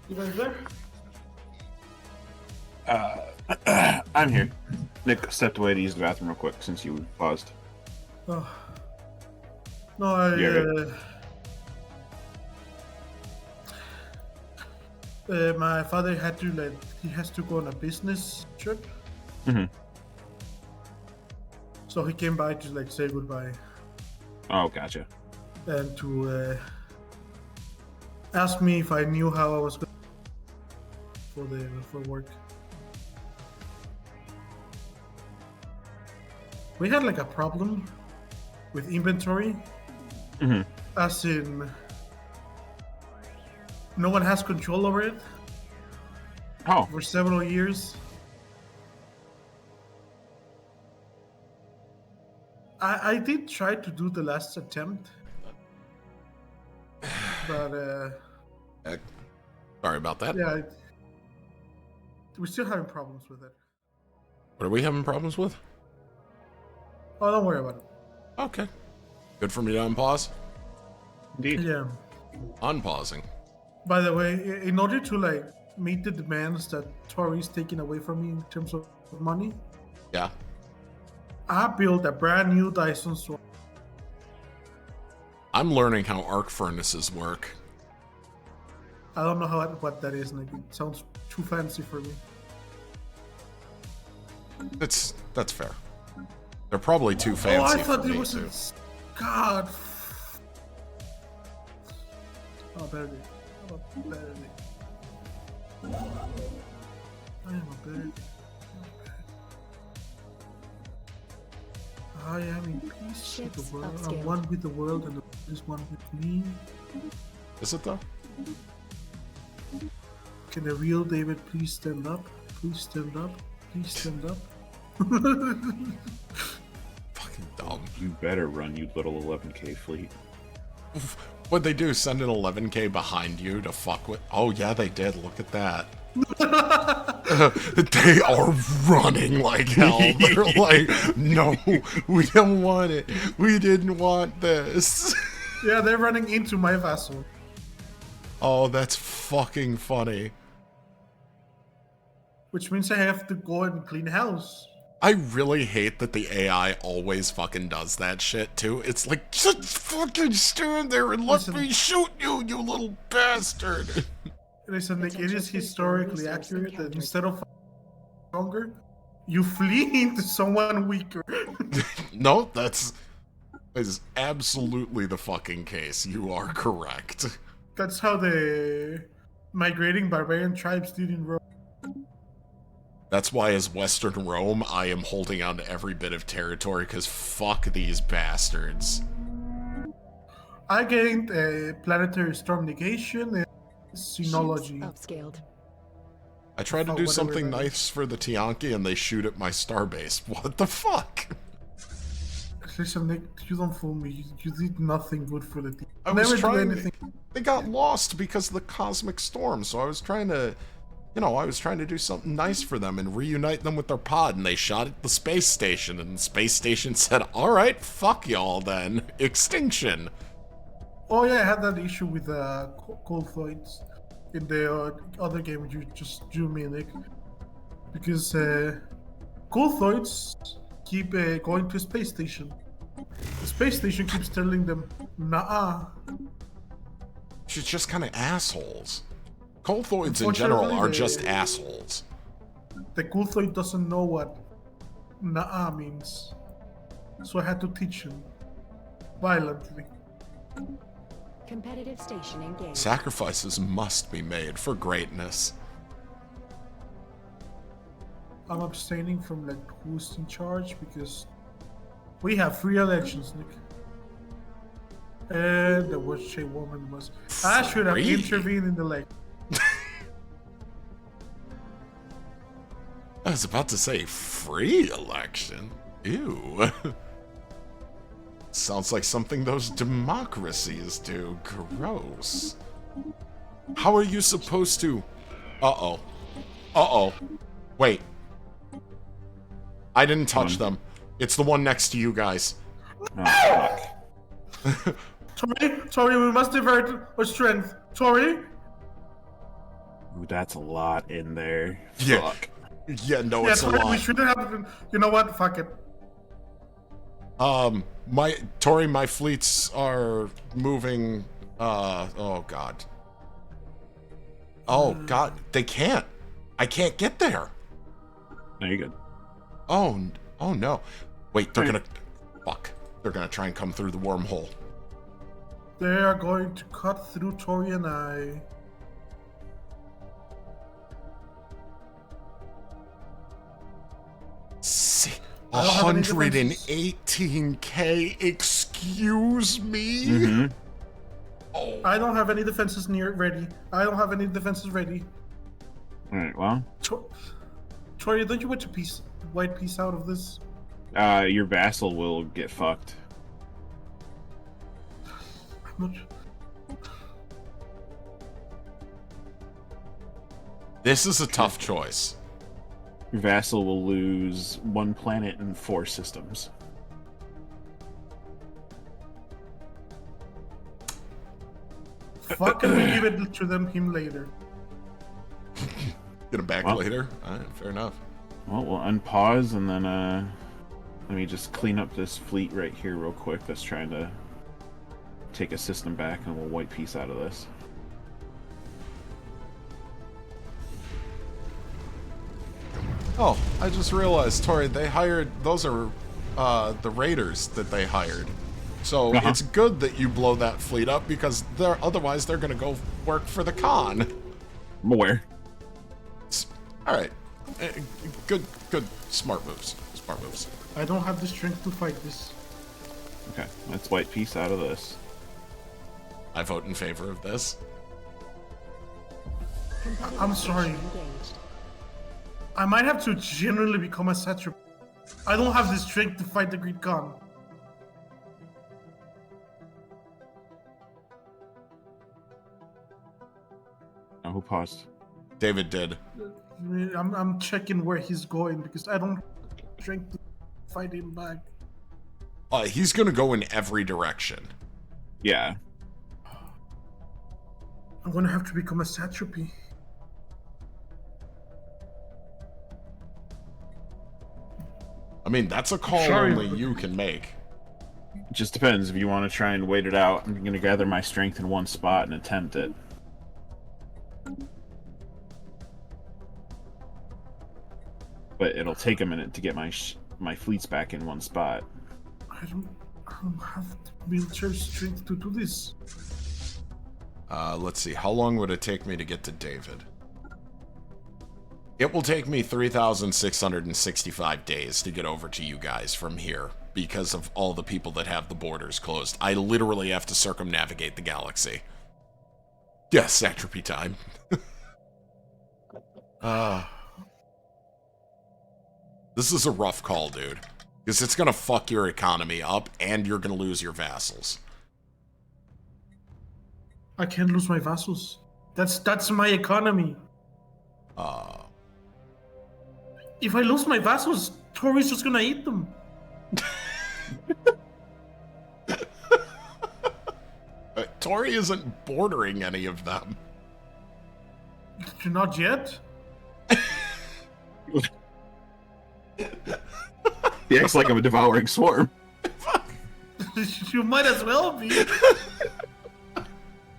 You guys there? I'm here. Nick stepped away to use the bathroom real quick since you paused. Oh. No, Yeah, my father had to he has to go on a business trip. Mhm. So he came by to say goodbye Oh, gotcha. and to ask me if I knew how I was going for work. We had a problem with inventory, Mhm. as in no one has control over it Oh, for several years. I did try to do the last attempt, but Sorry about that. yeah, we're still having problems with it. What are we having problems with? Oh, don't worry about it. Okay. Good for me to unpause. indeed. Yeah. Unpausing. By the way, in order to meet the demands that Tori's taking away from me in terms of money, Yeah. I built a brand new Dyson sword. I'm learning how arc furnaces work. I don't know what that is. It sounds too fancy for me. That's fair. They're probably too fancy Oh, I thought for it me was too. God. Oh, better day. Oh, better day. I am a better day. I am in peace with Ships the world. upscaled. I'm one with the world, and the world is one with me. Is it though? Can the real David please stand up? Please stand up. Please stand up. Fucking dumb. You better run, you little 11K fleet. What'd they do? Send an 11K behind you to fuck with? Oh yeah, they did. Look at that. They are running like hell. They're like, no, we don't want it. We didn't want this. Yeah, they're running into my vessel. Oh, that's fucking funny. Which means I have to go and clean house. I really hate that the AI always fucking does that shit too. It's like, just fucking stand there and let Listen. me shoot you, you little bastard. Listen, Nick, it Potential is space historically resource accurate that encountered. instead of stronger, you flee into someone weaker. No, that is absolutely the fucking case. You are correct. That's how the migrating barbarian tribes did in Rome. That's why as Western Rome, I am holding on to every bit of territory, because fuck these bastards. I gained a planetary storm negation and sinology. Ships upscaled. I tried to Oh, do whatever something that nice for the Tianki and they shoot at my starbase. What the fuck? Listen, Nick, you don't fool me. You did nothing good for the team. I was Never do trying. anything. They got lost because of the cosmic storm, so I was trying to, I was trying to do something nice for them and reunite them with their pod, and they shot at the space station, and the space station said, "Alright, fuck y'all then. Extinction." Oh yeah, I had that issue with cold flights in the other game you just drew me, Nick. Because cold flights keep going to space station. The space station keeps telling them, "Nah." She's just kind of assholes. Colthoids in general are Unfortunately, just assholes. The cool flight doesn't know what "nah" means, so I had to teach him violently. Competitive station engaged. Sacrifices must be made for greatness. I'm abstaining from who's in charge because we have free elections, Nick. And the worst shape woman was. I should have Free? intervened in the election. I was about to say free election. Ew. Sounds like something those democracies do. Gross. How are you supposed to... Uh-oh. Uh-oh. Wait. I didn't touch them. It's the one next to you guys. Oh, fuck. Tori, we must divert our strength. Tori? Ooh, that's a lot in there. Yeah. Fuck. Yeah, no, Yeah, it's a Tori, we lot. shouldn't have. You know what? Fuck it. Tori, my fleets are moving. Oh god. Oh god, they can't. I can't get there. No, you're good. Oh no. Wait, they're gonna. Fuck. They're gonna try and come through the wormhole. They are going to cut through Tori and I. See, I don't have any defenses. 118k. Excuse me. Mm-hmm. Oh. I don't have any defenses ready. I don't have any defenses ready. All right. Well, Tori, don't you want your white piece out of this? your vassal will get fucked. I'm not. This is a tough choice. Your vassal will lose 1 planet and 4 systems. Fucking we give it to him later. Get him back Well. later. All right, fair enough. Well, we'll unpause and then let me just clean up this fleet right here real quick that's trying to take a system back, and we'll white piece out of this. Oh, I just realized, Tori, they hired, those are the raiders that they hired. So it's good that you blow that fleet up, because otherwise they're going to go work for the Khan. I'm aware. All right. Good, smart moves. Smart moves. I don't have the strength to fight this. Okay, let's white piece out of this. I vote in favor of this. I'm sorry. I might have to genuinely become a satrap. I don't have the strength to fight the Great Khan. Oh, who paused? David did. I'm checking where he's going because I don't have strength to fight him back. He's gonna go in every direction. Yeah. I'm gonna have to become a satrapy. I mean, that's a call Sorry. only you can make. It just depends. If you want to try and wait it out, I'm going to gather my strength in one spot and attempt it. But it'll take a minute to get my fleets back in one spot. I don't have the military strength to do this. Let's see. How long would it take me to get to David? It will take me 3,665 days to get over to you guys from here because of all the people that have the borders closed. I literally have to circumnavigate the galaxy. Yes, satrapy time. This is a rough call, dude. Because it's going to fuck your economy up, and you're going to lose your vassals. I can't lose my vassals. That's my economy. If I lose my vassals, Tori's just gonna eat them. Tori isn't bordering any of them. Not yet. He acts like I'm a devouring swarm. You might as well be.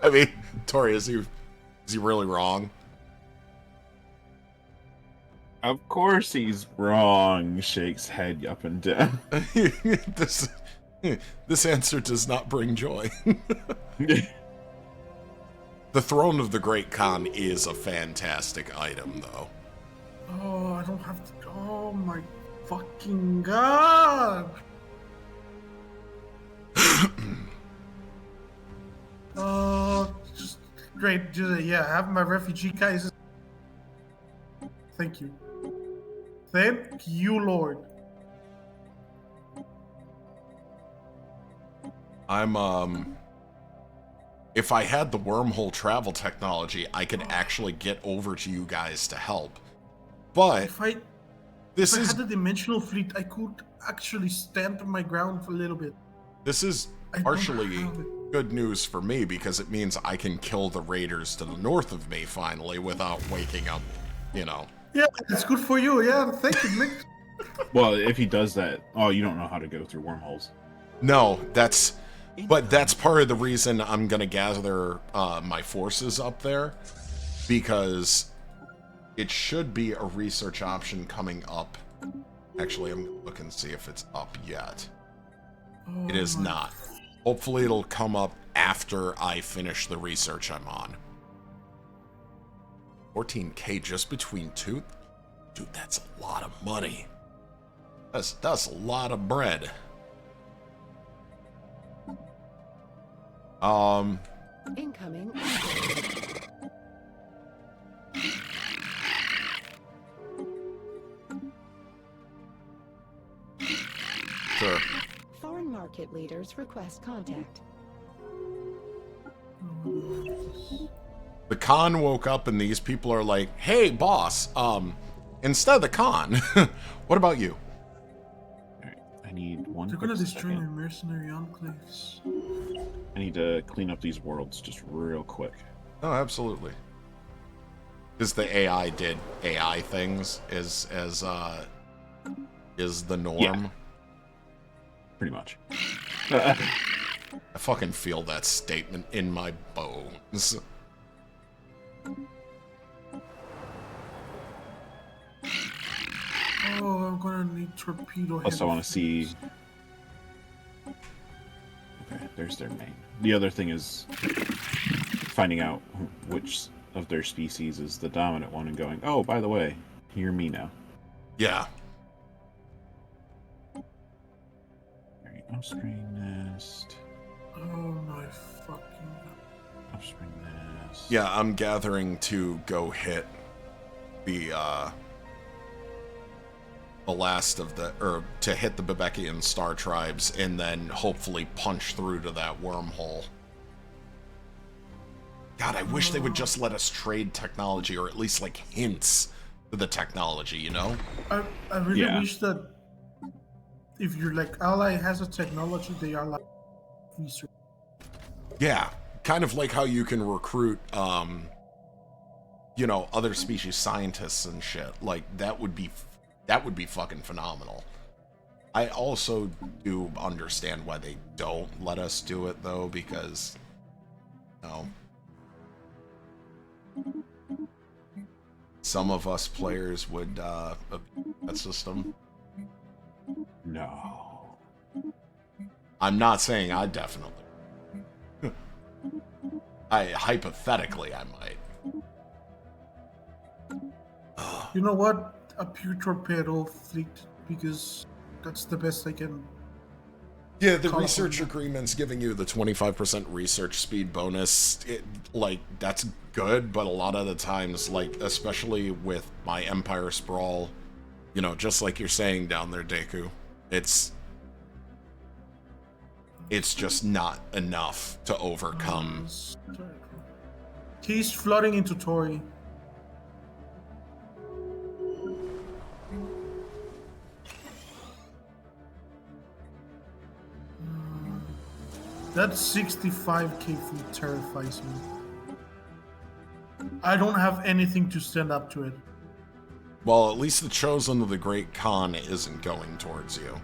I mean, Tori, is he really wrong? Of course he's wrong. Shakes head up and down. This answer does not bring joy. The Throne of the Great Khan is a fantastic item, though. Oh, I don't have to. Oh my fucking god! Just great. Just, yeah, have my refugee guys. Thank you. Thank you, Lord. If I had the wormhole travel technology, I could actually get over to you guys to help. But If I had the dimensional fleet, I could actually stand on my ground for a little bit. This is I don't partially have it. good news for me because it means I can kill the raiders to the north of me finally without waking up, you know. Yeah, it's good for you. Yeah, thank you, Nick. Well, if he does that, oh, you don't know how to go through wormholes. No, that's part of the reason I'm gonna gather my forces up there, because it should be a research option coming up. Actually, I'm gonna look and see if it's up yet. It is not. Hopefully it'll come up after I finish the research I'm on. 14K just between two? Dude, that's a lot of money. That's a lot of bread. Incoming. Sure. Foreign market leaders request contact. The Khan woke up and these people are like, hey, boss, instead of the Khan, what about you? Alright, I need one. They're gonna destroy my mercenary enclaves. I need to clean up these worlds just real quick. Oh, absolutely. Because the AI did AI things is the norm. Yeah. Pretty much. I fucking feel that statement in my bones. Oh, I'm gonna need torpedo. Plus, I want to see. Okay, there's their main. The other thing is finding out which of their species is the dominant one and going, oh, by the way, you're me now. Yeah. Alright, offspring nest. Oh my fucking. Offspring nest. Yeah, I'm gathering to go hit the last of the, or to hit the Bebekian star tribes and then hopefully punch through to that wormhole. God, I wish they would just let us trade technology, or at least like hints to the technology, you know? I really wish that if your like ally has a technology, they are like research. Yeah, kind of like how you can recruit, you know, other species scientists and shit. Like that would be fucking phenomenal. I also do understand why they don't let us do it though, because, you know, some of us players would abuse that system. No. I'm not saying I definitely. Hypothetically, I might. You know what? A pure torpedo fleet, because that's the best I can. Yeah, the research agreement's giving you the 25% research speed bonus. Like, that's good, but a lot of the times, like, especially with my Empire Sprawl, you know, just like you're saying down there, Deku, it's just not enough to overcome. He's flooding into Tori. That 65k fleet terrifies me. I don't have anything to stand up to it. Well, at least the Chosen of the Great Khan isn't going towards you.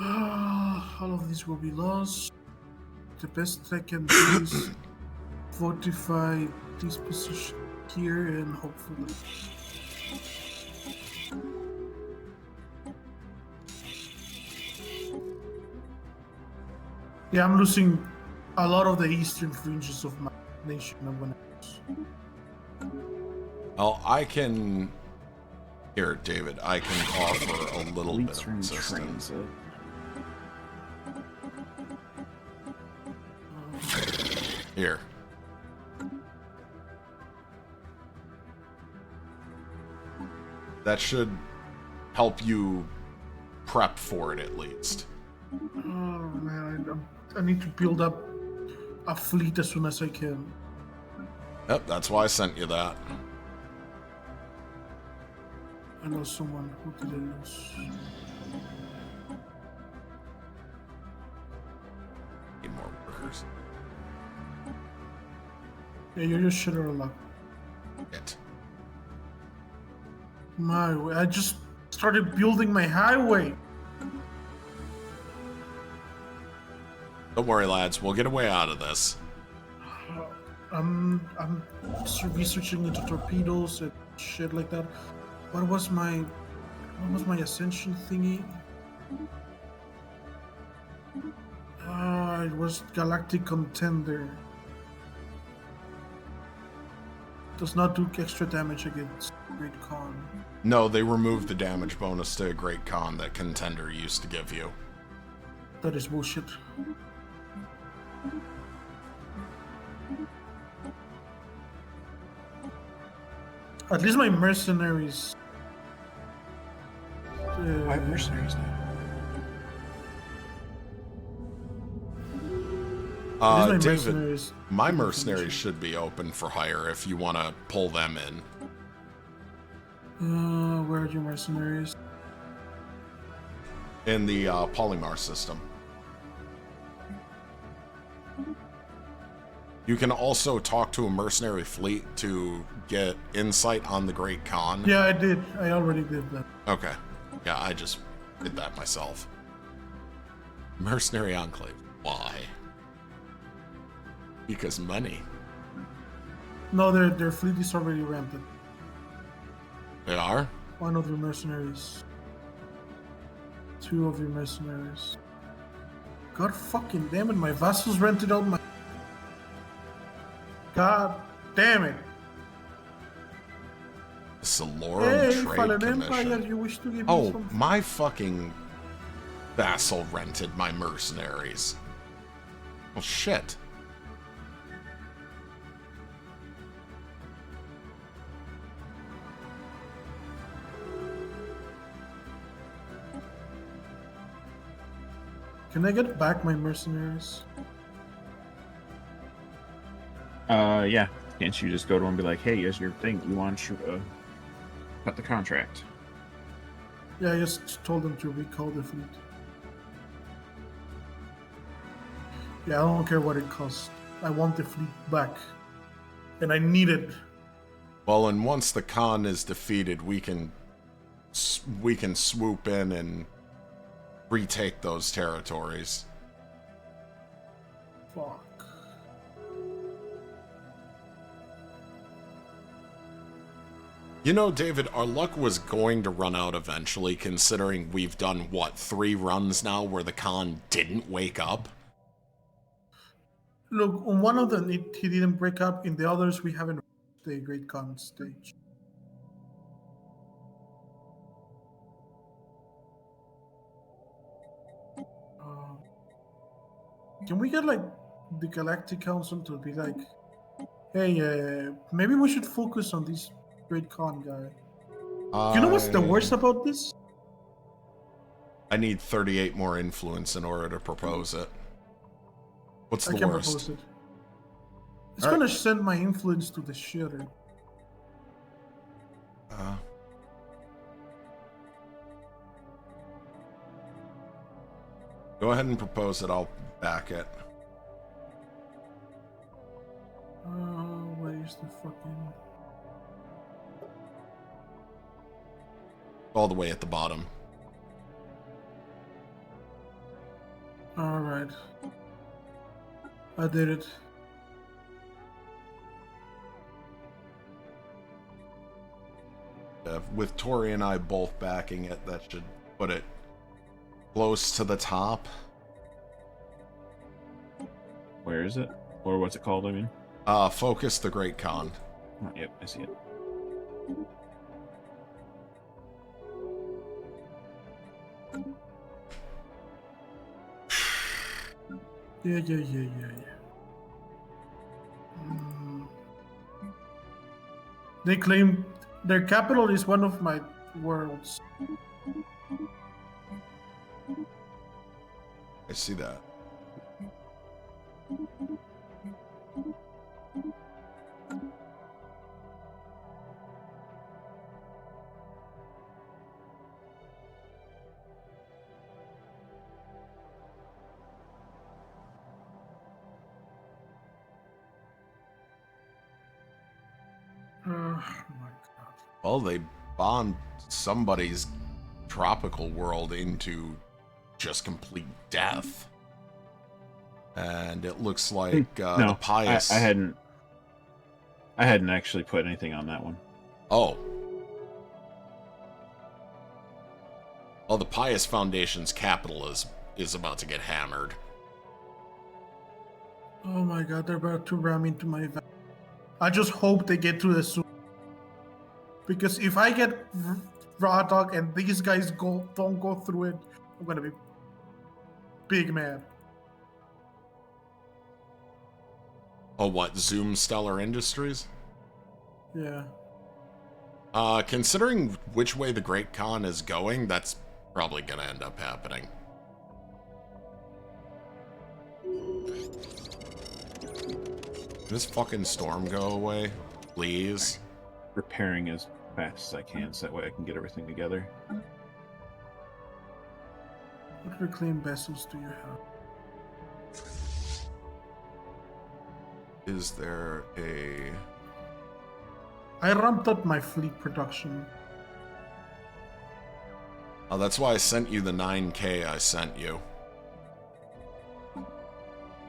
All of these will be lost. The best I can do is fortify this position here and hopefully. Yeah, I'm losing a lot of the eastern fringes of my nation. Well, I can... Here, David, I can offer a little bit of resistance. Here. That should help you prep for it, at least. Oh man, I need to build up a fleet as soon as I can. Yep, that's why I sent you that. I know someone who did lose. Yeah, you're just shit out of luck. It. I just started building my highway. Don't worry, lads. We'll get a way out of this. I'm researching into torpedoes and shit like that. What was my ascension thingy? It was Galactic Contender. Does not do extra damage against Great Khan. No, they removed the damage bonus to a Great Khan that Contender used to give you. That is bullshit. At least my mercenaries. I have mercenaries now. David, my mercenaries should be open for hire if you want to pull them in. Where are your mercenaries? In the Polymar system. You can also talk to a mercenary fleet to get insight on the Great Khan. Yeah, I did. I already did that. Okay. Yeah, I just did that myself. Mercenary Enclave. Why? Because money. No, their fleet is already rented. They are? One of your mercenaries. Two of your mercenaries. God fucking damn it, my vassals rented out my... God damn it. Salorum Trade Fallen Commission. Empire, you wish to give me Oh, something? my fucking vassal rented my mercenaries. Well, shit. Can I get back my mercenaries? Yeah. Can't you just go to him and be like, hey, here's your thing. We want you to cut the contract. Yeah, I just told them to recall the fleet. Yeah, I don't care what it costs. I want the fleet back. And I need it. Well, and once the Khan is defeated, we can swoop in and retake those territories. Fuck. You know, David, our luck was going to run out eventually, considering we've done, what, 3 runs now where the Khan didn't wake up? Look, on one of them, he didn't break up. In the others, we haven't reached the Great Khan stage. Can we get, like, the Galactic Council to be like, hey, maybe we should focus on this Great Khan guy. You know what's the worst about this? I need 38 more influence in order to propose it. What's the I can worst? propose it. It's All right. gonna send my influence to the shitter. Go ahead and propose it. I'll back it. Where's the fucking... All the way at the bottom. Alright. I did it. With Tori and I both backing it, that should put it close to the top. Where is it? Or what's it called, I mean? Focus the Great Khan. Oh, yep, I see it. Yeah. They claim their capital is one of my worlds. I see that. Oh my god. Well, they bombed somebody's tropical world into just complete death. And it looks like No, the pious... I hadn't actually put anything on that one. Oh. Well, the Pious Foundation's capital is about to get hammered. Oh my god, they're about to ram into my van. I just hope they get through this soon. Because if I get raw dog and these guys don't go through it, I'm gonna be big mad. Oh, what? Zoom Stellar Industries? Yeah. Considering which way the Great Khan is going, that's probably gonna end up happening. Can this fucking storm go away? Please? Repairing as fast as I can so that way I can get everything together. What reclaimed vessels do you have? Is there a... I ramped up my fleet production. Oh, that's why I sent you the 9K I sent you.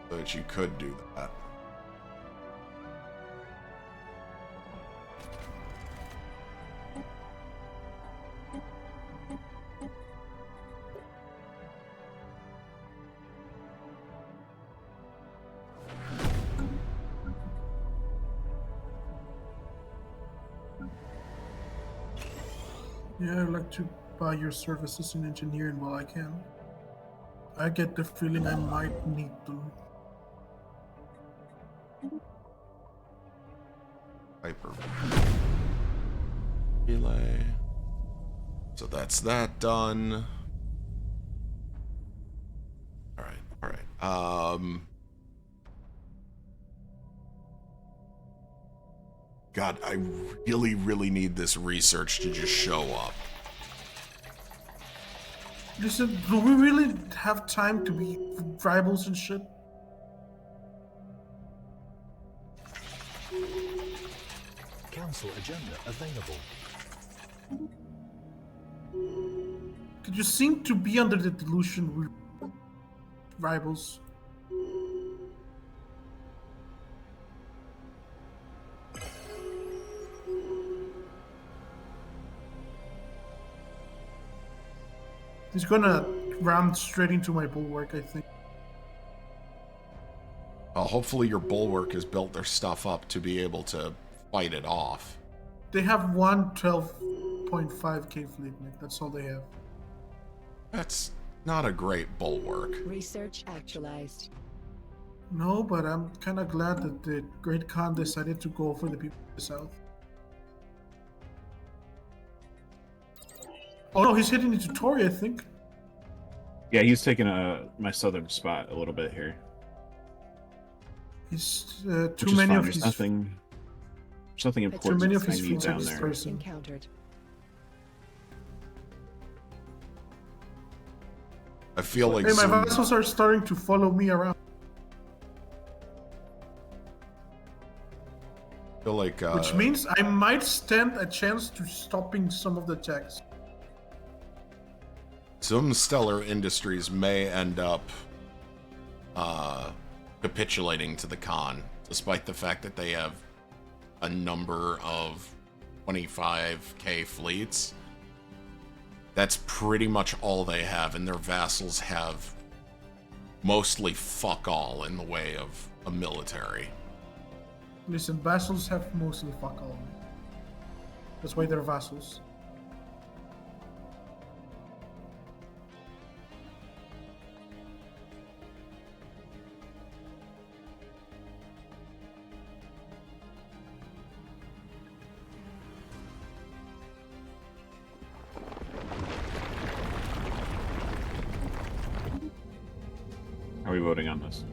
So that you could do that. Yeah, I'd like to buy your services in engineering while I can. I get the feeling I might need to. Hyper relay. So that's that done. Alright. God, I really, really need this research to just show up. Listen, do we really have time to be rivals and shit? Council agenda available. You seem to be under the delusion we're rivals. He's gonna ram straight into my bulwark, I think. Well, hopefully your bulwark has built their stuff up to be able to fight it off. They have one 12.5k fleet, Nick. That's all they have. That's not a great bulwark. Research actualized. No, but I'm kind of glad that the Great Khan decided to go for the people of the South. Oh no, he's hitting into Tori, I think. Yeah, he's taking my southern spot a little bit here. He's Which too is many fine. of There's his. nothing Too important many of I his need fleets are down there. dispersed. Encountered. I feel like Hey, my Zoom- vessels are starting to follow me around. I feel like Which means I might stand a chance to stopping some of the attacks. some Stellar Industries may end up capitulating to the Khan, despite the fact that they have a number of 25k fleets. That's pretty much all they have, and their vassals have mostly fuck all in the way of a military. Listen, vassals have mostly fuck all. That's why they're vassals. How are we voting on this?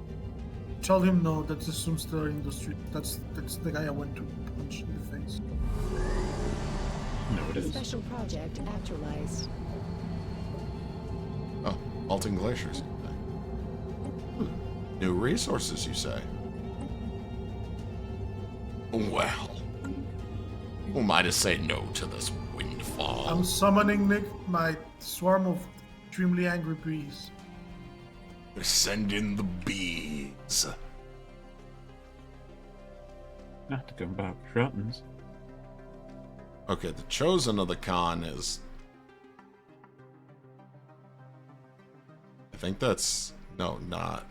Tell him no, that's the Stellar Industry. That's the guy I went to punch in the face. No, it is. Special project actualized. Oh, Melting Glaciers. New resources, you say? Well, Who am I to say no to this windfall? I'm summoning Nick, my swarm of extremely angry bees. Send in the bees. Not to come about Troutons. Okay, the chosen of the Khan is... I think that's... No, not.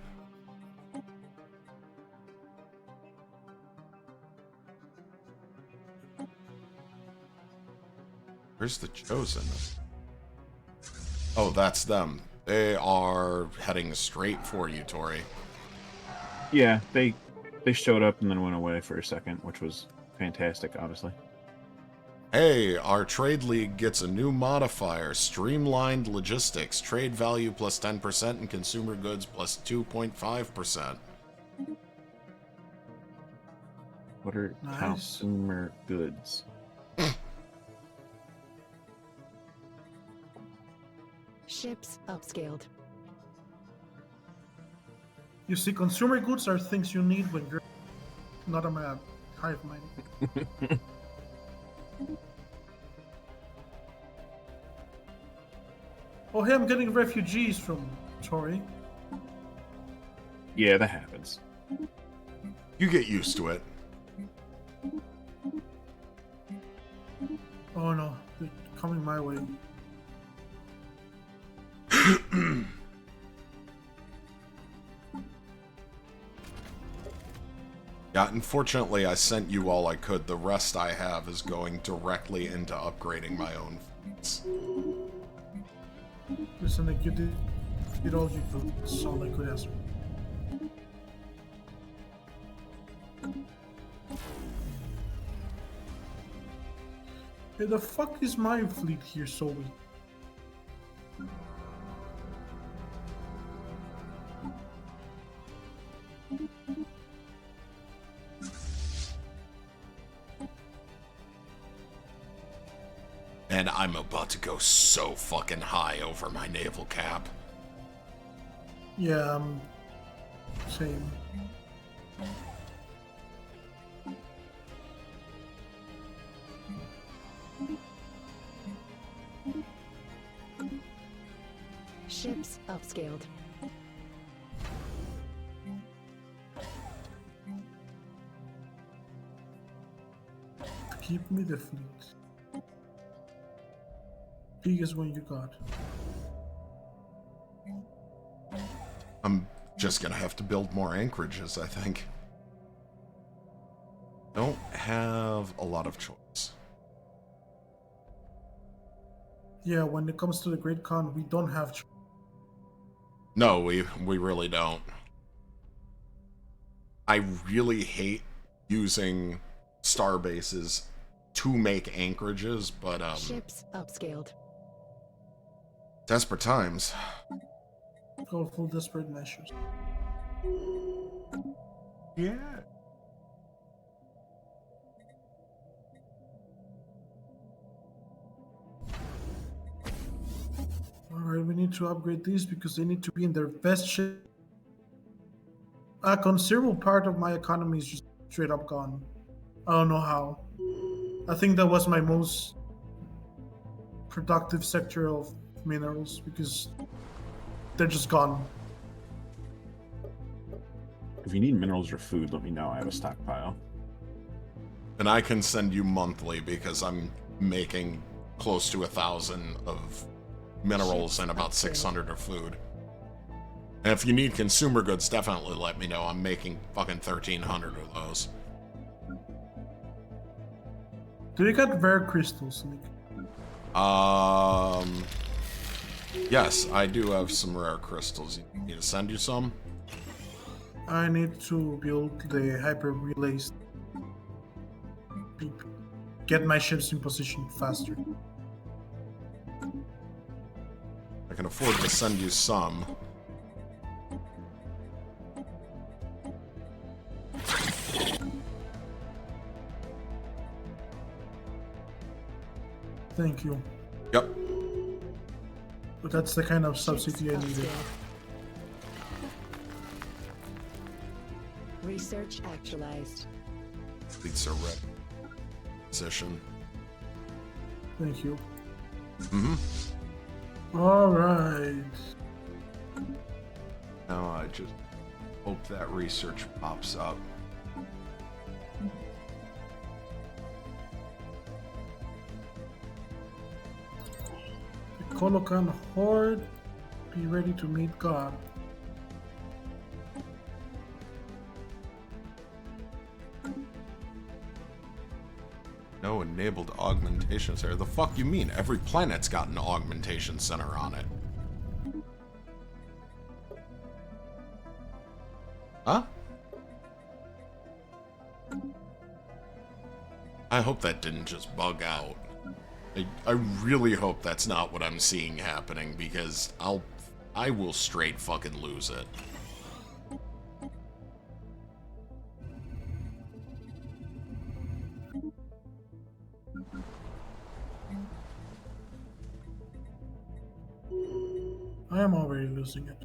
Where's the chosen? Oh, that's them. They are heading straight for you, Tori. Yeah, they showed up and then went away for a second, which was fantastic, obviously. Hey, our trade league gets a new modifier, streamlined logistics, trade value plus 10% and consumer goods plus 2.5%. What are Nice. consumer goods? Ships upscaled. You see, consumer goods are things you need when you're not a mad hive mind. Oh, hey, I'm getting refugees from Tori. Yeah, that happens. You get used to it. Oh no, they're coming my way. Yeah, unfortunately, I sent you all I could. The rest I have is going directly into upgrading my own fleets. Listen, like you did all you could. That's all I could ask. Hey, the fuck is my fleet here so weak? And I'm about to go so fucking high over my naval cap. Yeah, same. Ships upscaled. Keep me the fleet. Biggest one you got. I'm just gonna have to build more anchorages, I think. Don't have a lot of choice. Yeah, when it comes to the Great Khan, we don't have choice. No, we really don't. I really hate using star bases to make anchorages, but Ships upscaled. desperate times. Go full desperate measures. Yeah. Alright, we need to upgrade these because they need to be in their best shape. A considerable part of my economy is just straight up gone. I don't know how. I think that was my most productive sector of minerals because they're just gone. If you need minerals or food, let me know. I have a stockpile. And I can send you monthly because I'm making close to 1,000 of minerals and about 600 of food. And if you need consumer goods, definitely let me know. I'm making fucking 1,300 of those. Do you got rare crystals, Nick? Yes, I do have some rare crystals. You need me to send you some? I need to build the hyper relays. Get my ships in position faster. I can afford to send you some. Thank you. Yep. But that's the kind of subsidy I needed. Research actualized. Fleets are ready. Position. Thank you. Mm-hmm. All right. Now I just hope that research pops up. The Colocan Horde, be ready to meet God. No enabled augmentation center. The fuck you mean? Every planet's got an augmentation center on it. Huh? I hope that didn't just bug out. I really hope that's not what I'm seeing happening, because I will straight fucking lose it. I am already losing it.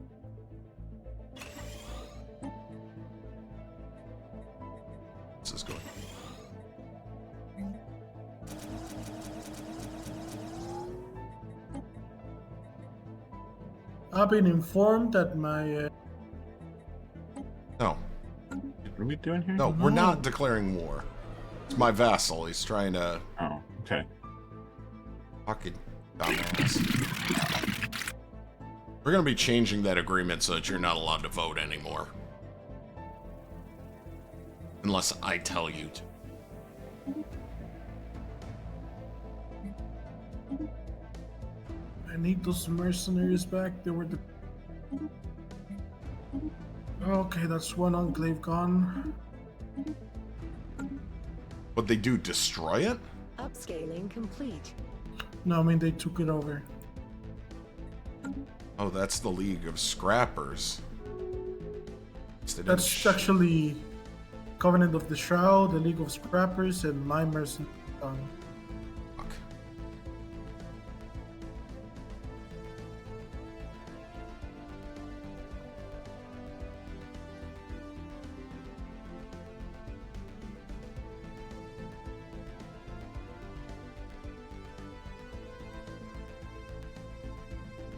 This is going. I've been informed that my No. What are we doing here? No, we're not declaring war. It's my vassal. He's trying to... Oh, okay. Fucking dumbass. We're gonna be changing that agreement so that you're not allowed to vote anymore. Unless I tell you to. I need those mercenaries back. They were the... Okay, that's one enclave gone. What they do, destroy it? Upscaling complete. No, I mean they took it over. Oh, that's the League of Scrappers. That's actually Covenant of the Shroud, the League of Scrappers, and my mercenaries. Fuck.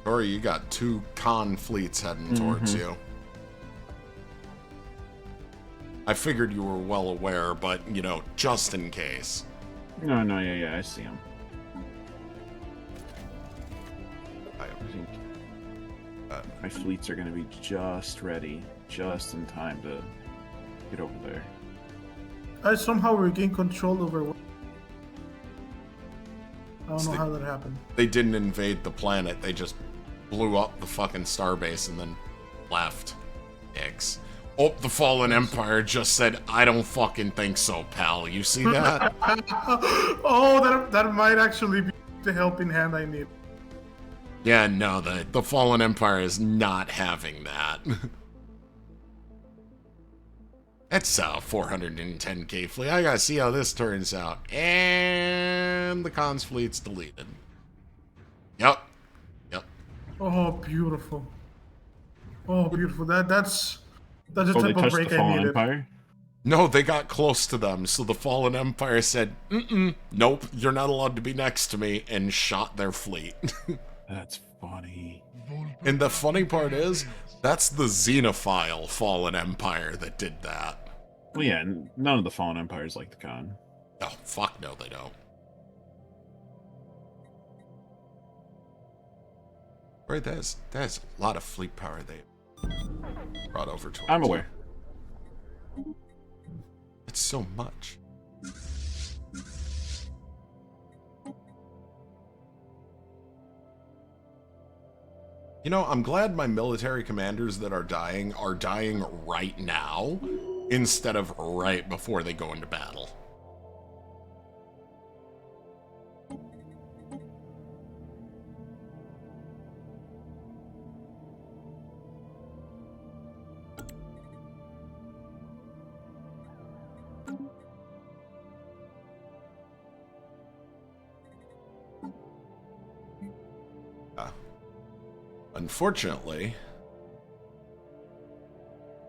Tori, you got 2 con fleets heading towards you. I figured you were well aware, but, you know, just in case. No, yeah, I see him. I think my fleets are going to be just ready, just in time to get over there. I somehow regained control over... I don't So know how that happened. They didn't invade the planet, they just blew up the fucking starbase and then left. Dicks. Oh, the Fallen Empire just said, I don't fucking think so, pal. You see that? Oh, that might actually be the helping hand I need. Yeah, no, the Fallen Empire is not having that. That's 410k fleet. I gotta see how this turns out. And the cons fleet's deleted. Yep. Oh, beautiful. Oh, beautiful. That's the They type of touched break the I Fallen needed. Empire? No, they got close to them, so the Fallen Empire said, nope, you're not allowed to be next to me, and shot their fleet. That's funny. And the funny part is, that's the Xenophile Fallen Empire that did that. Well, yeah, none of the Fallen Empires like the con. Oh, fuck no, they don't. Right, that's a lot of fleet power they brought over to. I'm aware. It's so much. You know, I'm glad my military commanders that are dying right now, instead of right before they go into battle. Unfortunately,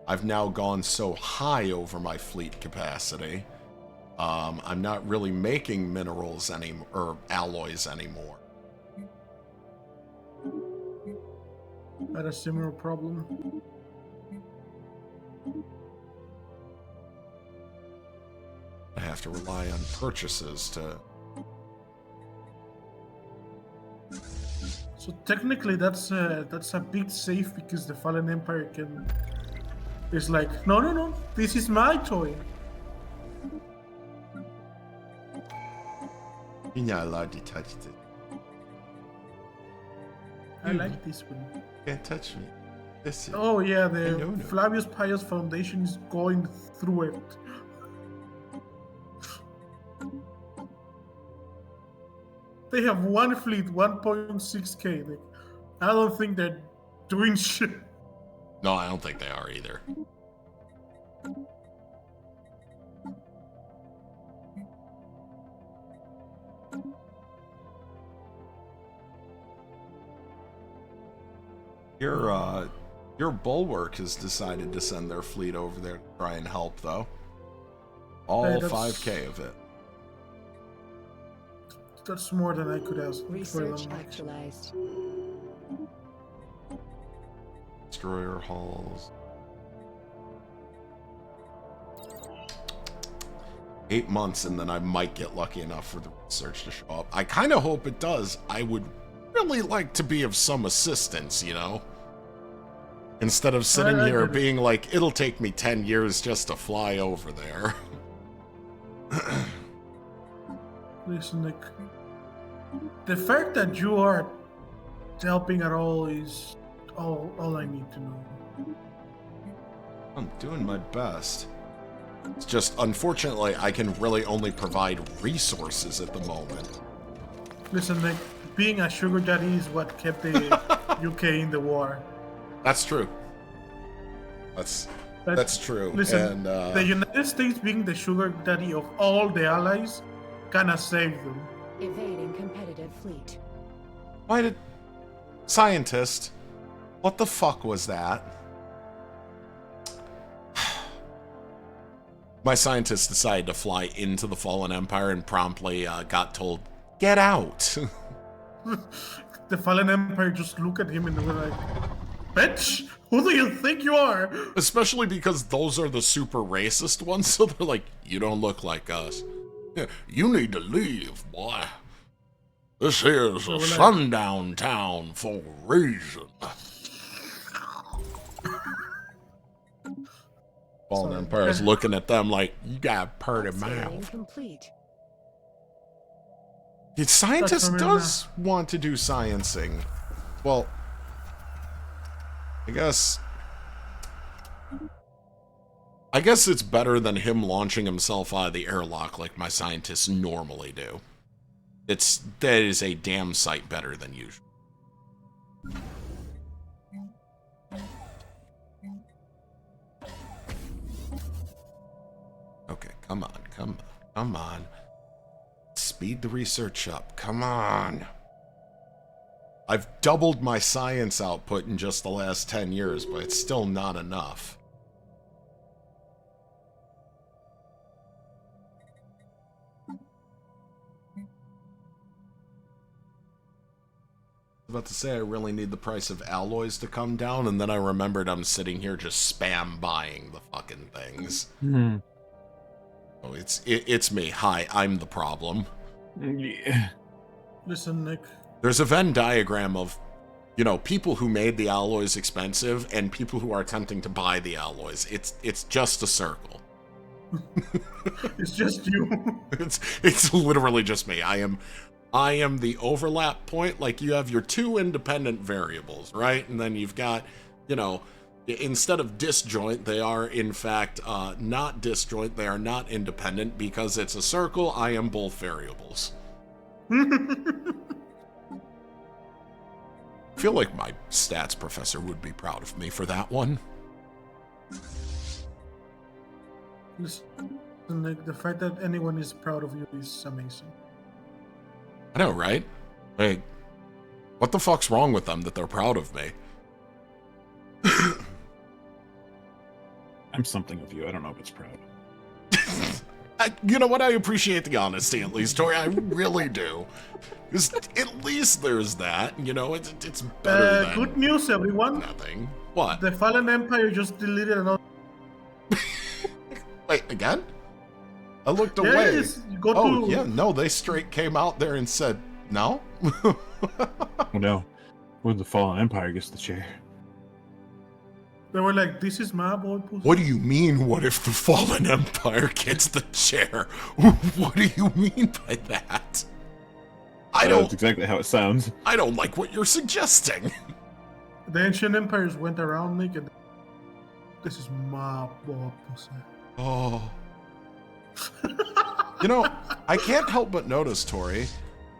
I've now gone so high over my fleet capacity I'm not really making minerals or alloys anymore. Had a similar problem. I have to rely on purchases to... So technically, that's a big safe because the Fallen Empire can. It's like, no, this is my toy. You're not allowed to touch it. I like this one. Can't touch me. Listen. Oh yeah, No, the no. Flavius Pius Foundation is going through it. They have one fleet, 1.6k. Like, I don't think they're doing shit. No, I don't think they are either. Your Bulwark has decided to send their fleet over there to try and help, though. All Hey, that's- 5k of it. That's more than I could ask for Research them. actualized. Destroyer hulls. 8 months, and then I might get lucky enough for the research to show up. I kind of hope it does. I would really like to be of some assistance, you know? Instead of sitting I here get it. being like, it'll take me 10 years just to fly over there. Listen, Nick. The fact that you are helping at all is all I need to know. I'm doing my best. It's just, unfortunately, I can really only provide resources at the moment. Listen, Nick. Being a sugar daddy is what kept the UK in the war. That's true. That's true. Listen, and the United States being the sugar daddy of all the allies kind of saved them. Evading competitive fleet. why did... Scientist, what the fuck was that? My scientist decided to fly into the Fallen Empire and promptly got told, get out. The Fallen Empire just look at him and they're like, bitch, who do you think you are? Especially because those are the super racist ones, so they're like, you don't look like us. Yeah, you need to leave, boy. This here's a sundown town for a reason. Fallen Empire's looking at them like, you got a purty Scaling mouth. complete. The scientist That's does want to do sciencing. Well, I guess it's better than him launching himself out of the airlock like my scientists normally do. That is a damn sight better than usual. Okay, come on. Speed the research up, come on. I've doubled my science output in just the last 10 years, but it's still not enough. I was about to say I really need the price of alloys to come down, and then I remembered I'm sitting here just spam buying the fucking things. Oh, it's me. Hi, I'm the problem. Yeah. Listen, Nick. There's a Venn diagram of, people who made the alloys expensive and people who are attempting to buy the alloys. It's just a circle. It's just you. It's literally just me. I am the overlap point. Like, you have your two independent variables, right? And then you've got, instead of disjoint, they are in fact not disjoint. They are not independent because it's a circle. I am both variables. I feel like my stats professor would be proud of me for that one. Listen, Nick, the fact that anyone is proud of you is amazing. I know, right? Like, what the fuck's wrong with them that they're proud of me? I'm something of you. I don't know if it's proud. You know what? I appreciate the honesty, at least, Tori. I really do. Because at least there's that. You know, it's better than good news, everyone. nothing. What? The Fallen Empire just deleted another. Wait, again? I looked Yeah, away. yes, you go Oh, to- yeah, no, they straight came out there and said, no? Well, no. When the Fallen Empire gets the chair. They were like, "This is my boy." Pussy. What do you mean, what if the Fallen Empire gets the chair? What do you mean by that? That's exactly how it sounds. I don't like what you're suggesting. The ancient empires went around Nick and this is my boy. Pussy. Oh. You know, I can't help but notice, Tori,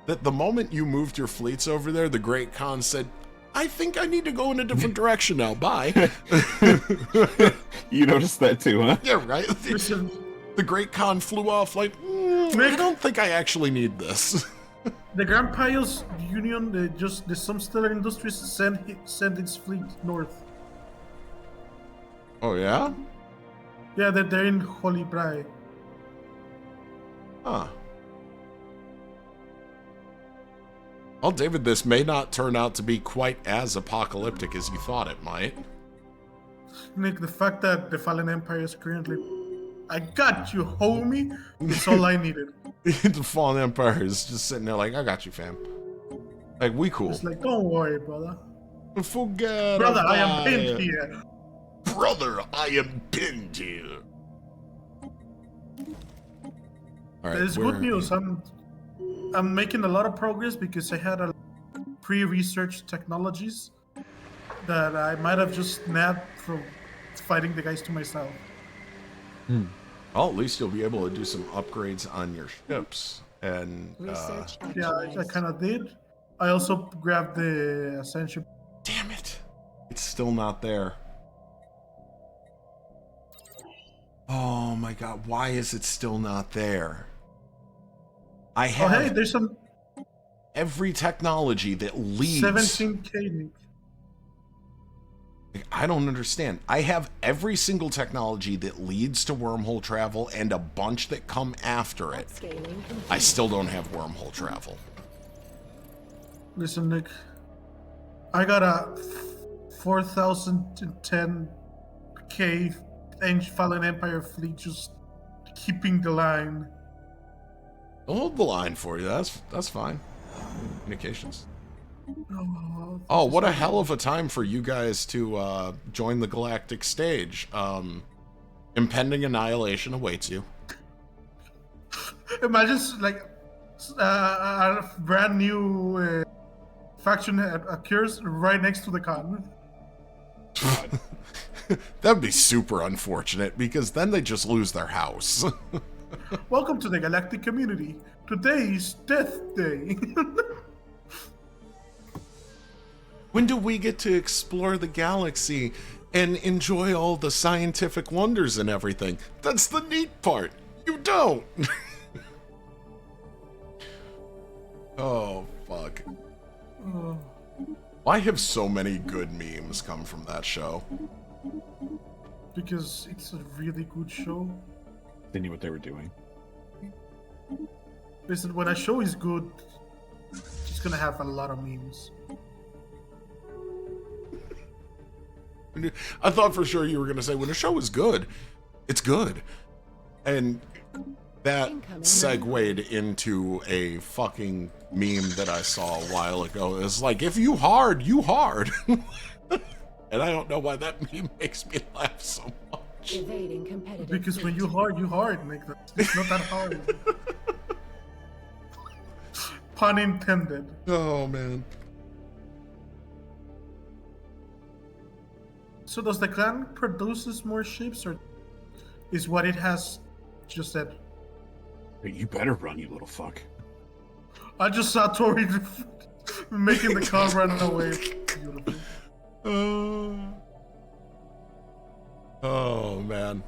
that the moment you moved your fleets over there, the Great Khan said, I think I need to go in a different direction now. Bye. You noticed that too, huh? Yeah, right? Listen, The Great Khan flew off like, I don't think I actually need this. the Grand Pious Union, the some stellar industries sent its fleet north. Oh, yeah? Yeah, they're in Holy Bray. Huh. Well, David, this may not turn out to be quite as apocalyptic as you thought it might. Nick, the fact that the Fallen Empire is currently, I got you, homie. It's all I needed. The Fallen Empire is just sitting there like, I got you, fam. Like, we cool. It's like, don't worry, brother. Forget Brother, I am about pinned it. here. Brother, I am pinned here. All right, There's good news. I'm making a lot of progress because I had a pre-researched technologies that I might have just nabbed from fighting the guys to myself. Well, at least you'll be able to do some upgrades on your ships. And, Research Yeah, I actualized. kind of did. I also grabbed the Ascension. damn it. It's still not there. Oh my god, why is it still not there? I Oh, have hey, there's some every technology that leads. 17K. Nick. I don't understand. I have every single technology that leads to wormhole travel and a bunch that come after it. Upscaling complete. I still don't have wormhole travel. Listen, Nick. I got a 4,010K Fallen Empire fleet just keeping the line. I'll hold the line for you. That's fine. Communications. Oh, what a hell of a time for you guys to join the galactic stage. Impending annihilation awaits you. Imagine like a brand new faction occurs right next to the con. That'd be super unfortunate because then they just lose their house. Welcome to the galactic community. Today is Death Day. When do we get to explore the galaxy and enjoy all the scientific wonders and everything? That's the neat part. You don't. Oh, fuck. Why have so many good memes come from that show? Because it's a really good show. They knew what they were doing. Listen, when a show is good, it's gonna have a lot of memes. I thought for sure you were going to say, when a show is good, it's good. And that segued into a fucking meme that I saw a while ago. It's like, if you hard, you hard. And I don't know why that meme makes me laugh so much. Evading competitive Because when fleet. you hard, Nick. It's not that hard. Pun intended. Oh, man. So does the clan produces more ships, or is what it has just said? Hey, you better run, you little fuck. I just saw Tori making the car run away. Beautiful. Oh, man.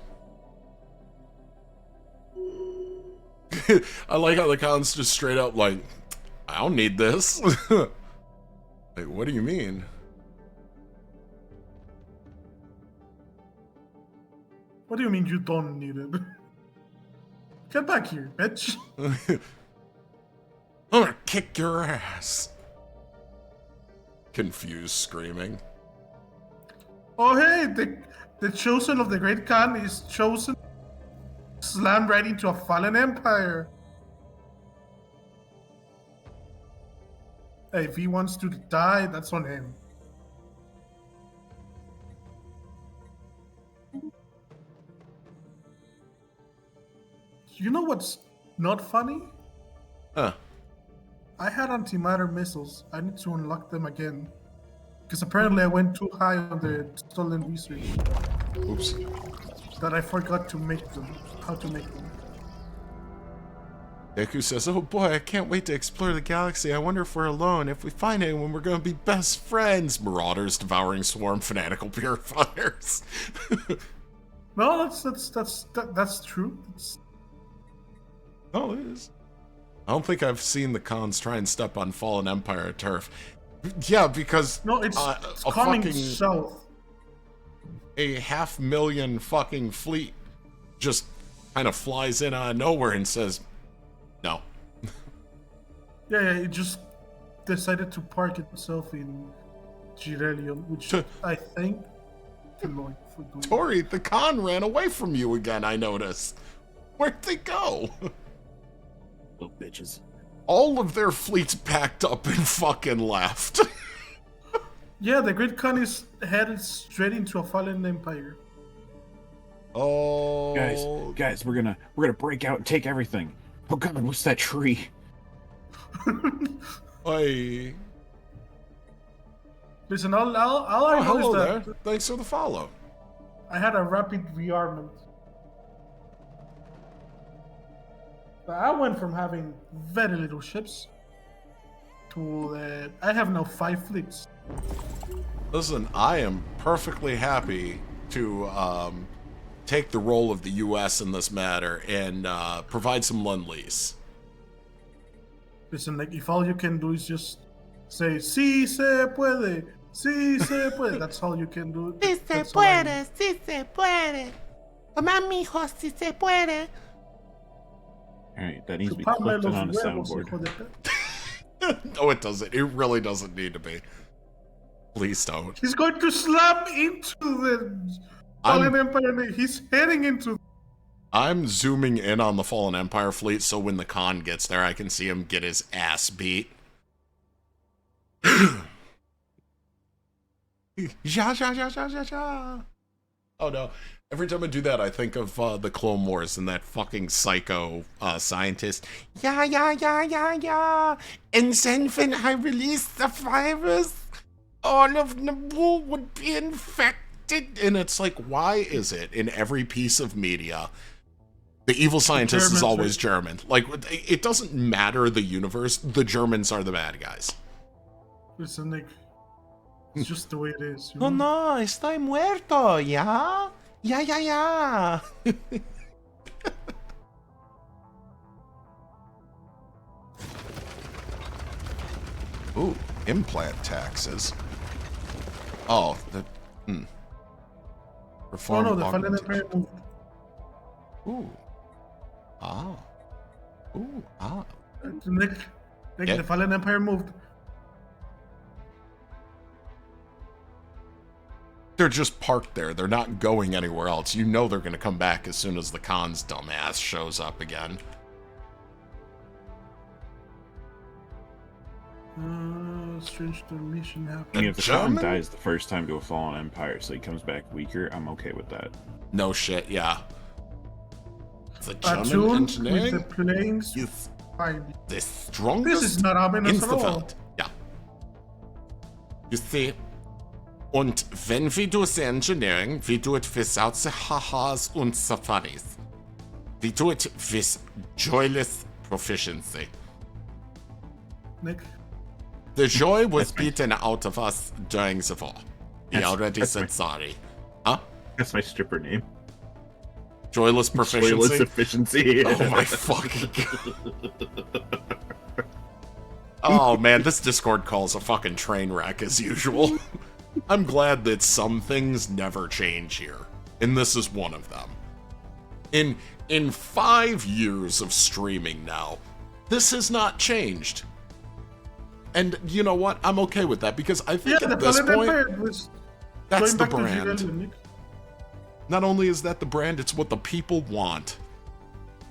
I like how the con's just straight up like, I don't need this. Like, what do you mean? What do you mean you don't need it? Get back here, bitch. I'm gonna kick your ass. Confused screaming. Oh, hey, the chosen of the Great Khan is chosen. Slammed right into a fallen empire. Hey, if he wants to die, that's on him. You know what's not funny? Huh. I had antimatter missiles. I need to unlock them again. Because apparently I went too high on the stolen research. Oops. That I forgot to make them. How to make them. Deku says, oh boy, I can't wait to explore the galaxy. I wonder if we're alone. If we find anyone, we're gonna be best friends. Marauders, devouring swarm, fanatical purifiers. No, that's true. Oh, it is. I don't think I've seen the cons try and step on fallen empire turf. Yeah, because no, it's a coming fucking south. A 500,000 fucking fleet just kind of flies in out of nowhere and says, no. Yeah, it just decided to park itself in Girelion, which I think. Tori, the con ran away from you again, I noticed. Where'd they go? Little bitches. All of their fleets packed up and fucking left. Yeah, the Great Khan is headed straight into a fallen empire. Oh, guys, we're gonna break out and take everything. Oh god, what's that tree? Oi. Listen, all I know hello is that there. Thanks for the follow. I had a rapid rearmament. I went from having very little ships to I have now 5 fleets. Listen, I am perfectly happy to take the role of the U.S. in this matter and provide some lend-lease. Listen, like, if all you can do is just say, sí se puede, sí se puede, that's all you can do. Sí se puede, sí se puede. Mamá, mijo, sí se puede. Alright, that needs to be clipped on a soundboard. No, it doesn't. It really doesn't need to be. Please don't. He's going to slam into the Fallen Empire. He's heading into. I'm zooming in on the Fallen Empire fleet so when the Khan gets there, I can see him get his ass beat. Ja, ja, ja, ja, ja, ja. Oh no. Every time I do that, I think of the Clone Wars and that fucking psycho scientist. Yeah, yeah, yeah, yeah, yeah. And then when I release the virus, all of Naboo would be infected. And it's like, why is it in every piece of media, the evil scientist is always German? Like, it doesn't matter the universe. The Germans are the bad guys. Listen, Nick. It's just the way it is. Oh no, estoy muerto, yeah? Yeah, yeah, yeah. Ooh, implant taxes. Oh, the reform. Oh no, the Fallen Empire moved. Ooh. Ah. Ooh, ah. Nick, the Fallen Empire moved. They're just parked there. They're not going anywhere else. You know they're going to come back as soon as the Khan's dumbass shows up again. Strange mission happened. I mean, if the Khan dies the first time to a fallen empire, so he comes back weaker, I'm okay with that. No shit, yeah. The German engineering with the planes is fine. the strongest This is not ominous at all. Yeah. You see, und wenn we do the engineering, we do it without the ha-has und safaris. We do it with joyless proficiency. Nick? The joy was beaten out of us during the war. We already said sorry. Huh? That's my stripper name. Joyless proficiency? Joyless efficiency. Oh my fucking god. Oh man, this Discord call's a fucking train wreck as usual. I'm glad that some things never change here, and this is one of them. in 5 years of streaming now, this has not changed. And you know what? I'm okay with that because I think at this point, that's the brand. Not only is that the brand, it's what the people want.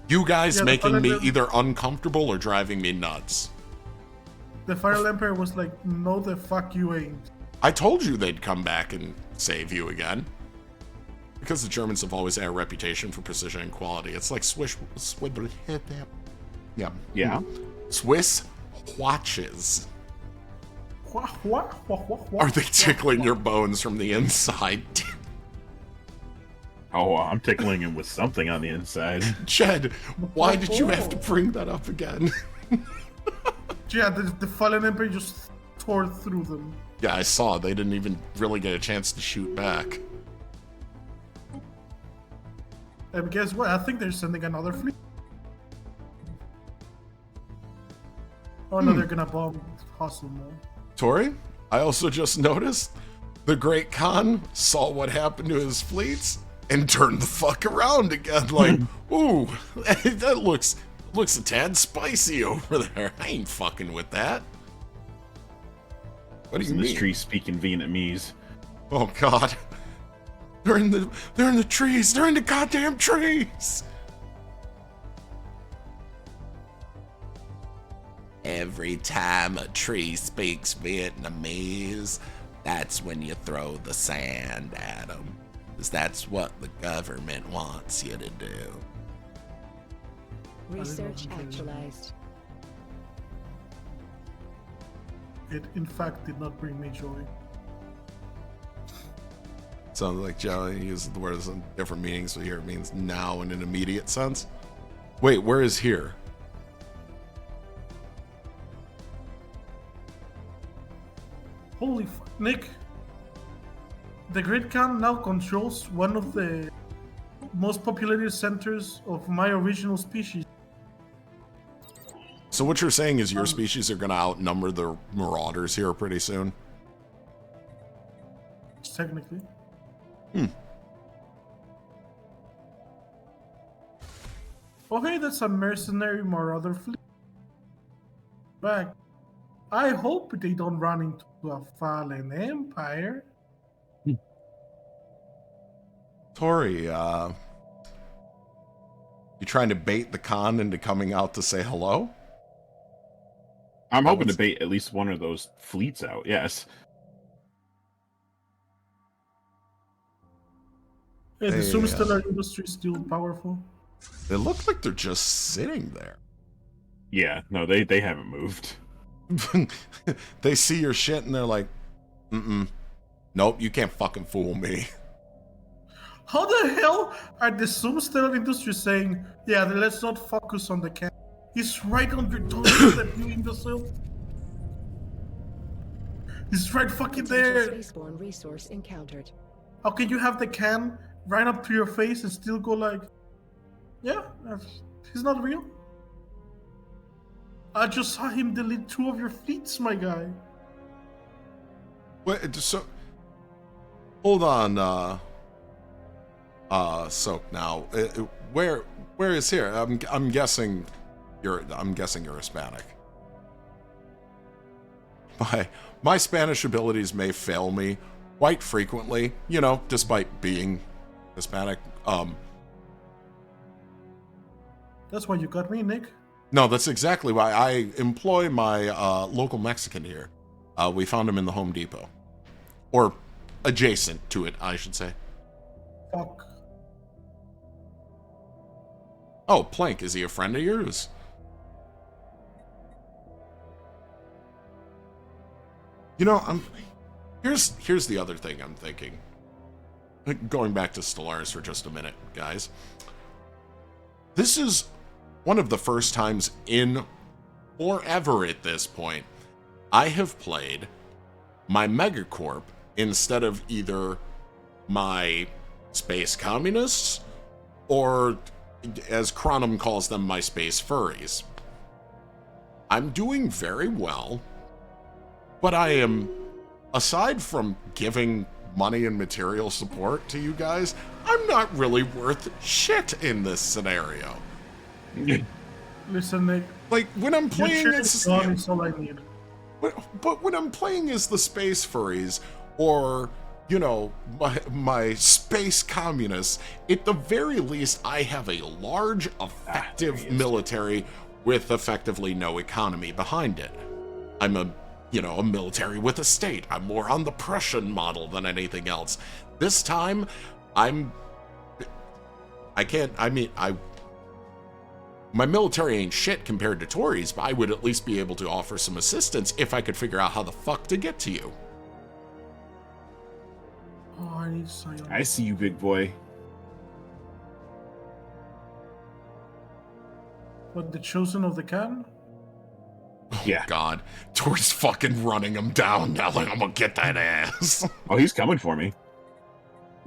You guys making me either uncomfortable or driving me nuts. The Final Empire was like, no the fuck you ain't. I told you they'd come back and save you again. Because the Germans have always had a reputation for precision and quality. It's like Swiss watches. Are they tickling your bones from the inside? Oh, I'm tickling him with something on the inside. Jed, why did you have to bring that up again? Yeah, the Fallen Empire just tore through them. Yeah, I saw. They didn't even really get a chance to shoot back. And guess what? I think they're sending another fleet. Oh no, they're gonna bomb Hustle now. Tori, I also just noticed the Great Khan saw what happened to his fleets and turned the fuck around again. Like, ooh, that looks a tad spicy over there. I ain't fucking with that. What do you mean? This tree speaking Vietnamese. Oh God. They're in the trees. They're in the goddamn trees. Every time a tree speaks Vietnamese, that's when you throw the sand at them. Because that's what the government wants you to do. Research actualized. It, in fact, did not bring me joy. Sounds like Johnny uses the words in different meanings, so here it means now in an immediate sense. Wait, where is here? Holy fuck, Nick. The Great Khan now controls one of the most populated centers of my original species. So what you're saying is your species are going to outnumber the marauders here pretty soon? Technically. Oh hey, that's a mercenary marauder fleet. Back. I hope they don't run into a fallen empire. Tori, you trying to bait the Khan into coming out to say hello? I'm hoping to bait at least one of those fleets out, yes. Yeah, the Stellar industry is still powerful. They look like they're just sitting there. Yeah, no, they haven't moved. They see your shit and they're like, nope, you can't fucking fool me. How the hell are the Stellar industry saying, yeah, let's not focus on the camp? He's right on your doorstep, you imbecile. He's right fucking there. Spaceborne resource encountered. How can you have the can right up to your face and still go like, yeah, he's not real? I just saw him delete 2 of your fleets, my guy. Wait, so hold on, Soak now. Where is here? I'm guessing you're Hispanic. My Spanish abilities may fail me quite frequently, you know, despite being Hispanic. That's why you got me, Nick. No, that's exactly why I employ my local Mexican here. We found him in the Home Depot. Or adjacent to it, I should say. Fuck. Oh, Plank, is he a friend of yours? You know, here's the other thing I'm thinking. Going back to Stellaris for just a minute, guys. This is one of the first times in forever at this point I have played my Megacorp instead of either my Space Communists or, as Cronum calls them, my Space Furries. I'm doing very well, but I am, aside from giving money and material support to you guys, I'm not really worth shit in this scenario. Listen, Nick. Like, when I'm Your playing shit as... is gone is all I need. But when I'm playing as the space furries, or, you know, my space communists, at the very least, I have a large, effective military with effectively no economy behind it. I'm a military with a state. I'm more on the Prussian model than anything else. This time, my military ain't shit compared to Tories, but I would at least be able to offer some assistance if I could figure out how the fuck to get to you. Oh, I need Sion. I see you, big boy. What, the Chosen of the Can? Yeah. God, Tori's fucking running him down now, like, I'm gonna get that ass. Oh, he's coming for me.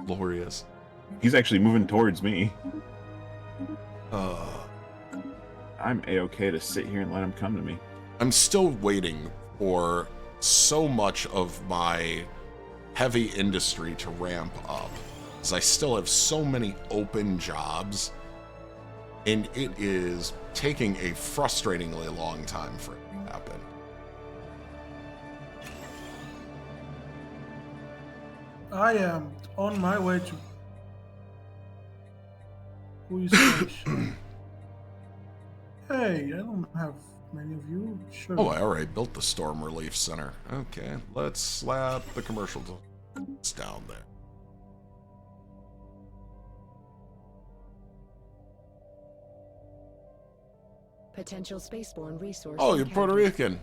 Glorious. He's actually moving towards me. I'm A-okay to sit here and let him come to me. I'm still waiting for so much of my heavy industry to ramp up, because I still have so many open jobs, and it is taking a frustratingly long time for it to happen. I am on my way to... Who is French? Hey, I don't have many of you. Sure. Oh, I already built the Storm Relief Center. Okay, let's slap the commercial down there. Potential spaceborne resource. Oh, you're Puerto Rican.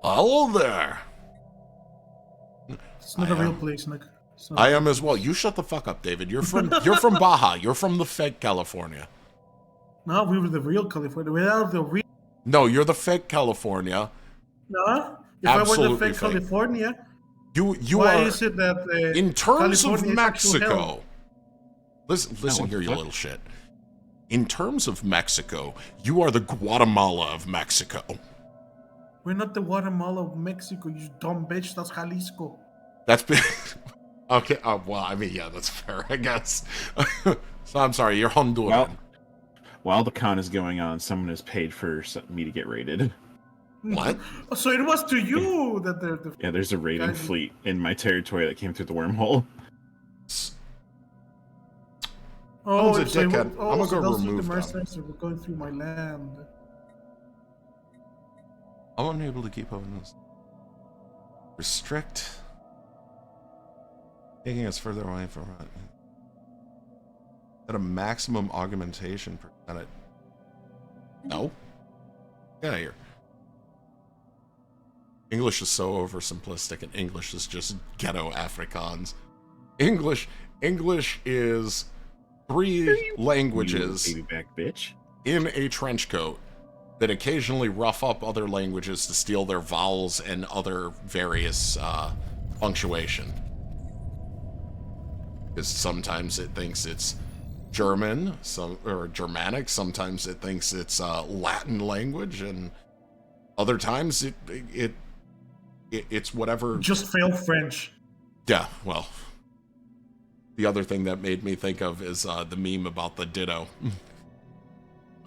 Hello there. It's not a real place, Nick. I am as well. You shut the fuck up, David. You're from Baja. You're from the fake California. No, we were the real California. Without the real... No, you're the fake California. No? If Absolutely I were the fake fake. California... You why are... is it that... in terms California of is actual hell? Mexico... Listen here, you little shit. In terms of Mexico, you are the Guatemala of Mexico. We're not the Guatemala of Mexico, you dumb bitch. That's Jalisco. That's been... Okay, well, I mean, yeah, that's fair, I guess. So I'm sorry, you're Honduran. Well, while the con is going on, someone has paid for me to get raided. What? So it was to you that the Yeah, there's a raiding fleet in my territory that came through the wormhole. Oh, Someone's a dickhead. I'm gonna go those remove the them. mercenaries that were going through my land. I'm unable to keep open this. Restrict. Taking us further away from it. At a maximum augmentation percentage. No. Get out of here. English is so oversimplistic, and English is just ghetto Afrikaans. English is 3 languages baby back bitch. in a trench coat that occasionally rough up other languages to steal their vowels and other various punctuation. Because sometimes it thinks it's German, or Germanic. Sometimes it thinks it's Latin language, and other times it's whatever. Just fail French. Yeah, well, the other thing that made me think of is the meme about the ditto.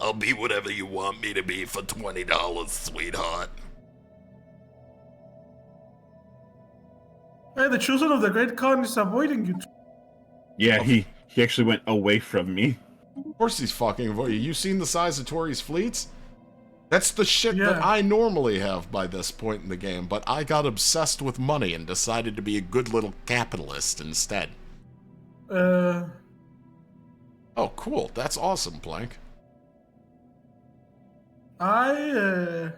I'll be whatever you want me to be for $20, sweetheart. Hey, the chosen of the Great Khan is avoiding you. Yeah, he actually went away from me. Of course he's fucking avoiding you. You seen the size of Tori's fleets? That's the shit Yeah. that I normally have by this point in the game, but I got obsessed with money and decided to be a good little capitalist instead. Oh, cool. That's awesome, Plank. I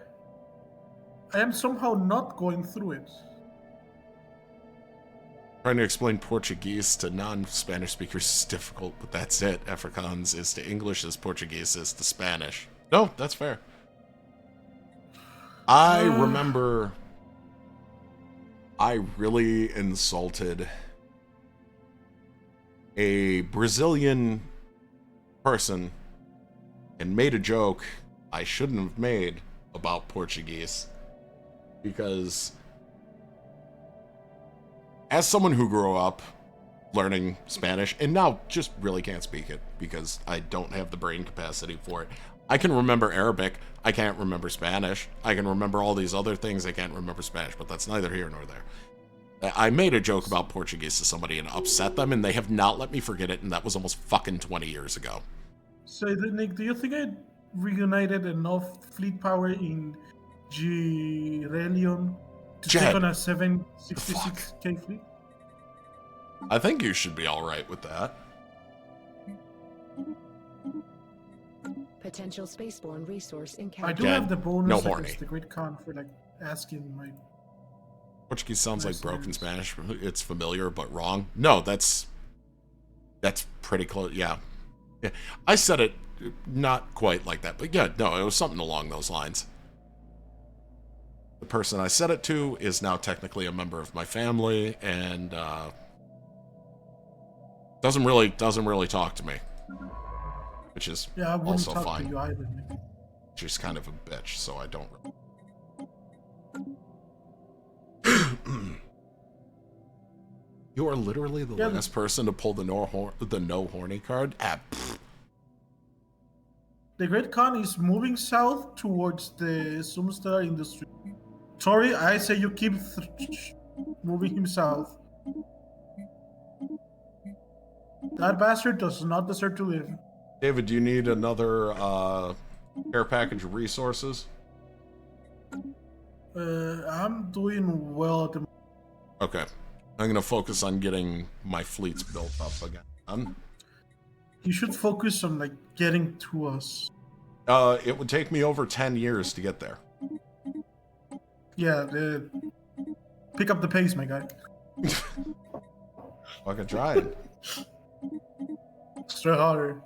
am somehow not going through it. Trying to explain Portuguese to non-Spanish speakers is difficult, but that's it. Afrikaans is to English as Portuguese is to Spanish. No, that's fair. I remember I really insulted a Brazilian person and made a joke I shouldn't have made about Portuguese, because as someone who grew up learning Spanish, and now just really can't speak it because I don't have the brain capacity for it. I can remember Arabic. I can't remember Spanish. I can remember all these other things. I can't remember Spanish, but that's neither here nor there. I made a joke about Portuguese to somebody and upset them, and they have not let me forget it, and that was almost fucking 20 years ago. So, Nick, do you think I reunited enough fleet power in Girelion to take on a 766k fleet? I think you should be alright with that. Potential spaceborne resource encountered. I do have the bonus no against horny. the Great Khan for like asking my. Portuguese sounds like broken Spanish. It's familiar but wrong. No, that's pretty close. Yeah. I said it not quite like that, but yeah, no, it was something along those lines. The person I said it to is now technically a member of my family, and doesn't really talk to me, which is also fine. To you either, She's kind of a bitch, so I don't. You are literally the last person to pull the no horny card. The Great Khan is moving south towards the Sumstar industry. Tori, I say you keep moving him south. That bastard does not deserve to live. David, do you need another care package of resources? I'm doing well at the moment. Okay. I'm going to focus on getting my fleets built up again. You should focus on, like, getting to us. It would take me over 10 years to get there. Yeah, pick up the pace, my guy. Fucking trying. Straight harder.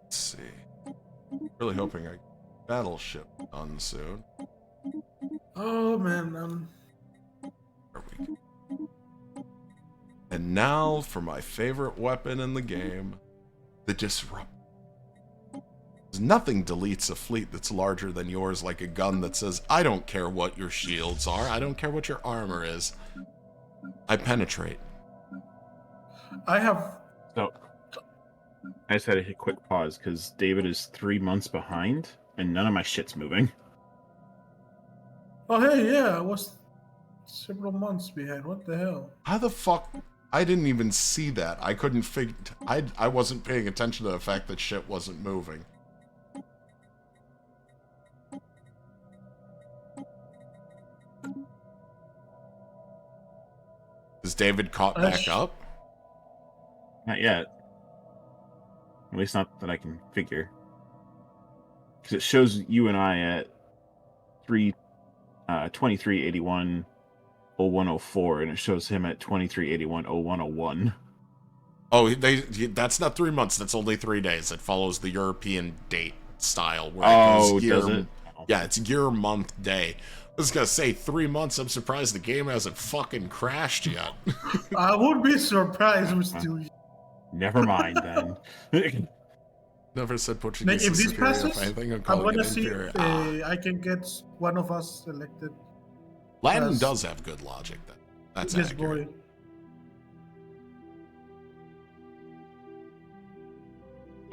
Let's see. Really hoping I get battleship done soon. Oh man, There we go. And now for my favorite weapon in the game, the Disrupt. Nothing deletes a fleet that's larger than yours like a gun that says, I don't care what your shields are, I don't care what your armor is. I penetrate. I have... So, I just had to hit a quick pause, because David is 3 months behind, and none of my shit's moving. Oh hey, yeah, I was several months behind. What the hell? How the fuck? I didn't even see that. I couldn't figure... I wasn't paying attention to the fact that shit wasn't moving. Is David caught back up? Not yet. At least not that I can figure. Because it shows you and I at 2381 0104, and it shows him at 2381 0101. Oh, that's not 3 months. That's only 3 days. It follows the European date style. Where does it? Yeah, it's year, month, day. I was gonna say 3 months. I'm surprised the game hasn't fucking crashed yet. I would be surprised if still. Never mind then. Never said Portuguese If is this superior. passes, If anything, I'm I'm calling gonna it see inferior. if I can get one of us selected. Latin does have good logic. That's Yes, accurate. boy.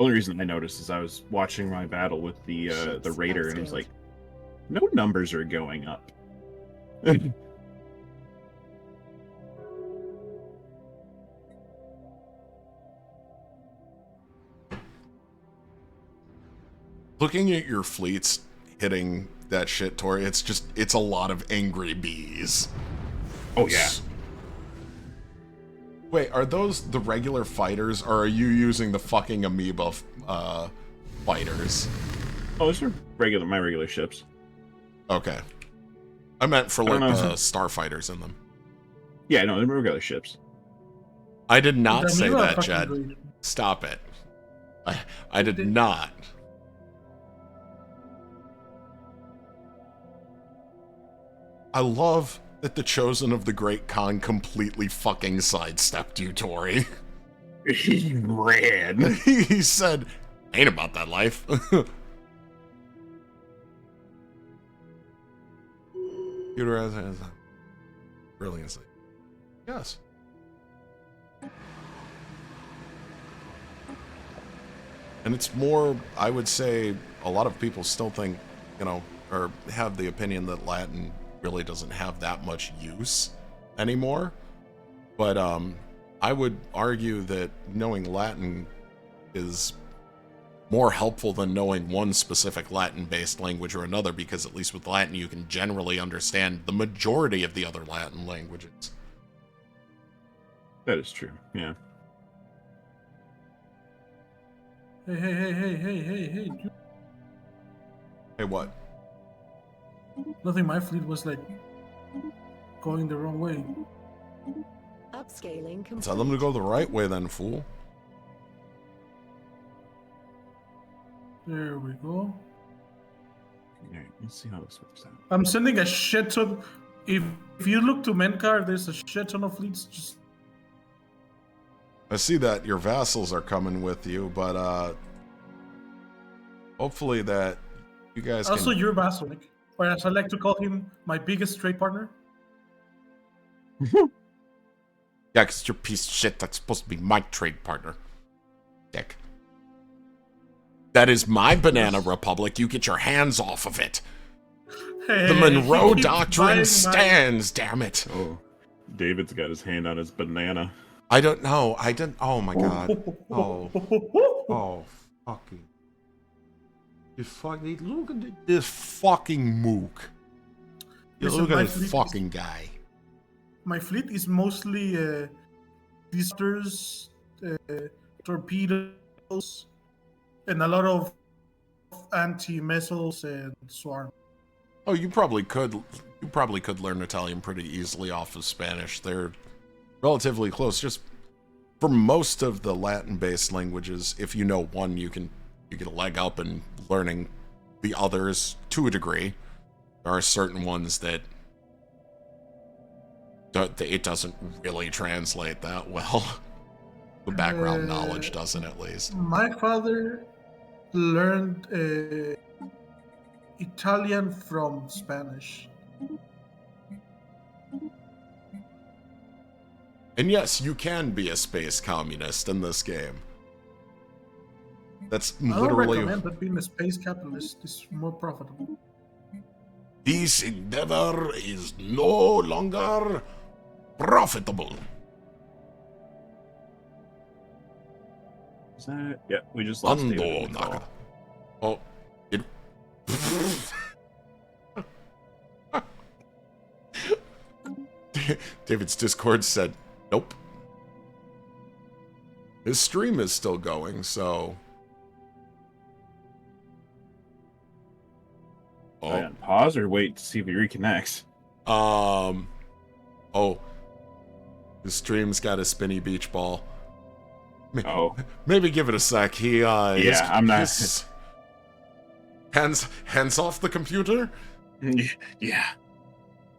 Only reason I noticed is I was watching my battle with the raider, and I was like, no numbers are going up. Looking at your fleets hitting that shit, Tori, it's a lot of angry bees. Oh yeah. Wait, are those the regular fighters, or are you using the fucking amoeba fighters? Oh, those are my regular ships. Okay. I meant for like the starfighters in them. Yeah, no, they're regular ships. I did not The say amoeba that, fucking Jed. great. Stop it. I did not. I love that the Chosen of the Great Khan completely fucking sidestepped you, Tori. He ran. He said, ain't about that life. Computer has brilliancy. Yes. And it's more, I would say, a lot of people still think, or have the opinion that Latin really doesn't have that much use anymore. But I would argue that knowing Latin is more helpful than knowing one specific Latin-based language or another, because at least with Latin you can generally understand the majority of the other Latin languages. That is true, yeah. Hey. Hey, what? Nothing, my fleet was like going the wrong way. Upscaling complete. Tell them to go the right way then, fool. There we go. Alright, let's see how this works out. I'm sending a shit ton. If you look to Menkar, there's a shit ton of fleets. Just I see that your vassals are coming with you, but hopefully that you guys also can... your vassal, Nick. Or as I like to call him, my biggest trade partner. Yeah, because you're a piece of shit. That's supposed to be my trade partner. Dick. That is my banana republic. You get your hands off of it. Hey, The Monroe he keeps buying Doctrine my- stands, damn it. Oh, David's got his hand on his banana. I don't know. I didn't... Oh, my God. Oh, fucking... Look at this fucking mook. You Listen, look at my this fleet fucking guy. My fleet is mostly boosters, torpedoes, and a lot of anti-missiles and swarm. Oh, you probably could learn Italian pretty easily off of Spanish. They're relatively close. Just for most of the Latin-based languages, if you know one, you get a leg up in learning the others to a degree. There are certain ones that it doesn't really translate that well. The background knowledge doesn't, at least. My father learned Italian from Spanish. And yes, you can be a space communist in this game. That's I don't literally... recommend that being a space capitalist is more profitable. This endeavor is no longer profitable. Is that... Yeah, we just lost David Ando in the call. Naga. Oh, it... David's Discord said, nope. His stream is still going, so... Oh. On pause or wait to see if he reconnects? Oh. His stream's got a spinny beach ball. Oh. Maybe give it a sec. I'm not... Hands off the computer? Yeah.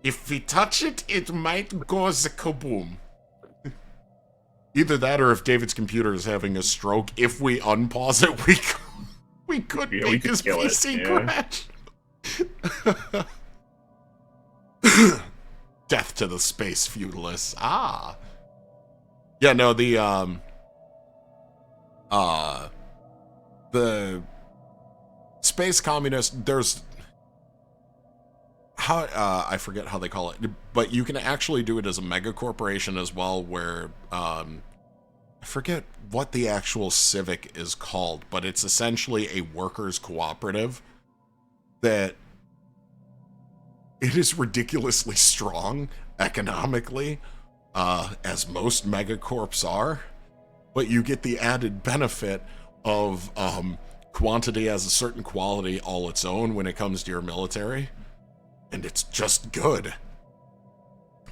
If we touch it, it might go kaboom. Either that, or if David's computer is having a stroke, if we unpause it, we could make his PC crash. Death to the space feudalists. Ah. Yeah, no, the space communist, there's how I forget how they call it, but you can actually do it as a mega corporation as well, where I forget what the actual civic is called, but it's essentially a workers' cooperative that it is ridiculously strong economically, as most megacorps are, but you get the added benefit of quantity as a certain quality all its own when it comes to your military, and it's just good.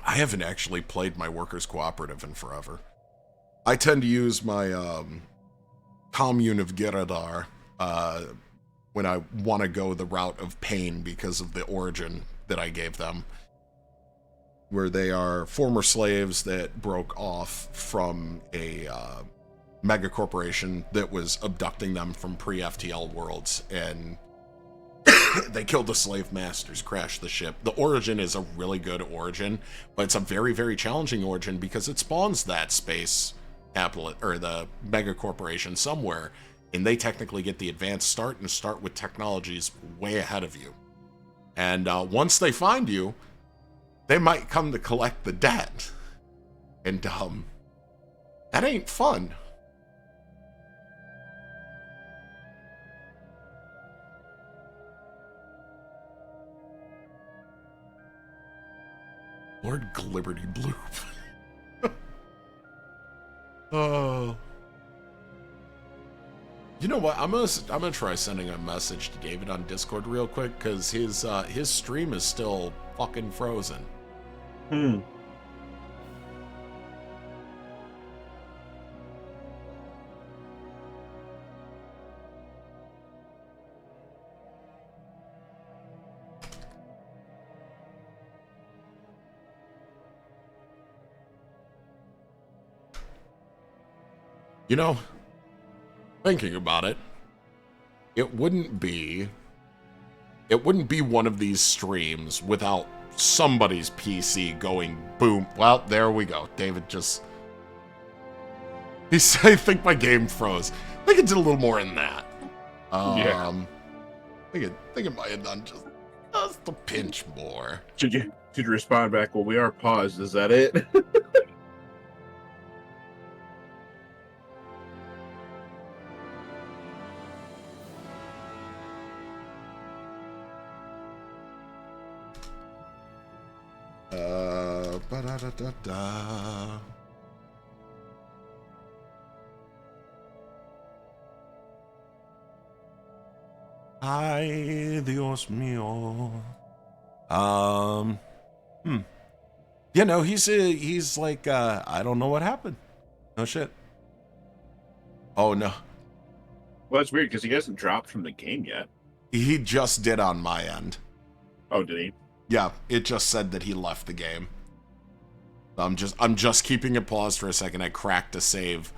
I haven't actually played my workers' cooperative in forever. I tend to use my commune of Giradar when I want to go the route of pain because of the origin that I gave them, where they are former slaves that broke off from a mega corporation that was abducting them from pre-FTL worlds and They killed the slave masters, crashed the ship. The origin is a really good origin, but it's a very, very challenging origin because it spawns that space capital or the mega corporation somewhere, and they technically get the advanced start and start with technologies way ahead of you. And once they find you, they might come to collect the debt. And that ain't fun. Lord Glibberty Bloop. Oh. You know what? I'm gonna try sending a message to David on Discord real quick because his stream is still fucking frozen. You know, thinking about it, it wouldn't be one of these streams without somebody's PC going boom. Well, there we go. David just... I think my game froze. I think it did a little more than that. Yeah. I think it might have done just a pinch more. Should you respond back? Well, we are paused. Is that it? Ba-da-da-da-da. Ay, Dios mío. You know, he's like, I don't know what happened. No shit. Oh, no. Well, that's weird because he hasn't dropped from the game yet. He just did on my end. Oh, did he? Yeah, it just said that he left the game. I'm just keeping it paused for a second. I cracked a save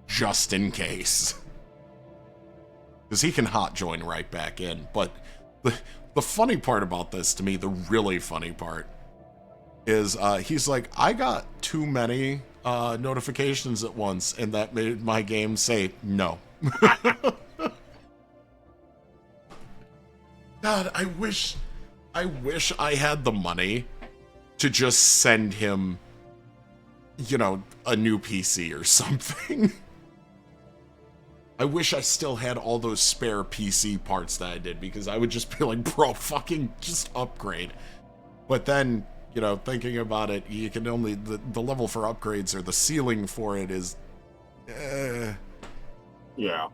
just in case. Because he can hot join right back in. But the funny part about this, to me, the really funny part, is he's like, I got too many notifications at once, and that made my game say no. God, I wish I had the money to just send him, you know, a new PC or something. I wish I still had all those spare PC parts that I did, because I would just be like, bro, fucking just upgrade. But then, you know, thinking about it, you can only, the level for upgrades or the ceiling for it is, Yeah.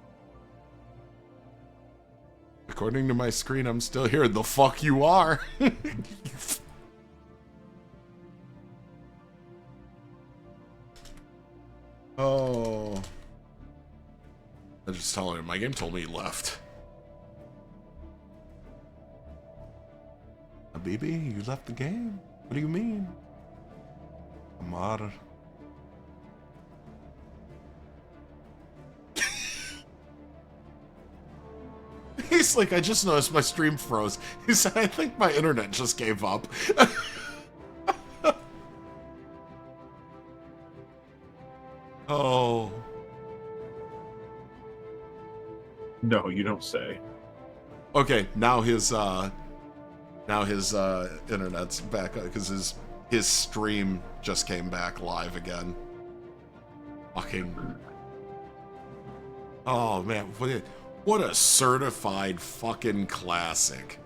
According to my screen, I'm still here. The fuck you are? Oh. I just telling him, my game told me he left. Habibi, you left the game? What do you mean? Amar. He's like, I just noticed my stream froze. He said, I think my internet just gave up. Oh. No, you don't say. Okay, now his internet's back because his stream just came back live again. Fucking. Oh man, what a certified fucking classic.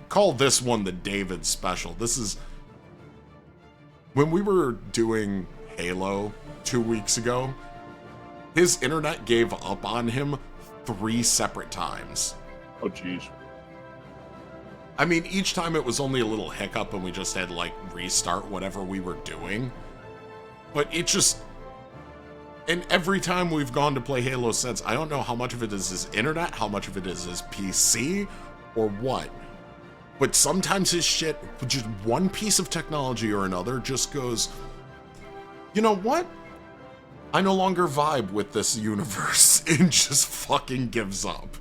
Call this one the David special. This is when we were doing Halo 2 weeks ago. His internet gave up on him 3 separate times. Oh, jeez. I mean, each time it was only a little hiccup and we just had to, like, restart whatever we were doing. But it just... And every time we've gone to play Halo since, I don't know how much of it is his internet, how much of it is his PC, or what. But sometimes his shit, just one piece of technology or another, just goes, you know what? I no longer vibe with this universe, and just fucking gives up.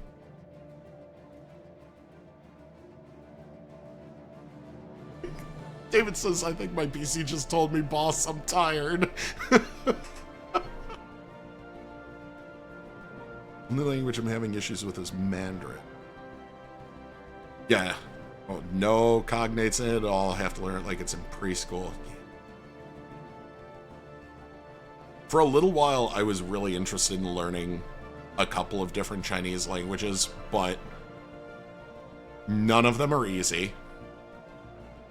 David says, I think my PC just told me, boss, I'm tired. The language I'm having issues with is Mandarin. Yeah. Oh, no cognates in it at all. Have to learn it like it's in preschool. For a little while, I was really interested in learning a couple of different Chinese languages, but none of them are easy.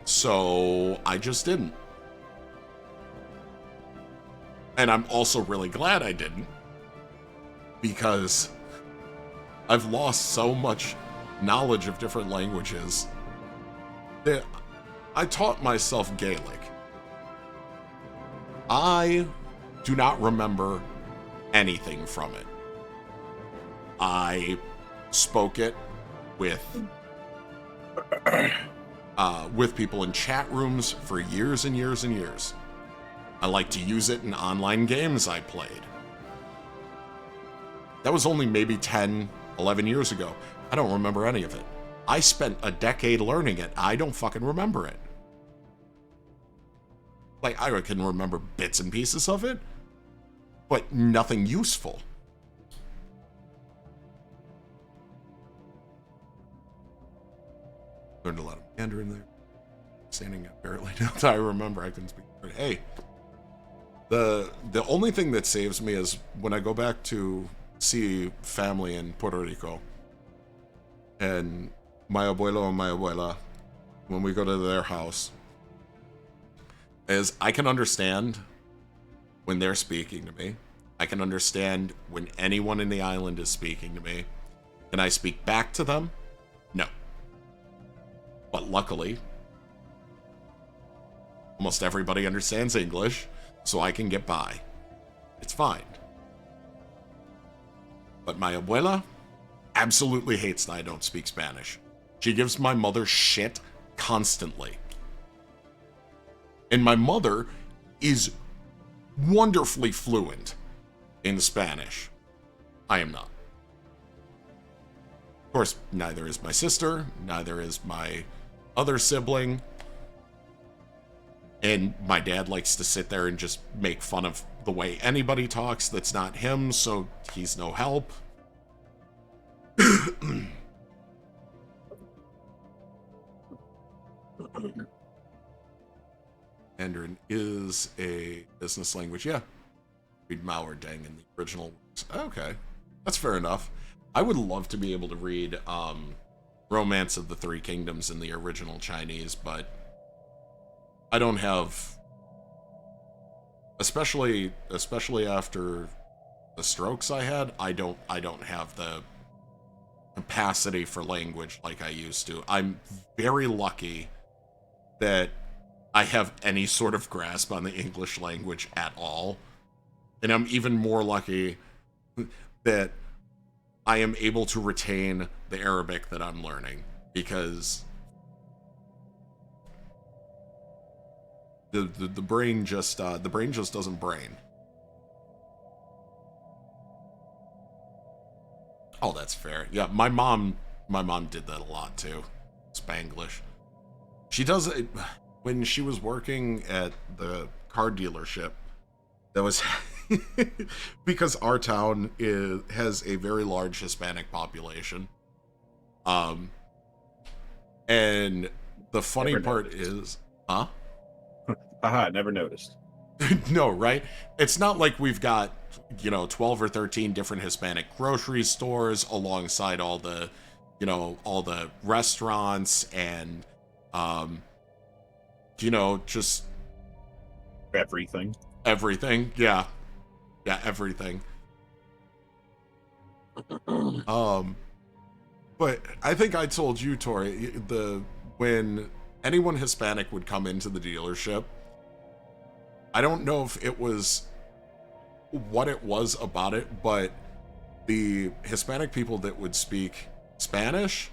So I just didn't. And I'm also really glad I didn't, because I've lost so much knowledge of different languages that I taught myself Gaelic. I do not remember anything from it. I spoke it with people in chat rooms for years and years and years. I like to use it in online games I played. That was only maybe 10, 11 years ago. I don't remember any of it. I spent a decade learning it. I don't fucking remember it. Like, I can remember bits and pieces of it, but nothing useful. Learned a lot of Mandarin there. Standing up barely now that I remember I can speak. Hey, the only thing that saves me is when I go back to see family in Puerto Rico, and my abuelo and my abuela, when we go to their house, is I can understand when they're speaking to me. I can understand when anyone in the island is speaking to me. Can I speak back to them? No. But luckily, almost everybody understands English, so I can get by. It's fine. But my abuela absolutely hates that I don't speak Spanish. She gives my mother shit constantly. And my mother is wonderfully fluent in Spanish. I am not. Of course, neither is my sister, neither is my other sibling. And my dad likes to sit there and just make fun of the way anybody talks that's not him, so he's no help. Mandarin is a business language. Yeah. Read Mao Deng in the original works. Okay. That's fair enough. I would love to be able to read Romance of the Three Kingdoms in the original Chinese, but I don't have, especially after the strokes I had, I don't have the capacity for language like I used to. I'm very lucky that I have any sort of grasp on the English language at all. And I'm even more lucky that I am able to retain the Arabic that I'm learning, because the brain just doesn't brain. Oh, that's fair. Yeah, my mom did that a lot too. Spanglish. She does it when she was working at the car dealership. That was because our town has a very large Hispanic population. And the funny part is, huh? Haha, never noticed. No, right? It's not like we've got, 12 or 13 different Hispanic grocery stores alongside all the, all the restaurants and, just everything. Everything, yeah. Yeah, everything. But I think I told you, Tori, when anyone Hispanic would come into the dealership, I don't know if it was what it was about it, but the Hispanic people that would speak Spanish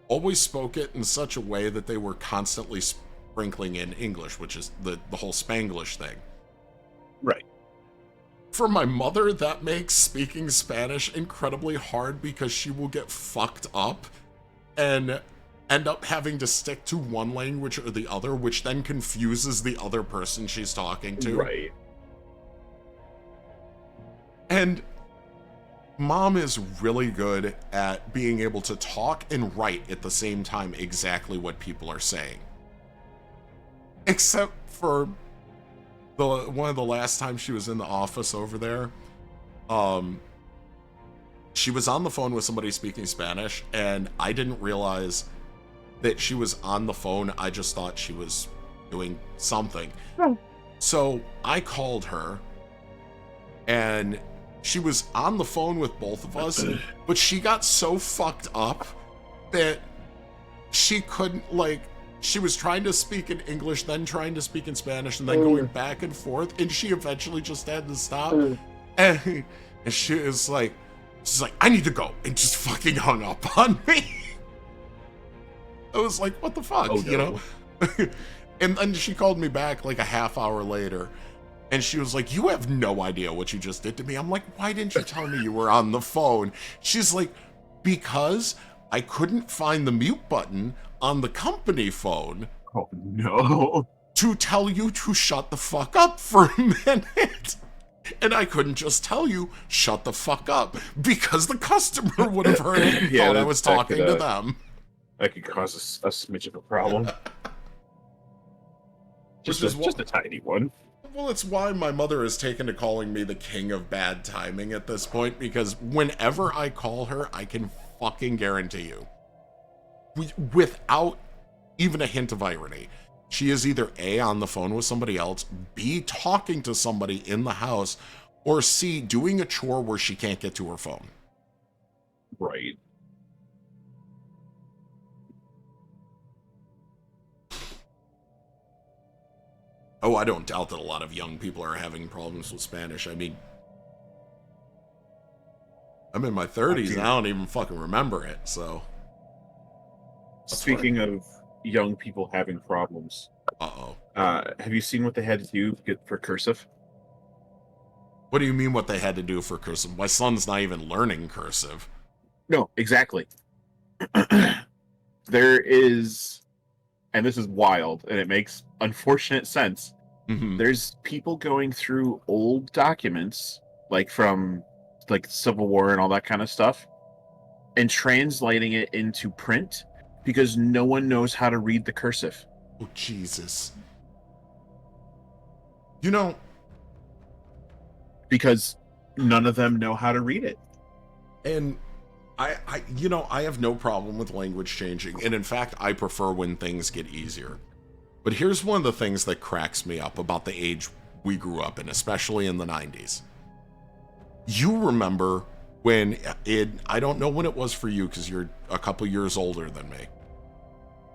always spoke it in such a way that they were constantly sprinkling in English, which is the whole Spanglish thing. Right. For my mother, that makes speaking Spanish incredibly hard because she will get fucked up. And end up having to stick to one language or the other, which then confuses the other person she's talking to. Right. And Mom is really good at being able to talk and write at the same time exactly what people are saying. Except for one of the last times she was in the office over there, she was on the phone with somebody speaking Spanish, and I didn't realize that she was on the phone. I just thought she was doing something. So I called her, and she was on the phone with both of us, but she got so fucked up that she couldn't, she was trying to speak in English, then trying to speak in Spanish, and then going back and forth, and she eventually just had to stop. And she was like, I need to go, and just fucking hung up on me. I was like, what the fuck, you know? And then she called me back like a half hour later, and she was like, you have no idea what you just did to me. I'm like, why didn't you tell me you were on the phone? She's like, because I couldn't find the mute button on the company phone. Oh, no. To tell you to shut the fuck up for a minute. And I couldn't just tell you, shut the fuck up, because the customer would have heard it and thought I was talking to them. That could cause a smidge of a problem. just a tiny one. Well, it's why my mother has taken to calling me the king of bad timing at this point, because whenever I call her, I can fucking guarantee you, without even a hint of irony, she is either A, on the phone with somebody else, B, talking to somebody in the house, or C, doing a chore where she can't get to her phone. Right. Oh, I don't doubt that a lot of young people are having problems with Spanish. I mean, I'm in my 30s and I don't even fucking remember it, so. Speaking of young people having problems. Have you seen what they had to do for cursive? What do you mean what they had to do for cursive? My son's not even learning cursive. No, exactly. There is, and this is wild, and it makes unfortunate sense. Mm-hmm. There's people going through old documents, from Civil War and all that kind of stuff, and translating it into print because no one knows how to read the cursive. Oh, Jesus. You know, because none of them know how to read it. And I have no problem with language changing. And in fact, I prefer when things get easier. But here's one of the things that cracks me up about the age we grew up in, especially in the 90s. You remember when I don't know when it was for you because you're a couple years older than me.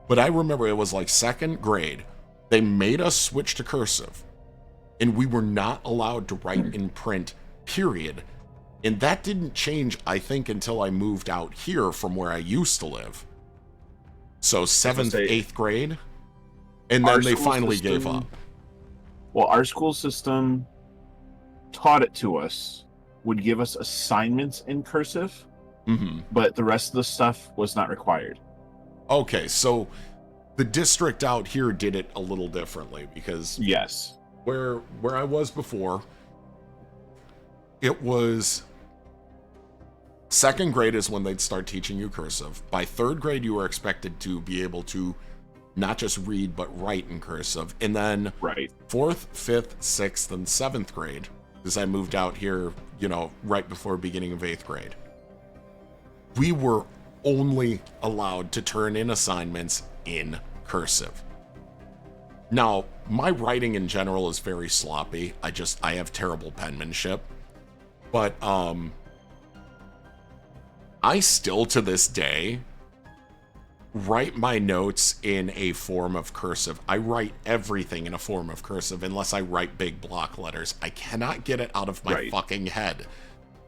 But I remember it was like second grade. They made us switch to cursive. And we were not allowed to write in print, period. And that didn't change, I think, until I moved out here from where I used to live. So 7th, 8th grade. And then they finally gave up. Well, our school system taught it to us, would give us assignments in cursive, but the rest of the stuff was not required. Okay, so the district out here did it a little differently because... Yes. Where I was before, it was second grade is when they'd start teaching you cursive. By third grade, you were expected to be able to not just read, but write in cursive. And then fourth, fifth, sixth, and seventh grade, because I moved out here, right before beginning of 8th grade, we were only allowed to turn in assignments in cursive. Now, my writing in general is very sloppy. I have terrible penmanship. But, I still, to this day, write my notes in a form of cursive. I write everything in a form of cursive unless I write big block letters. I cannot get it out of my fucking head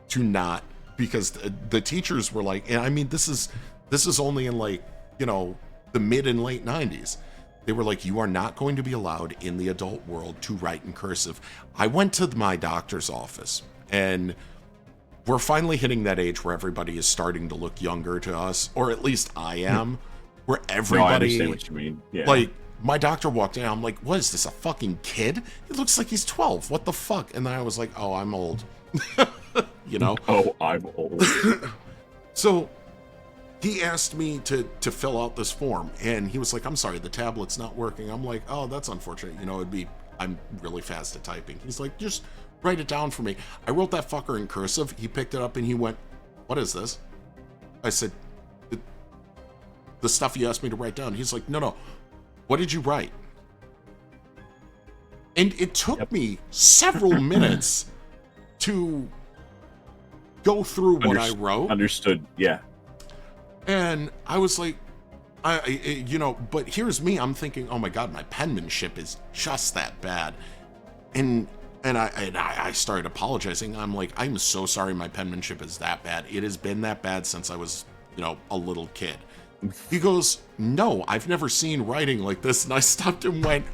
to not, because the teachers were like, and I mean, this is only in the mid and late 90s. They were like, you are not going to be allowed in the adult world to write in cursive. I went to my doctor's office, and we're finally hitting that age where everybody is starting to look younger to us, or at least I am. where No, I everybody, understand what you mean. Yeah. like, my doctor walked in, I'm like, what is this, a fucking kid? He looks like he's 12. What the fuck? And then I was like, oh, I'm old. You know? Oh, I'm old. So he asked me to fill out this form, and he was like, I'm sorry, the tablet's not working. I'm like, oh, that's unfortunate. You know, I'm really fast at typing. He's like, just write it down for me. I wrote that fucker in cursive. He picked it up and he went, what is this? I said, the stuff you asked me to write down. He's like, no. What did you write? And it took me several minutes to go through what I wrote. Understood, yeah. And I was like, but here's me. I'm thinking, oh my God, my penmanship is just that bad. And I started apologizing. I'm like, I'm so sorry my penmanship is that bad. It has been that bad since I was, a little kid. He goes, no, I've never seen writing like this. And I stopped and went,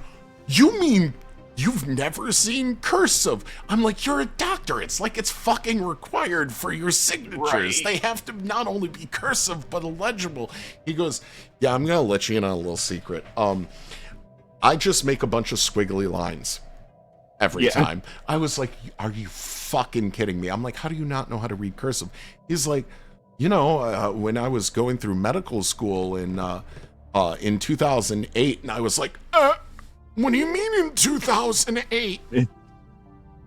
you mean you've never seen cursive? I'm like, you're a doctor. It's like it's fucking required for your signatures. Right. They have to not only be cursive, but illegible. He goes, yeah, I'm going to let you in on a little secret. I just make a bunch of squiggly lines every time. I was like, are you fucking kidding me? I'm like, how do you not know how to read cursive? He's like, when I was going through medical school in 2008, and I was like, what do you mean in 2008?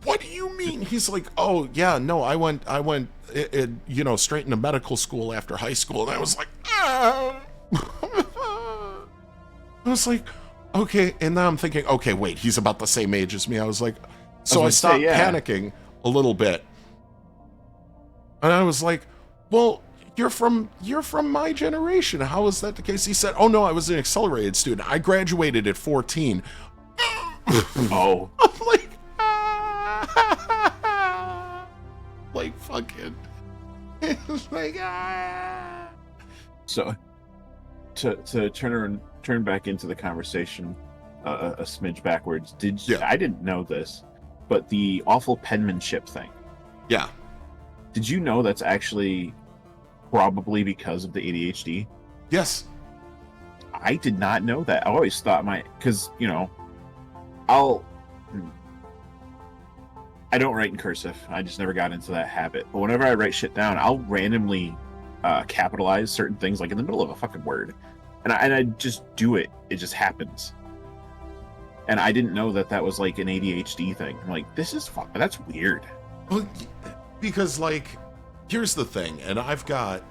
What do you mean? He's like, oh yeah, no, I went, straight into medical school after high school, and I was like, I was like, okay, and now I'm thinking, okay, wait, he's about the same age as me. I was like, so I stopped panicking a little bit, and I was like, well, you're from my generation. How is that the case? He said, oh no, I was an accelerated student. I graduated at 14. Oh. I'm like, like fucking. It's like, So, to turn back into the conversation, a smidge backwards. I didn't know this, but the awful penmanship thing. Yeah. Did you know that's actually probably because of the ADHD? Yes. I did not know that. I always thought because I don't write in cursive. I just never got into that habit. But whenever I write shit down, I'll randomly capitalize certain things, like in the middle of a fucking word, and I just do it. It just happens. And I didn't know that was like an ADHD thing. I'm like, that's weird. Well, because like, here's the thing, and I've got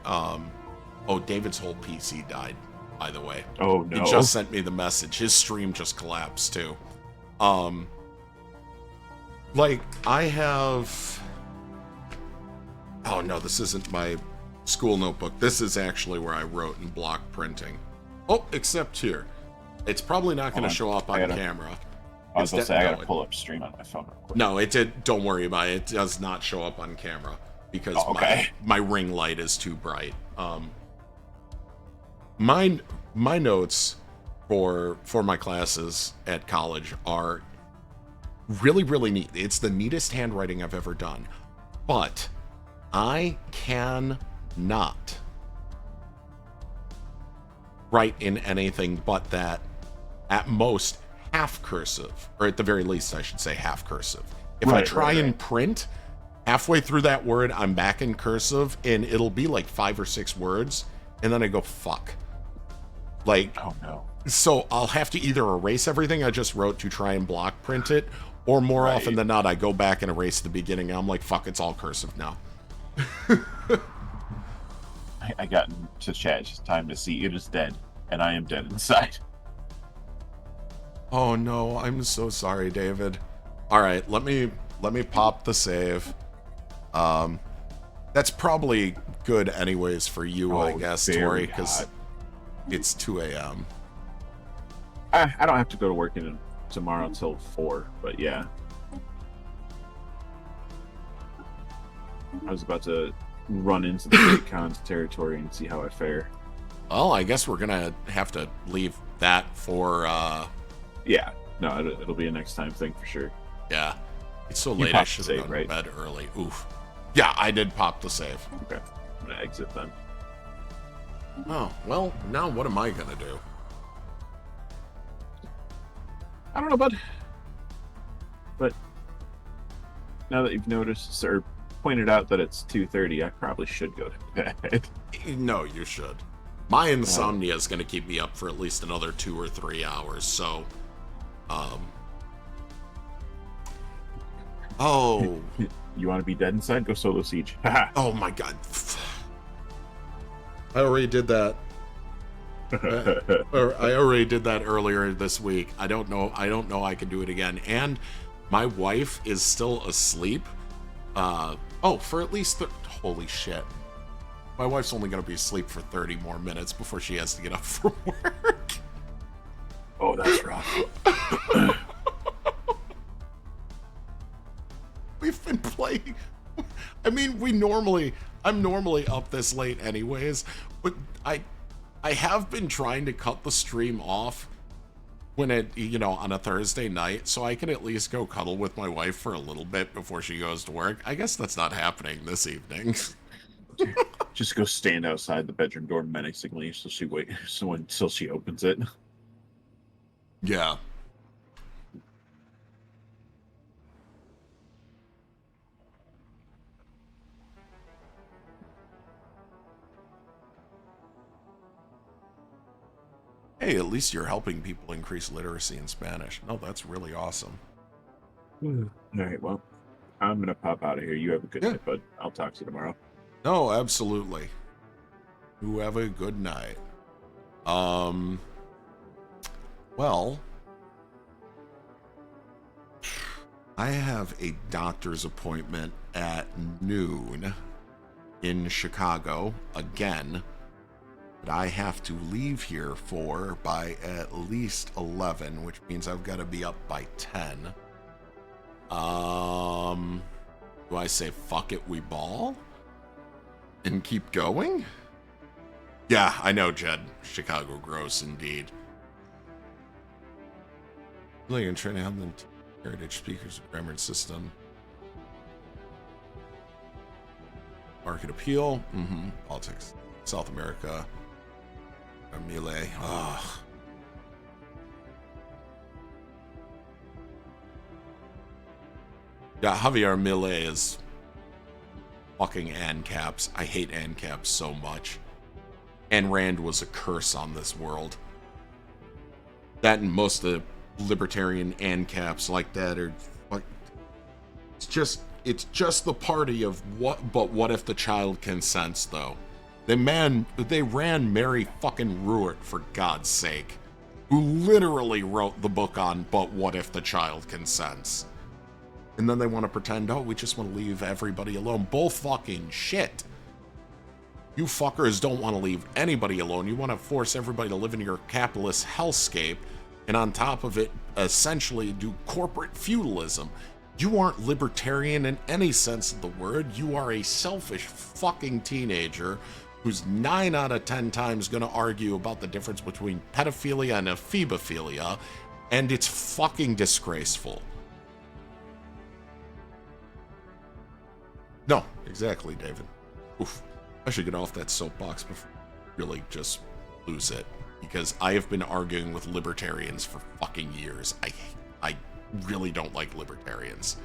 David's whole PC died, by the way. Oh no. He just sent me the message. His stream just collapsed too. Like I have, oh no, this isn't my school notebook. This is actually where I wrote in block printing. Oh, except here. It's probably not going to show up on camera. I was going to say, I got to pull up stream on my phone real quick. No, it did. Don't worry about it. It does not show up on camera because my ring light is too bright. My notes for my classes at college are really, really neat. It's the neatest handwriting I've ever done. But I cannot write in anything but that, at most, half cursive, or at the very least, I should say half cursive. If I try and print, halfway through that word, I'm back in cursive, and it'll be like 5 or 6 words, and then I go, fuck. Like, oh no. So I'll have to either erase everything I just wrote to try and block print it, or more often than not, I go back and erase the beginning, and I'm like, fuck, it's all cursive now. I got into chat just time to see it is dead, and I am dead inside. Oh no, I'm so sorry, David. All right, let me pop the save. That's probably good anyways for you, I guess, Tori, because it's 2 a.m. I don't have to go to work tomorrow until 4, but yeah. I was about to run into the Great Khan's territory and see how I fare. Well, I guess we're gonna have to leave that for yeah, no, it'll be a next time thing for sure. Yeah, it's so late. I should have gone to bed early. Oof. Yeah, I did pop the save. Okay, I'm gonna exit then. Oh, well, now what am I gonna do? I don't know, bud. But now that you've noticed or pointed out that it's 2:30, I probably should go to bed. No, you should. My insomnia is gonna keep me up for at least another 2 or 3 hours, so... Oh. You want to be dead inside? Go solo siege. Oh my god. I already did that. I already did that earlier this week. I don't know I can do it again. And my wife is still asleep. For at least holy shit. My wife's only gonna be asleep for 30 more minutes before she has to get up for work. Oh, that's rough. We've been playing. I mean, I'm normally up this late anyways, but I have been trying to cut the stream off when on a Thursday night, so I can at least go cuddle with my wife for a little bit before she goes to work. I guess that's not happening this evening. Just go stand outside the bedroom door menacingly until she opens it. Yeah. Hey, at least you're helping people increase literacy in Spanish. No, that's really awesome. All right, well, I'm going to pop out of here. You have a good night, bud. I'll talk to you tomorrow. No, absolutely. You have a good night. Well, I have a doctor's appointment at noon in Chicago again. That I have to leave here for by at least 11, which means I've got to be up by 10. Do I say fuck it, we ball? And keep going? Yeah, I know, Jed. Chicago gross indeed. Like I'm trying to have them heritage speakers, grammar system. Market appeal. Politics. South America. Melee. Ugh. Yeah, Javier Milei is fucking ANCAPs. I hate ANCAPs so much. Ayn Rand was a curse on this world. That and most of the libertarian ANCAPs like that are like, it's just the party of what if the child consents though. They ran Mary fucking Ruart, for God's sake, who literally wrote the book on But What If the Child Consents. And then they want to pretend, oh, we just want to leave everybody alone. Bull fucking shit. You fuckers don't want to leave anybody alone. You want to force everybody to live in your capitalist hellscape, and on top of it, essentially do corporate feudalism. You aren't libertarian in any sense of the word. You are a selfish fucking teenager who's 9 out of 10 times going to argue about the difference between pedophilia and ephebophilia, and it's fucking disgraceful. No, exactly, David. Oof. I should get off that soapbox before I really just lose it, because I have been arguing with libertarians for fucking years. I really don't like libertarians.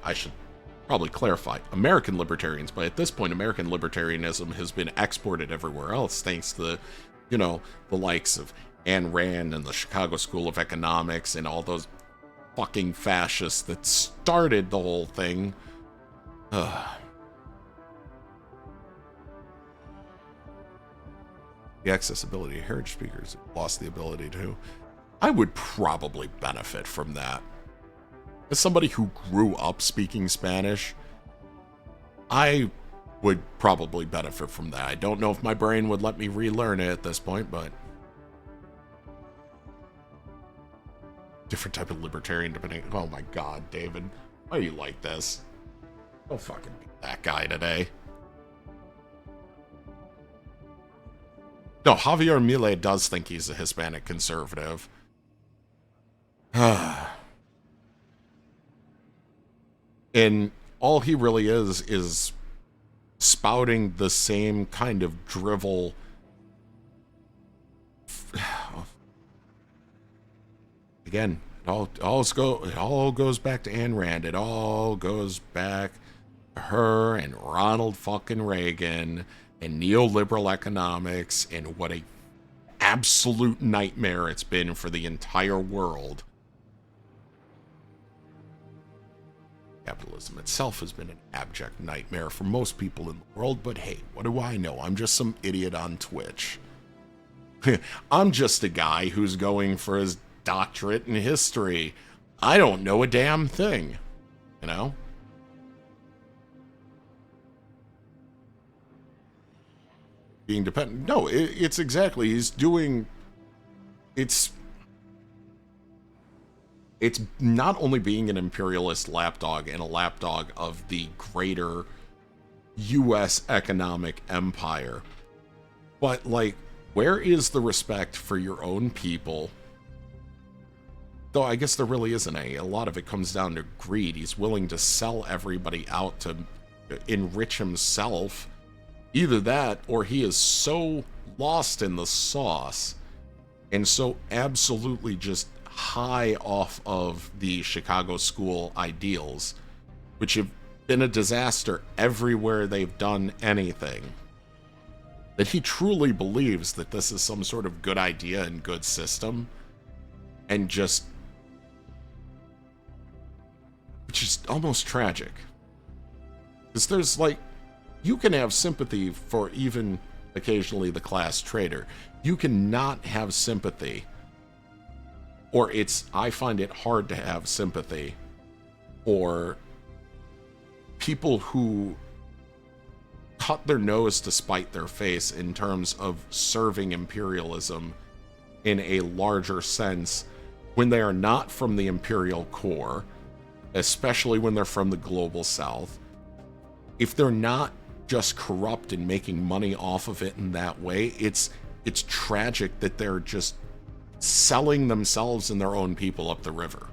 I should probably clarify American libertarians, but at this point American libertarianism has been exported everywhere else thanks to the likes of Ayn Rand and the Chicago School of Economics and all those fucking fascists that started the whole thing. The accessibility of heritage speakers lost the ability to. I would probably benefit from that. As somebody who grew up speaking Spanish, I would probably benefit from that. I don't know if my brain would let me relearn it at this point, but different type of libertarian depending. Oh my God, David, why are you like this? Don't fucking be that guy today. No, Javier Milei does think he's a Hispanic conservative. And all he really is spouting the same kind of drivel. Again, it all goes back to Ayn Rand. It all goes back to her and Ronald fucking Reagan and neoliberal economics and what a absolute nightmare it's been for the entire world. Capitalism itself has been an abject nightmare for most people in the world, but hey, what do I know? I'm just some idiot on Twitch. I'm just a guy who's going for his doctorate in history. I don't know a damn thing, you know? Being dependent. No, it's exactly. He's doing. It's not only being an imperialist lapdog and a lapdog of the greater U.S. economic empire, but like, where is the respect for your own people? Though I guess there really isn't any. A lot of it comes down to greed. He's willing to sell everybody out to enrich himself. Either that, or he is so lost in the sauce and so absolutely just high off of the Chicago school ideals, which have been a disaster everywhere they've done anything, that he truly believes that this is some sort of good idea and good system, and just, which is almost tragic. Because there's like, you can have sympathy for even occasionally the class traitor. You cannot have sympathy, or I find it hard to have sympathy for people who cut their nose to spite their face in terms of serving imperialism in a larger sense when they are not from the imperial core, especially when they're from the global south. If they're not just corrupt and making money off of it in that way, it's tragic that they're just selling themselves and their own people up the river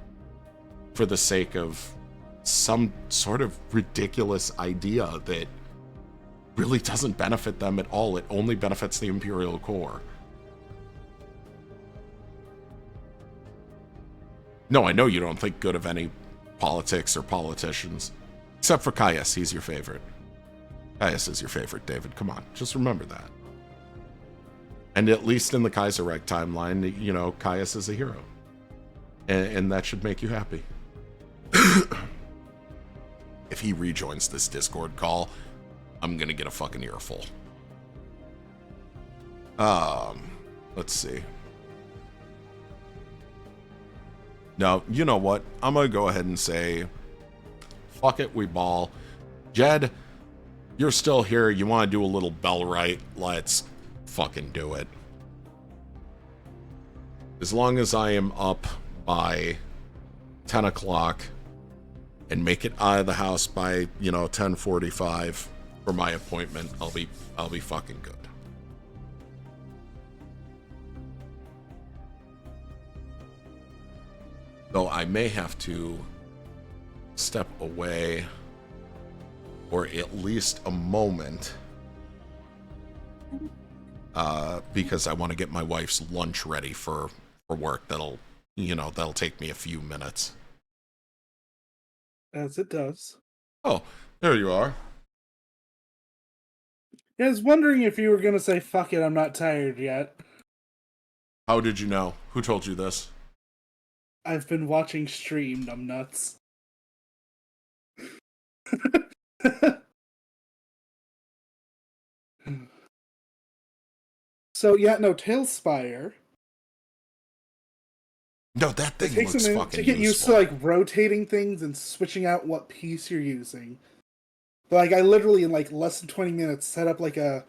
for the sake of some sort of ridiculous idea that really doesn't benefit them at all. It only benefits the imperial core. No, I know you don't think good of any politics or politicians, except for Caius. He's your favorite. Caius is your favorite, David. Come on, just remember that. And at least in the Kaiserreich timeline, you know, Caius is a hero. And that should make you happy. If he rejoins this Discord call, I'm gonna get a fucking earful. Let's see. No, you know what? I'm gonna go ahead and say, fuck it, we ball. Jed, you're still here. You want to do a little bell right? Let's fucking do it. As long as I am up by 10 o'clock and make it out of the house by, 10:45 for my appointment, I'll be fucking good. Though I may have to step away or at least a moment, because I want to get my wife's lunch ready for work. That'll take me a few minutes. As it does. Oh, there you are. Yeah, I was wondering if you were going to say, fuck it, I'm not tired yet. How did you know? Who told you this? I've been watching stream, numbnuts. So yeah, no, Tailspire. No, that thing looks fucking useful. To get used to like rotating things and switching out what piece you're using. But like I literally in like less than 20 minutes set up like a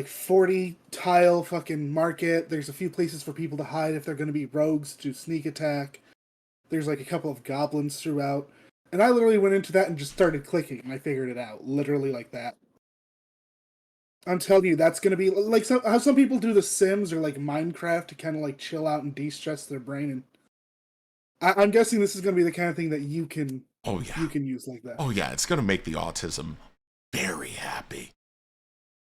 40 tile fucking market. There's a few places for people to hide if they're going to be rogues to sneak attack. There's like a couple of goblins throughout. And I literally went into that and just started clicking and I figured it out. Literally like that. I'm telling you, that's going to be like how some people do The Sims or like Minecraft to kind of like chill out and de-stress their brain. And I'm guessing this is going to be the kind of thing that you can use like that. Oh yeah, it's going to make the autism very happy.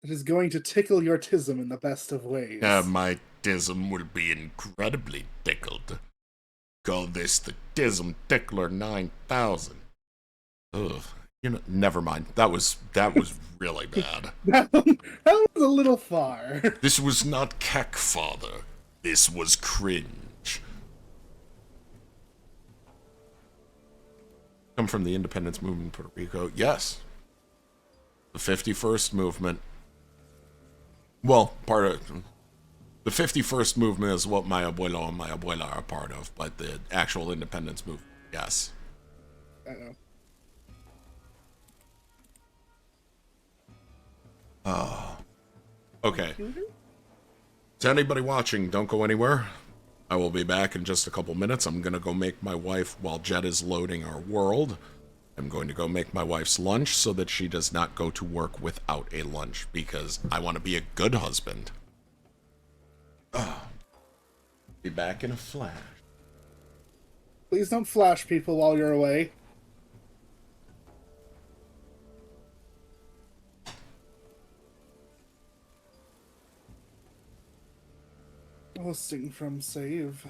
It is going to tickle your tism in the best of ways. My tism will be incredibly tickled. Call this the Tism Tickler 9000. Ugh. Never mind. That was really bad. That was a little far. This was not Keck, father. This was cringe. Come from the independence movement in Puerto Rico? Yes. The 51st movement. Well, part of... The 51st movement is what my abuelo and my abuela are a part of, but the actual independence movement, yes. Uh-oh. Okay. To anybody watching, don't go anywhere. I will be back in just a couple minutes. I'm going to go make my wife, while Jet is loading our world, I'm going to go make my wife's lunch so that she does not go to work without a lunch, because I want to be a good husband. Be back in a flash. Please don't flash people while you're away. Hosting from save.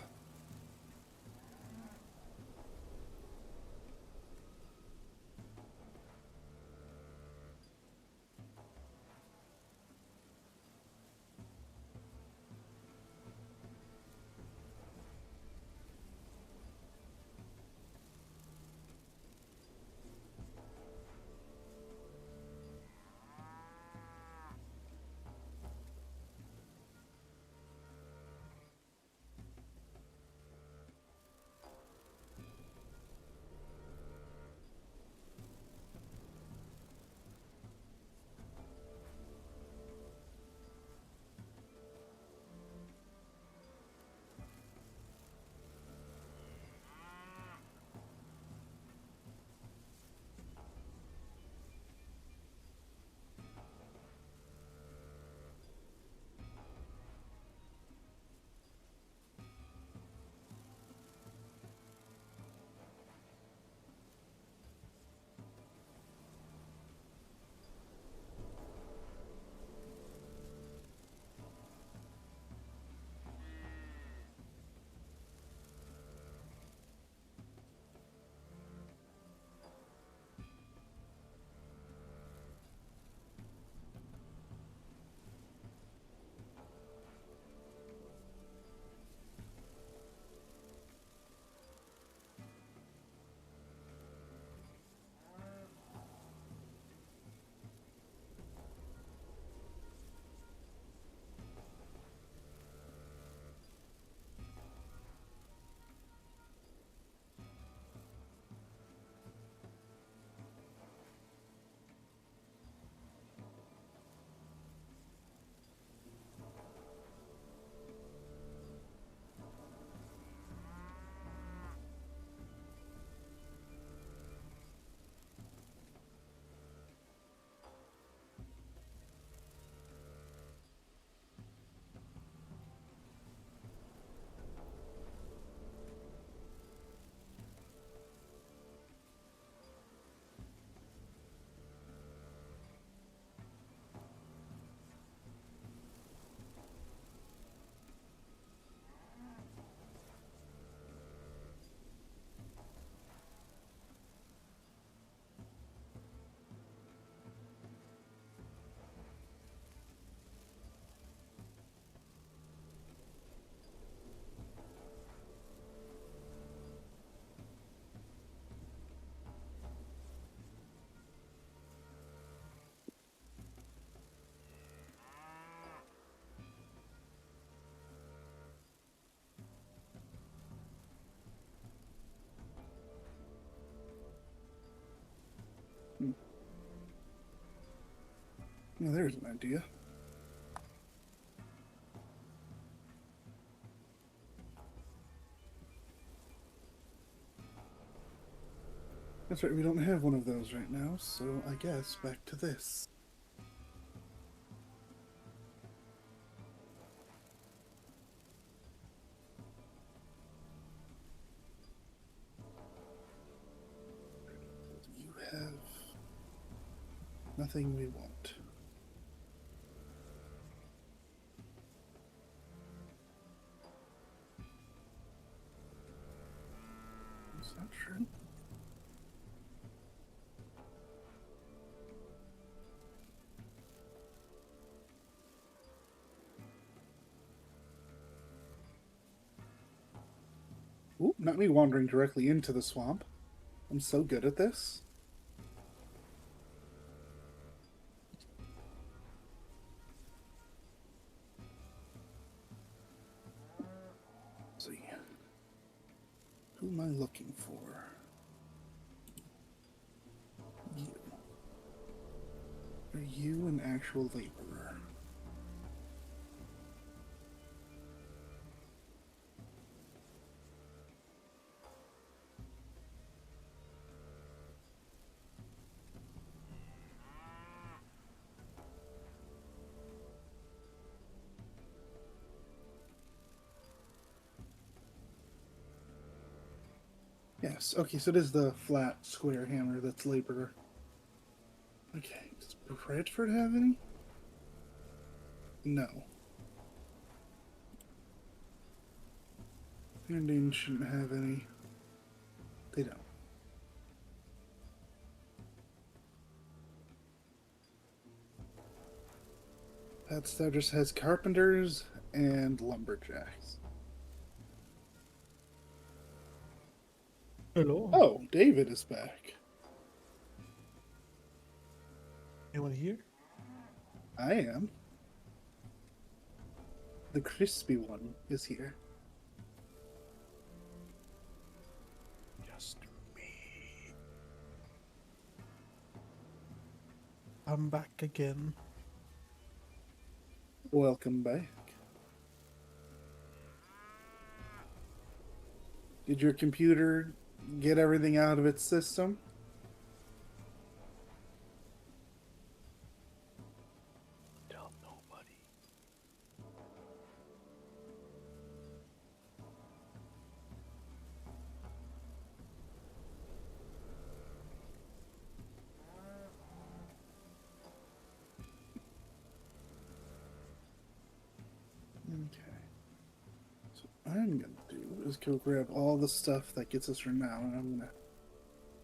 Well, there's an idea. That's right, we don't have one of those right now, so I guess back to this. You have... Nothing we want. Is that true? Ooh, not me wandering directly into the swamp. I'm so good at this. Let's see. Who am I looking for? You. Are you an actual laborer? Yes, okay, so it is the flat square hammer that's laborer. Okay, does Bradford have any? No. Indian shouldn't have any. They don't. That stuff just has carpenters and lumberjacks. Hello. Oh, David is back. Anyone here? I am. The crispy one is here. Just me. I'm back again. Welcome back. Did your computer get everything out of its system? Tell nobody. Okay. So what I'm gonna do is go grab all the stuff that gets us renown, and I'm gonna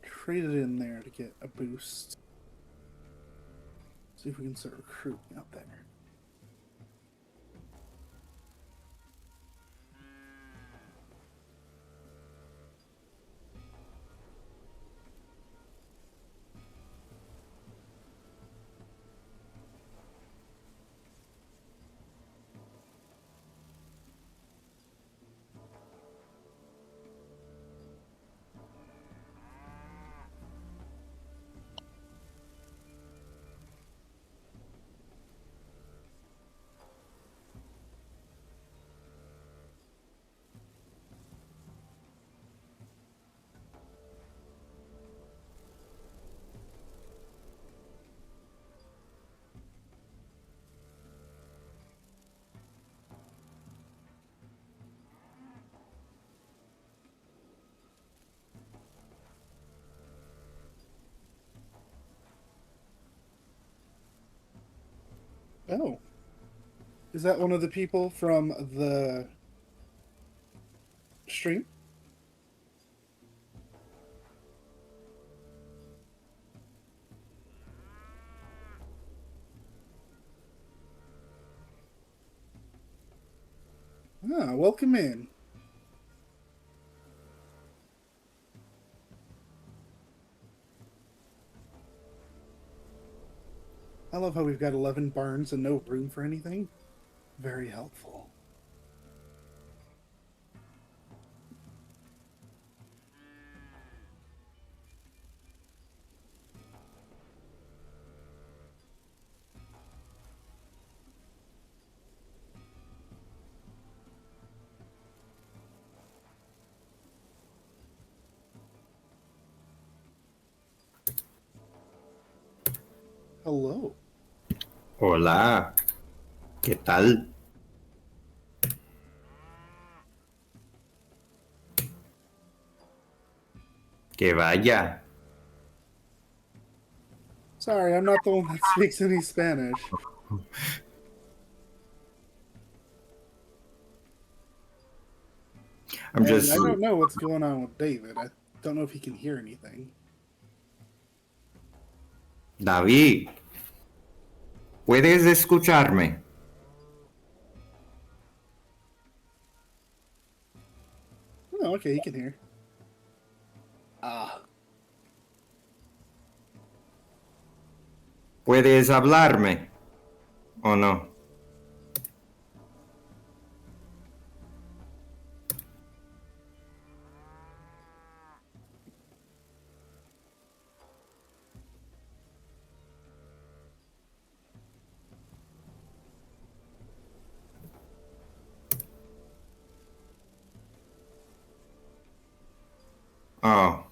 trade it in there to get a boost. See if we can start recruiting out there. Oh. Is that one of the people from the stream? Ah, welcome in. I love how we've got 11 barns and no room for anything. Very helpful. Hello. Hola, ¿qué tal? Que vaya. Sorry, I'm not the one that speaks any Spanish. I'm just. I don't know what's going on with David. I don't know if he can hear anything. David, ¿puedes escucharme? Oh, okay, he can hear. Ah. ¿Puedes hablarme? ¿O no? Oh.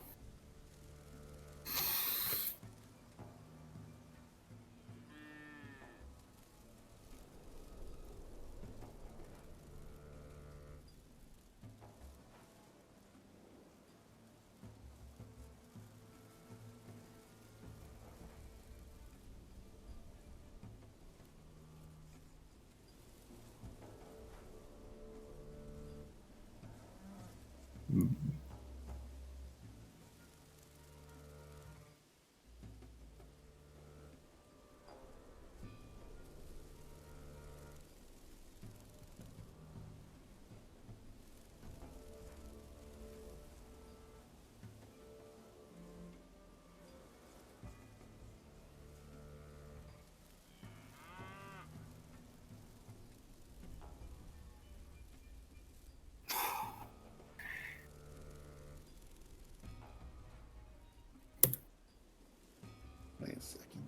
Wait a second.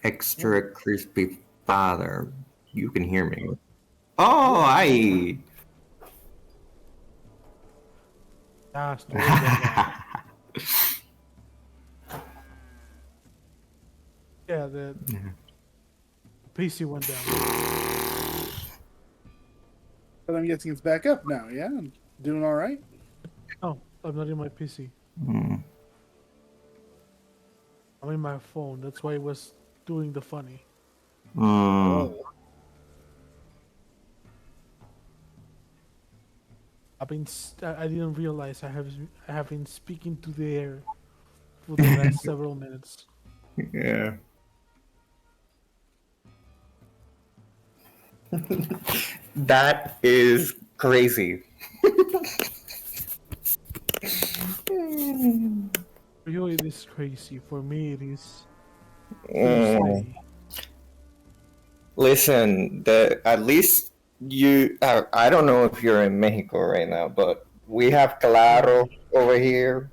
Extra crispy father. You can hear me. Oh, I. Yeah, the PC went down. But I'm guessing it's back up now, yeah? I'm doing all right? Oh, I'm not in my PC. Mm. I'm in my phone. That's why it was doing the funny. Mm. I didn't realize I have been speaking to the air for the last several minutes. Yeah. That is crazy. For you, it is crazy. For me, it is Mm. Listen, at least you. I don't know if you're in Mexico right now, but we have Claro over here,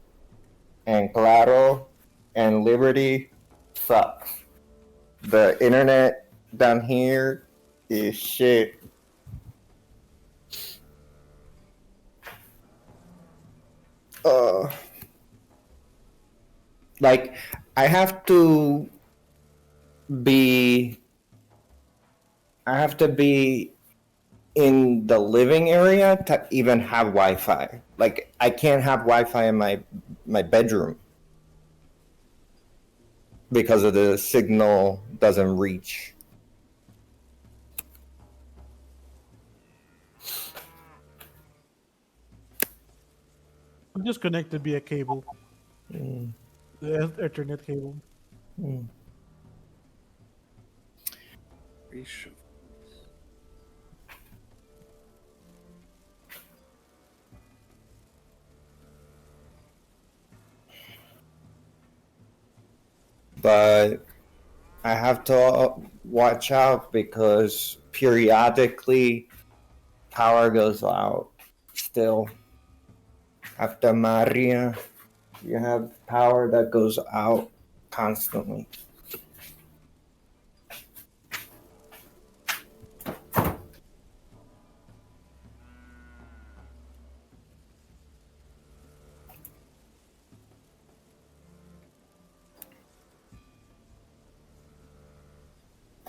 and Claro and Liberty sucks. The internet down here is shit. Like I have to be in the living area to even have Wi-Fi. Like I can't have Wi-Fi in my bedroom because of the signal doesn't reach. I'm just connected via cable. Mm. The Ethernet cable. Mm. But I have to watch out because periodically power goes out. Still, after Maria, you have power that goes out constantly.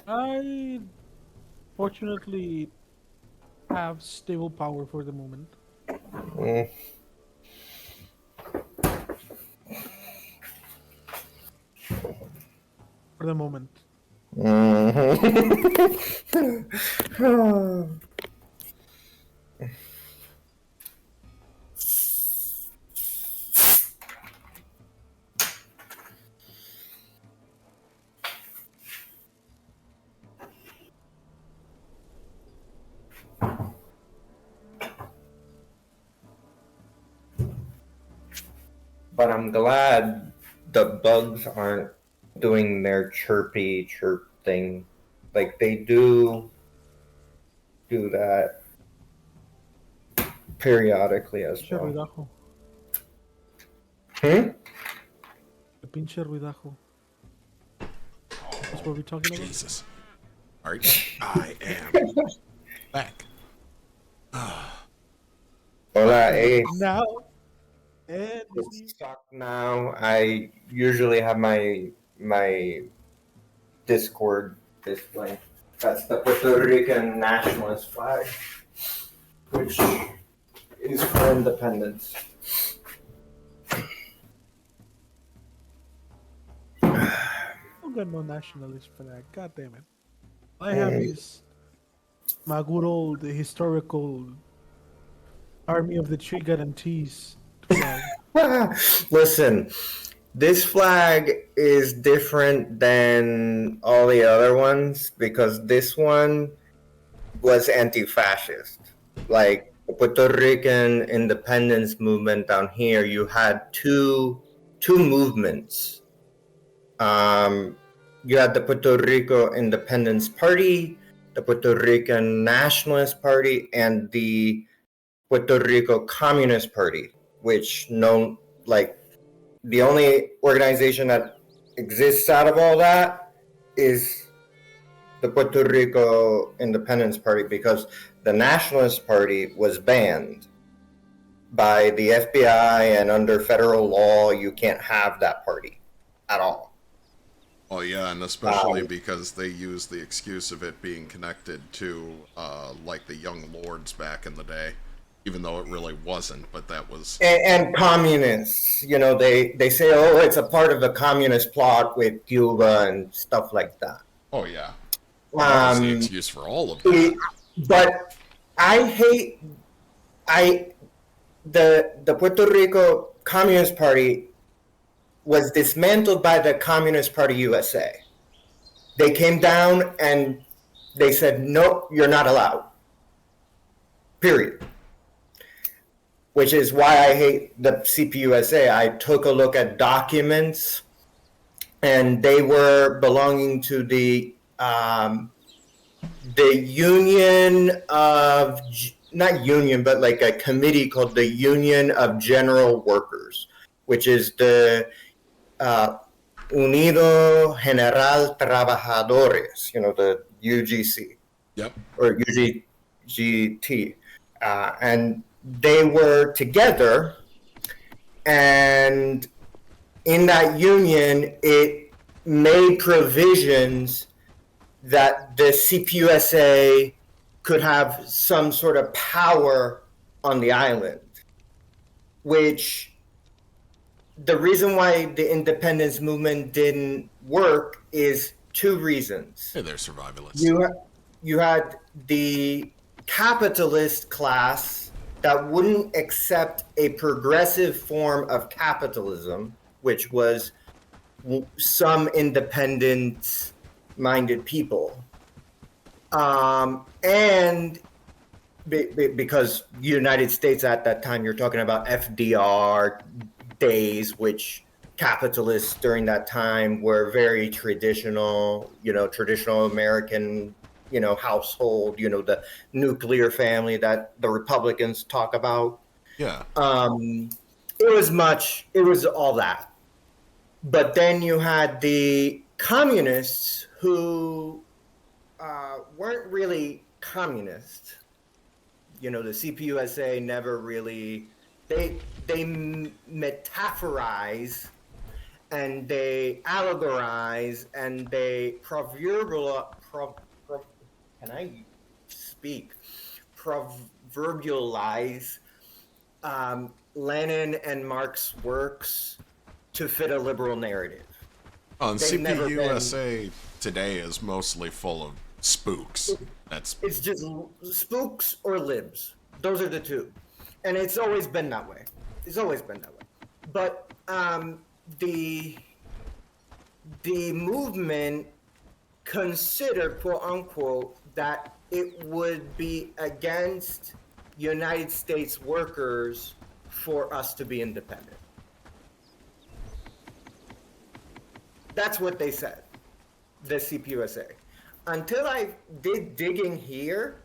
I fortunately have stable power for the moment. Mm. For for the moment. Mhm. But I'm glad the bugs aren't doing their chirpy chirp thing. Like they do that periodically as Pinche well. ruidajo. Hmm? The pinche ruidajo. That's what we're talking about? Jesus. All right. I am back. Hola, Ace. Now. And It's stuck now. I usually have my Discord display. That's the Puerto Rican nationalist flag, which is for independence. I got no nationalist for that. God damn it. All I have is my good old historical Army of the Three Guarantees flag. Listen, this flag is different than all the other ones because this one was anti-fascist. Like the Puerto Rican independence movement down here, you had two movements. You had the Puerto Rico Independence Party, the Puerto Rican Nationalist Party, and the Puerto Rico Communist Party, which known like the only organization that exists out of all that is the Puerto Rico Independence Party, because the Nationalist Party was banned by the FBI, and under federal law you can't have that party at all. Oh yeah, and especially because they use the excuse of it being connected to like the Young Lords back in the day, even though it really wasn't. But that was and communists. You know, they say, oh, it's a part of the communist plot with Cuba and stuff like that. Oh yeah, well, that was the excuse for all of that. But I hate the Puerto Rico Communist Party was dismantled by the Communist Party USA. They came down and they said, no, you're not allowed. Period. Which is why I hate the CPUSA. I took a look at documents, and they were belonging to the union of, not union, but like a committee called the Union of General Workers, which is the Unido General Trabajadores, you know, the UGC. Yep. Or UGT. And they were together, and in that union, it made provisions that the CPUSA could have some sort of power on the island, which the reason why the independence movement didn't work is two reasons. Hey, they're survivalists. You had the capitalist class that wouldn't accept a progressive form of capitalism, which was some independent-minded people. And because United States at that time, you're talking about FDR days, which capitalists during that time were very traditional, you know, traditional American, you know, household, you know, the nuclear family that the Republicans talk about. Yeah. It was all that. But then you had the communists who weren't really communist. You know, the CPUSA never really, they metaphorize and they allegorize and they can I speak? Proverbialize Lenin and Marx's works to fit a liberal narrative. And They've never been- CPUSA today is mostly full of spooks. It's just spooks or libs. Those are the two, and it's always been that way. It's always been that way. But the movement considered, quote unquote, that it would be against United States workers for us to be independent. That's what they said, the CPUSA. Until I did digging here,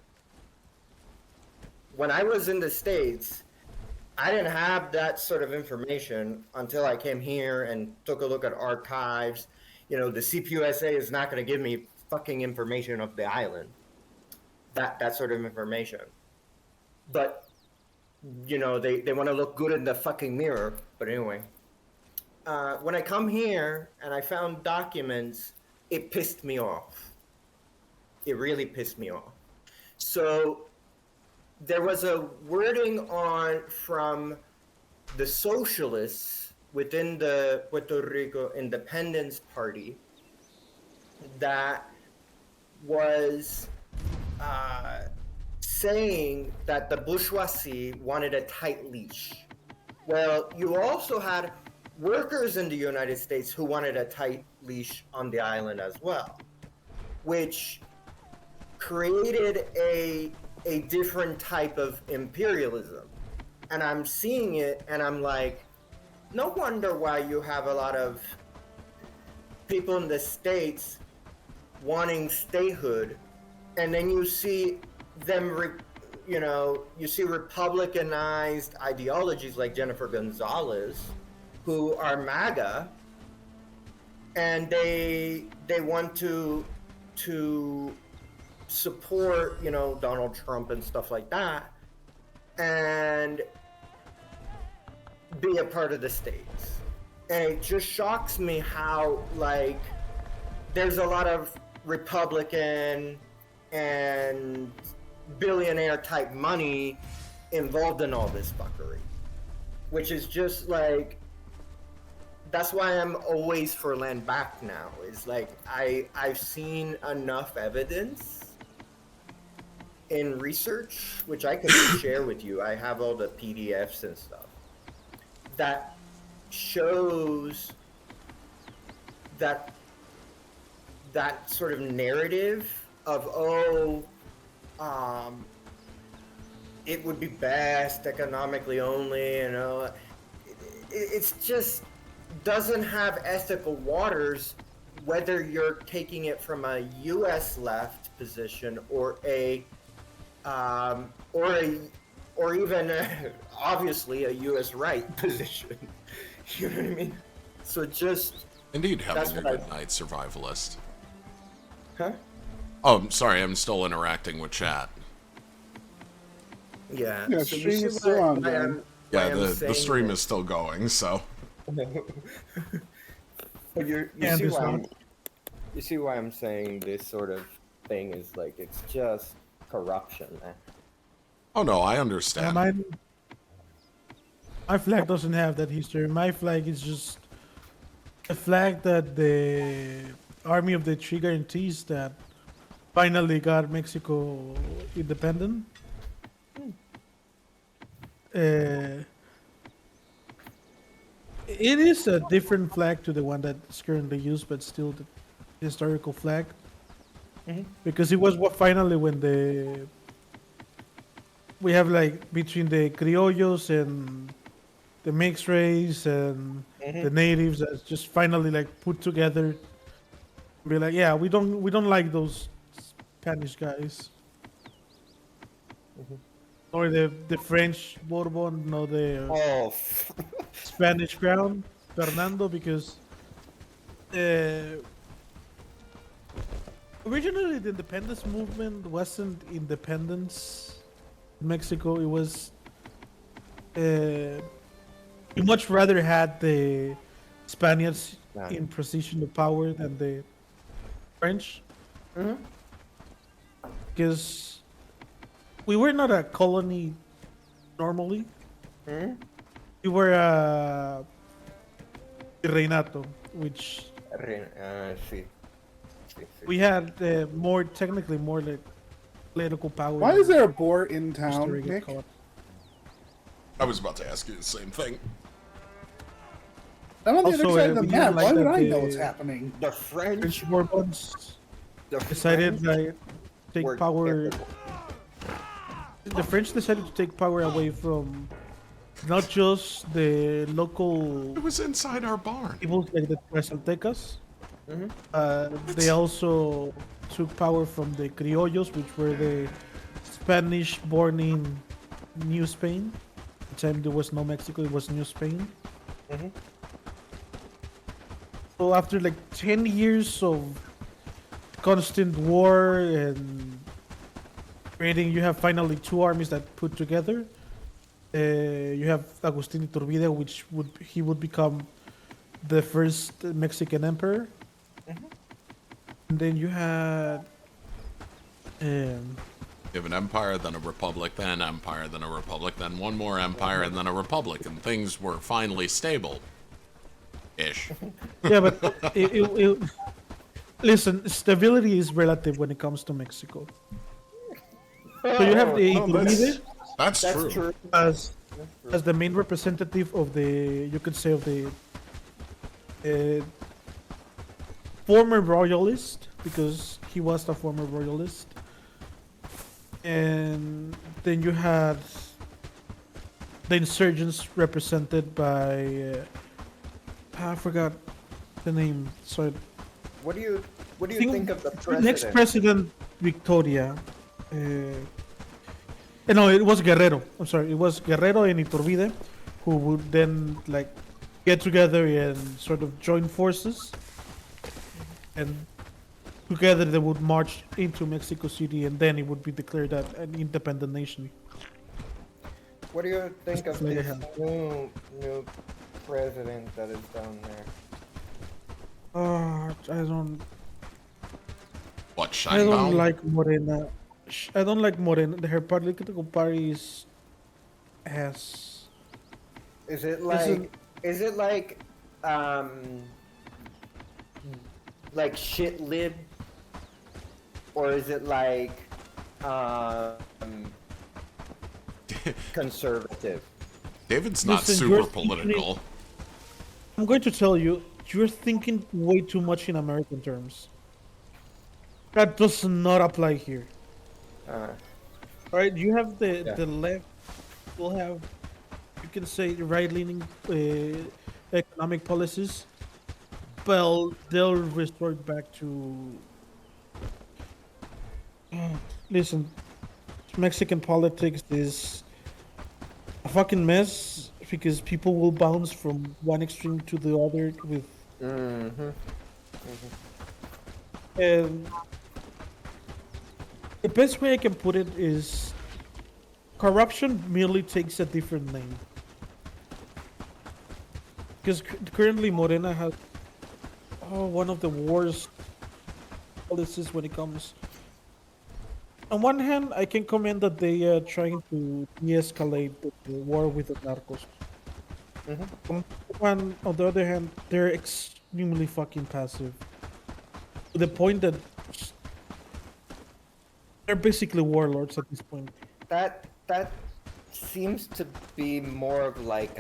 when I was in the States, I didn't have that sort of information until I came here and took a look at archives. You know, the CPUSA is not going to give me fucking information of the island. That sort of information. But, you know, they want to look good in the fucking mirror. But anyway, when I come here and I found documents, it pissed me off. It really pissed me off. So there was a wording from the socialists within the Puerto Rico Independence Party that was saying that the bourgeoisie wanted a tight leash. Well, you also had workers in the United States who wanted a tight leash on the island as well, which created a different type of imperialism. And I'm seeing it and I'm like, no wonder why you have a lot of people in the States wanting statehood, and then you see them, you see Republicanized ideologies like Jennifer Gonzalez, who are MAGA, and they want to support, Donald Trump and stuff like that, and be a part of the states. And it just shocks me how, like, there's a lot of Republican and billionaire type money involved in all this fuckery, which is just like, that's why I'm always for land back now. Is like, I've seen enough evidence in research, which I can share with you. I have all the PDFs and stuff that shows that sort of narrative of, it would be best economically only, it's just doesn't have ethical waters, whether you're taking it from a U.S. left position or even obviously a U.S. right position. You know what I mean? So just indeed, having a good night, survivalist. Huh? Oh, I'm sorry, I'm still interacting with chat. Yeah. Yeah, so stream is still on, yeah, the stream is still going, so. But you see why I'm saying this sort of thing is like, it's just corruption, man. Oh no, I understand. My flag doesn't have that history. My flag is just a flag that the Army of the Three Guarantees that finally got Mexico independent. It is a different flag to the one that is currently used, but still the historical flag. Because it was finally when we have like between the criollos and the mixed race and the natives that's just finally like put together. Be like, yeah, we don't like those Spanish guys. Or the French Bourbon, no, the Spanish Crown, Fernando, because originally the independence movement wasn't independence in Mexico. It was you much rather had the Spaniards in position of power than the French, because we were not a colony normally. We were a virreinato, which See. We had more technically more like political power. Why is there a boar in town, Costa Rica Nick? caught. I was about to ask you the same thing. I'm on the Also, other side of the we had map. Why like would that I know the- what's happening? The French French Bourbons the decided French like take were power. capable. The French decided to take power away from not just the local It was inside our barn. people like the Tlaxcaltecas. Mhm. They also took power from the criollos, which were the Spanish born in New Spain. At the time there was no Mexico, it was New Spain. Mhm. So after like 10 years of constant war and raiding, you have finally two armies that put together. You have Agustin Iturbide, which would become the first Mexican emperor. And then you had You have an empire, then a republic, then an empire, then a republic, then one more empire, and then a republic, and things were finally stable. Ish. yeah, but listen, stability is relative when it comes to Mexico. So you have the No, Iturbide that's true. as the main representative of the, you could say, of the former royalist, because he was a former royalist. And then you had the insurgents represented by I forgot the name. So What do you think of the president? next president Victoria. No, it was Guerrero. I'm sorry, it was Guerrero and Iturbide, who would then like get together and sort of join forces, and together they would march into Mexico City, and then it would be declared an independent nation. What do you think of Like this him. new president that is down there? I don't. What, I don't Scheinbaum? like Morena. I don't like Morena. Her political party has. Is it like shit lib, or is it like conservative? David's not Listen, super you're political. I'm going to tell you, you're thinking way too much in American terms. That does not apply here. Right? You have the left. Will have, you can say, right-leaning economic policies. Well, they'll resort back to. Listen, Mexican politics is a fucking mess because people will bounce from one extreme to the other with. And the best way I can put it is corruption merely takes a different name. Because currently Morena has one of the worst policies when it comes. On one hand, I can commend that they are trying to de-escalate the war with the narcos. On the other hand, they're extremely fucking passive. To the point that they're basically warlords at this point. That seems to be more of like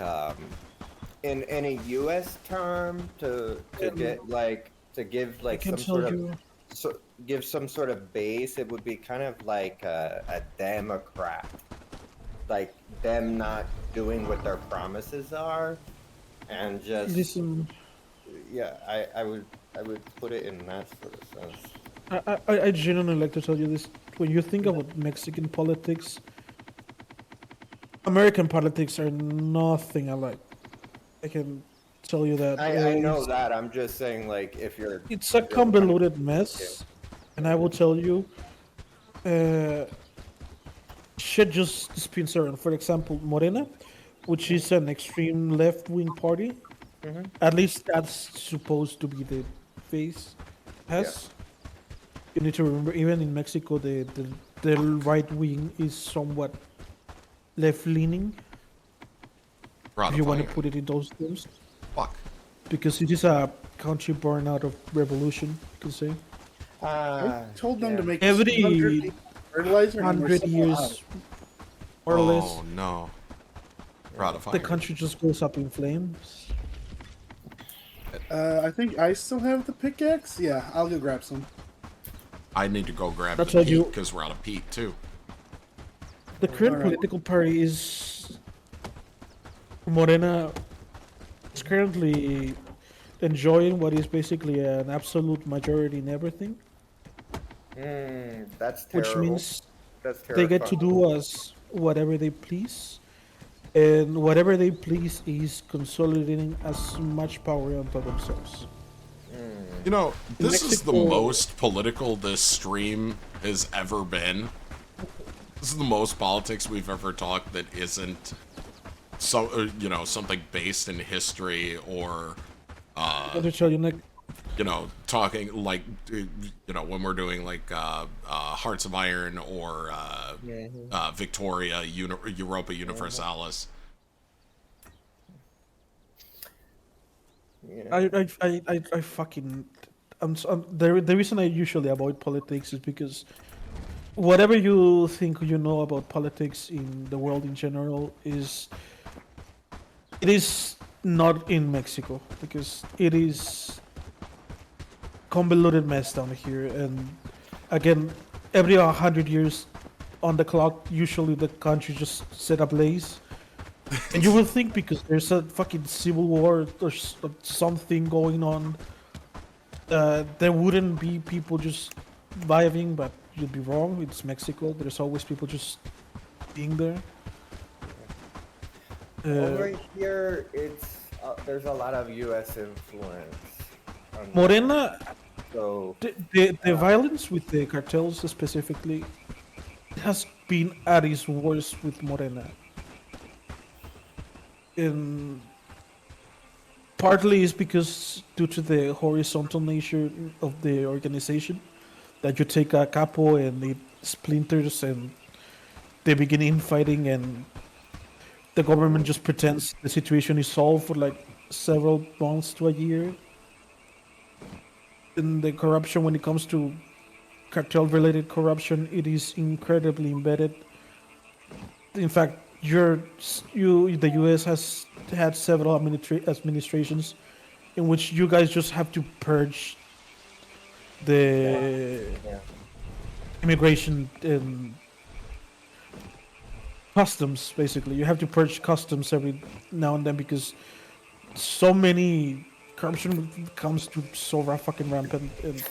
in a U.S. term to get like to give like some sort of give some sort of base. It would be kind of like a Democrat, like them not doing what their promises are, and just yeah. I would put it in that sort of sense. I genuinely like to tell you this. When you think about Mexican politics, American politics are nothing alike. I can tell you that. I know that. I'm just saying, like, if you're... It's a convoluted mess, and I will tell you, shit just spins around. For example, Morena, which is an extreme left-wing party, at least that's supposed to be the face. You need to remember, even in Mexico, the right wing is somewhat left-leaning. If you want to put it in those terms. Fuck. Because it is a country born out of revolution, you could say. I told them to make Every 200 fertilizer and we're 100 still years, out. more or less, Oh no. We're out of the fire. country just goes up in flames. I think I still have the pickaxe. Yeah, I'll go grab some. I need to go grab That's the what peat you- because we're out of peat too. The current Alright. political party is Morena is currently enjoying what is basically an absolute majority in everything, That's which terrible. means That's they get to do as whatever they please, and whatever they please is consolidating as much power onto themselves. You know, this is the Mexico- most political this stream has ever been. This is the most politics we've ever talked that isn't something based in history or What to tell you, Nick? talking like when we're doing like Hearts of Iron or Victoria Europa Universalis. I fucking the reason I usually avoid politics is because whatever you think you know about politics in the world in general it is not in Mexico, because it is convoluted mess down here, and again, every 100 years on the clock, usually the country just set ablaze. And you will think because there's a fucking civil war or something going on, there wouldn't be people just vibing, but you'd be wrong. It's Mexico. There's always people just being there. Over here, it's there's a lot of U.S. influence. Morena, So the violence with the cartels specifically has been at its worst with Morena. And partly is because due to the horizontal nature of the organization, that you take a capo and it splinters and they begin infighting, and the government just pretends the situation is solved for like several months to a year. And the corruption, when it comes to cartel-related corruption, it is incredibly embedded. In fact, the U.S. has had several administrations in which you guys just have to purge the immigration and customs. Basically, you have to purge customs every now and then because so many corruption comes to so fucking rampant. And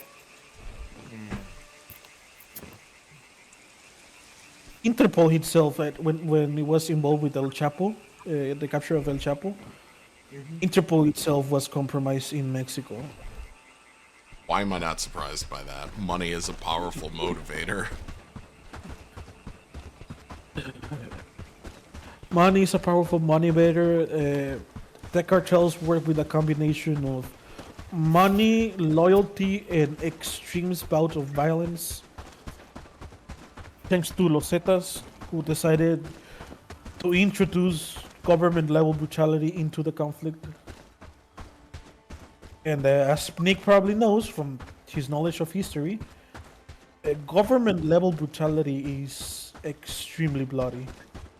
Interpol itself, when it was involved with El Chapo, the capture of El Chapo, Interpol itself was compromised in Mexico. Why am I not surprised by that? Money is a powerful motivator. Money is a powerful motivator. The cartels work with a combination of money, loyalty, and extreme bout of violence. Thanks to Los Zetas, who decided to introduce government-level brutality into the conflict. And as Nick probably knows from his knowledge of history, government-level brutality is extremely bloody.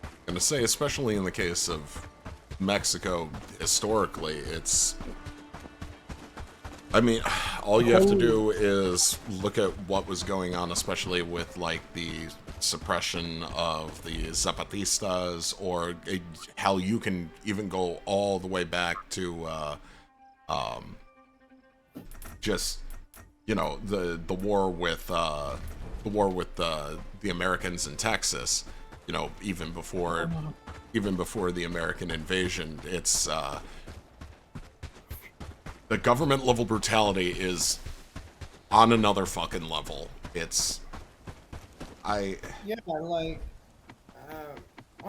I'm gonna say, especially in the case of Mexico, historically, it's... I mean, all you have to do is look at what was going on, especially with, like, the suppression of the Zapatistas, or how you can even go all the way back to, just, you know, the war with the Americans in Texas, you know, even before the American invasion. It's, the government level brutality is on another fucking level. It's on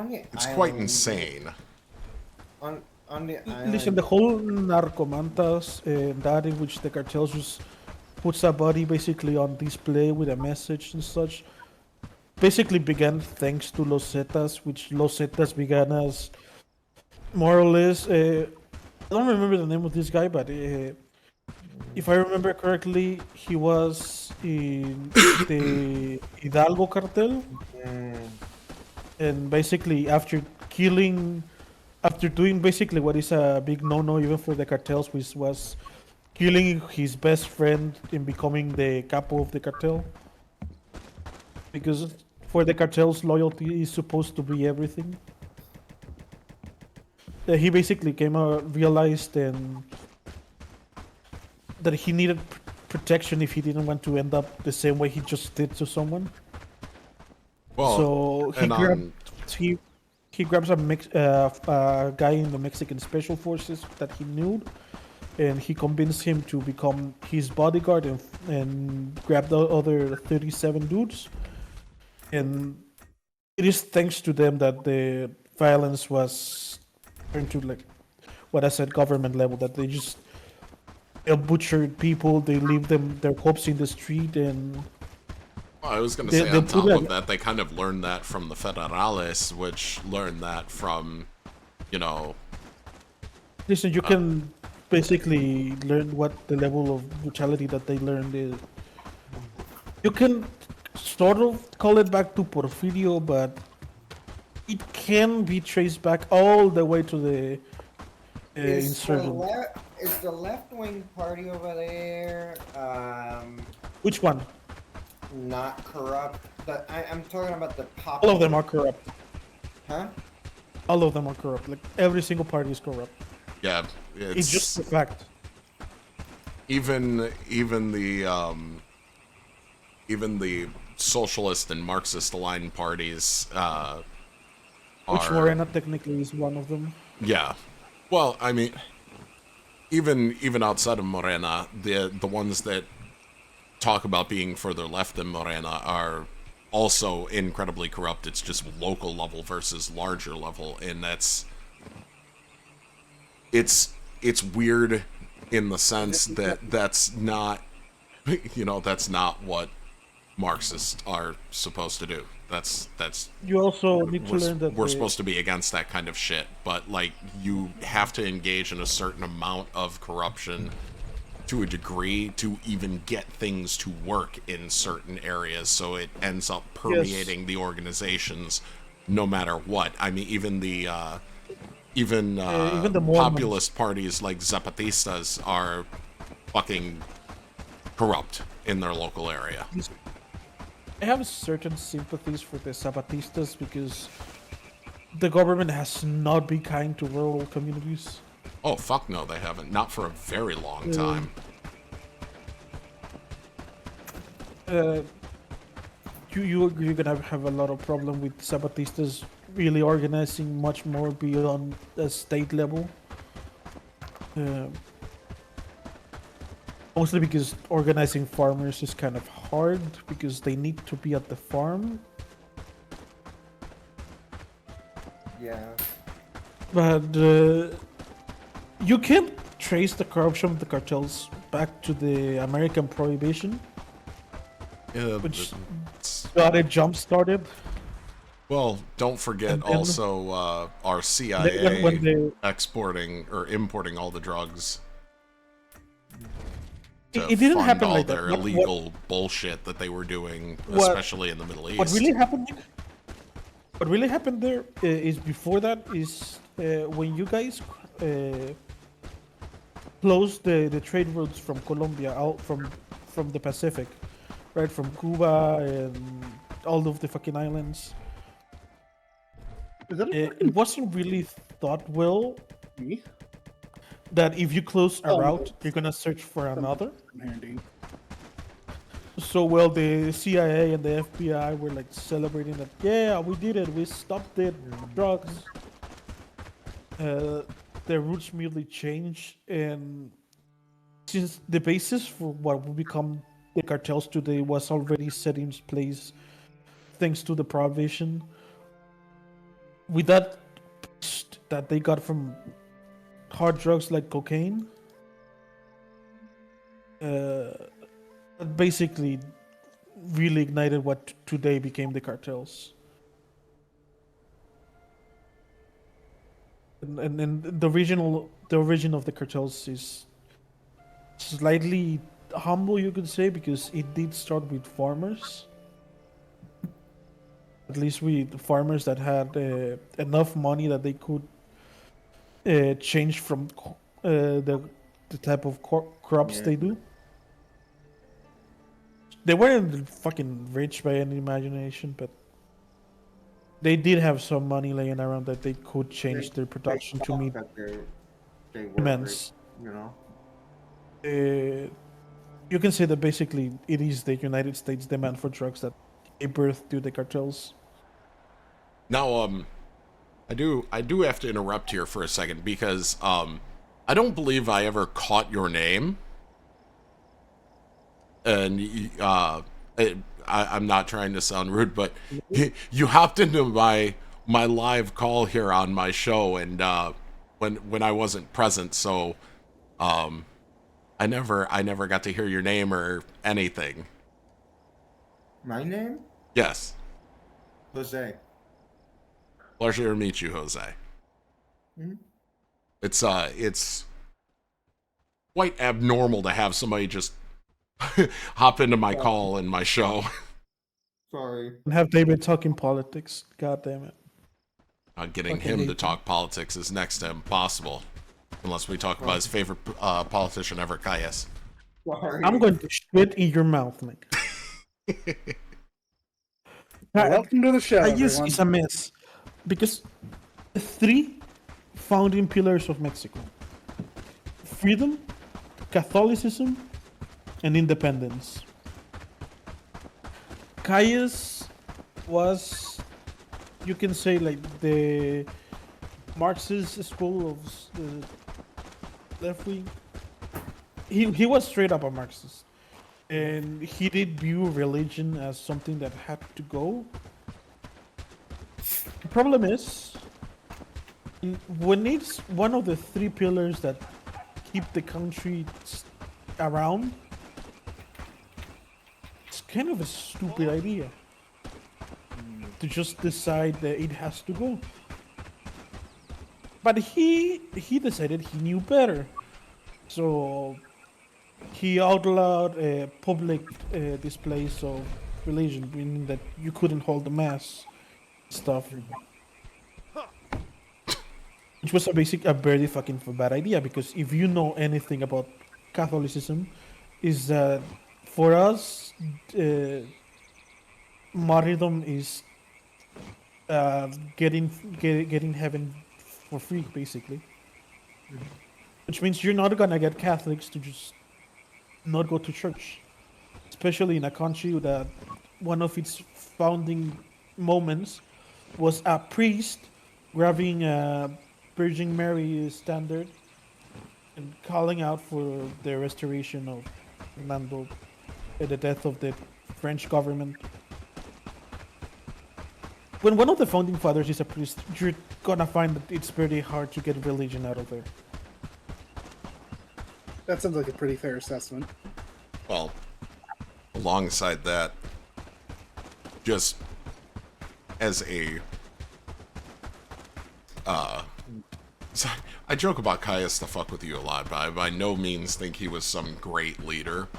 the it's quite insane. On the island. Listen, the whole narcomantas, that in which the cartels just puts a body basically on display with a message and such, basically began thanks to Los Zetas, which Los Zetas began as more or less. I don't remember the name of this guy, but if I remember correctly, he was in the Hidalgo cartel, and basically after doing basically what is a big no-no even for the cartels, which was killing his best friend and becoming the capo of the cartel. Because for the cartels, loyalty is supposed to be everything. He basically came out, realized, and that he needed protection if he didn't want to end up the same way he just did to someone. Well, So he grabs a guy in the Mexican Special Forces that he knew, and he convinced him to become his bodyguard and grab the other 37 dudes. And it is thanks to them that the violence was turned to like what I said, government level. That they butchered people, they leave their corpse in the street, and well, I was going to say on top of that, they kind of learned that from the Federales, which learned that from, you know. Listen, you can basically learn what the level of brutality that they learned is. You can sort of call it back to Porfirio, but it can be traced back all the way to the insurgent. Is the left-wing party over there Which one? not corrupt? But I'm talking about the pop. All of them are corrupt. Huh? All of them are corrupt. Like every single party is corrupt. Yeah, it's just a fact. Even the socialist and Marxist aligned parties which Morena technically is one of them. Yeah. Well, I mean, even outside of Morena, the ones that talk about being further left than Morena are also incredibly corrupt. It's just local level versus larger level, and it's weird in the sense that that's not, you know, that's not what Marxists are supposed to do. That's you also need to learn that we're supposed to be against that kind of shit, but like you have to engage in a certain amount of corruption to a degree to even get things to work in certain areas, so it ends up permeating the organizations no matter what. I mean, even the populist parties like Zapatistas are fucking corrupt in their local area. I have certain sympathies for the Zapatistas because the government has not been kind to rural communities. Oh, fuck no, they haven't. Not for a very long time. You're gonna have a lot of problem with Zapatistas really organizing much more beyond the state level. Mostly because organizing farmers is kind of hard because they need to be at the farm. Yeah. But you can't trace the corruption of the cartels back to the American Prohibition, which got it jump started. Well, don't forget also our CIA exporting or importing all the drugs. It didn't happen all like their that. illegal bullshit that they were doing, especially in the Middle East. What really happened there is before that is when you guys closed the trade routes from Colombia out from the Pacific, right, from Cuba and all of the fucking islands. It wasn't really thought well that if you close a route, you're gonna search for another. So, well, the CIA and the FBI were like celebrating that, yeah, we did it, we stopped it, drugs. The routes immediately changed, and since the basis for what will become the cartels today was already set in place thanks to the prohibition, with that that they got from hard drugs like cocaine, basically really ignited what today became the cartels. And the origin of the cartels is slightly humble, you could say, because it did start with farmers. At least with farmers that had enough money that they could change from the type of crops Yeah. they do. They weren't fucking rich by any imagination, but they did have some money laying around that they could change their production to thought meet that they were demands. rich, you know. You can say that basically it is the United States demand for drugs that gave birth to the cartels. Now, I do have to interrupt here for a second because I don't believe I ever caught your name, and I'm not trying to sound rude, but you hopped into my live call here on my show, and when I wasn't present, so I never got to hear your name or anything. My name? Yes. Jose. Pleasure to meet you, Jose. Hmm? It's quite abnormal to have somebody just hop into my call and my show. Sorry. And have David talking politics. God damn it. Getting Fucking him to hate talk politics is next to impossible. Unless we talk about his favorite politician ever, Caius. Sorry. I'm going to spit in your mouth, Nick. Welcome to the show, Caius everyone. is a mess. Because the three founding pillars of Mexico: freedom, Catholicism, and independence. Caius was, you can say, like the Marxist school of the left wing. He was straight up a Marxist, and he did view religion as something that had to go. The problem is, when it's one of the three pillars that keep the country around, it's kind of a stupid idea to just decide that it has to go. But he decided he knew better, so he outlawed public displays of religion, meaning that you couldn't hold the mass stuff. Which was a very fucking bad idea, because if you know anything about Catholicism, is that for us, martyrdom is getting heaven for free, basically. Which means you're not gonna get Catholics to just not go to church, especially in a country that one of its founding moments was a priest grabbing a Virgin Mary standard and calling out for the restoration of Fernando, the death of the French government. When one of the founding fathers is a priest, you're gonna find that it's very hard to get religion out of there. That sounds like a pretty fair assessment. Well, alongside that, just as a so I joke about Caius to fuck with you a lot, but I by no means think he was some great leader.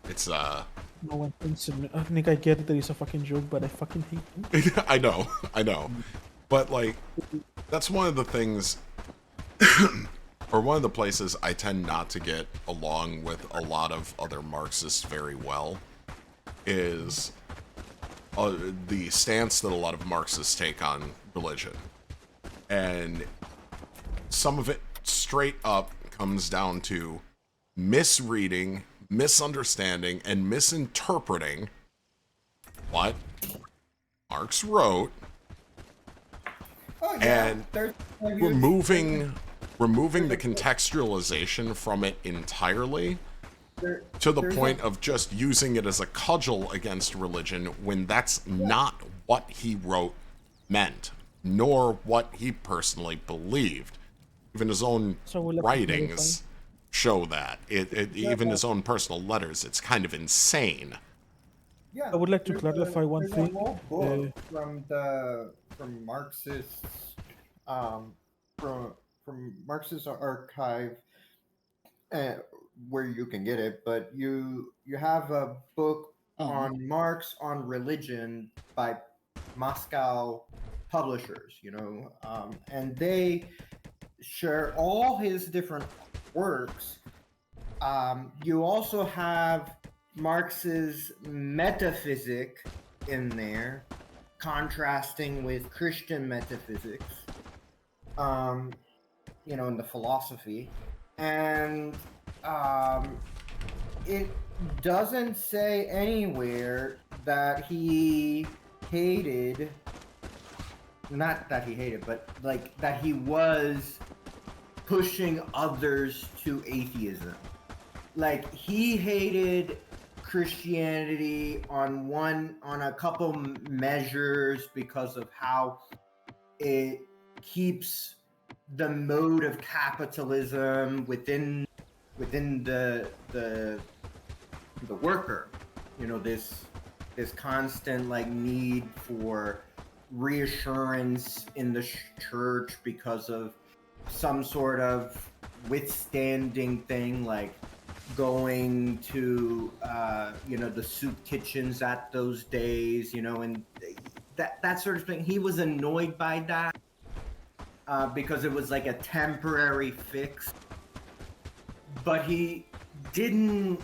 It's No one thinks I think I get that it's a fucking joke, but I fucking hate him. I know. But like that's one of the things or one of the places I tend not to get along with a lot of other Marxists very well is the stance that a lot of Marxists take on religion. And some of it straight up comes down to misreading, misunderstanding, and misinterpreting what Marx wrote, and removing the contextualization from it entirely, to the point of just using it as a cudgel against religion when that's not what he wrote meant, nor what he personally believed. Even his own writings show that. Even his own personal letters, it's kind of insane. Yeah, I would like to clarify one thing. A whole book from Marxist from Marxist archive where you can get it, but you have a book on Marx on religion by Moscow publishers, and they share all his different works. You also have Marx's metaphysic in there, contrasting with Christian metaphysics, in the philosophy. And it doesn't say anywhere that he hated, not that he hated, but like that he was pushing others to atheism. Like he hated Christianity on a couple measures because of how it keeps the mode of capitalism within the worker. This constant like need for reassurance in the church because of some sort of withstanding thing, like going to the soup kitchens at those days, and that sort of thing. He was annoyed by that because it was like a temporary fix, but he didn't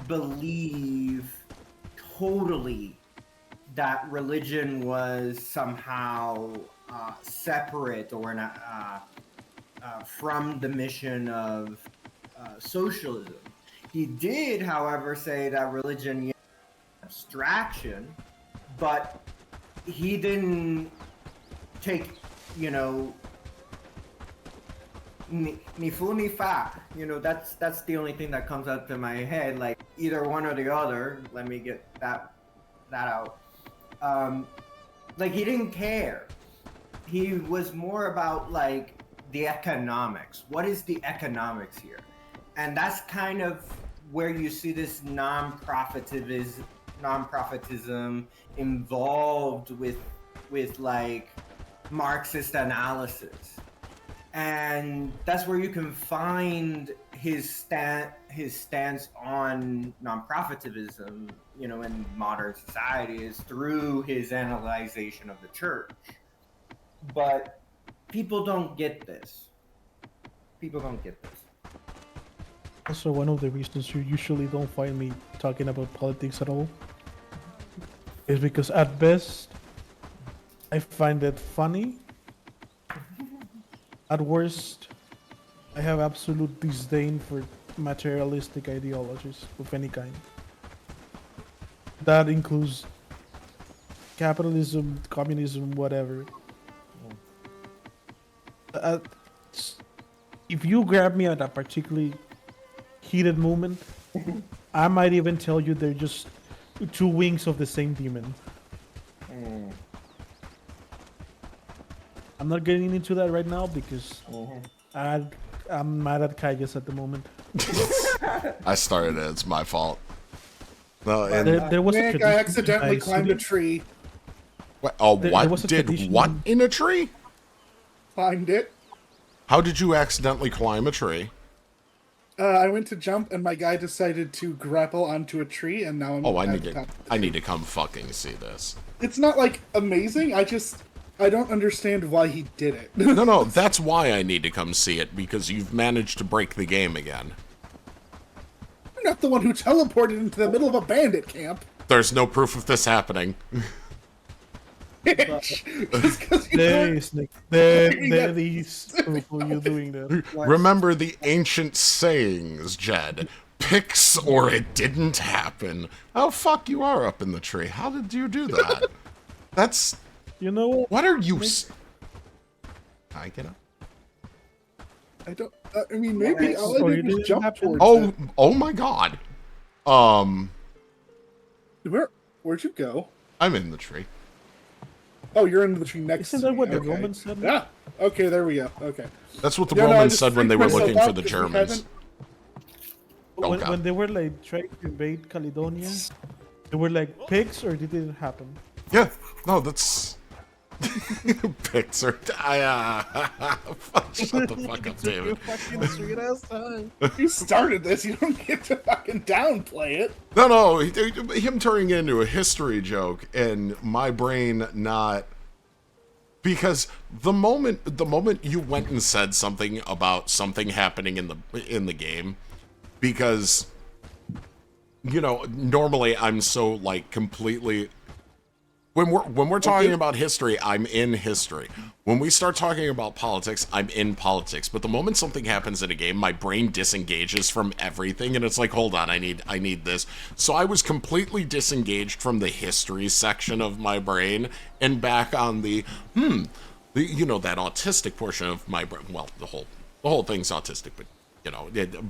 believe totally that religion was somehow separate or from the mission of socialism. He did, however, say that religion is abstraction, but he didn't take, ni fu ni fa. That's the only thing that comes out to my head. Like either one or the other. Let me get that out. Like he didn't care. He was more about like the economics. What is the economics here? And that's kind of where you see this non-profitism involved with like Marxist analysis. And that's where you can find his stance on non-profitism, in modern society, is through his analyzation of the church. But people don't get this. Also, one of the reasons you usually don't find me talking about politics at all is because at best, I find it funny. At worst, I have absolute disdain for materialistic ideologies of any kind. That includes capitalism, communism, whatever. If you grab me at a particularly heated moment, I might even tell you they're just two wings of the same demon. I'm not getting into that right now because I'm mad at Kaigas at the moment. I started it. It's my fault. No, and there was Nick, I accidentally climbed a tree. What? Oh, what? Did what in a tree? Climbed it. How did you accidentally climb a tree? I went to jump, and my guy decided to grapple onto a tree, and now I'm. Oh, I need to come fucking see this. It's not like amazing. I don't understand why he did it. No, that's why I need to come see it, because you've managed to break the game again. You're not the one who teleported into the middle of a bandit camp. There's no proof of this happening. There is proof of you doing that. Remember the ancient sayings, Jed. Pix or it didn't happen. Oh, fuck, you are up in the tree. How did you do that? That's... What are you... I get up. I don't... I mean, maybe all I did was jump towards it. Oh my god. Where'd you go? I'm in the tree. Oh, you're in the tree next to me. Isn't that what the Romans said? Yeah. Okay, there we go. Okay. That's what the Romans said when they were looking for the Germans. When they were like trying to invade Caledonia, they were like pigs, or did it happen? Yeah. No, that's... Pixar. Shut the fuck up, David. Fucking sweet ass time. You started this. You don't get to fucking downplay it. No, him turning it into a history joke and my brain not, because the moment you went and said something about something happening in the game, because normally I'm so like completely. When we're talking about history, I'm in history. When we start talking about politics, I'm in politics. But the moment something happens in a game, my brain disengages from everything, and it's like, hold on, I need this. So I was completely disengaged from the history section of my brain, and back on that autistic portion of my brain. Well, the whole thing's autistic, but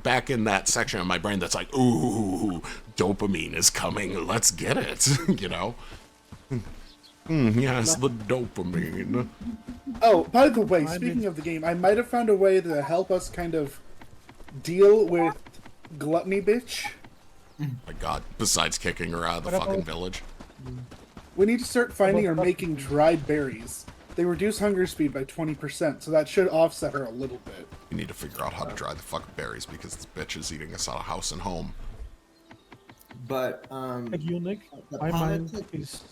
back in that section of my brain that's like, ooh, dopamine is coming, let's get it, yes, the dopamine. Oh, by the way, speaking of the game, I might have found a way to help us kind of deal with Gluttony Bitch. My god, besides kicking her out of the fucking village. We need to start finding or making dried berries. They reduce hunger speed by 20%, so that should offset her a little bit. We need to figure out how to dry the fucking berries because this bitch is eating us out of house and home. But, like you, Nick, my mind is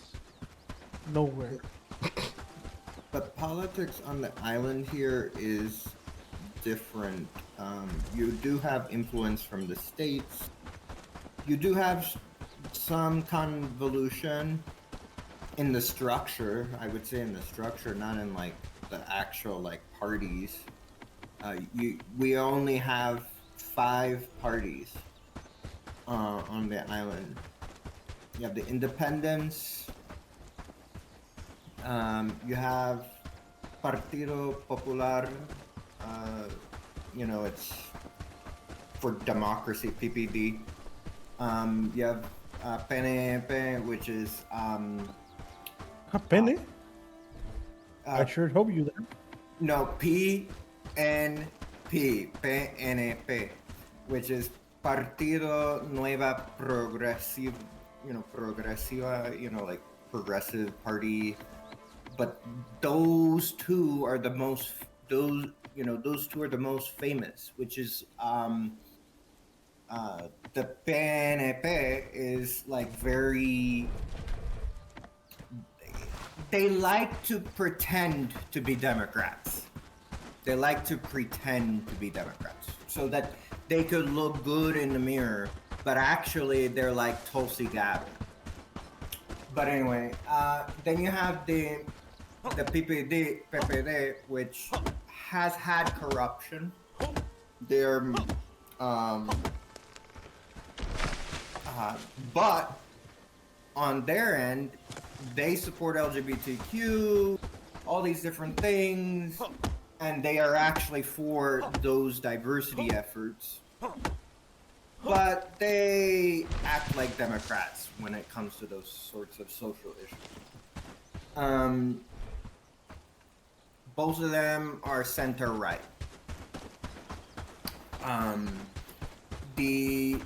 nowhere. But politics on the island here is different. You do have influence from the states. You do have some convolution in the structure. I would say in the structure, not in like the actual like parties. We only have 5 parties on the island. You have the independents. You have Partido Popular. It's for democracy, PPD. You have PNP, which is Penny? I sure hope you there. No, PNP, which is Partido Nueva Progresiva, like progressive party. But those two are the most famous, which is the PNP is like very. They like to pretend to be Democrats. They like to pretend to be Democrats so that they could look good in the mirror, but actually they're like Tulsi Gabbard. But anyway, then you have the PPD, which has had corruption. They're, but on their end, they support LGBTQ, all these different things, and they are actually for those diversity efforts. But they act like Democrats when it comes to those sorts of social issues. Both of them are center-right. The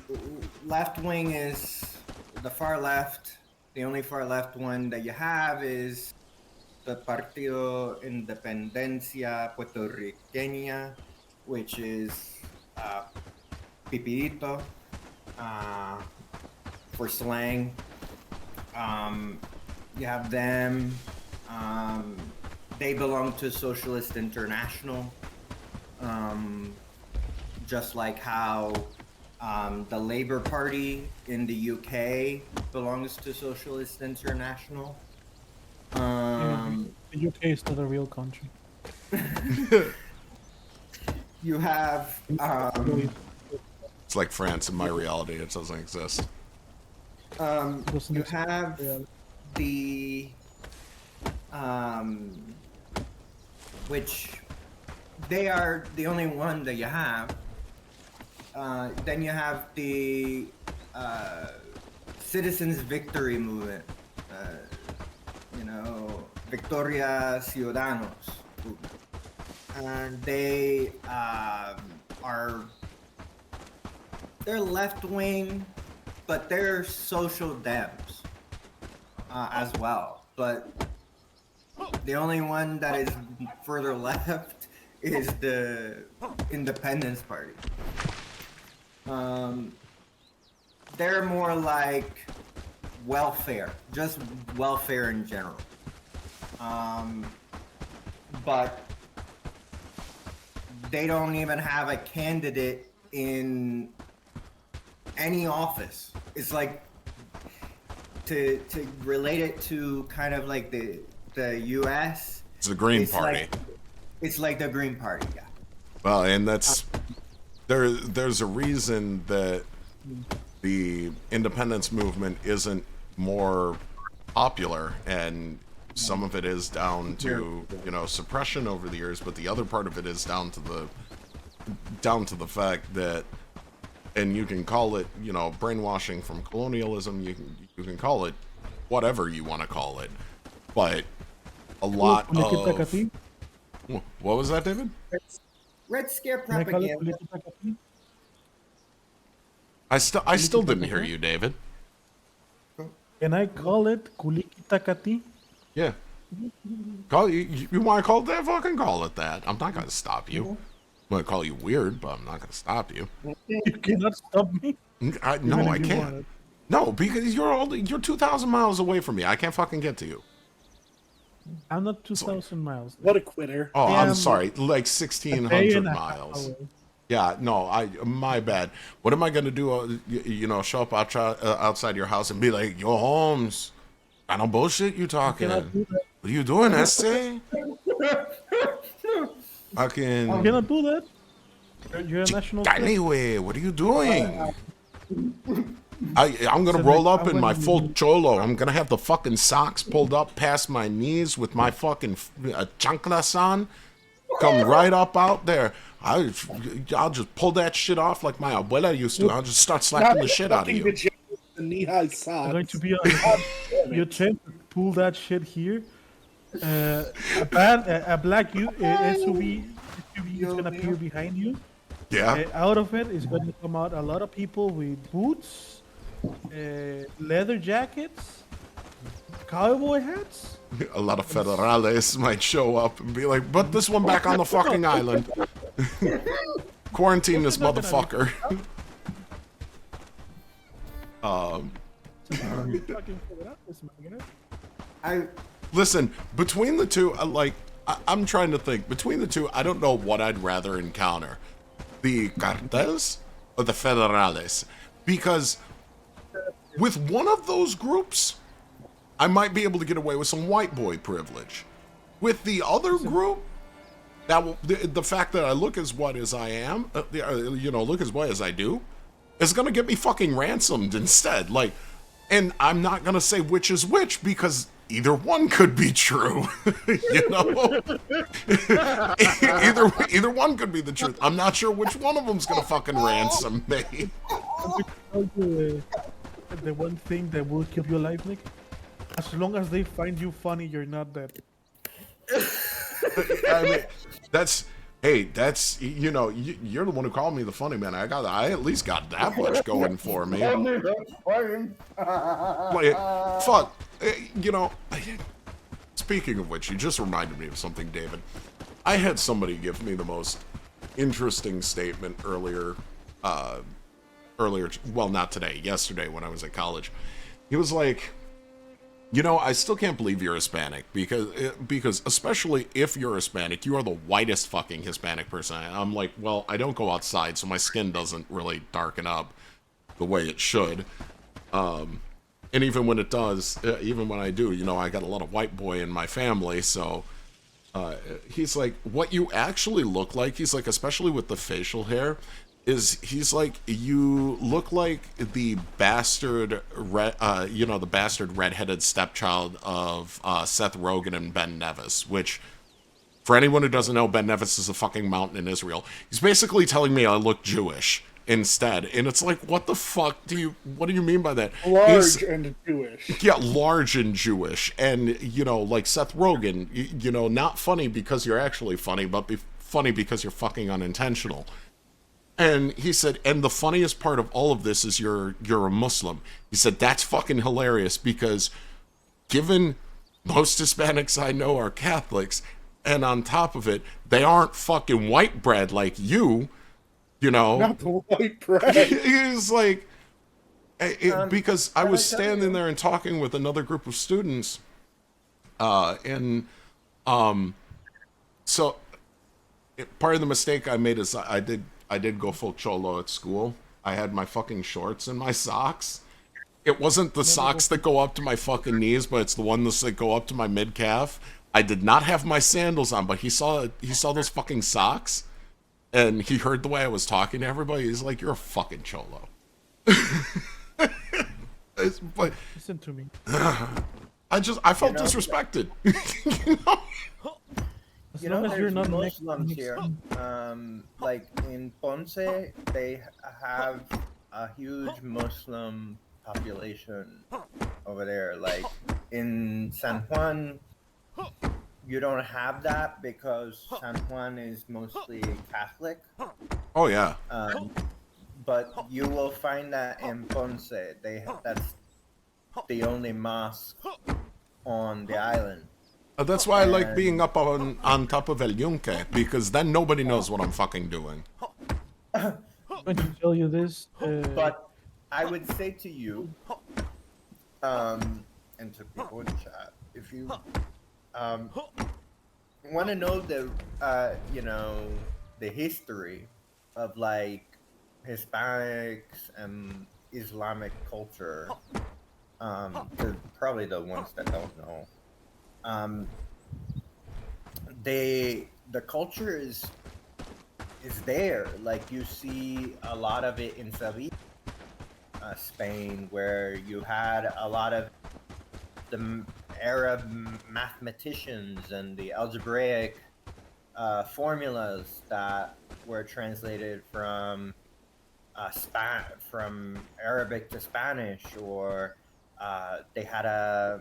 left wing is the far left. The only far left one that you have is the Partido Independencia Puertorriqueña, which is Pipito for slang. You have them. They belong to Socialist International, just like how the Labour Party in the UK belongs to Socialist International. The UK is not a real country. You have it's like France in my reality. It doesn't exist. You have the which they are the only one that you have. Then you have the Citizens Victory Movement. Victoria Ciudadanos. And they they're left wing, but they're social Dems as well. But The only one that is further left is the Independence Party. They're more like welfare, just welfare in general. But they don't even have a candidate in any office. It's like to relate it to kind of like the U.S. It's the Green Party. It's like the Green Party, yeah. Well, and that's there's a reason that the independence movement isn't more popular, and some of it is down to, you know, suppression over the years, but the other part of it is down to the fact that, and you can call it, you know, brainwashing from colonialism, you can call it whatever you want to call it, but a lot of... What was that, David? Red Scare propaganda. I still didn't hear you, David. Can I call it Kulikitakati? Yeah. You want to call it that? Fucking call it that. I'm not going to stop you. I'm going to call you weird, but I'm not going to stop you. You cannot stop me. No, I can't. No, because you're 2,000 miles away from me. I can't fucking get to you. I'm not 2,000 miles. What a quitter. Oh, I'm sorry. Like 1,600 miles. Yeah, no, my bad. What am I going to do? You know, show up outside your house and be like, yo, Holmes, I don't bullshit you talking. What are you doing, SC? I cannot do that. You're a national... Anyway, what are you doing? I'm gonna roll up in my full cholo. I'm gonna have the fucking socks pulled up past my knees with my fucking chanclas on. Come right up out there. I'll just pull that shit off like my abuela used to. I'll just start slapping the shit out of you. Knee-high socks. I'm going to be on your attempt to pull that shit here. A black SUV is gonna appear behind you. Yeah. Out of it is going to come out a lot of people with boots, leather jackets, cowboy hats. A lot of federales might show up and be like, put this one back on the fucking island. Quarantine this motherfucker. Listen, between the two, I'm trying to think. Between the two, I don't know what I'd rather encounter. The cartels or the federales? Because with one of those groups, I might be able to get away with some white boy privilege. With the other group, the fact that I look as white as I am, look as white as I do, is gonna get me fucking ransomed instead. And I'm not gonna say which is which because either one could be true, you know. either one could be the truth. I'm not sure which one of them's gonna fucking ransom me. The one thing that will keep you alive, Nick, as long as they find you funny, you're not dead. I mean, that's you're the one who called me the funny man. I at least got that much going for me. Fuck, speaking of which, you just reminded me of something, David. I had somebody give me the most interesting statement earlier, well, not today, yesterday when I was at college. He was like, I still can't believe you're Hispanic because especially if you're Hispanic, you are the whitest fucking Hispanic person. I'm like, well, I don't go outside, so my skin doesn't really darken up the way it should. And even when it does, even when I do, I got a lot of white boy in my family, so he's like, what you actually look like, he's like, especially with the facial hair, he's like, you look like the bastard redheaded stepchild of Seth Rogen and Ben Nevis, which, for anyone who doesn't know, Ben Nevis is a fucking mountain in Israel. He's basically telling me I look Jewish instead, and it's like, what the fuck what do you mean by that? Large and Jewish. Yeah, large and Jewish, and like Seth Rogen, not funny because you're actually funny, but funny because you're fucking unintentional. And he said, and the funniest part of all of this is you're a Muslim. He said, that's fucking hilarious because given most Hispanics I know are Catholics, and on top of it, they aren't fucking white bread like you, you know. Not the white bread. It's like, because I was standing there and talking with another group of students, and so part of the mistake I made is I did go full cholo at school. I had my fucking shorts and my socks. It wasn't the socks that go up to my fucking knees, but it's the ones that go up to my mid calf. I did not have my sandals on, but he saw those fucking socks, and he heard the way I was talking to everybody. He's like, "You're a fucking cholo." But listen to me. I felt disrespected. You know, as you're there's not Muslims here. Like in Ponce, they have a huge Muslim population over there. Like in San Juan, you don't have that because San Juan is mostly Catholic. Oh yeah. But you will find that in Ponce, that's the only mosque on the island. That's why I like being up on top of El Yunque, because then nobody knows what I'm fucking doing. I'm going to tell you this. But I would say to you, and to people in chat, if you want to know the history of like Hispanics and Islamic culture, they're probably the ones that don't know. The culture is there. Like you see a lot of it in Sevilla, Spain, where you had a lot of the Arab mathematicians and the algebraic formulas that were translated from Arabic to Spanish, or they had a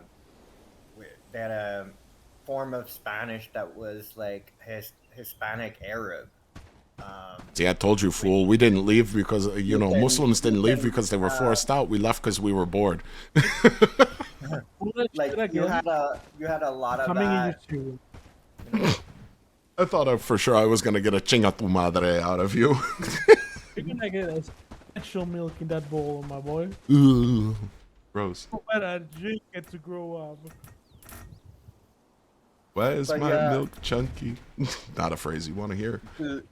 form of Spanish that was like Hispanic Arab. See, I told you, fool. We didn't leave because, Muslims didn't leave because they were forced out. We left because we were bored. Like you had a lot of that. I thought for sure I was going to get a chinga tu madre out of you. You're going to get a special milk in that bowl, my boy. Ooh, gross. Let I drink it to grow up. Why is my milk chunky? Not a phrase you want to hear. To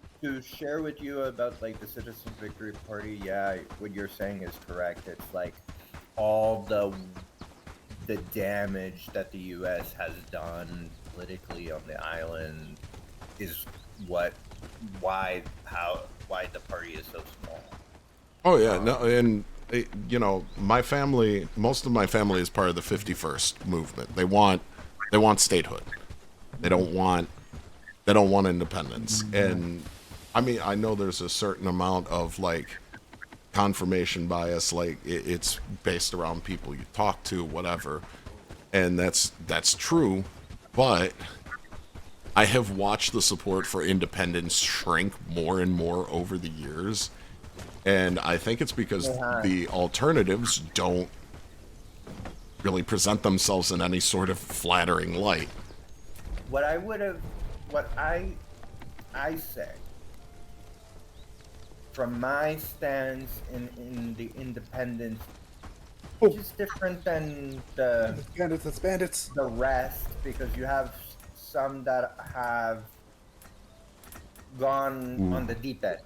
share with you about like the Citizen Victory Party, yeah, what you're saying is correct. It's like all the damage that the U.S. has done politically on the island is why the party is so small. Oh yeah, no, and my family, most of my family is part of the 51st movement. They want statehood. They don't want independence. And I mean, I know there's a certain amount of like confirmation bias, like it's based around people you talk to, whatever, and that's true. But I have watched the support for independence shrink more and more over the years, and I think it's because the alternatives don't really present themselves in any sort of flattering light. What I say from my stance in the independence, which is different than the bandits, the rest, because you have some that have gone on the deep end.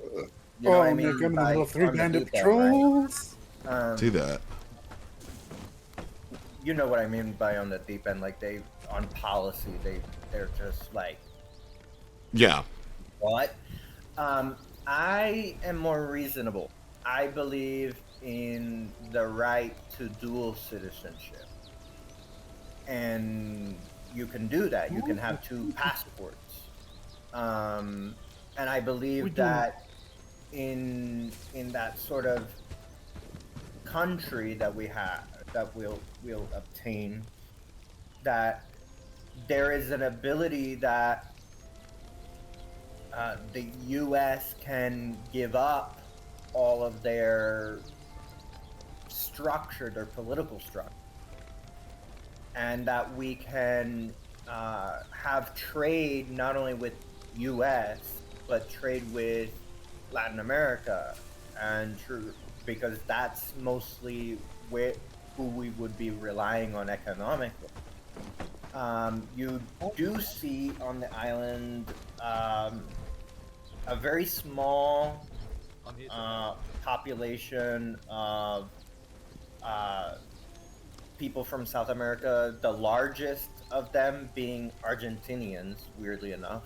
You know what I mean? They're coming little 3 bandit end, patrols. Right? See that? You know what I mean by on the deep end, like they on policy, they're just like, yeah. What? I am more reasonable. I believe in the right to dual citizenship, and you can do that. You can have 2 passports, and I believe that in that sort of country that we have, that we'll obtain, that there is an ability that the U.S. can give up all of their structure, their political structure, and that we can have trade not only with U.S. but trade with Latin America, and because that's mostly who we would be relying on economically. You do see on the island a very small population of people from South America, the largest of them being Argentinians, weirdly enough.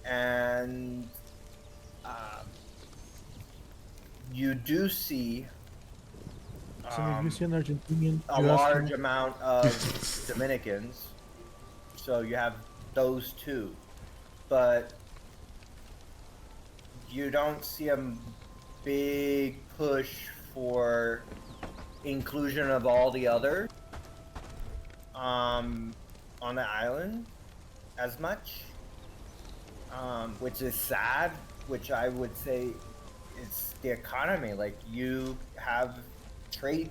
And you do see So if you see an Argentinian, a you ask large him, amount of Dominicans. So you have those two. But you don't see a big push for inclusion of all the others on the island as much, which is sad, which I would say it's the economy. Like, you have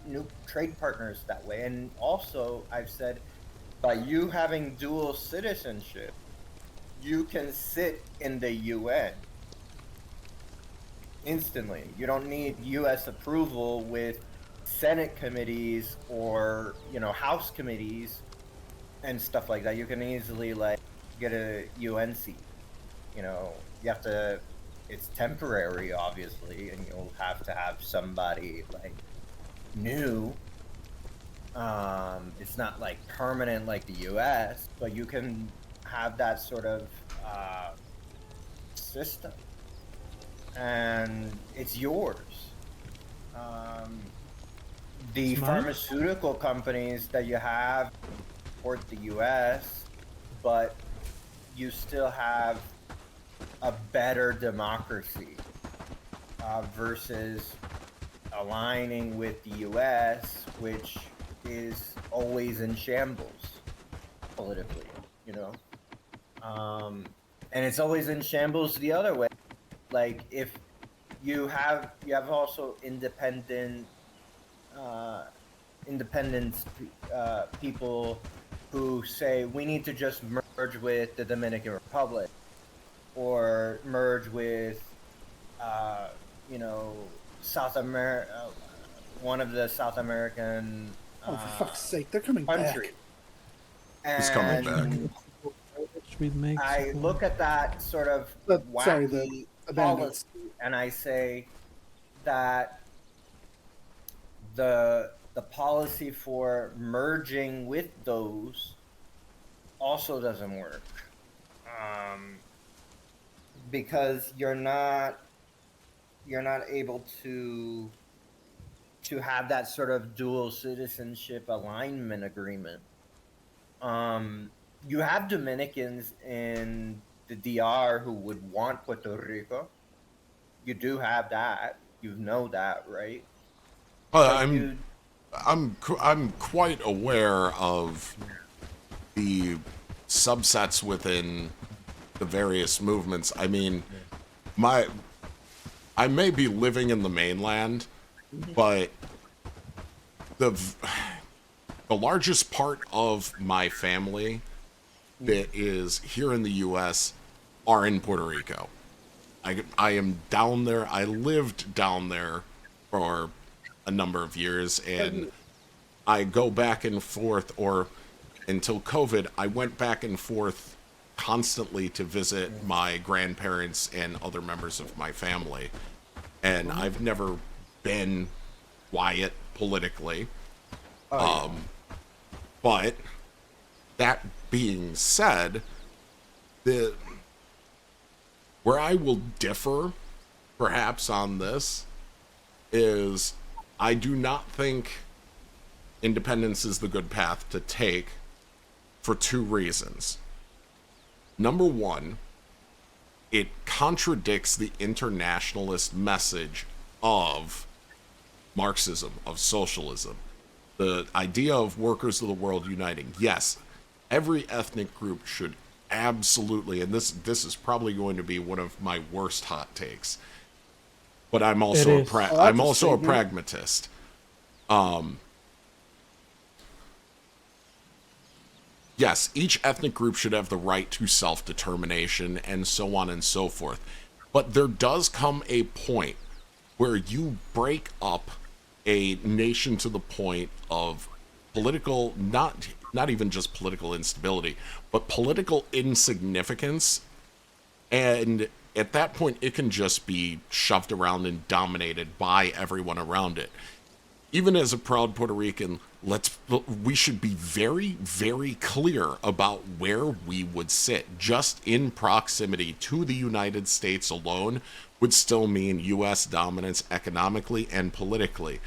new trade partners that way. And also, I've said, by you having dual citizenship, you can sit in the UN instantly. You don't need U.S. approval with Senate committees or, House committees and stuff like that. You can easily, like, get a UN seat. You have to, it's temporary, obviously, and you'll have to have somebody, like, new. It's not, like, permanent like the U.S., but you can have that sort of system, and it's yours. The pharmaceutical companies that you have support the U.S., but you still have a better democracy versus aligning with the U.S., which is always in shambles politically, and it's always in shambles the other way. Like, if you have also independent people who say we need to just merge with the Dominican Republic or merge with South America, one of the South American Oh, for fuck's sake, they're coming country. back. He's coming back. I look at that sort of wacky policy, and I say that the policy for merging with those also doesn't work, because you're not able to have that sort of dual citizenship alignment agreement. You have Dominicans in the DR who would want Puerto Rico. You do have that. You know that, right? I'm quite aware of the subsets within the various movements. I mean, I may be living in the mainland, but the largest part of my family that is here in the U.S. are in Puerto Rico. I am down there. I lived down there for a number of years, and I go back and forth, or until COVID, I went back and forth constantly to visit my grandparents and other members of my family. And I've never been quiet politically. But that being said, where I will differ perhaps on this is I do not think independence is the good path to take for two reasons. Number one, it contradicts the internationalist message of Marxism, of socialism. The idea of workers of the world uniting. Yes, every ethnic group should absolutely, and this is probably going to be one of my worst hot takes, but I'm also a pragmatist. yes, each ethnic group should have the right to self-determination and so on and so forth. But there does come a point where you break up a nation to the point of political, not even just political instability, but political insignificance. And at that point, it can just be shoved around and dominated by everyone around it. Even as a proud Puerto Rican, we should be very, very clear about where we would sit. Just in proximity to the United States alone would still mean U.S. dominance economically and politically.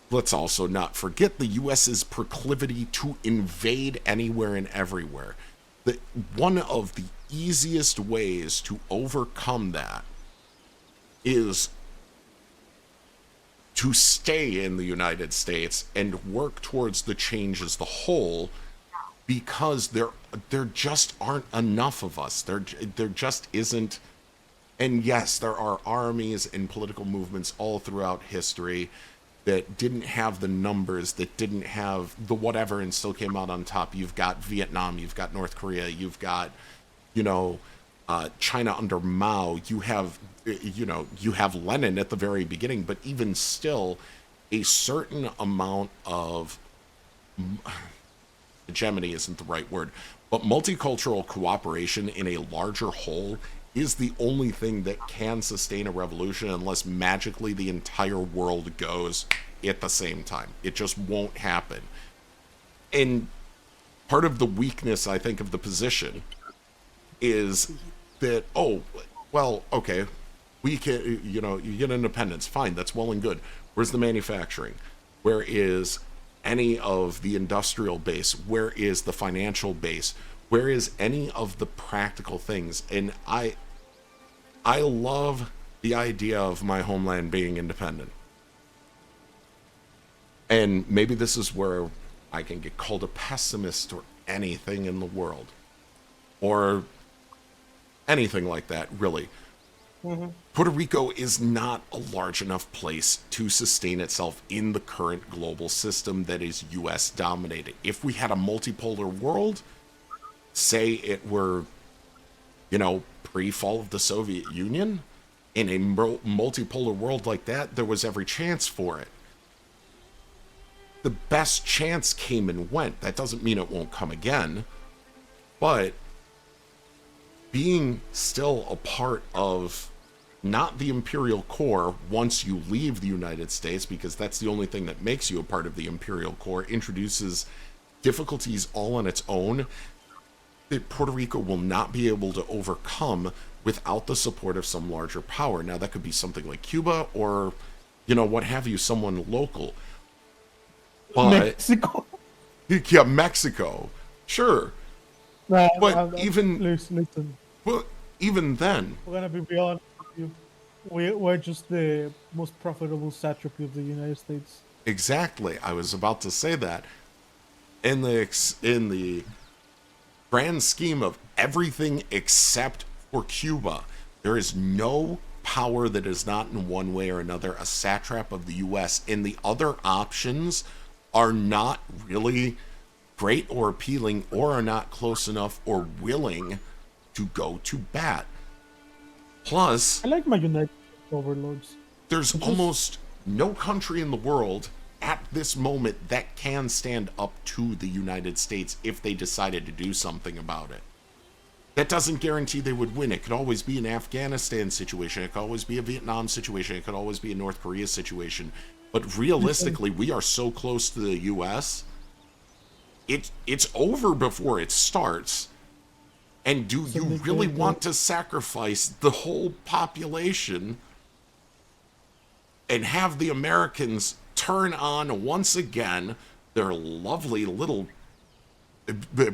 Let's also not forget the U.S.'s proclivity to invade anywhere and everywhere. One of the easiest ways to overcome that is to stay in the United States and work towards the change as the whole, because there just aren't enough of us. There just isn't. And yes, there are armies and political movements all throughout history that didn't have the numbers, that didn't have the whatever, and still came out on top. You've got Vietnam, you've got North Korea, you've got, China under Mao. You have Lenin at the very beginning, but even still, a certain amount of hegemony isn't the right word, but multicultural cooperation in a larger whole is the only thing that can sustain a revolution, unless magically the entire world goes at the same time. It just won't happen. And part of the weakness, I think, of the position is that, okay, we can, you get independence, fine, that's well and good. Where's the manufacturing? Where is any of the industrial base? Where is the financial base? Where is any of the practical things? And I love the idea of my homeland being independent. And maybe this is where I can get called a pessimist or anything in the world. Or anything like that, really. Mm-hmm. Puerto Rico is not a large enough place to sustain itself in the current global system that is US dominated. If we had a multipolar world, say it were, pre-fall of the Soviet Union, in a multipolar world like that, there was every chance for it. The best chance came and went. That doesn't mean it won't come again, but being still a part of not the imperial core once you leave the United States, because that's the only thing that makes you a part of the imperial core, introduces difficulties all on its own that Puerto Rico will not be able to overcome without the support of some larger power. Now, that could be something like Cuba or, what have you, someone local. But, Mexico. Yeah, Mexico. Sure. But listen. Well, even then, we're gonna be honest with you. We're just the most profitable satrapy of the United States. Exactly. I was about to say that. In the grand scheme of everything except for Cuba, there is no power that is not in one way or another a satrap of the U.S., and the other options are not really great or appealing, or are not close enough or willing to go to bat. Plus, I like my United States overlords. There's almost no country in the world at this moment that can stand up to the United States if they decided to do something about it. That doesn't guarantee they would win. It could always be an Afghanistan situation. It could always be a Vietnam situation. It could always be a North Korea situation. But realistically, we are so close to the U.S., it's over before it starts. And do you really want to sacrifice the whole population and have the Americans turn on once again their lovely little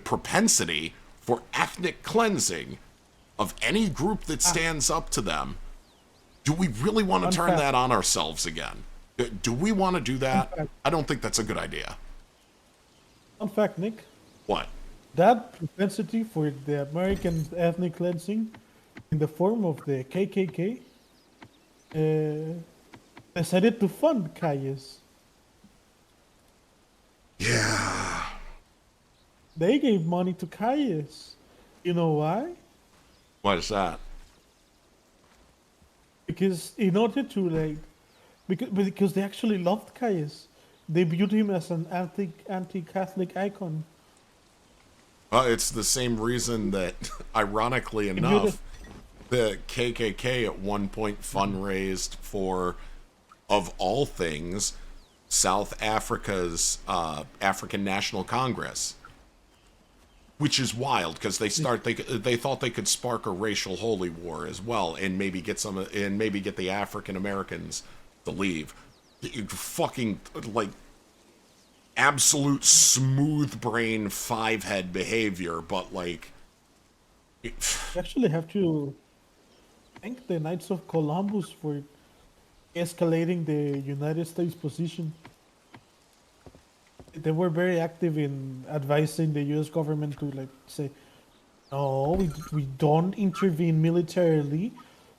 propensity for ethnic cleansing of any group that stands up to them? Do we really want to turn that on ourselves again? Do we want to do that? I don't think that's a good idea. Fun fact, Nick. What? That propensity for the American ethnic cleansing in the form of the KKK decided to fund Calles. Yeah. they gave money to Caius. You know why? Why is that? Because in order to because they actually loved Caius, they viewed him as an anti-Catholic icon. It's the same reason that, ironically enough, the KKK at one point fundraised for, of all things, South Africa's African National Congress, which is wild because they thought they could spark a racial holy war as well, and maybe get the African Americans to leave. Fucking like absolute smooth brain 5-head behavior, but like You actually have to thank the Knights of Columbus for escalating the United States position. They were very active in advising the U.S. government to say, no, we don't intervene militarily.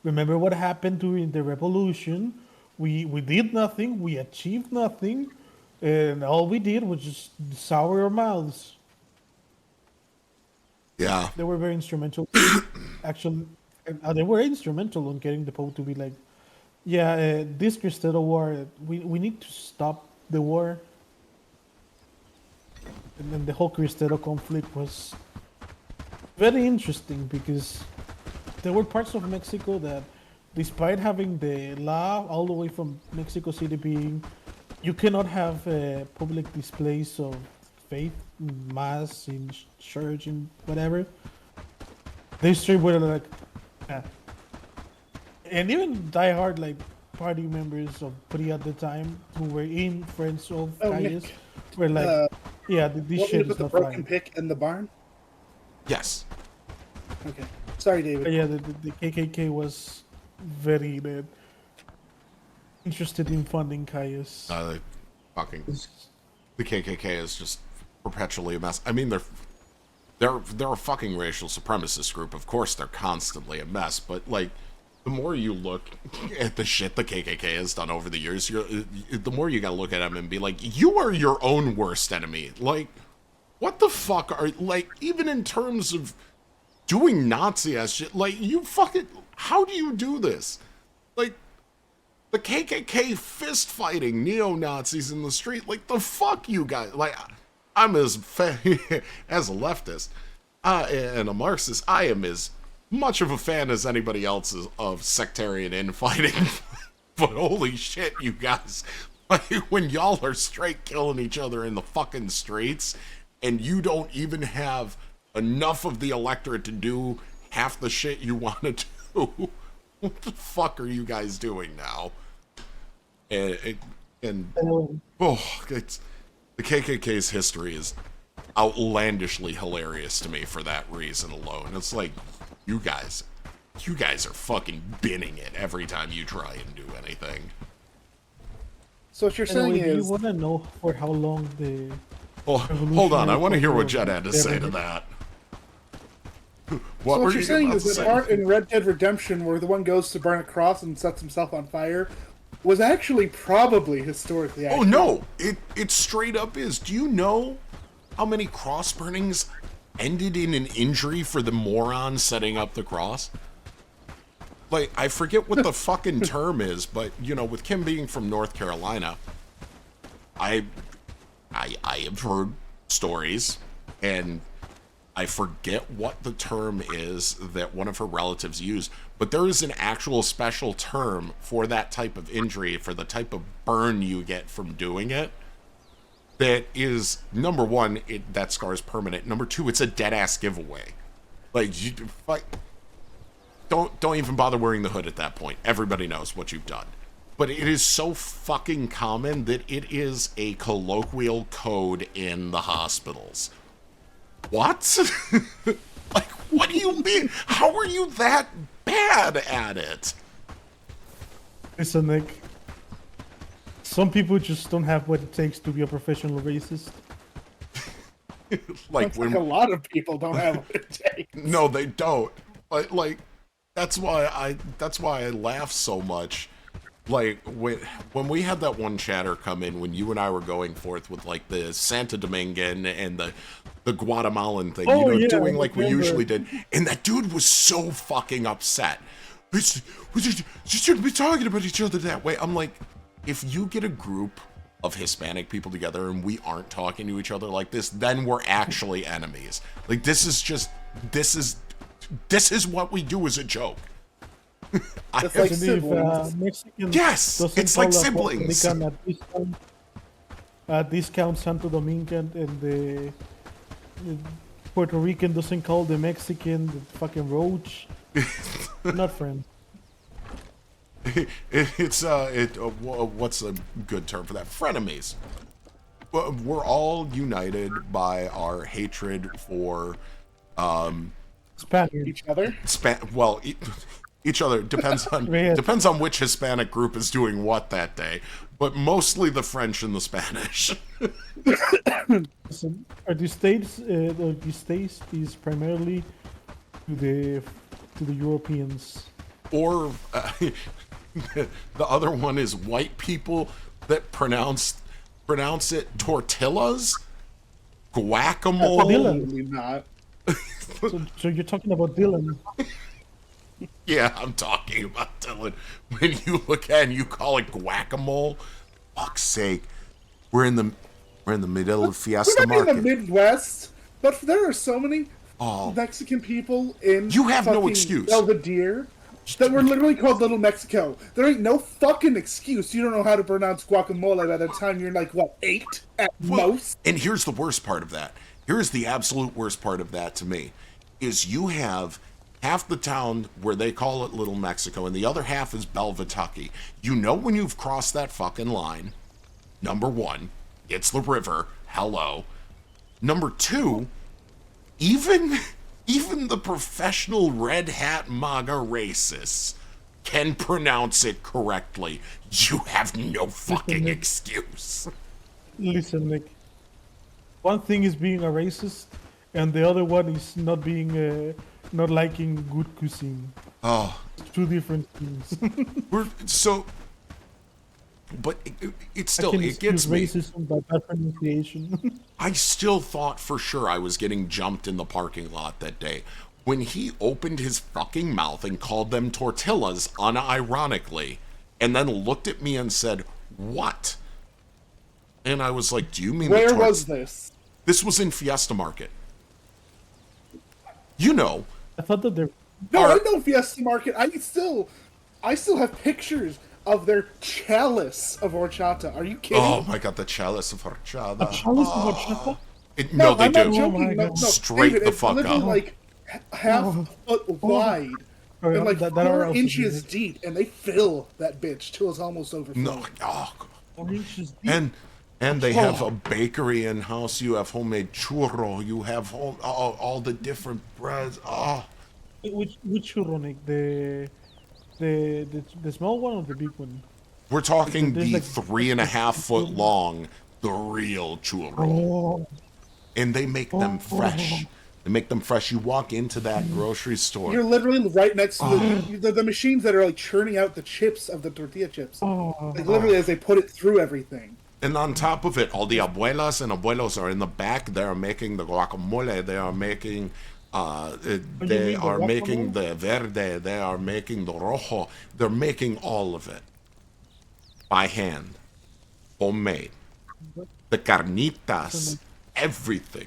Remember what happened during the revolution? We did nothing. We achieved nothing. And all we did was just sour our mouths. Yeah. They were very instrumental. Actually, they were instrumental in getting the Pope to be like, yeah, this Cristero war, we need to stop the war. And then the whole Cristero conflict was very interesting because there were parts of Mexico that, despite having the law all the way from Mexico City being, you cannot have public displays of faith, mass, in church, and whatever. They straight were like, nah. And even diehard party members of PRI at the time who were friends of Caius were like, yeah, this shit is with the not broken fine. pick in the barn. Yes. Okay. Sorry, David. But yeah, the KKK was very interested in funding Caius. The KKK is just perpetually a mess. I mean, they're a fucking racial supremacist group. Of course, they're constantly a mess. But like, the more you look at the shit the KKK has done over the years, the more you gotta look at them and be like, you are your own worst enemy. Like, what the fuck are even in terms of doing Nazi ass shit? Like, you fucking, how do you do this? Like, the KKK fist fighting neo-Nazis in the street. Like, the fuck you guys. Like, I'm as as a leftist and a Marxist, I am as much of a fan as anybody else is of sectarian infighting. But holy shit, you guys. Like, when y'all are straight killing each other in the fucking streets and you don't even have enough of the electorate to do half the shit you want to do, what the fuck are you guys doing now? The KKK's history is outlandishly hilarious to me for that reason alone. It's like, you guys are fucking binning it every time you try and do anything. So what you're saying Do you is, want to know for how long the? Well, hold on, I want to hear what Jed had to say to that. What you're saying is that part in Red Dead Redemption where the one goes to burn a cross and sets himself on fire was actually probably historically accurate. Oh no, it straight up is. Do you know how many cross burnings ended in an injury for the moron setting up the cross? Like, I forget what the fucking term is, but you know, with Kim being from North Carolina, I have heard stories, and I forget what the term is that one of her relatives used, but there is an actual special term for that type of injury, for the type of burn you get from doing it, that is, number one, that scar is permanent. Number two, it's a dead-ass giveaway. Like, don't even bother wearing the hood at that point. Everybody knows what you've done. But it is so fucking common that it is a colloquial code in the hospitals. What? Like, what do you mean? How are you that bad at it? Listen, Nick. Some people just don't have what it takes to be a professional racist. Like a lot of people don't have what it takes. No, they don't. But like, that's why I laugh so much like when we had that one chatter come in when you and I were going forth with like the Santa Domingan and the Guatemalan thing, doing like we usually did, and that dude was so fucking upset. We shouldn't be talking about each other that way. I'm like, if you get a group of Hispanic people together and we aren't talking to each other like this, then we're actually enemies. Like this is what we do as a joke. It's like siblings. Yes, it's like siblings. Discount Santo Domingan, and the Puerto Rican doesn't call the Mexican the fucking roach. Not friends. What's a good term for that? Frenemies. We're all united by our hatred for each other. Each other depends on which Hispanic group is doing what that day, but mostly the French and the Spanish. Are the states is primarily to the Europeans, or the other one is white people that pronounce it tortillas, guacamole. Not. So you're talking about Dylan. Yeah, I'm talking about Dylan. When you look at it and you call it guacamole, fuck's sake, we're in the middle of Fiesta Market. We're in the Midwest, but there are so many Mexican people in you have no excuse. Belvedere that were literally called Little Mexico. There ain't no fucking excuse. You don't know how to pronounce guacamole by the time you're like, what, 8 at most? And here's the worst part of that. Here's the absolute worst part of that to me, is you have half the town where they call it Little Mexico, and the other half is Belvitucky. You know when you've crossed that fucking line, number one, it's the river. Hello. Number two, even the professional red hat MAGA racists can pronounce it correctly. You have no fucking excuse. Listen, Nick. One thing is being a racist, and the other one is not being not liking good cuisine. Oh, two different things. But it still it gets me. Racism by bad pronunciation. I still thought for sure I was getting jumped in the parking lot that day when he opened his fucking mouth and called them tortillas unironically, and then looked at me and said, "What?" And I was like, "Do you mean where was this?" This was in Fiesta Market. You know. I thought that there. No, I know Fiesta Market. I still have pictures of their chalice of horchata. Are you kidding? Oh my god, the chalice of horchata. A chalice of horchata? No, they I'm do. Not joking. No, straight David, the fuck it's up. Like half foot wide and like 4 inches deep, and they fill that bitch till it's almost overflowing. No, 4 inches deep. And they have a bakery in house. You have homemade churro. You have all the different breads. Oh. Which churro, Nick? The small one or the big one? We're talking the like 3.5 foot long, the real churro. Oh. And they make them fresh. They make them fresh. You walk into that grocery store. You're literally right next to the machines that are like churning out the chips of the tortilla chips. Like literally as they put it through everything. And on top of it, all the abuelas and abuelos are in the back. They are making the guacamole. They are making making the verde. They are making the rojo. They're making all of it by hand, homemade. The carnitas, everything.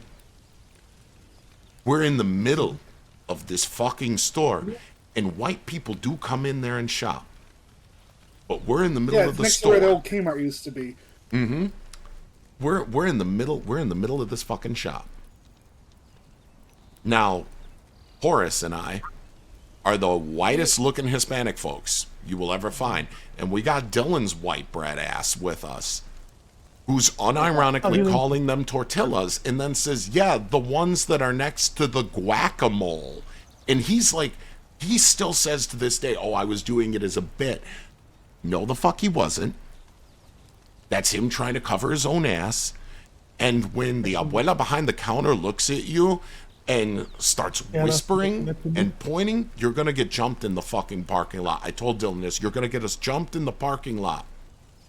We're in the middle of this fucking store, and white people do come in there and shop. But we're in the middle of the next store. to where the old Kmart used to be. Mm-hmm. We're in the middle. We're in the middle of this fucking shop. Now, Horace and I are the whitest looking Hispanic folks you will ever find, and we got Dylan's white bread ass with us, who's unironically calling them tortillas, and then says, "Yeah, the ones that are next to the guacamole," and he's like, he still says to this day, "Oh, I was doing it as a bit." No, the fuck he wasn't. That's him trying to cover his own ass. And when the abuela behind the counter looks at you, and starts whispering and pointing, you're gonna get jumped in the fucking parking lot. I told Dylan this. You're gonna get us jumped in the parking lot.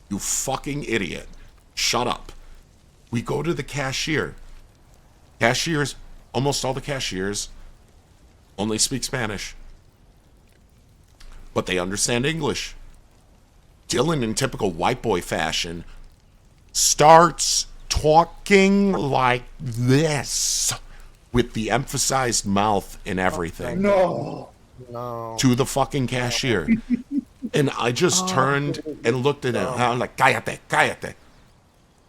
You fucking idiot. Shut up. We go to the cashier. Cashiers, almost all the cashiers, only speak Spanish. But they understand English. Dylan, in typical white boy fashion, starts talking like this with the emphasized mouth and everything. No. To the fucking cashier. And I just turned and looked at him. I'm like, cállate, cállate.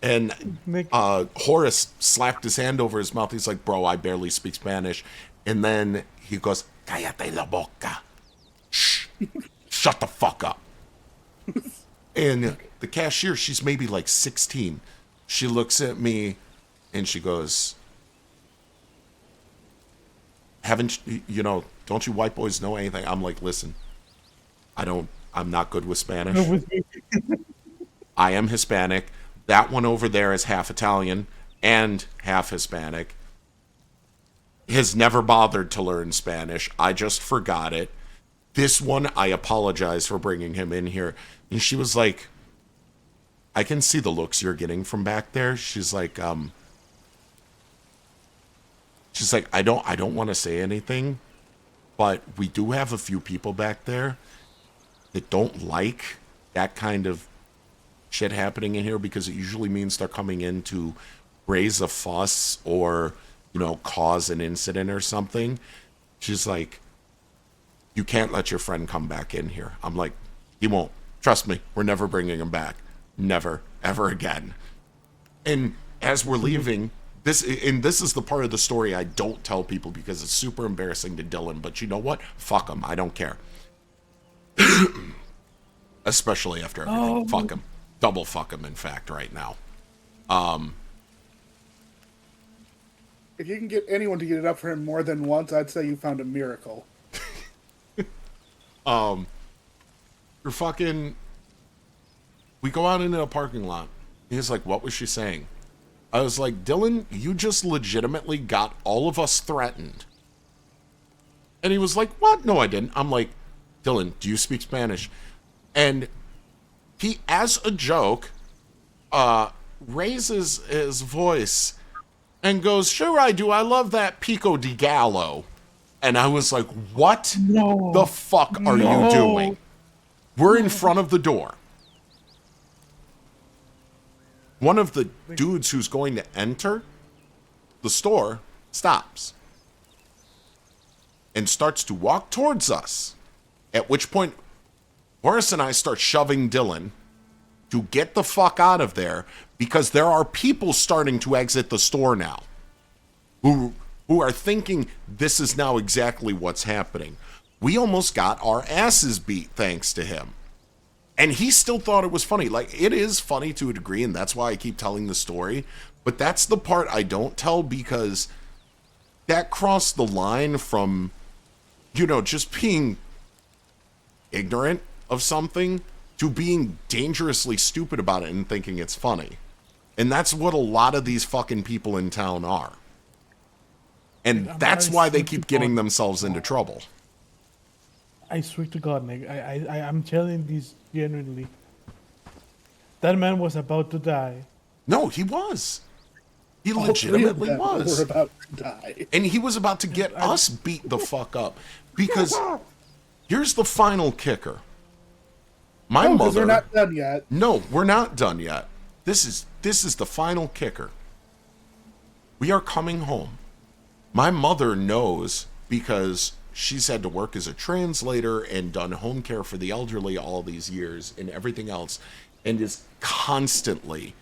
And Horace slapped his hand over his mouth. He's like, bro, I barely speak Spanish. And then he goes, cállate la boca. Shh. Shut the fuck up. And the cashier, she's maybe like 16. She looks at me and she goes, don't you white boys know anything? I'm like, listen, I'm not good with Spanish. I am Hispanic. That one over there is half Italian and half Hispanic. Has never bothered to learn Spanish. I just forgot it. This one, I apologize for bringing him in here. And she was like, I can see the looks you're getting from back there. She's like, I don't want to say anything, but we do have a few people back there that don't like that kind of shit happening in here because it usually means they're coming in to raise a fuss or, cause an incident or something. She's like, you can't let your friend come back in here. I'm like, he won't. Trust me, we're never bringing him back. Never, ever again. And as we're leaving, this is the part of the story I don't tell people because it's super embarrassing to Dylan, but you know what? Fuck him. I don't care. Especially after everything. Fuck him. Double fuck him, in fact, right now. If you can get anyone to get it up for him more than once, I'd say you found a miracle. We go out into a parking lot. He's like, what was she saying? I was like, Dylan, you just legitimately got all of us threatened. And he was like, what? No, I didn't. I'm like, Dylan, do you speak Spanish? And he, as a joke, raises his voice and goes, sure I do. I love that Pico de Gallo. And I was like, what the fuck are you doing? We're in front of the door. One of the dudes who's going to enter the store stops and starts to walk towards us. At which point, Horace and I start shoving Dylan to get the fuck out of there because there are people starting to exit the store now who are thinking this is now exactly what's happening. We almost got our asses beat thanks to him. And he still thought it was funny. Like, it is funny to a degree, and that's why I keep telling the story. But that's the part I don't tell because that crossed the line from, just being ignorant of something to being dangerously stupid about it and thinking it's funny. And that's what a lot of these fucking people in town are. And that's why they keep getting themselves into trouble. I swear to God, Nick, I'm telling this genuinely. That man was about to die. No, he was. He legitimately was. Were about to die. And he was about to get us beat the fuck up. Because here's the final kicker. My mother. We're not done yet. No, we're not done yet. This is the final kicker. We are coming home. My mother knows because she's had to work as a translator and done home care for the elderly all these years and everything else, and is constantly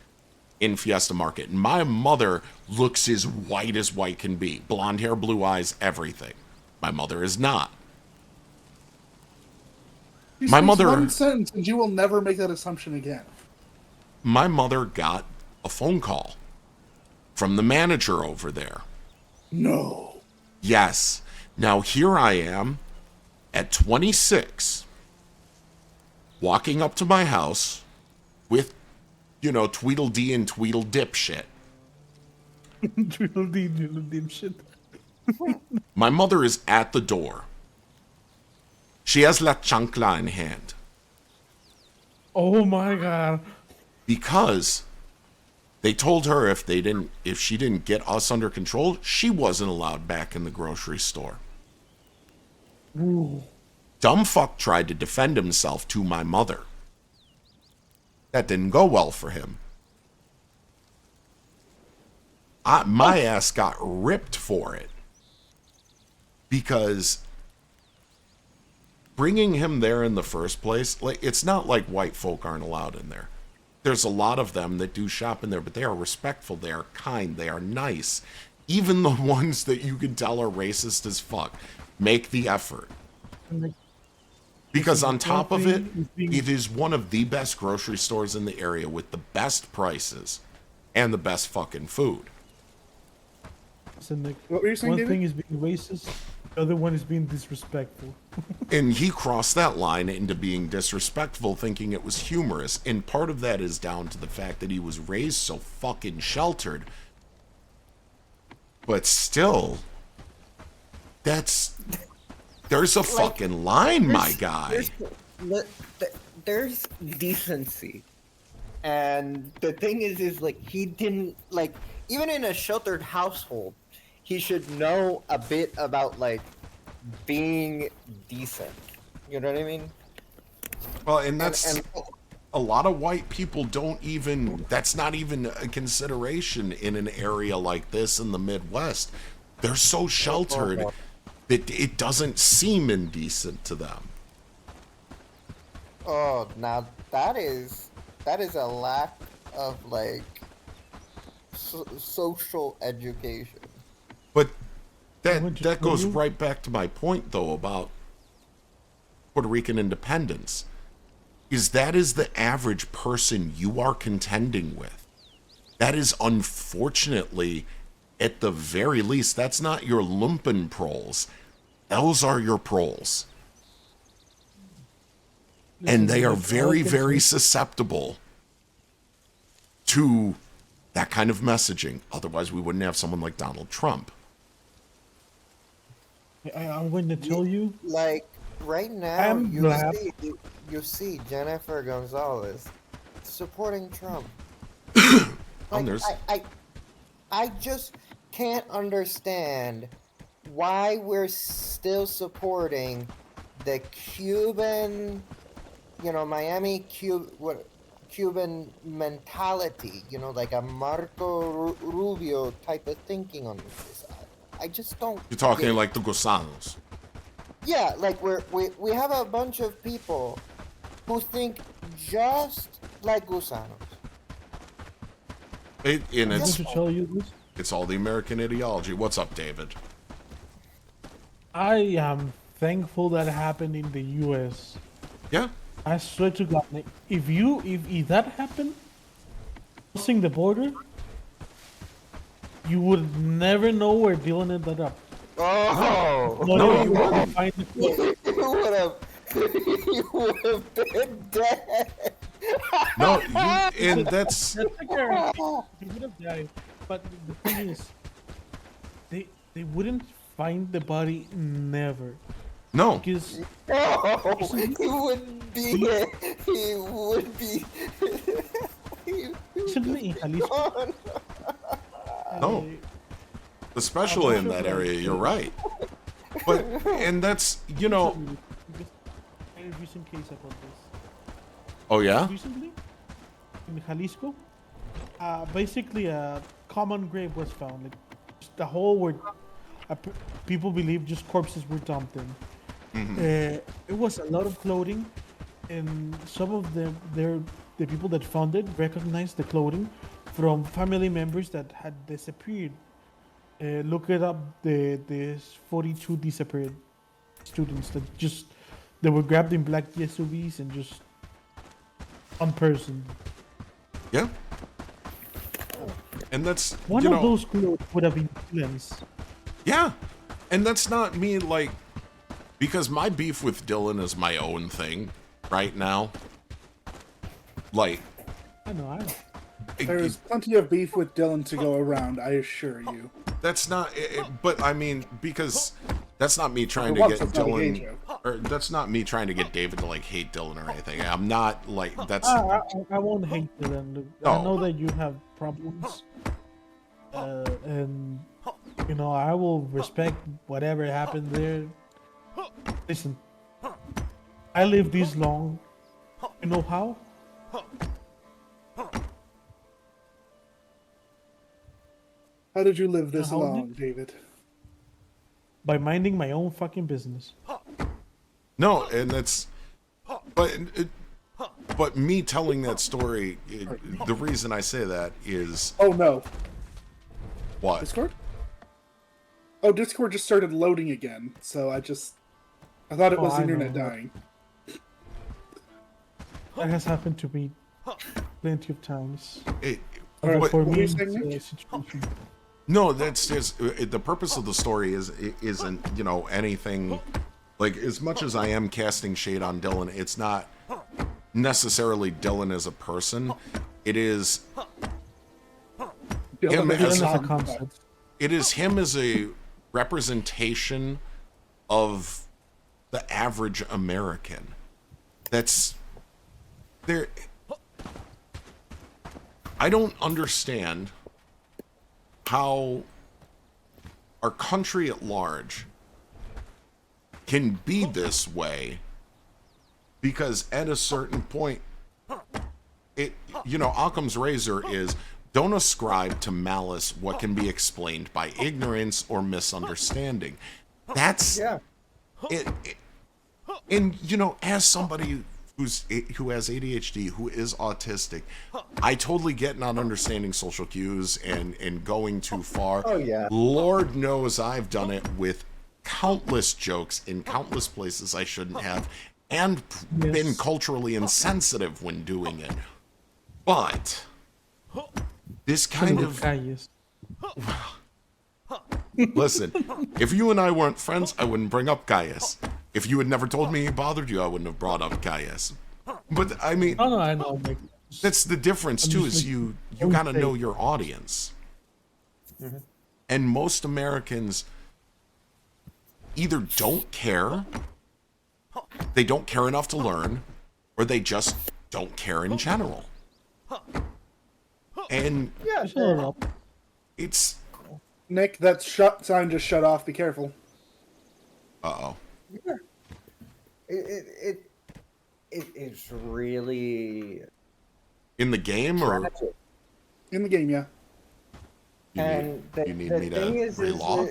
in Fiesta Market. And my mother looks as white can be. Blonde hair, blue eyes, everything. My mother is not. My mother. One sentence, and you will never make that assumption again. My mother got a phone call from the manager over there. No. Yes. Now here I am at 26, walking up to my house with, Tweedledee and Tweedledip shit. Tweedledee, Tweedledip shit. My mother is at the door. She has la chancla in hand. Oh my god. Because they told her if she didn't get us under control, she wasn't allowed back in the grocery store. Ooh. Dumb fuck tried to defend himself to my mother. That didn't go well for him. My ass got ripped for it. Because bringing him there in the first place, like, it's not like white folk aren't allowed in there. There's a lot of them that do shop in there, but they are respectful, they are kind, they are nice. Even the ones that you can tell are racist as fuck make the effort. Because on top of it, it is one of the best grocery stores in the area with the best prices and the best fucking food. So, Nick, what were you saying, one David? thing is being racist, the other one is being disrespectful. And he crossed that line into being disrespectful, thinking it was humorous. And part of that is down to the fact that he was raised so fucking sheltered. But still, there's a fucking line, my guy. There's decency. And the thing is like, he didn't, like, even in a sheltered household, he should know a bit about, like, being decent. You know what I mean? Well, and that's a lot of white people don't even, that's not even a consideration in an area like this in the Midwest. They're so sheltered that it doesn't seem indecent to them. Oh, now that is a lack of, like, social education. But that goes right back to my point, though, about Puerto Rican independence. That is the average person you are contending with. That is, unfortunately, at the very least, that's not your lumpen proles. Those are your proles. And they are very, very susceptible to that kind of messaging. Otherwise, we wouldn't have someone like Donald Trump. I'm going to tell you. Like, right now, you see Jennifer Gonzalez supporting Trump. Like, I just can't understand why we're still supporting the Cuban, Miami Cuban mentality, like a Marco Rubio type of thinking on this. I just don't. You're talking like the Gusanos. Yeah, like we have a bunch of people who think just like Gusanos. It's all the American ideology. What's up, David? I am thankful that happened in the U.S. Yeah. I swear to God, Nick, if that happened, crossing the border, you would never know we're dealing it up. Oh! No, you wouldn't. You would have been dead. No, and that's. That's a guarantee. You would have died. But the thing is, they wouldn't find the body, never. No. Because he would be. He would be. Recently in Jalisco. No. Especially in that area, you're right. But, and that's, A recent case about this. Oh, yeah? Recently, in Jalisco, basically a common grave was found. Like, just the hole where people believe just corpses were dumped in. Mm-hmm. It was a lot of clothing, and some of the people that found it recognized the clothing from family members that had disappeared. Look it up. The 42 disappeared students that they were grabbed in black SUVs and just unpersoned. Yeah. And that's one of those clothes would have been cleansed. Yeah, and that's not me, like, because my beef with Dylan is my own thing right now. Like, I know. There's plenty of beef with Dylan to go around, I assure you. That's not, but I mean, because that's not me trying to once, get it's not a gay Dylan, or that's not me trying to get David to like hate Dylan or anything. I'm not like that's. I won't hate Dylan. I No. know that you have problems, and you know I will respect whatever happened there. Listen, I lived this long. You know how? How did you live this How did- long, David? By minding my own fucking business. No, and that's, but me telling that story, the reason I say that is. Oh no. What? Discord? Oh, Discord just started loading again, so I thought it was I internet know. dying. That has happened to me plenty of times. What- For what me, were you it's saying, a Nick? situation. No, that's just the purpose of the story isn't anything like, as much as I am casting shade on Dylan, it's not necessarily Dylan as a person. It is him Dylan as as a concept. It is him as a representation of the average American. That's there. I don't understand how our country at large can be this way, because at a certain point, Occam's razor is, don't ascribe to malice what can be explained by ignorance or misunderstanding. That's it. And as somebody who has ADHD, who is autistic, I totally get not understanding social cues and going too far. Oh, yeah. Lord knows I've done it with countless jokes in countless places I shouldn't have, and been culturally insensitive when doing it. But this kind of... Listen, if you and I weren't friends, I wouldn't bring up Gaius. If you had never told me he bothered you, I wouldn't have brought up Gaius. But I mean, Oh no, I know. that's the difference too. Is you gotta know your audience, and most Americans either don't care, they don't care enough to learn, or they just don't care in general. And it's Nick, that sign just shut off. Be careful. uh-oh. Yeah. It is really In the game, or tragic. In the game, yeah. And the you need the me to thing is relog?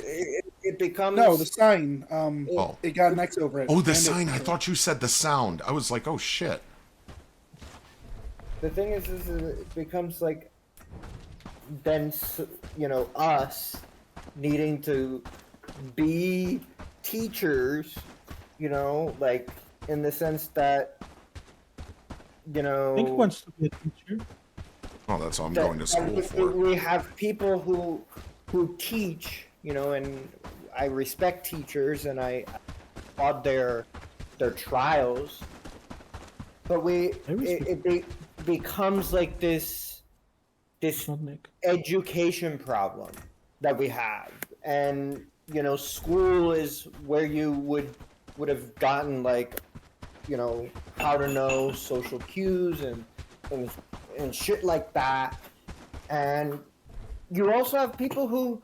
it becomes No, the sign. Oh. It got an X over it. Oh, the and sign. I thought you said the sound. I was like, oh shit. The thing is it becomes like then us needing to be teachers, like in the sense that Nick wants to be a teacher. Oh, that's what I'm that- going to school that for. we have people who teach, and I respect teachers and I applaud their trials, but it becomes like this education problem that we have, and school is where you would have gotten how to know social cues and shit like that. And you also have people who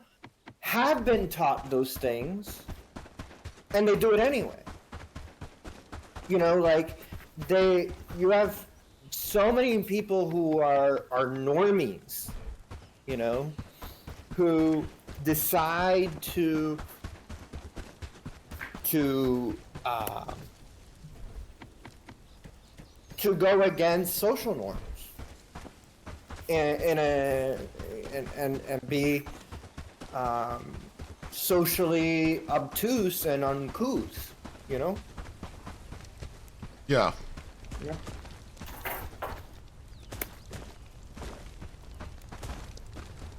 have been taught those things and they do it anyway. You have so many people who are normies, who decide to go against social norms and be socially obtuse and uncouth, Yeah. Yeah.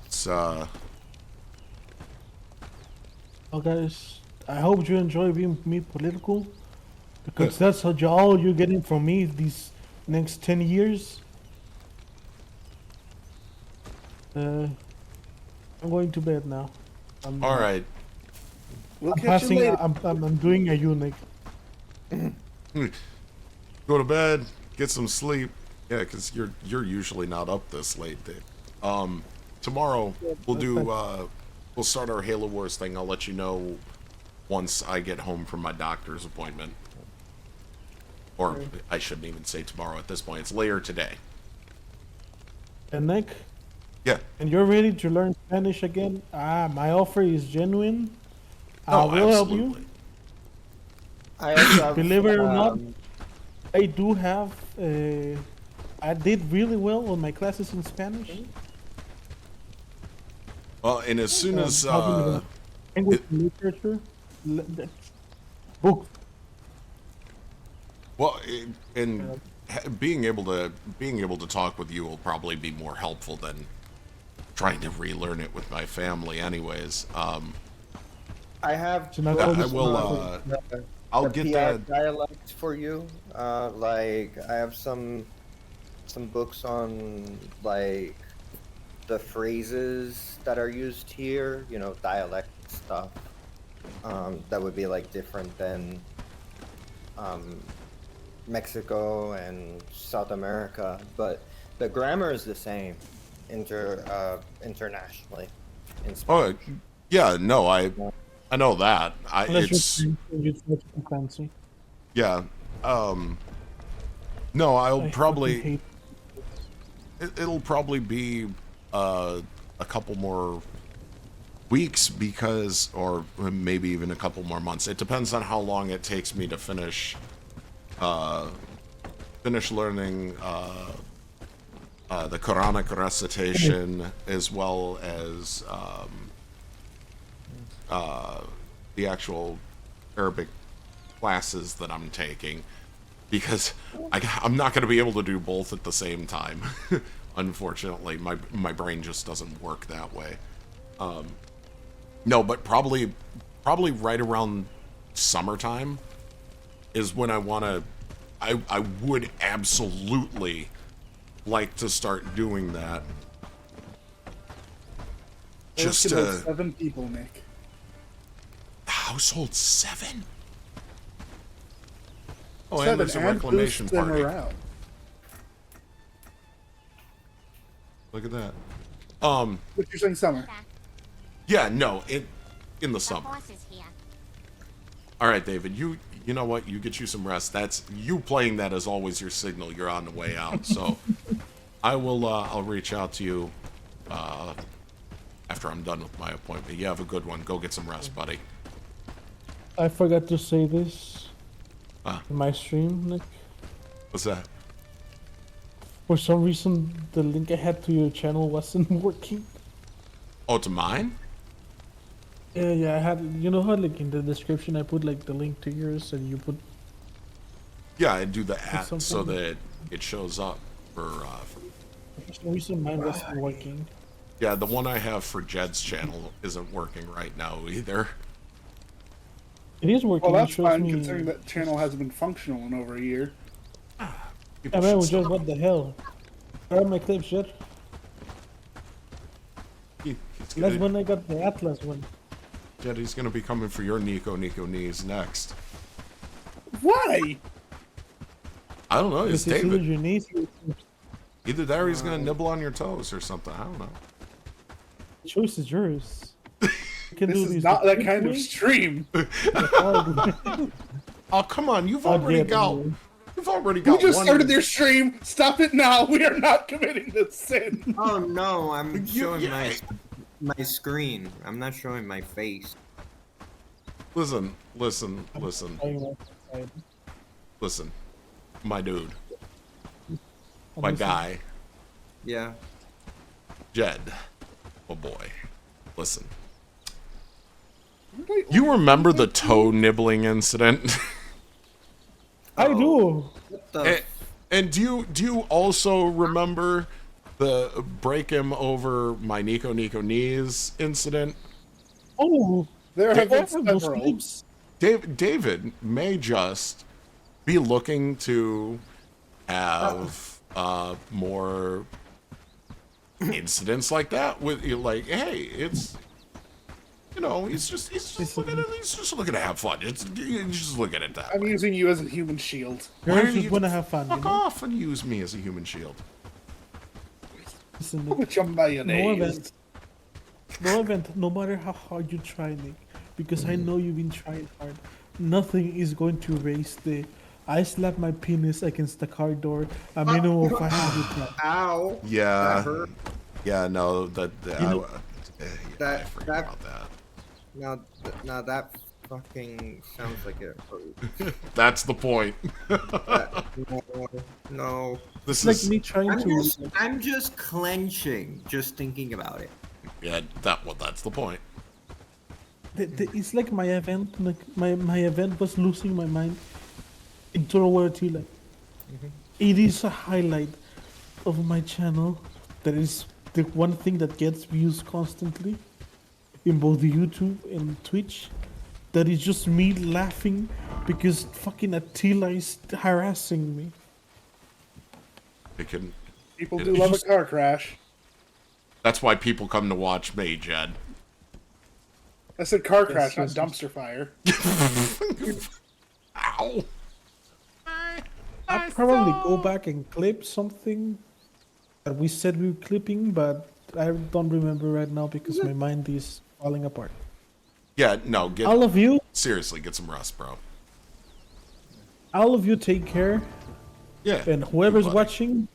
It's Well, guys, I hope you enjoy being me political, because that's all you're getting from me these next 10 years. I'm going to bed now. All right. We'll I'm catch you passing. later. I'm doing a eunuch. Go to bed, get some sleep. Yeah, because you're usually not up this late, Dave. Tomorrow we'll do we'll start our Halo Wars thing. I'll let you know once I get home from my doctor's appointment. Or I shouldn't even say tomorrow at this point. It's later today. And Nick? Yeah. And you're ready to learn Spanish again? My offer is genuine. I Oh, will help absolutely. you. I also have, Believe it or not, I do have. I did really well on my classes in Spanish. Well, and as soon as English literature, book. well, and being able to talk with you will probably be more helpful than trying to relearn it with my family. Anyways, I have. I will. I'll the get PR that. dialect for you. Like I have some books on like the phrases that are used here. You know, dialect stuff. That would be like different than Mexico and South America, but the grammar is the same internationally. In Oh, yeah. No, I know that. Unless It's you're fancy. yeah. No, I'll I probably. fucking hate It'll probably be a couple more weeks because, or maybe even a couple more months. It depends on how long it takes me to finish learning the Quranic recitation as well as the actual Arabic classes that I'm taking, because I'm not going to be able to do both at the same time. Unfortunately, my brain just doesn't work that way. No, but probably right around summertime is when I want to. I would absolutely like to start doing that. Just Just about 7 people, Nick. Household 7. Oh, 7, and there's a and reclamation boost them party. around. Look at that. But you're saying summer. Yeah, no, in the summer. All right, David, you know what? You get you some rest. That's you playing that is always your signal. You're on the way out. So I will. I'll reach out to you after I'm done with my appointment. You have a good one. Go get some rest, buddy. I forgot to say this in my stream, Nick. What's that? For some reason, the link I had to your channel wasn't working. Oh, to mine? Yeah, I had. You know how, like, in the description, I put like the link to yours, and you put. Yeah, I do the at so something. that it shows up for For some reason, mine wasn't working. yeah, the one I have for Jed's channel isn't working right now either. It is working. Well, It that's shows fine, me. considering that channel hasn't been functional in over a year. I mean, just what the hell? Where are my clips, Jed? That's when I got the Atlas one. Jed, he's gonna be coming for your Nico knees next. Why? I don't know. It's Because David. your knees. Either that or he's gonna nibble on your toes or something. I don't know. The choice is yours. You can This do is these not the that quick kind of way, stream. Oh, come on. You've I'll already get got. it. You've already We got just one. started their stream. Stop it now. We are not committing this sin. Oh no, I'm showing yeah. my screen. I'm not showing my face. Listen. My dude. My guy. Yeah. Jed. Oh boy. Listen. You remember the toe nibbling incident? I do. And do you also remember the break him over my Nico knees incident? Oh, There have been those several. clips. David may just be looking to have more incidents like that with like, hey, it's he's just looking to have fun. He's just looking at that. I'm using you as a human shield. Girls just want to have fun. Fuck off and use me as a human shield. Listen, With your mayonnaise. No event, no matter how hard you try, Nick, because I know you've been trying hard, nothing is going to erase the I slapped my penis against the car door a minimum of 500 times. Ow. Yeah. That hurt. Yeah, no, I forgot that- about that. Now that fucking sounds like it hurt. That's the point. No. This It's is like me trying I'm just clenching, just thinking about it. Yeah, that's the point. It's like my event, like my event was losing my mind in Total War Attila. It is a highlight of my channel. That is the one thing that gets views constantly in both YouTube and Twitch. That is just me laughing because fucking Attila is harassing me. People do love a car crash. That's why people come to watch me, Jed. I said car crash, not dumpster fire. Ow! I'll probably go back and clip something that we said we were clipping, but I don't remember right now because my mind is falling apart. Yeah, no, get All of you, seriously, get some rest, bro. all of you take care. Yeah. And whoever's watching,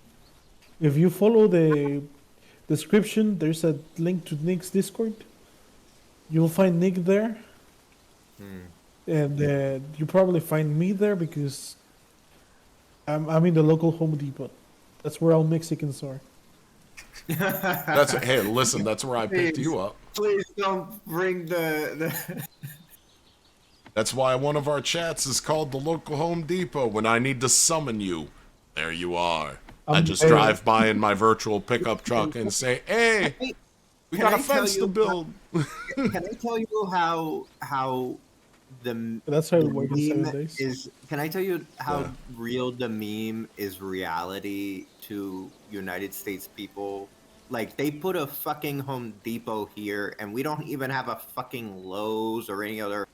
if you follow the description, there's a link to Nick's Discord. You'll find Nick there. And you probably find me there because I'm in the local Home Depot. That's where all Mexicans are. Hey, listen, that's where I picked you up. Please don't bring the That's why one of our chats is called the local Home Depot. When I need to summon you, there you are. I just drive by in my virtual pickup truck and say, "Hey, we got a fence to build." Can I tell you how the That's how the it works in 7 meme days. is? Can I tell you how real the meme is reality to United States people? Like, they put a fucking Home Depot here, and we don't even have a fucking Lowe's or any other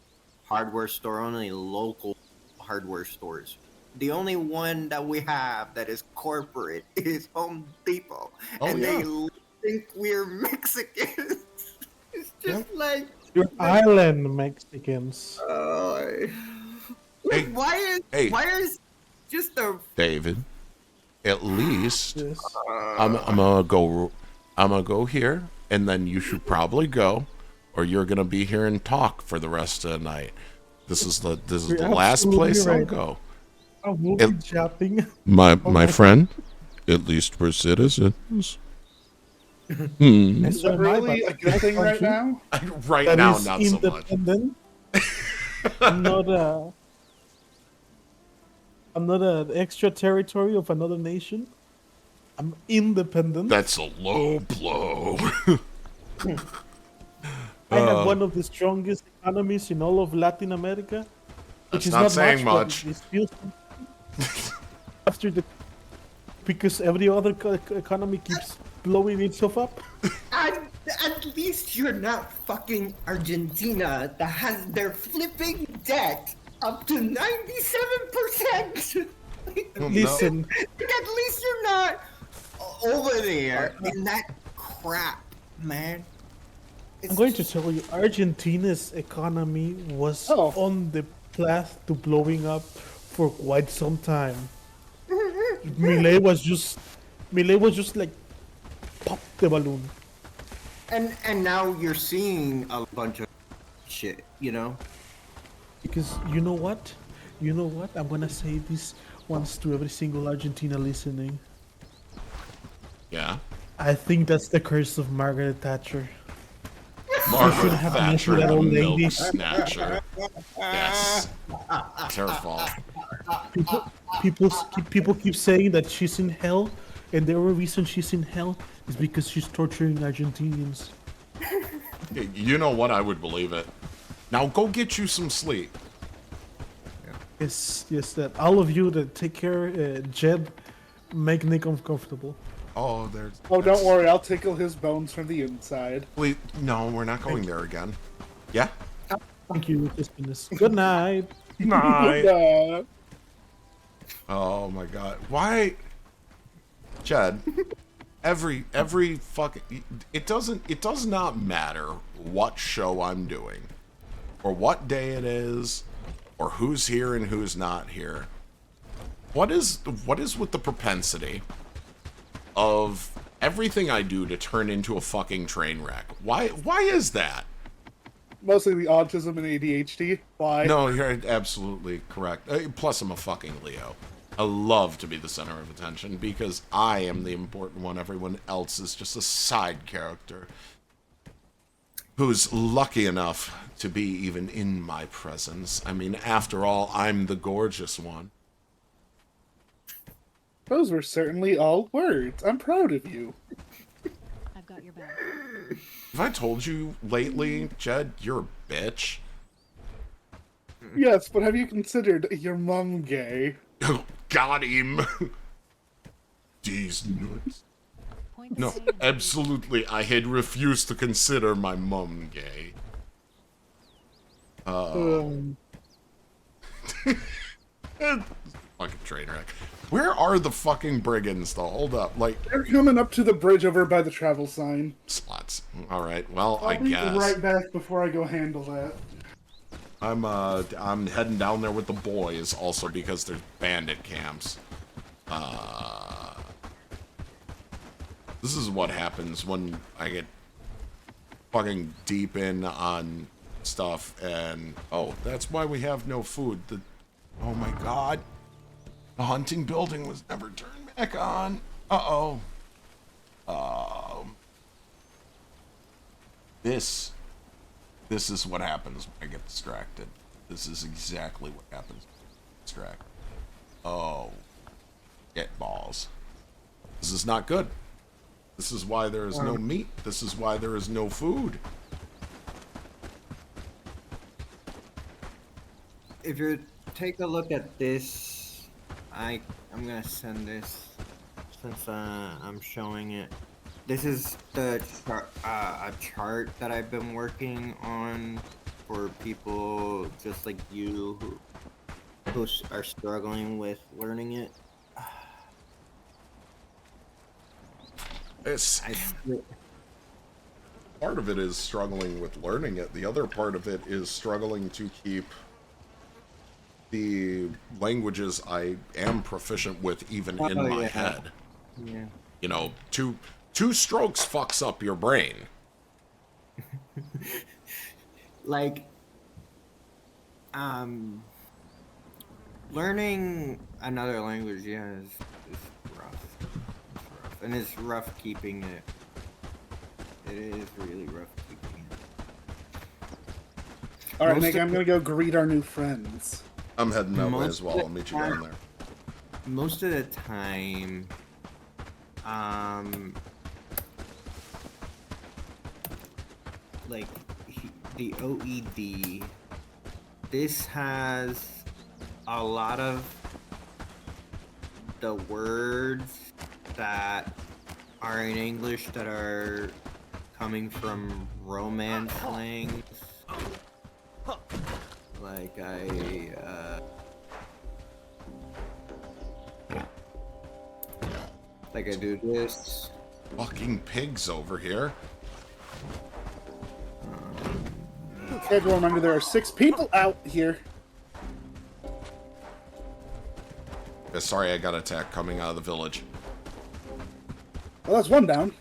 hardware store, only local hardware stores. The only one that we have that is corporate is Home Depot. Oh, and yeah. they think we're Mexicans. It's just like... You're island Mexicans. Hey, why is just a... David, at least I'm gonna go here, and then you should probably go, or you're gonna be here and talk for the rest of the night. This is the You're last absolutely place I'll right. go. I will be shopping. My friend, at least we're citizens. Is that really a good thing right now? Right That now, is not so much. independent. I'm not an extra territory of another nation. I'm independent. That's a low blow. I have one of the strongest economies in all of Latin America, which That's is not saying but much. it feels after the because every other economy keeps blowing itself up. At least you're not fucking Argentina that has their flipping debt up to 97%. Listen, At least you're not over there in that crap, man. I'm going to tell you, Argentina's economy was on the path to blowing up for quite some time. Milei was just like pop the balloon. And now you're seeing a bunch of shit, you know? Because you know what? I'm gonna say this once to every single Argentina listening. Yeah. I think that's the curse of Margaret Thatcher. Margaret have Thatcher, mentioned that old milk lady. snatcher. Yes. It's her fault. People keep saying that she's in hell, and the only reason she's in hell is because she's torturing Argentinians. You know what? I would believe it. Now go get you some sleep. Yes, that all of you that take care, Jed, make Nick uncomfortable. Oh, there's. Oh, don't worry, I'll tickle his bones from the inside. Wait, no, we're not going there again. Yeah? Thank you, Crispiness. Good night. Night. Oh my god. Why? Chad, every fucking it does not matter what show I'm doing or what day it is or who's here and who's not here. What is with the propensity of everything I do to turn into a fucking train wreck? Why is that? Mostly the autism and ADHD. Why? No, you're absolutely correct. Plus, I'm a fucking Leo. I love to be the center of attention because I am the important one. Everyone else is just a side character who's lucky enough to be even in my presence. I mean, after all, I'm the gorgeous one. Those were certainly all words. I'm proud of you. I've got your back. Have I told you lately, Jed, you're a bitch? Yes, but have you considered your mom gay? Got him. These nuts. No, absolutely. I had refused to consider my mom gay. Fucking train wreck. Where are the fucking brigands, though? Hold up, like they're coming up to the bridge over by the travel sign. Sluts. All right. Well, I I'll be guess. right back before I go handle that. I'm heading down there with the boys, also because there's bandit camps. This is what happens when I get fucking deep in on stuff, and oh, that's why we have no food. Oh my god, the hunting building was never turned back on. Uh-oh. This is what happens when I get distracted. This is exactly what happens when I get distracted. Oh. Get balls. This is not good. This is why there is no meat. This is why there is no food. If you take a look at this, I'm gonna send this since I'm showing it. This is the a chart that I've been working on for people just like you who are struggling with learning it. Part of it is struggling with learning it. The other part of it is struggling to keep the languages I am proficient with even in my head. Yeah. You know, two strokes fucks up your brain. Like, learning another language, is rough. It's rough. And it's rough keeping it. It is really rough keeping it. Alright, Nick, I'm gonna go greet our new friends. I'm heading that way as well. I'll meet you down there. Most of the time, like the OED, this has a lot of the words that are in English that are coming from Romance slangs. Like I do this. Fucking pigs over here. Okay, everyone, remember there are 6 people out here. Yeah, sorry, I got attacked coming out of the village. Well, that's one down.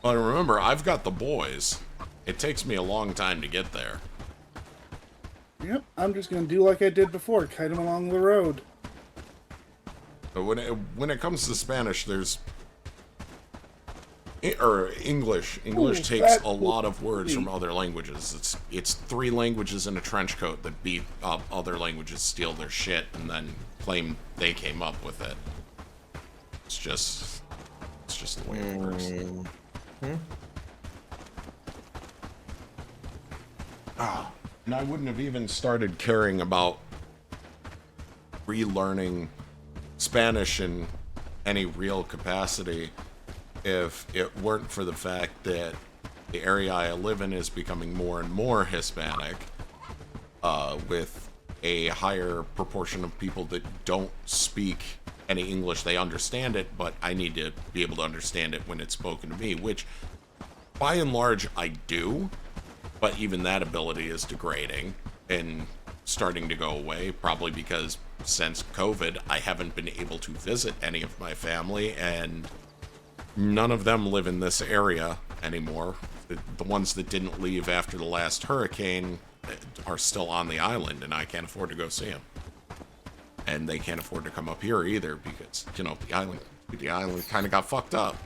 But remember, I've got the boys. It takes me a long time to get there. Yep, I'm just gonna do like I did before, kite them along the road. But when it comes to Spanish, there's or English. English takes a lot of words from other languages. It's 3 languages in a trench coat that beat up other languages, steal their shit, and then claim they came up with it. It's just the way it works. And I wouldn't have even started caring about relearning Spanish and any real capacity if it weren't for the fact that the area I live in is becoming more and more Hispanic, with a higher proportion of people that don't speak any English. They understand it, but I need to be able to understand it when it's spoken to me, which by and large I do, but even that ability is degrading and starting to go away, probably because since COVID I haven't been able to visit any of my family, and none of them live in this area anymore. The ones that didn't leave after the last hurricane are still on the island, and I can't afford to go see them. And they can't afford to come up here either because, you know, the island kind of got fucked up.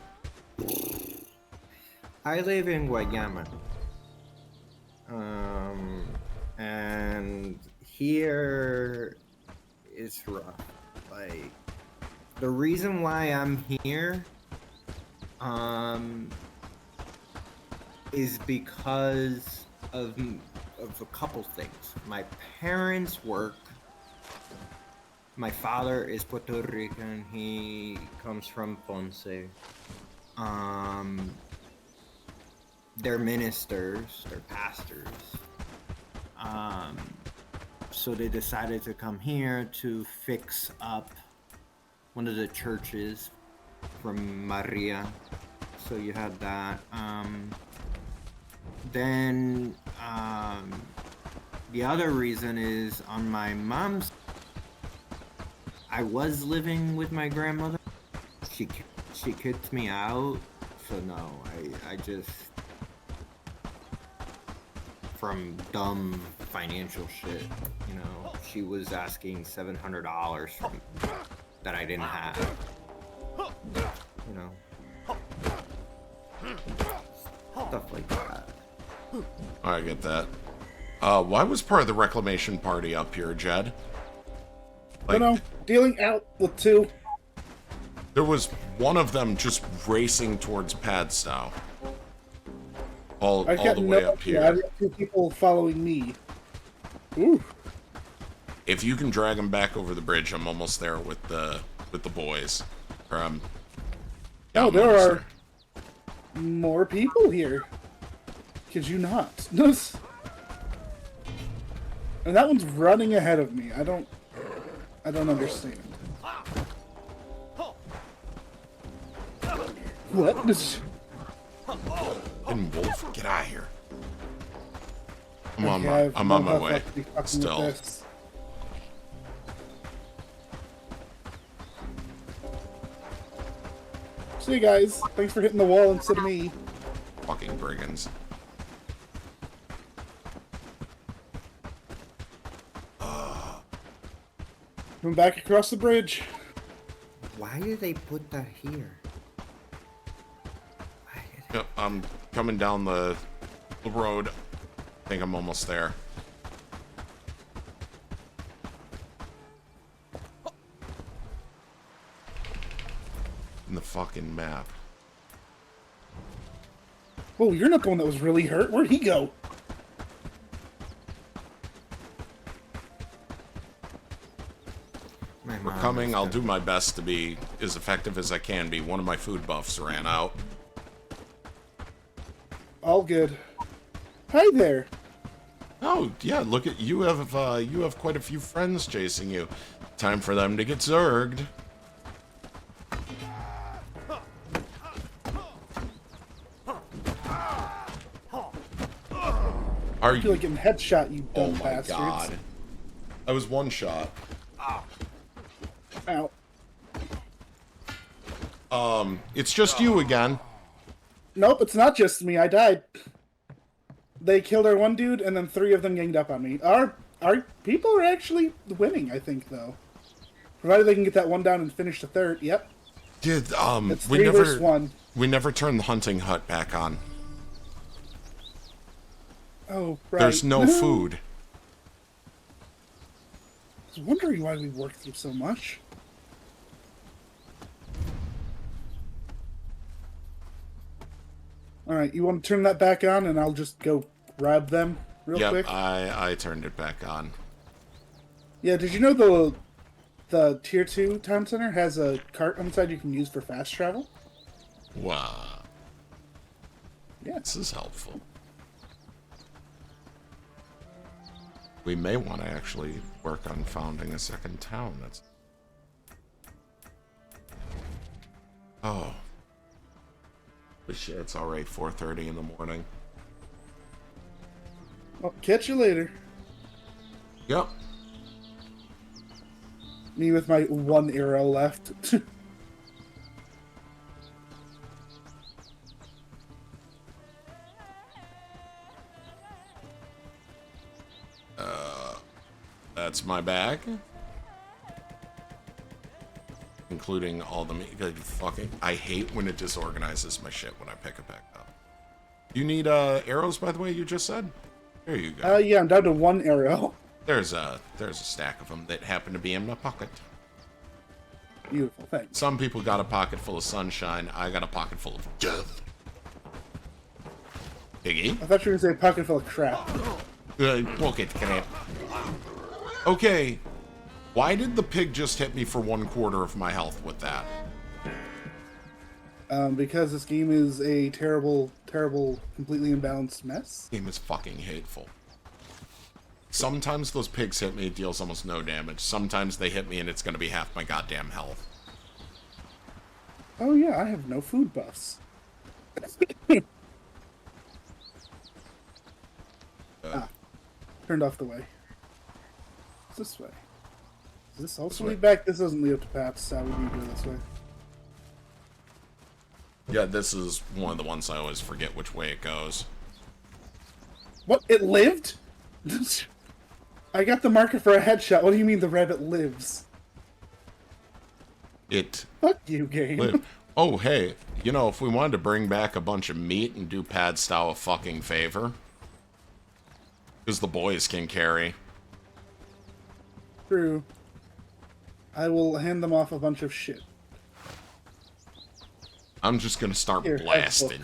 I live in Guayama. And here is rough. Like, the reason why I'm here, is because of a couple things. My parents work. My father is Puerto Rican. He comes from Ponce. They're ministers. They're pastors. So they decided to come here to fix up one of the churches from Maria. So you had that. Then the other reason is on my mom's. I was living with my grandmother. She kicked me out. So no, I just, from dumb financial shit, you know, she was asking $700 from that I didn't have. You know, stuff like that. I get that. Why was part of the reclamation party up here, Jed? I don't know. Dealing out with two. There was one of them just racing towards Padstow. All the way up here. I've got two people following me. Ooh. If you can drag them back over the bridge, I'm almost there with the boys. Yeah, there are more people here. Could you not? And that one's running ahead of me. I don't understand. What? And Wolf, get out of here. I'm Okay, on my way. Still. See you guys. Thanks for hitting the wall instead of me. Fucking brigands. Come back across the bridge. Why did they put that here? Yep, I'm coming down the road. I think I'm almost there. In the fucking map. Oh, you're not the one that was really hurt. Where'd he go? We're coming. I'll do my best to be as effective as I can be. One of my food buffs ran out. All good. Hi there. Oh yeah, look at you have quite a few friends chasing you. Time for them to get zerged. I feel like getting headshot, you dumb Oh my bastards. god. I was one shot. Ow. It's just you again. Nope, it's not just me. I died. They killed our one dude, and then 3 of them ganged up on me. Our people are actually winning, I think, though. Provided they can get that one down and finish the third. Yep. Dude, It's 3 versus 1. We never turned the hunting hut back on. Oh, right. There's no food. I was wondering why we worked through so much. Alright, you want to turn that back on, and I'll just go grab them real quick? Yep, I turned it back on. Yeah, did you know the Tier 2 Town Center has a cart on the side you can use for fast travel. Wow. Yeah. This is helpful. We may want to actually work on founding a second town. That's... Oh. But shit, it's already 4:30 in the morning. Well, catch you later. Yep. Me with my one arrow left. That's my bag. Including all the meat. Fucking, I hate when it disorganizes my shit when I pick it back up. You need arrows, by the way, you just said? There you go. Yeah, I'm down to one arrow. There's a stack of them that happen to be in my pocket. Beautiful, thanks. Some people got a pocket full of sunshine. I got a pocket full of death. Piggy? I thought you were going to say a pocket full of crap. Pocket crap. Okay. Why did the pig just hit me for 1/4 of my health with that? Because this game is a terrible, terrible, completely imbalanced mess. This game is fucking hateful. Sometimes those pigs hit me, it deals almost no damage. Sometimes they hit me and it's gonna be half my goddamn health. Oh yeah, I have no food buffs. Turned off the way. It's this way. Is this also lead back? This doesn't lead up to Pat's, so we need to go this way. Yeah, this is one of the ones I always forget which way it goes. What? It lived? I got the marker for a headshot. What do you mean the rabbit lives? It... Fuck you, game. Oh, hey, you know, if we wanted to bring back a bunch of meat and do Pad Stow a fucking favor, because the boys can carry. True. I will hand them off a bunch of shit. I'm just gonna start Here, blasting.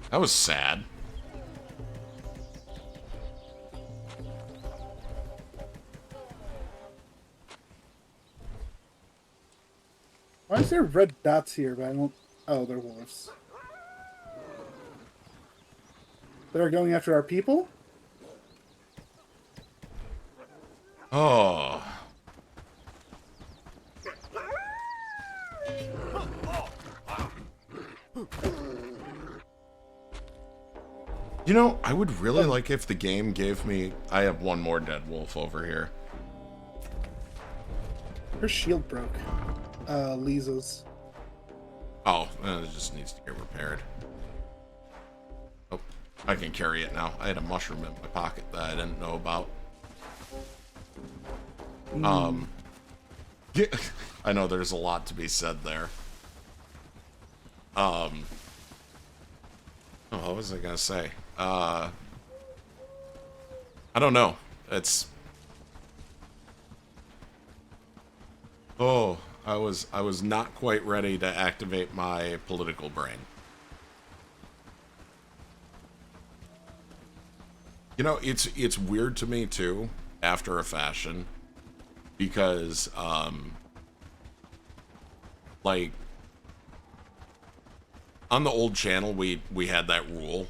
That was sad. Why is there red dots here, but I don't... Oh, they're wolves. They're going after our people? Oh. You know, I would really like if the game gave me... I have one more dead wolf over here. Her shield broke. Lisa's. Oh, it just needs to get repaired. Oh, I can carry it now. I had a mushroom in my pocket that I didn't know about. Yeah, I know there's a lot to be said there. Oh, what was I gonna say? I don't know. It's... Oh, I was not quite ready to activate my political brain. You know, it's weird to me too, after a fashion, because like on the old channel we had that rule,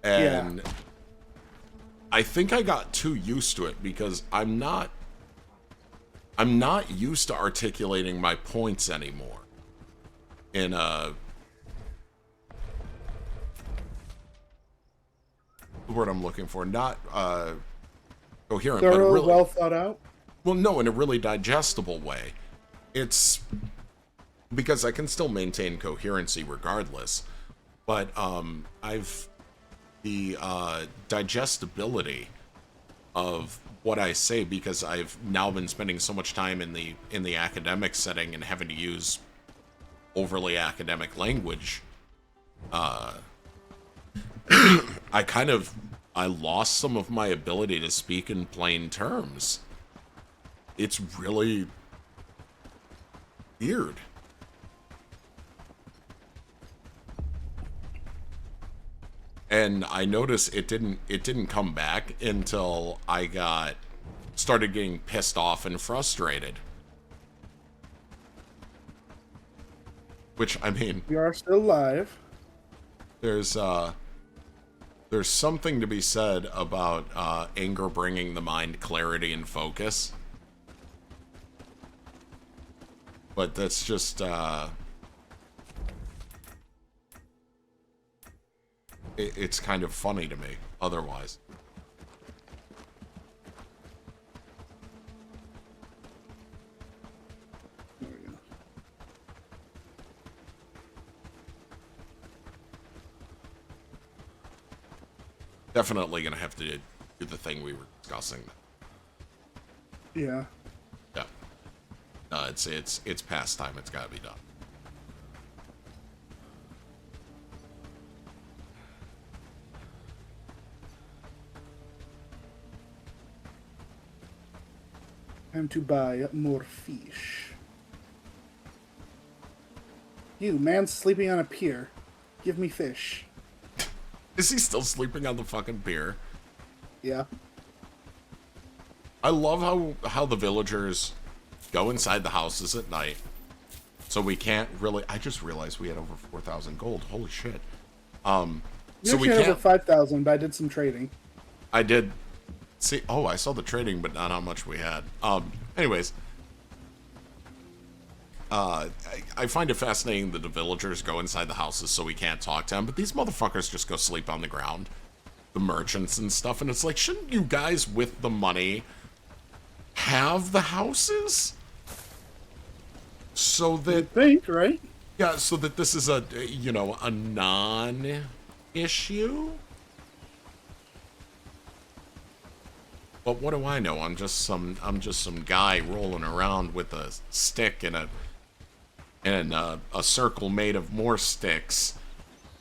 and yeah. I think I got too used to it because I'm not used to articulating my points anymore in a... the word I'm looking for, not coherent, thorough, but really well thought out. Well, no, in a really digestible way. It's because I can still maintain coherency regardless, but I've the digestibility of what I say, because I've now been spending so much time in the academic setting and having to use overly academic language. I lost some of my ability to speak in plain terms. It's really weird. And I noticed it didn't come back until I started getting pissed off and frustrated. Which, I mean, We are still live. there's something to be said about anger bringing the mind clarity and focus. But that's just it's kind of funny to me otherwise. There we go. Definitely gonna have to do the thing we were discussing. Yeah. Yeah. It's past time. It's gotta be done. Time to buy more fish. You, man sleeping on a pier. Give me fish. Is he still sleeping on the fucking pier? Yeah. I love how the villagers go inside the houses at night. So we can't really... I just realized we had over 4,000 gold. Holy shit. You So we actually had can't... over 5,000, but I did some trading. I did... See... Oh, I saw the trading, but not how much we had. Anyways... I find it fascinating that the villagers go inside the houses so we can't talk to them, but these motherfuckers just go sleep on the ground. The merchants and stuff, and it's like, shouldn't you guys with the money have the houses? So that... I think, right? Yeah, so that this is a, you know, a non-issue? But what do I know? I'm just some guy rolling around with a stick and a circle made of more sticks,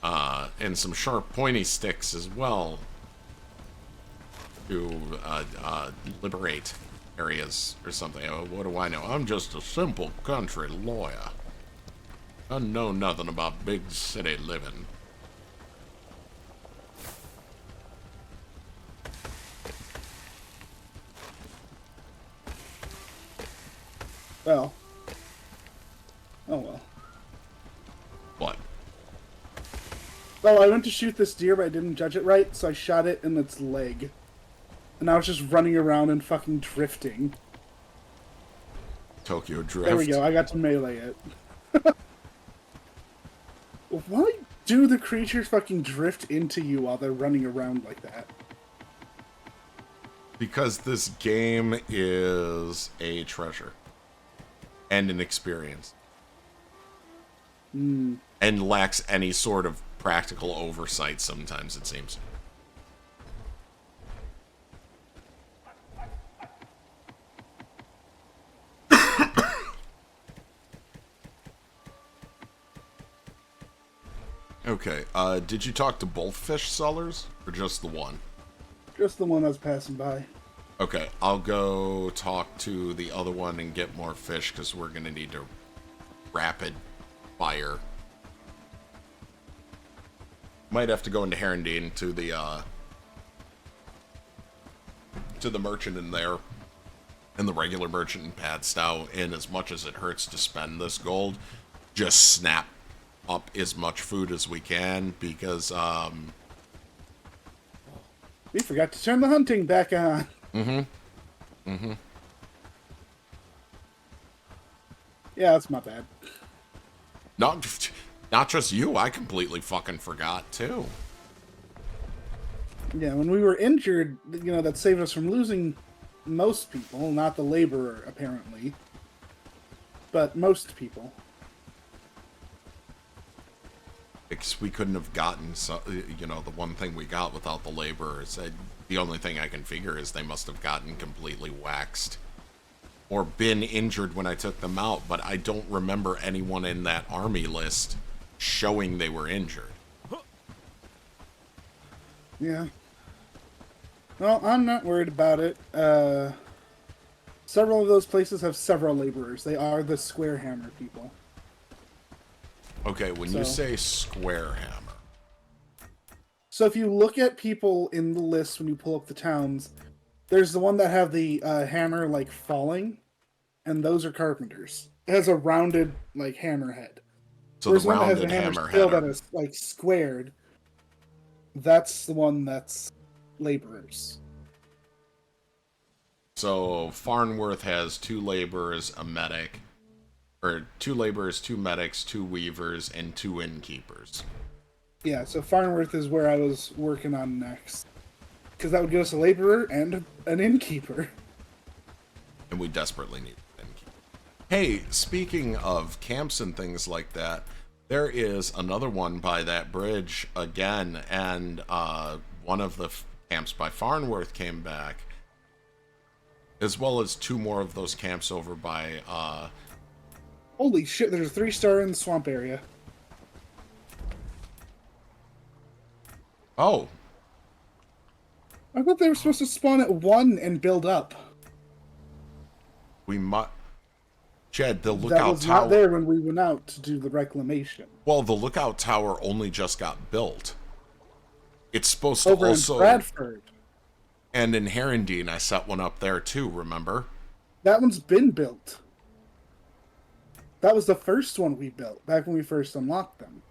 and some sharp pointy sticks as well to liberate areas or something. What do I know? I'm just a simple country lawyer. I know nothing about big city living. Well. Oh well. What? Well, I went to shoot this deer, but I didn't judge it right, so I shot it in its leg. And I was just running around and fucking drifting. Tokyo Drift. There we go, I got to melee it. Why do the creatures fucking drift into you while they're running around like that? Because this game is a treasure. And an experience. Mm. And lacks any sort of practical oversight sometimes, it seems. Okay, did you talk to both fish sellers, or just the one? Just the one I was passing by. Okay, I'll go talk to the other one and get more fish, because we're going to need to rapid fire. Might have to go into Herondine to the merchant in there, and the regular merchant in Padstow, and as much as it hurts to spend this gold, just snap up as much food as we can, because, We forgot to turn the hunting back on. Mm-hmm. Mm-hmm. Yeah, that's my bad. Not just you, I completely fucking forgot, too. Yeah, when we were injured, you know, that saved us from losing most people, not the laborer, apparently. But most people. Because we couldn't have gotten, you know, the one thing we got without the laborers. The only thing I can figure is they must have gotten completely waxed. Or been injured when I took them out, but I don't remember anyone in that army list showing they were injured. Yeah. Well, I'm not worried about it. Several of those places have several laborers. They are the square hammer people. Okay, when you say square hammer... So if you look at people in the list when you pull up the towns, there's the one that have the hammer like falling, and those are carpenters. It has a rounded like hammer head. So Whereas the the one that has the rounded hammer hammer still header. that is like squared, that's the one that's laborers. So Farnworth has 2 laborers, a medic, or 2 laborers, 2 medics, 2 weavers, and 2 innkeepers. Yeah, so Farnworth is where I was working on next. Because that would give us a laborer and an innkeeper. And we desperately need an innkeeper. Hey, speaking of camps and things like that, there is another one by that bridge again, and one of the camps by Farnworth came back, as well as 2 more of those camps over by... Holy shit, there's a 3-star in the swamp area. Oh. I thought they were supposed to spawn at 1 and build up. We might... Jed, the That lookout was tower... not there when we went out to do the reclamation. Well, the lookout tower only just got built. It's supposed to Over also... in Bradford. And in Herondine, I set one up there too, remember? That one's been built. That was the first one we built, back when we first unlocked them.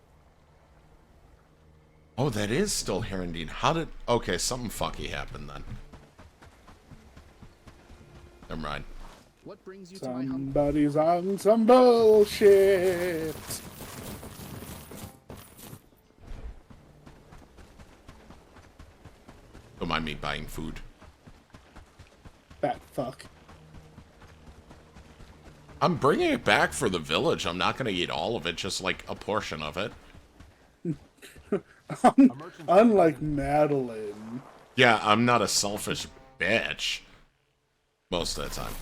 Oh, that is still Herondine. How did... Okay, something fucky happened then. Never mind. What brings you Somebody's on some bullshit. Don't mind me buying food. Fat fuck. I'm bringing it back for the village. I'm not going to eat all of it, just like a portion of it. Unlike Madeline. Yeah, I'm not a selfish bitch. Most of the time.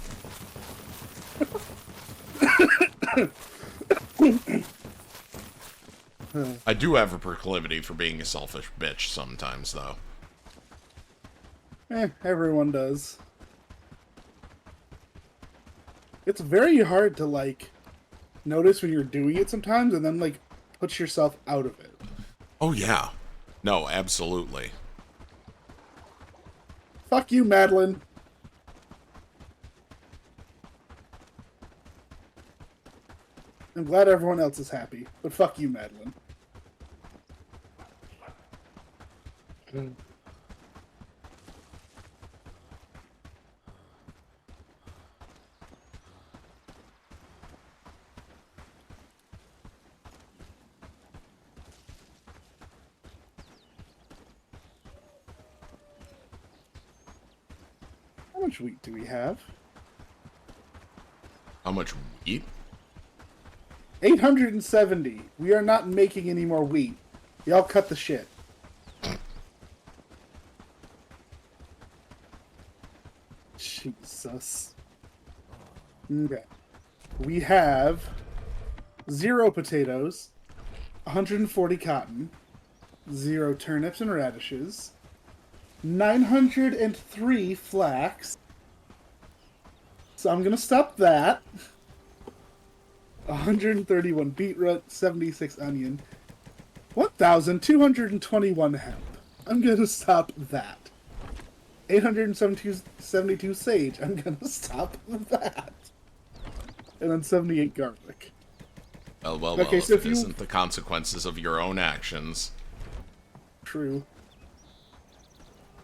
I do have a proclivity for being a selfish bitch sometimes, though. Everyone does. It's very hard to, like, notice when you're doing it sometimes and then, like, put yourself out of it. Oh, yeah. No, absolutely. Fuck you, Madeline. I'm glad everyone else is happy, but fuck you, Madeline. How much wheat do we have? How much wheat? 870. We are not making any more wheat. Y'all cut the shit. Jesus. Okay. We have 0 potatoes, 140 cotton, 0 turnips and radishes, 903 flax. So I'm gonna stop that. 131 beetroot, 76 onion, 1,221 hemp. I'm gonna stop that. 872 sage. I'm gonna stop that. And then 78 garlic. Well, Okay, so if if it you- isn't the consequences of your own actions. True.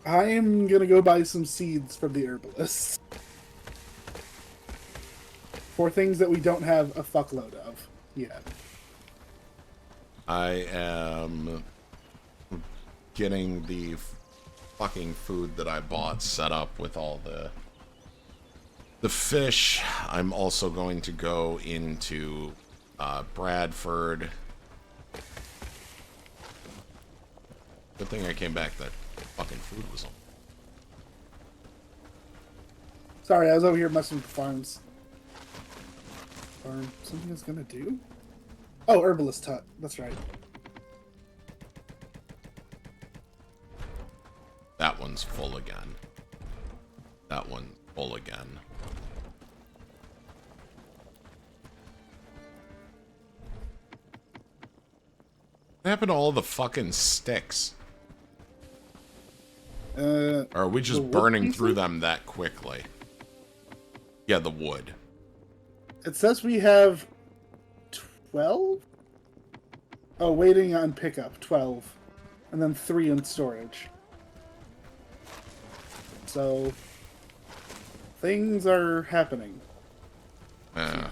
I am gonna go buy some seeds from the herbalist. For things that we don't have a fuckload of yet. I am getting the fucking food that I bought set up with all the fish. I'm also going to go into Bradford. Good thing I came back that fucking food was on. Sorry, I was over here messing with the farms. Or something is gonna do? Oh, herbalist hut. That's right. That one's full again. That one's full again. What happened to all the fucking sticks? Or are we just wood burning pieces? through them that quickly? Yeah, the wood. It says we have 12? Oh, waiting on pickup, 12. And then 3 in storage. So, things are happening. Yeah.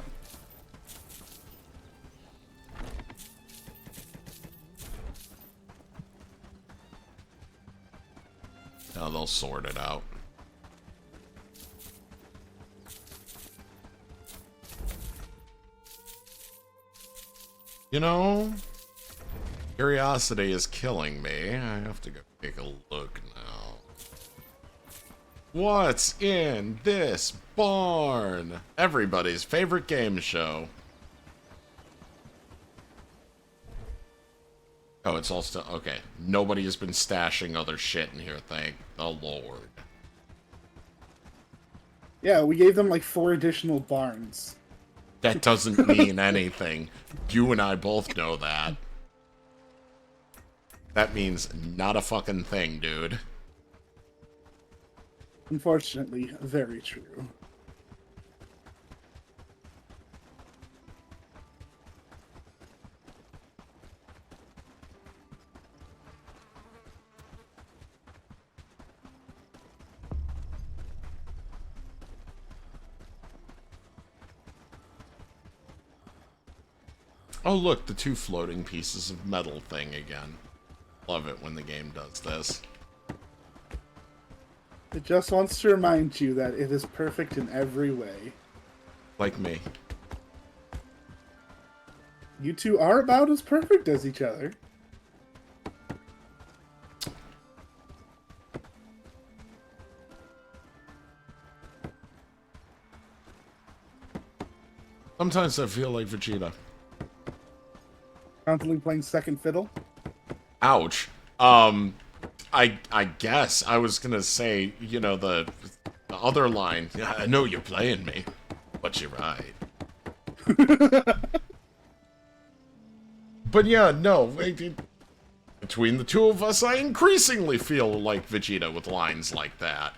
Now they'll sort it out. You know, curiosity is killing me. I have to go take a look now. What's in this barn? Everybody's favorite game show. Oh, it's all still... Okay. Nobody has been stashing other shit in here, thank the Lord. Yeah, we gave them like 4 additional barns. That doesn't mean anything. You and I both know that. That means not a fucking thing, dude. Unfortunately, very true. Oh look, the 2 floating pieces of metal thing again. Love it when the game does this. It just wants to remind you that it is perfect in every way. Like me. You two are about as perfect as each other. Sometimes I feel like Vegeta. Constantly playing second fiddle. Ouch. I guess I was gonna say, you know, the other line. Yeah, I know you're playing me, but you're right. But yeah, no. Between the two of us, I increasingly feel like Vegeta with lines like that.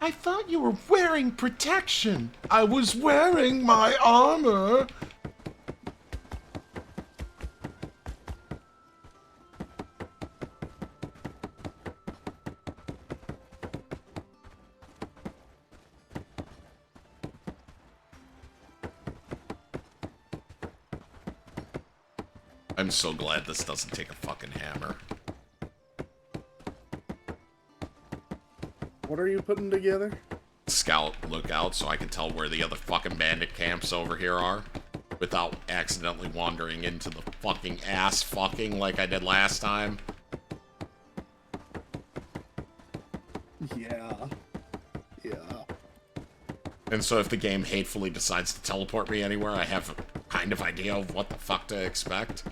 I thought you were wearing protection. I was wearing my armor. I'm so glad this doesn't take a fucking hammer. What are you putting together? Scout lookout so I can tell where the other fucking bandit camps over here are without accidentally wandering into the fucking ass fucking like I did last time. Yeah. Yeah. And so if the game hatefully decides to teleport me anywhere, I have a kind of idea of what the fuck to expect.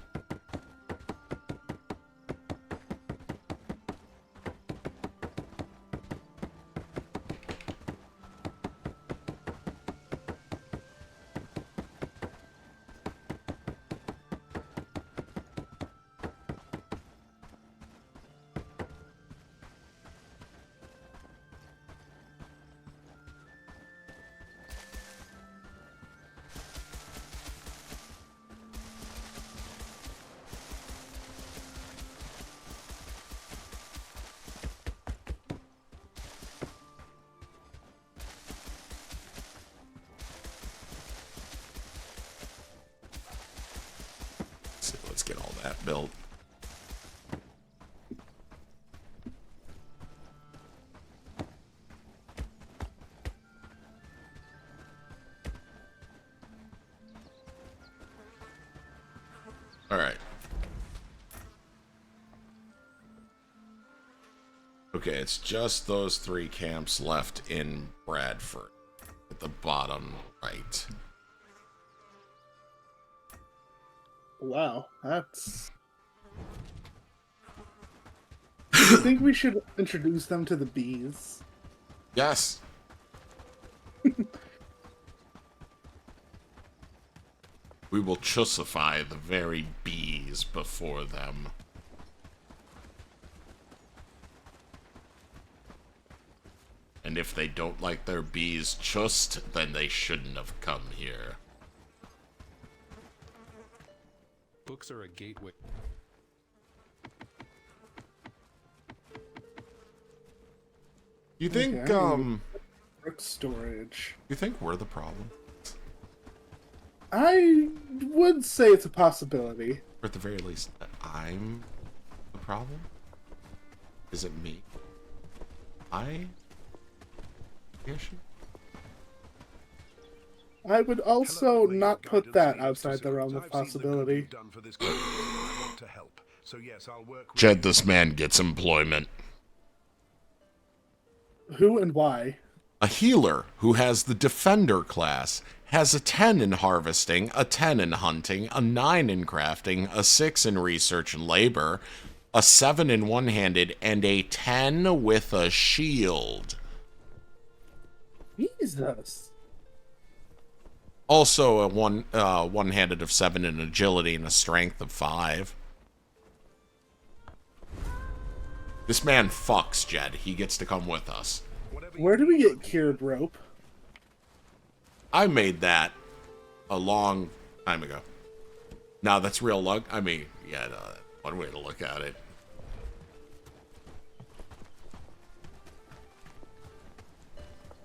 Let's get all that built. Alright. Okay, it's just those 3 camps left in Bradford. At the bottom right. Wow, that's... Do you think we should introduce them to the bees? Yes. We will chussify the very bees before them. And if they don't like their bees just, then they shouldn't have come here. Books are a gateway. You think, Book storage. You think we're the problem? I would say it's a possibility. Or at the very least, that I'm the problem? Is it me? The issue? I would also not put that outside the realm of possibility. Jed, this man gets employment. Who and why? A healer who has the defender class has a 10 in harvesting, a 10 in hunting, a 9 in crafting, a 6 in research and labor, a 7 in one-handed, and a 10 with a shield. Jesus. Also a one-handed of 7 in agility and a strength of 5. This man fucks, Jed. He gets to come with us. Where do we get cured rope? I made that a long time ago. Now that's real luck. I mean, yeah, no, one way to look at it.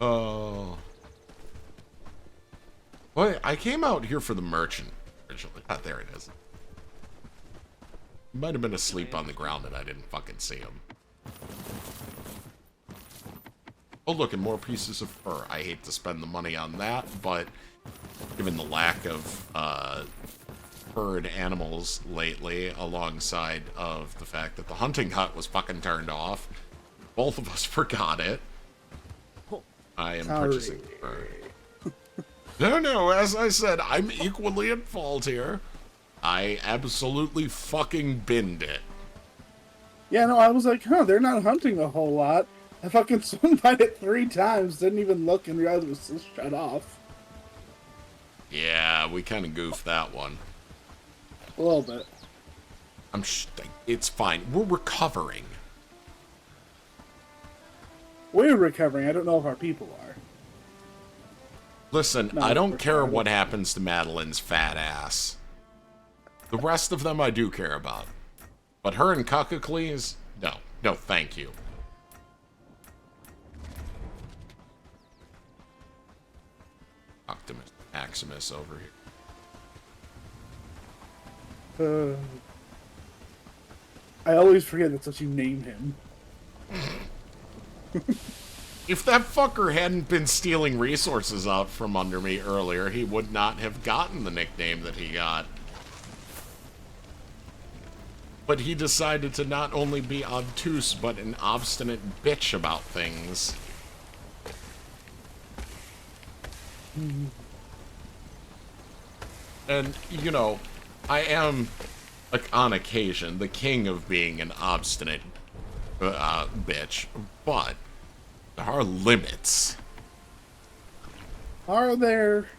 Oh. Well, I came out here for the merchant originally. Ah, there it is. Might have been asleep on the ground and I didn't fucking see him. Oh, look, and more pieces of fur. I hate to spend the money on that, but given the lack of furred animals lately, alongside of the fact that the hunting hut was fucking turned off, both of us forgot it. I am purchasing fur. No, as I said, I'm equally at fault here. I absolutely fucking binned it. Yeah, no, I was like, they're not hunting a whole lot. I fucking swung by it 3 times, didn't even look and realized it was still shut off. Yeah, we kind of goofed that one. A little bit. It's fine. We're recovering. We're recovering. I don't know if our people are. Listen, No, I don't we're care recovering. what happens to Madeline's fat ass. The rest of them I do care about. But her and Cuckacles, no. No, thank you. Optimus Maximus over here. I always forget that's what you name him. If that fucker hadn't been stealing resources out from under me earlier, he would not have gotten the nickname that he got. But he decided to not only be obtuse, but an obstinate bitch about things. And, you know, I am, like, on occasion, the king of being an obstinate bitch, but there are limits. Are there?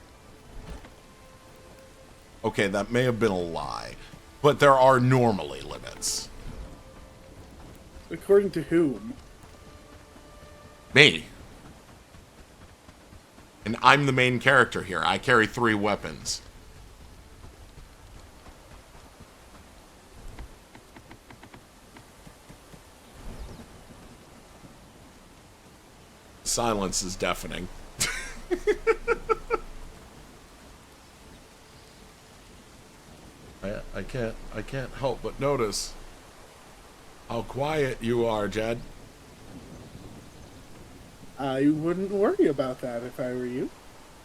Okay, that may have been a lie, but there are normally limits. According to whom? Me. And I'm the main character here. I carry 3 weapons. Silence is deafening. I can't help but notice how quiet you are, Jed. I wouldn't worry about that if I were you.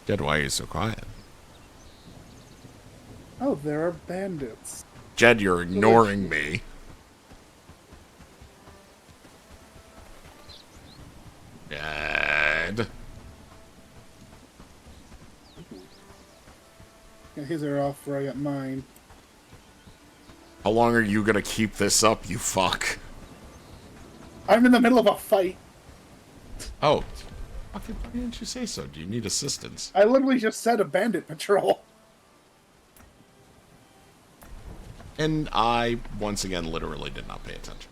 Jed, why are you so quiet? Oh, there are bandits. Jed, you're ignoring me. Jed. Yeah, his are off where I got mine. How long are you gonna keep this up, you fuck? I'm in the middle of a fight. Oh. Fucking, why didn't you say so? Do you need assistance? I literally just said a bandit patrol. And I, once again, literally did not pay attention.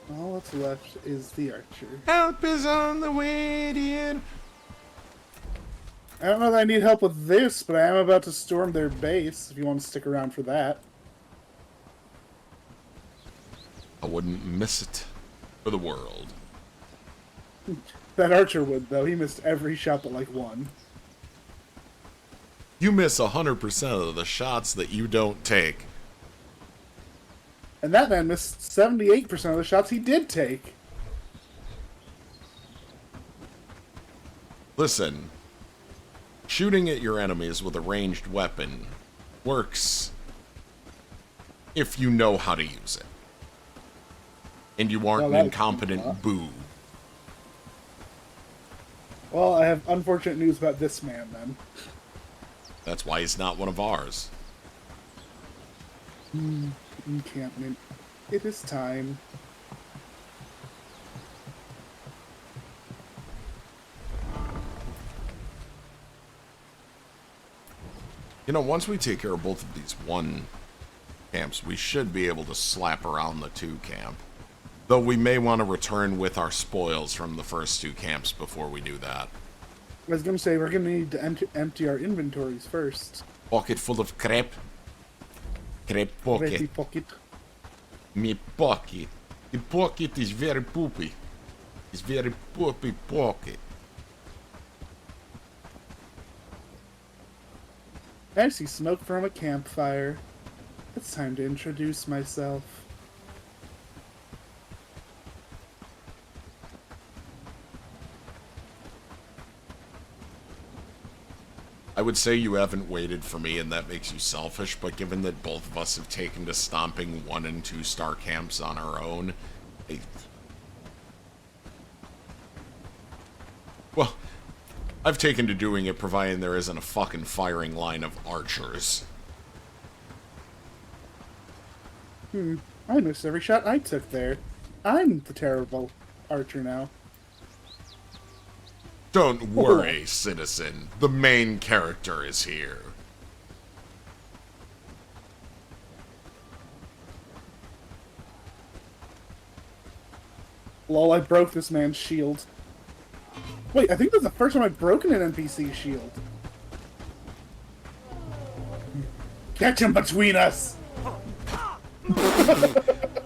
All that's left is the archer. Help is on the way, dear. I don't know that I need help with this, but I am about to storm their base, if you want to stick around for that. I wouldn't miss it for the world. That archer would, though. He missed every shot but, like, one. You miss 100% of the shots that you don't take. And that man missed 78% of the shots he did take. Listen, shooting at your enemies with a ranged weapon works if you know how to use it. And you aren't an incompetent boo. Well, I have unfortunate news about this man, then. That's why he's not one of ours. Encampment. It is time. You know, once we take care of both of these 1 camps, we should be able to slap around the 2 camp. Though we may want to return with our spoils from the first 2 camps before we do that. I was going to say, we're going to need to empty our inventories first. Pocket full of crap. Crap pocket. Ready pocket. Me pocket. The pocket is very poopy. It's very poopy pocket. I see smoke from a campfire. It's time to introduce myself. I would say you haven't waited for me, and that makes you selfish, but given that both of us have taken to stomping 1- and 2-star camps on our own, well, I've taken to doing it providing there isn't a fucking firing line of archers. I missed every shot I took there. I'm the terrible archer now. Don't worry, citizen. The main character is here. Lol, I broke this man's shield. Wait, I think that's the first time I've broken an NPC shield. Catch him between us!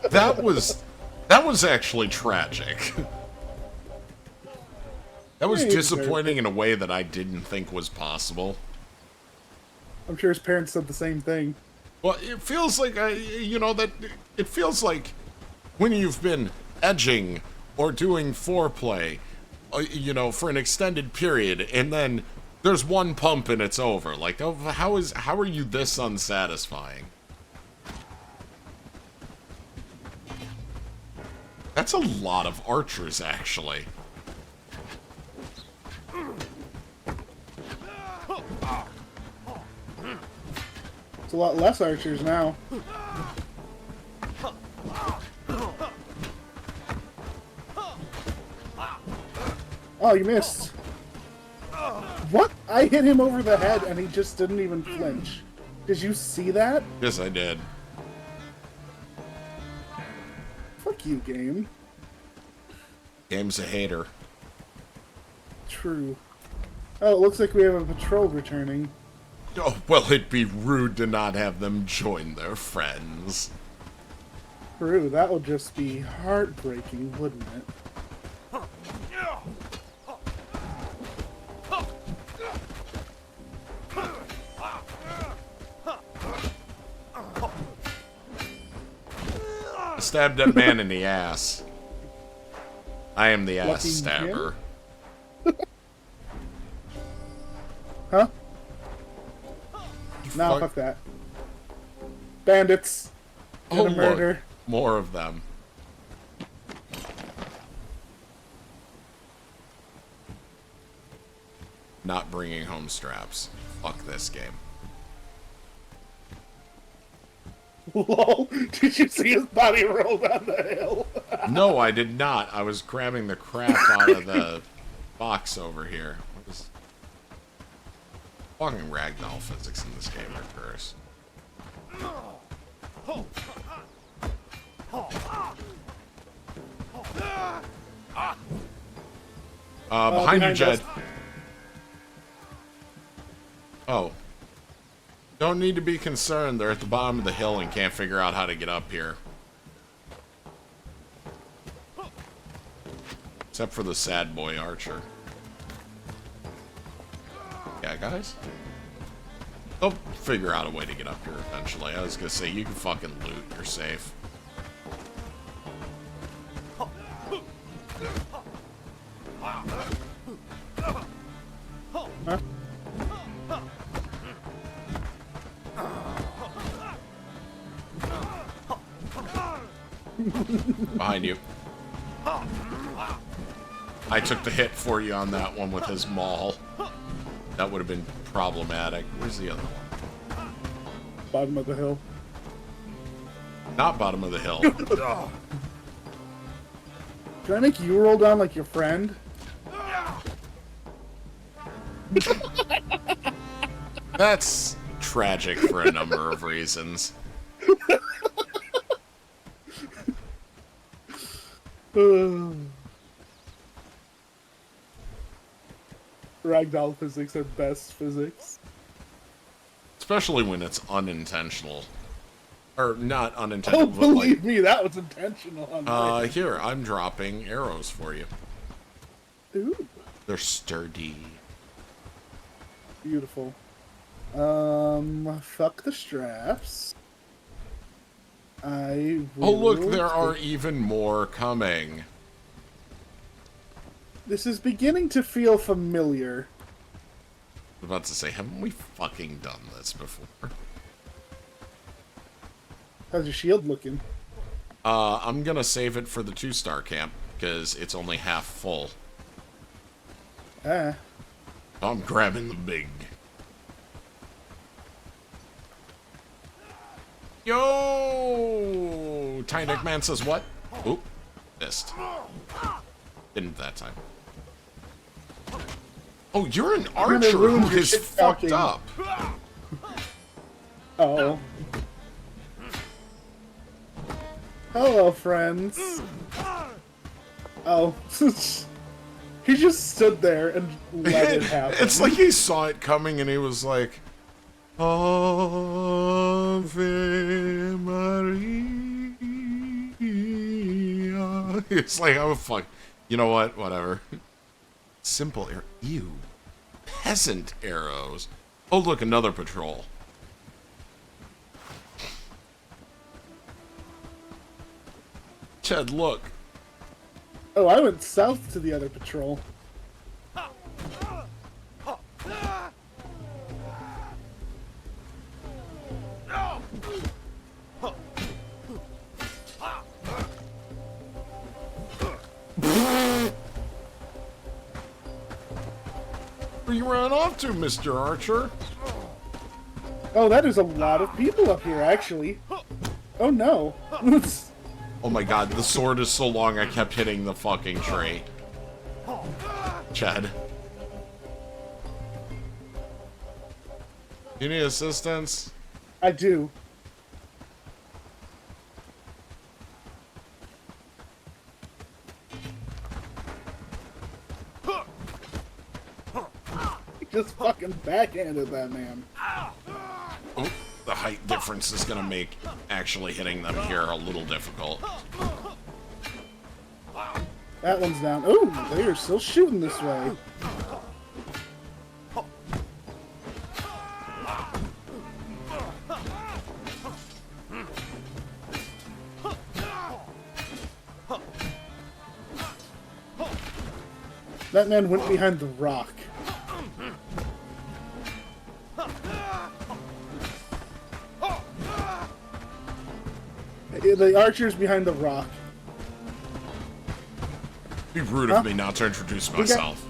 That was actually tragic. That was disappointing in a way that I didn't think was possible. I'm sure his parents said the same thing. Well, it feels like, it feels like when you've been edging or doing foreplay, for an extended period, and then there's 1 pump and it's over. Like, how are you this unsatisfying? That's a lot of archers, actually. It's a lot less archers now. Oh, you missed. What? I hit him over the head and he just didn't even flinch. Did you see that? Yes, I did. Fuck you, game. Game's a hater. True. Oh, it looks like we have a patrol returning. Oh, well, it'd be rude to not have them join their friends. True, that would just be heartbreaking, wouldn't it? Stabbed that man in the ass. I am the ass Lucky stabber. Huh? Nah, fuck that. Bandits. Oh, Gonna murder. More of them. Not bringing home straps. Fuck this game. Lol, did you see his body roll down the hill? No, I did not. I was grabbing the crap out of the box over here. What was... Fucking ragdoll physics in this game are cursed. Behind you, Jed. us. Oh. Don't need to be concerned. They're at the bottom of the hill and can't figure out how to get up here. Except for the sad boy archer. Yeah, guys? They'll figure out a way to get up here eventually. I was gonna say, you can fucking loot. You're safe. Huh? Behind you. I took the hit for you on that one with his maul. That would have been problematic. Where's the other one? Bottom of the hill. Not bottom of the hill. Can I make you roll down like your friend? That's tragic for a number of reasons. Ragdoll physics are best physics. Especially when it's unintentional. Or not unintentional, Oh, but believe like... me, that was intentional. On mine. Here, I'm dropping arrows for you. Ooh. They're sturdy. Beautiful. Fuck the straps. I will Oh, look, there are even more coming. This is beginning to feel familiar. I was about to say, haven't we fucking done this before? How's your shield looking? I'm gonna save it for the 2-star camp, because it's only half full. Ah. I'm grabbing the big. Yo! Tiny Neck Man says what? Oop. Missed. Didn't that time. Oh, you're an archer who is fucked up. Oh. Hello, friends. Oh. He just stood there and let it happen. It's like he saw it coming and he was like, Ave Maria. It's like, oh, fuck. You know what? Whatever. Simple arrow. Ew. Peasant arrows. Oh, look, another patrol. Chad, look. Oh, I went south to the other patrol. Where you ran off to, Mr. Archer? Oh, that is a lot of people up here, actually. Oh, no. Oh my god, the sword is so long I kept hitting the fucking tree. Chad. You need assistance? I do. Just fucking backhanded that man. Oh, the height difference is gonna make actually hitting them here a little difficult. That one's down. Ooh, they are still shooting this way. That man went behind the rock. The archer's behind the rock. It'd be rude of me not to introduce myself.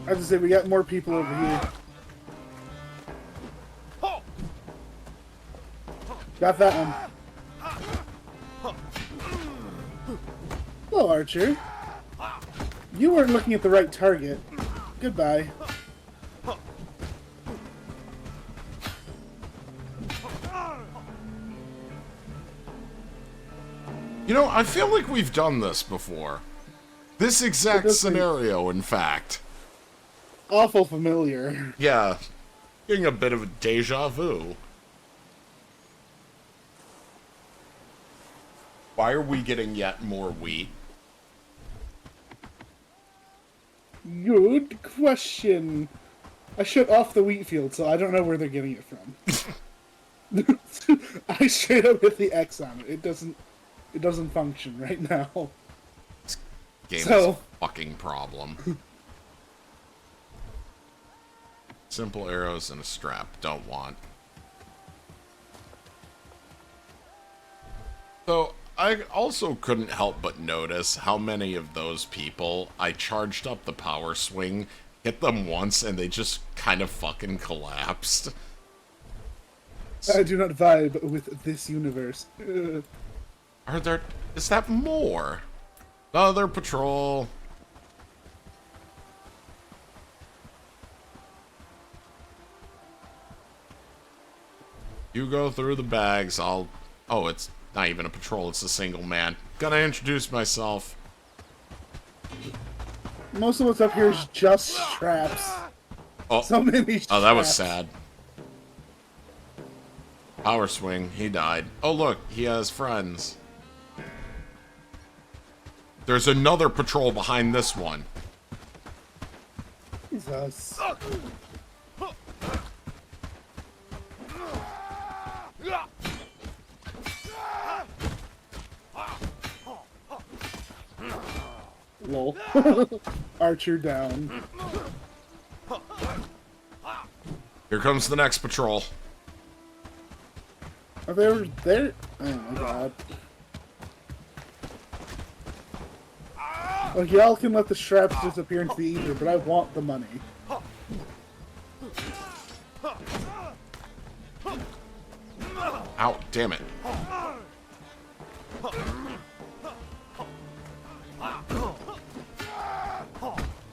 I have to say, we got more people over here. Got that one. Hello, Archer. You weren't looking at the right target. Goodbye. You know, I feel like we've done this before. This exact scenario, in fact. Awful familiar. Yeah. Getting a bit of a deja vu. Why are we getting yet more wheat? Good question. I shut off the wheat field, so I don't know where they're getting it from. I straight up hit the X on it. It doesn't function right now. This game is a fucking problem. Simple arrows and a strap. Don't want. So, I also couldn't help but notice how many of those people, I charged up the power swing, hit them once, and they just kind of fucking collapsed. I do not vibe with this universe. Is that more? Another patrol. You go through the bags, oh, it's not even a patrol, it's a single man. Gotta introduce myself. Most of what's up here is just straps. Oh, so many straps. Oh, that was sad. Power swing, he died. Oh, look, he has friends. There's another patrol behind this one. Jesus. Lol. Archer down. Here comes the next patrol. Are they over there? Oh my god. Like, y'all can let the straps disappear into the ether, but I want the money. Ow, damn it.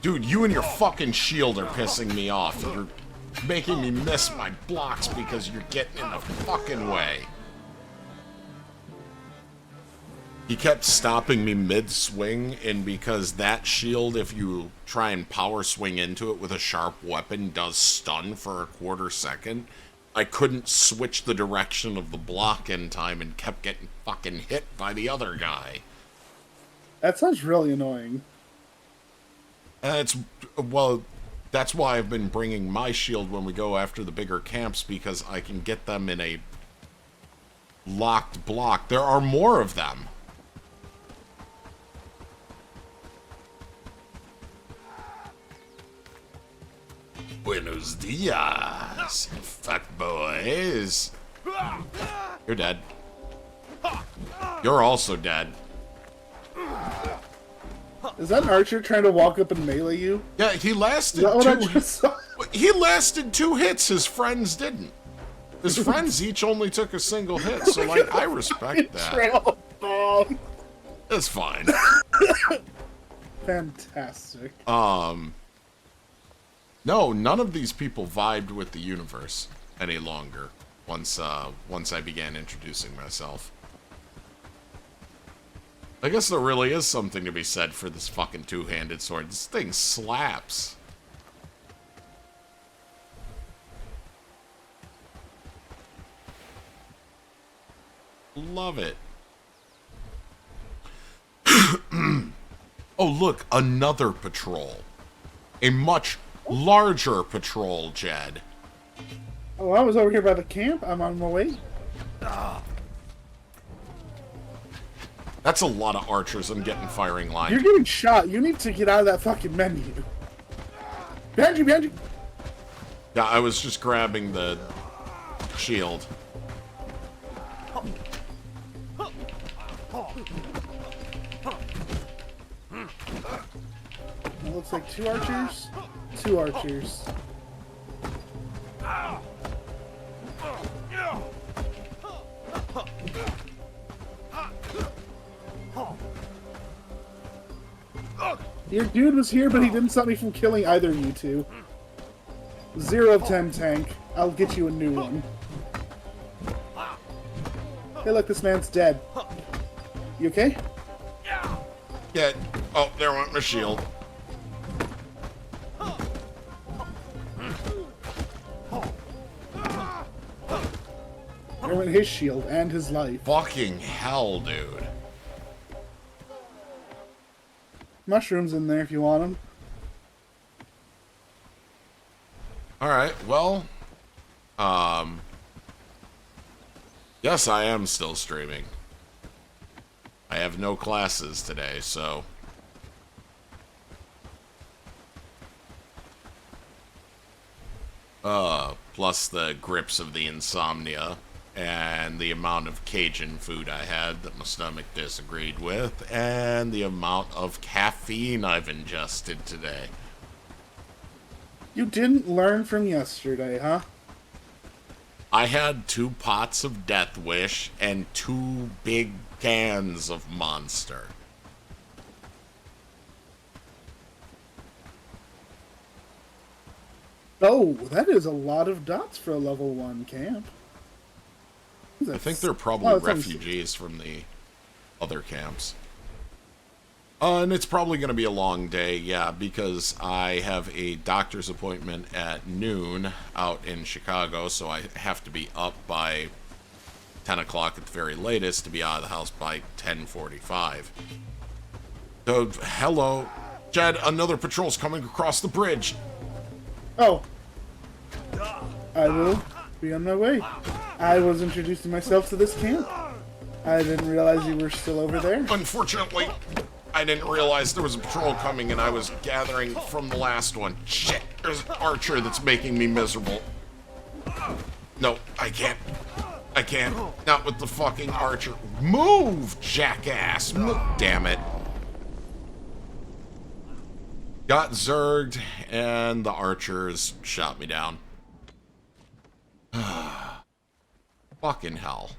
Dude, you and your fucking shield are pissing me off. You're making me miss my blocks because you're getting in the fucking way. He kept stopping me mid-swing, and because that shield, if you try and power swing into it with a sharp weapon, does stun for a quarter second, I couldn't switch the direction of the block in time and kept getting fucking hit by the other guy. That sounds really annoying. Well, that's why I've been bringing my shield when we go after the bigger camps, because I can get them in a locked block. There are more of them. Buenos dias, fat boys. You're dead. You're also dead. Is that an archer trying to walk up and melee you? Yeah, he lasted He lasted 2 hits. His friends didn't. His friends each only took a single hit, so like I respect that. It's fine. Fantastic. No, none of these people vibed with the universe any longer once I began introducing myself. I guess there really is something to be said for this fucking two-handed sword. This thing slaps. Love it. Oh, look, another patrol. A much larger patrol, Jed. Oh, I was over here by the camp. I'm on my way. That's a lot of archers I'm getting firing line. You're getting shot. You need to get out of that fucking menu. Behind you, behind you. Yeah, I was just grabbing the shield. It looks like 2 archers. 2 archers. Your dude was here, but he didn't stop me from killing either of you two. 0 of 10 tank. I'll get you a new one. Hey, look, this man's dead. You okay? Get. Oh, there went my shield. There went his shield and his life. Fucking hell, dude. Mushrooms in there if you want them. Alright, well. Yes, I am still streaming. I have no classes today, so. Plus the grips of the insomnia and the amount of Cajun food I had that my stomach disagreed with, and the amount of caffeine I've ingested today. You didn't learn from yesterday, huh? I had 2 pots of Death Wish and 2 big cans of Monster. Oh, that is a lot of dots for a level 1 camp. I think they're probably refugees from the other camps. And it's probably going to be a long day, yeah, because I have a doctor's appointment at noon out in Chicago, so I have to be up by 10 o'clock at the very latest to be out of the house by 10:45. So, hello. Jed, another patrol's coming across the bridge. Oh. I will be on my way. I was introducing myself to this camp. I didn't realize you were still over there. Unfortunately, I didn't realize there was a patrol coming and I was gathering from the last one. Shit, there's an archer that's making me miserable. No, I can't. I can't. Not with the fucking archer. Move, jackass. Damn it. Got zerged and the archers shot me down. Fucking hell.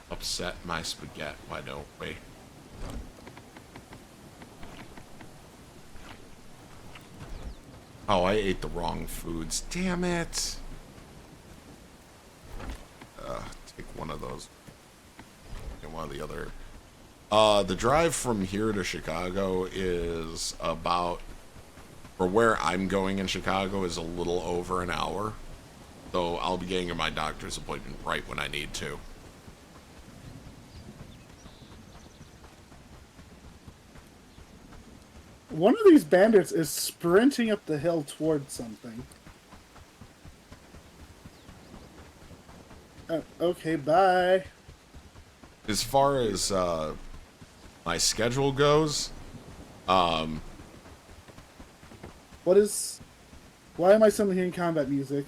Upset my spaghetti, why don't we? Oh, I ate the wrong foods. Damn it. Take one of those. And one of the other. The drive from here to Chicago is about, for where I'm going in Chicago, is a little over an hour. So I'll be getting to my doctor's appointment right when I need to. One of these bandits is sprinting up the hill towards something. Okay, bye. As far as my schedule goes, why am I suddenly hearing combat music?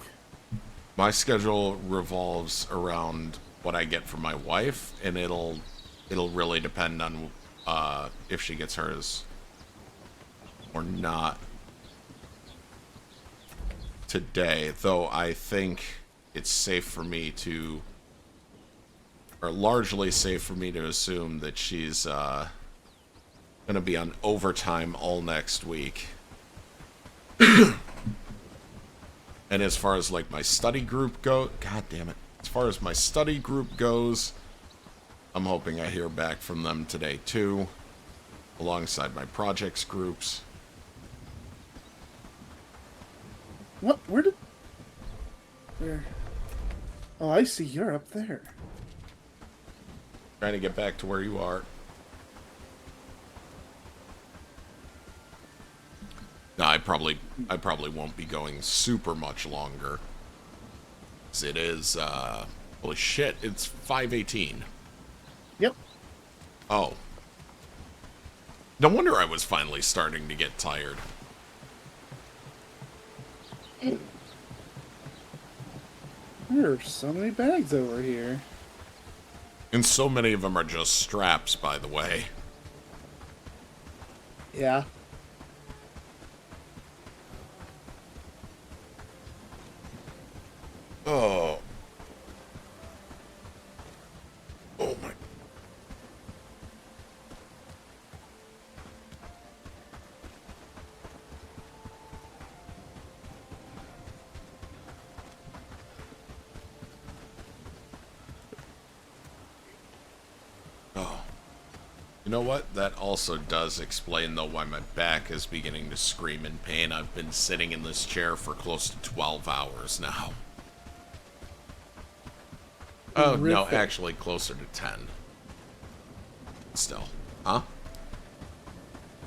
my schedule revolves around what I get from my wife, and it'll really depend on if she gets hers or not today. Though I think it's safe for me to, or largely safe for me to assume that she's gonna be on overtime all next week. And as far as like my study group go, god damn it. As far as my study group goes, I'm hoping I hear back from them today too, alongside my projects groups. What? Where? Oh, I see. You're up there. Trying to get back to where you are. No, I probably won't be going super much longer. 'Cause it is, holy shit, it's 5:18. Yep. Oh. No wonder I was finally starting to get tired. There are so many bags over here. And so many of them are just straps, by the way. Yeah. Oh. Oh my. Oh. You know what? That also does explain, though, why my back is beginning to scream in pain. I've been sitting in this chair for close to 12 hours now. Oh, no, actually closer to 10. Still. Huh?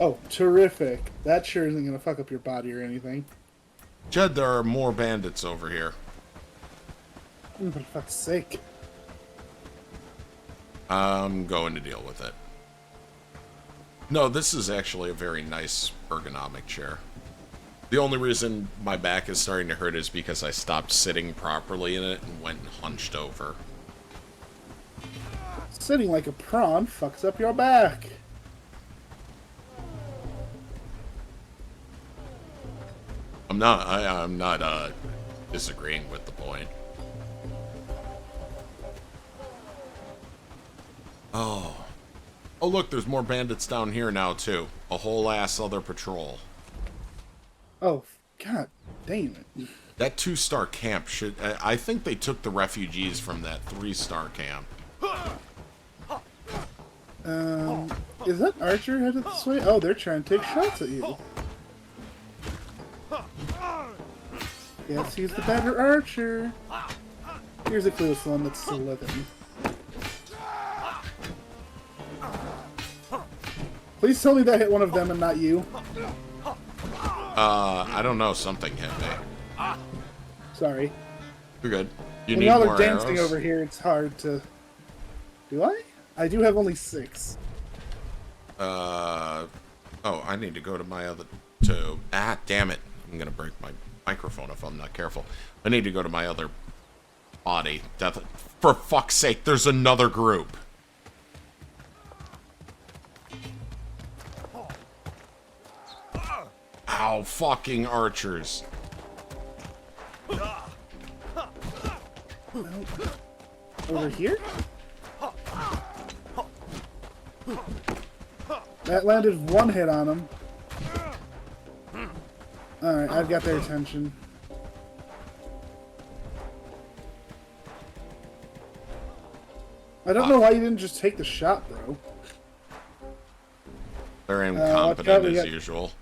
Oh, terrific. That sure isn't going to fuck up your body or anything. Jed, there are more bandits over here. For fuck's sake. I'm going to deal with it. No, this is actually a very nice ergonomic chair. The only reason my back is starting to hurt is because I stopped sitting properly in it and went and hunched over. Sitting like a prawn fucks up your back. I'm not disagreeing with the point. Oh. Oh, look, there's more bandits down here now, too. A whole ass other patrol. Oh, god damn it. That 2-star camp should... I think they took the refugees from that 3-star camp. Is that Archer headed this way? Oh, they're trying to take shots at you. Yes, he's the better Archer. Here's a clue, one that's still living. Please tell me that hit one of them and not you. I don't know. Something hit me. Sorry. You're good. You when need y'all more are dancing arrows? over here, it's hard to... Do I? I do have only 6. Oh, I need to go to my other... Ah, damn it. I'm gonna break my microphone if I'm not careful. I need to go to my other body. For fuck's sake, there's another group. Ow, fucking archers. Over here? That landed 1 hit on him. Alright, I've got their attention. I don't know why you didn't just take the shot, bro. They're incompetent as got... usual.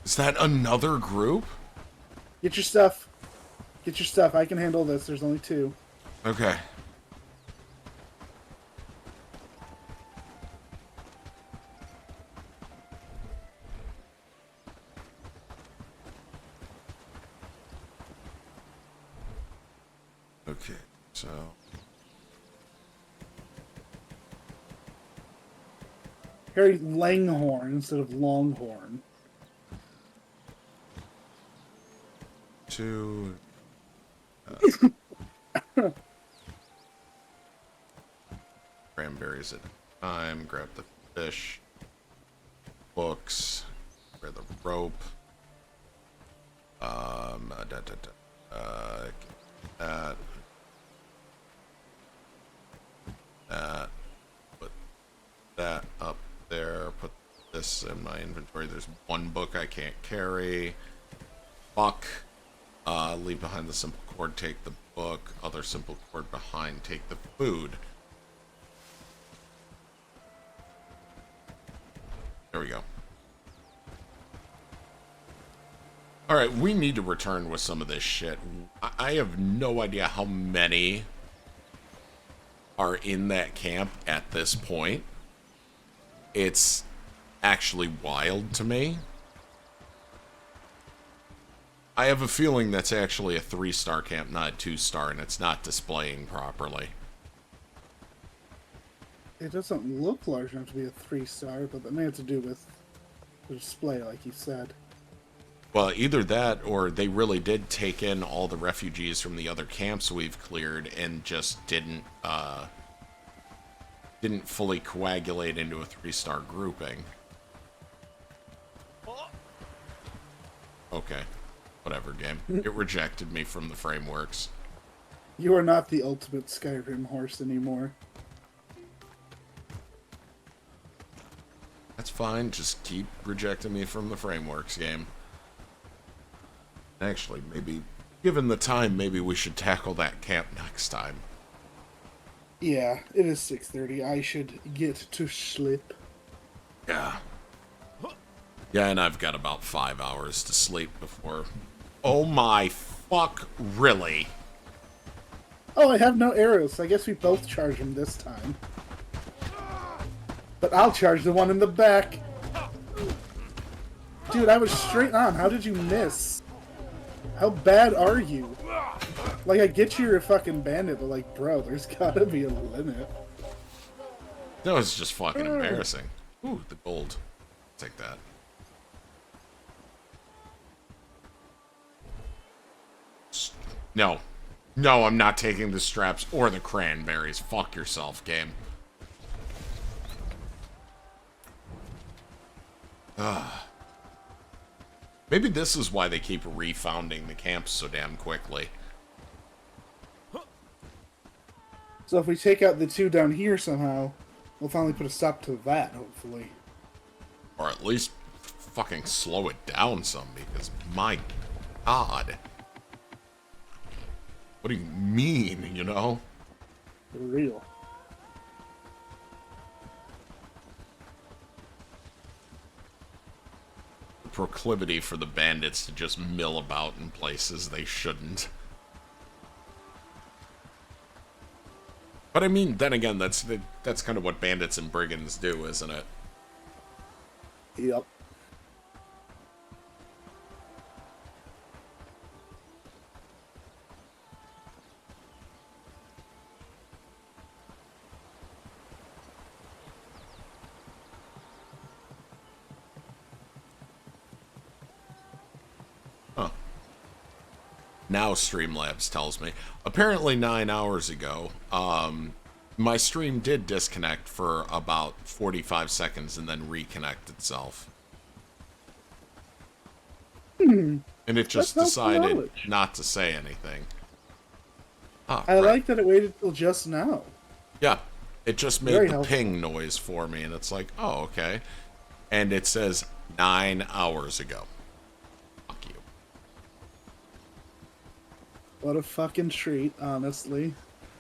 Is that another group? Get your stuff. Get your stuff. I can handle this. There's only 2. Okay. Okay, so... Harry Langhorn instead of Longhorn. 2... cranberries at a time. Grab the fish. Books. Grab the rope. That. Put that up there. Put this in my inventory. There's 1 book I can't carry. Fuck. Leave behind the simple cord, take the book. Other simple cord behind, take the food. There we go. Alright, we need to return with some of this shit. I have no idea how many are in that camp at this point. It's actually wild to me. I have a feeling that's actually a 3-star camp, not a 2-star, and it's not displaying properly. It doesn't look large enough to be a 3-star, but that may have to do with the display, like you said. Well, either that, or they really did take in all the refugees from the other camps we've cleared and just didn't fully coagulate into a 3-star grouping. Okay. Whatever, game. It rejected me from the frameworks. You are not the ultimate Skyrim horse anymore. That's fine. Just keep rejecting me from the frameworks, game. Actually, maybe, given the time, maybe we should tackle that camp next time. Yeah, it is 6:30. I should get to sleep. Yeah. Yeah, and I've got about 5 hours to sleep before... Oh my fuck, really? Oh, I have no arrows, so I guess we both charge them this time. But I'll charge the one in the back. Dude, I was straight on. How did you miss? How bad are you? Like, I get you're a fucking bandit, but like, bro, there's gotta be a limit. That was just fucking embarrassing. Ooh, the gold. Take that. No. No, I'm not taking the straps or the cranberries. Fuck yourself, game. Maybe this is why they keep refounding the camps so damn quickly. So if we take out the two down here somehow, we'll finally put a stop to that, hopefully. Or at least fucking slow it down some, because my god. What do you mean, you know? For real. The proclivity for the bandits to just mill about in places they shouldn't. But I mean, then again, that's kind of what bandits and brigands do, isn't it? Yep. Huh. Now Streamlabs tells me. Apparently 9 hours ago, my stream did disconnect for about 45 seconds and then reconnect itself. And it just decided not to say anything. Ah, I like that it waited till just now. Yeah, it just made Very the helpful. ping noise for me, and it's like, oh, okay. And it says 9 hours ago. Fuck you. What a fucking treat, honestly.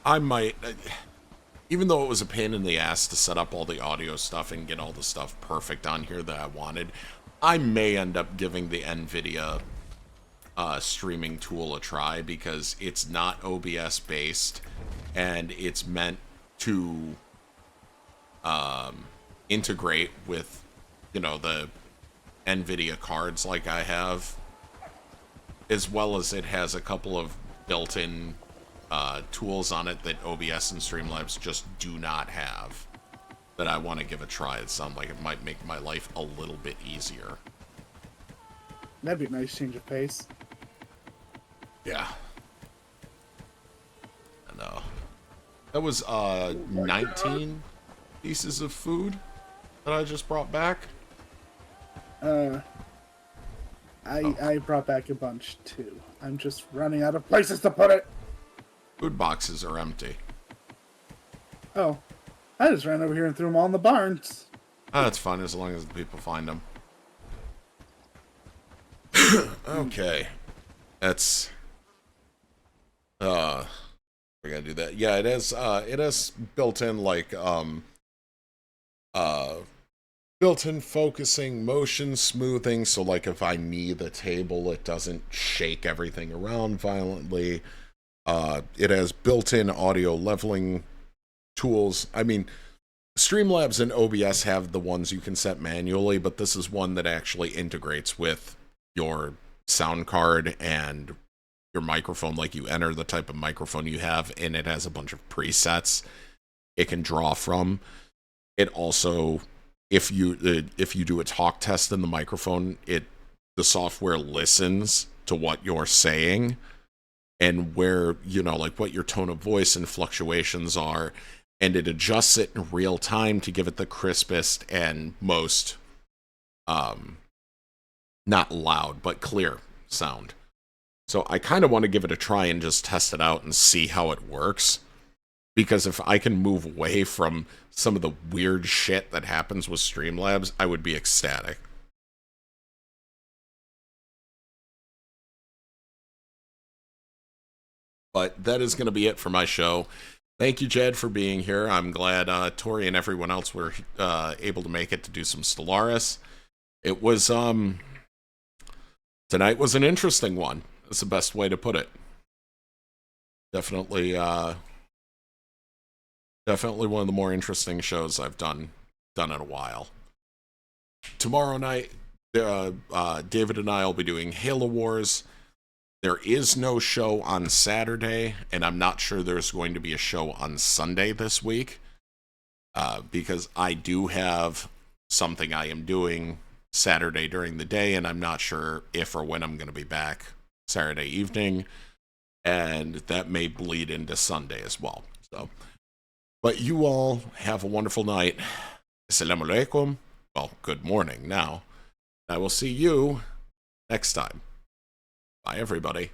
I might... even though it was a pain in the ass to set up all the audio stuff and get all the stuff perfect on here that I wanted, I may end up giving the NVIDIA streaming tool a try, because it's not OBS based, and it's meant to integrate with, you know, the NVIDIA cards like I have, as well as it has a couple of built-in tools on it that OBS and Streamlabs just do not have, that I want to give a try. It sounds like it might make my life a little bit easier. That'd be a nice change of pace. Yeah. I know. That was 19 pieces of food that I just brought back. I brought back a bunch too. I'm just running out of places to put it. Food boxes are empty. Oh, I just ran over here and threw them all in the barns. Oh, that's fine as long as the people find them. Okay. That's... we're gonna do that. Yeah, it has built-in, like, built-in focusing, motion smoothing, so, like, if I knee the table, it doesn't shake everything around violently. It has built-in audio leveling tools. I mean, Streamlabs and OBS have the ones you can set manually, but this is one that actually integrates with your sound card and your microphone. Like, you enter the type of microphone you have, and it has a bunch of presets it can draw from. It also, if you do a talk test in the microphone, the software listens to what you're saying and where, you know, like what your tone of voice and fluctuations are, and it adjusts it in real time to give it the crispest and most not loud but clear sound. So I kind of want to give it a try and just test it out and see how it works, because if I can move away from some of the weird shit that happens with Streamlabs, I would be ecstatic. But that is going to be it for my show. Thank you, Jed, for being here. I'm glad Tori and everyone else were able to make it to do some Stellaris. It was, tonight was an interesting one. That's the best way to put it. Definitely, definitely one of the more interesting shows I've done in a while. Tomorrow night, David and I will be doing Halo Wars. There is no show on Saturday, and I'm not sure there's going to be a show on Sunday this week, because I do have something I am doing Saturday during the day, and I'm not sure if or when I'm going to be back Saturday evening, and that may bleed into Sunday as well. So, but you all have a wonderful night. Assalamu alaikum. Well, good morning now. I will see you next time. Bye, everybody.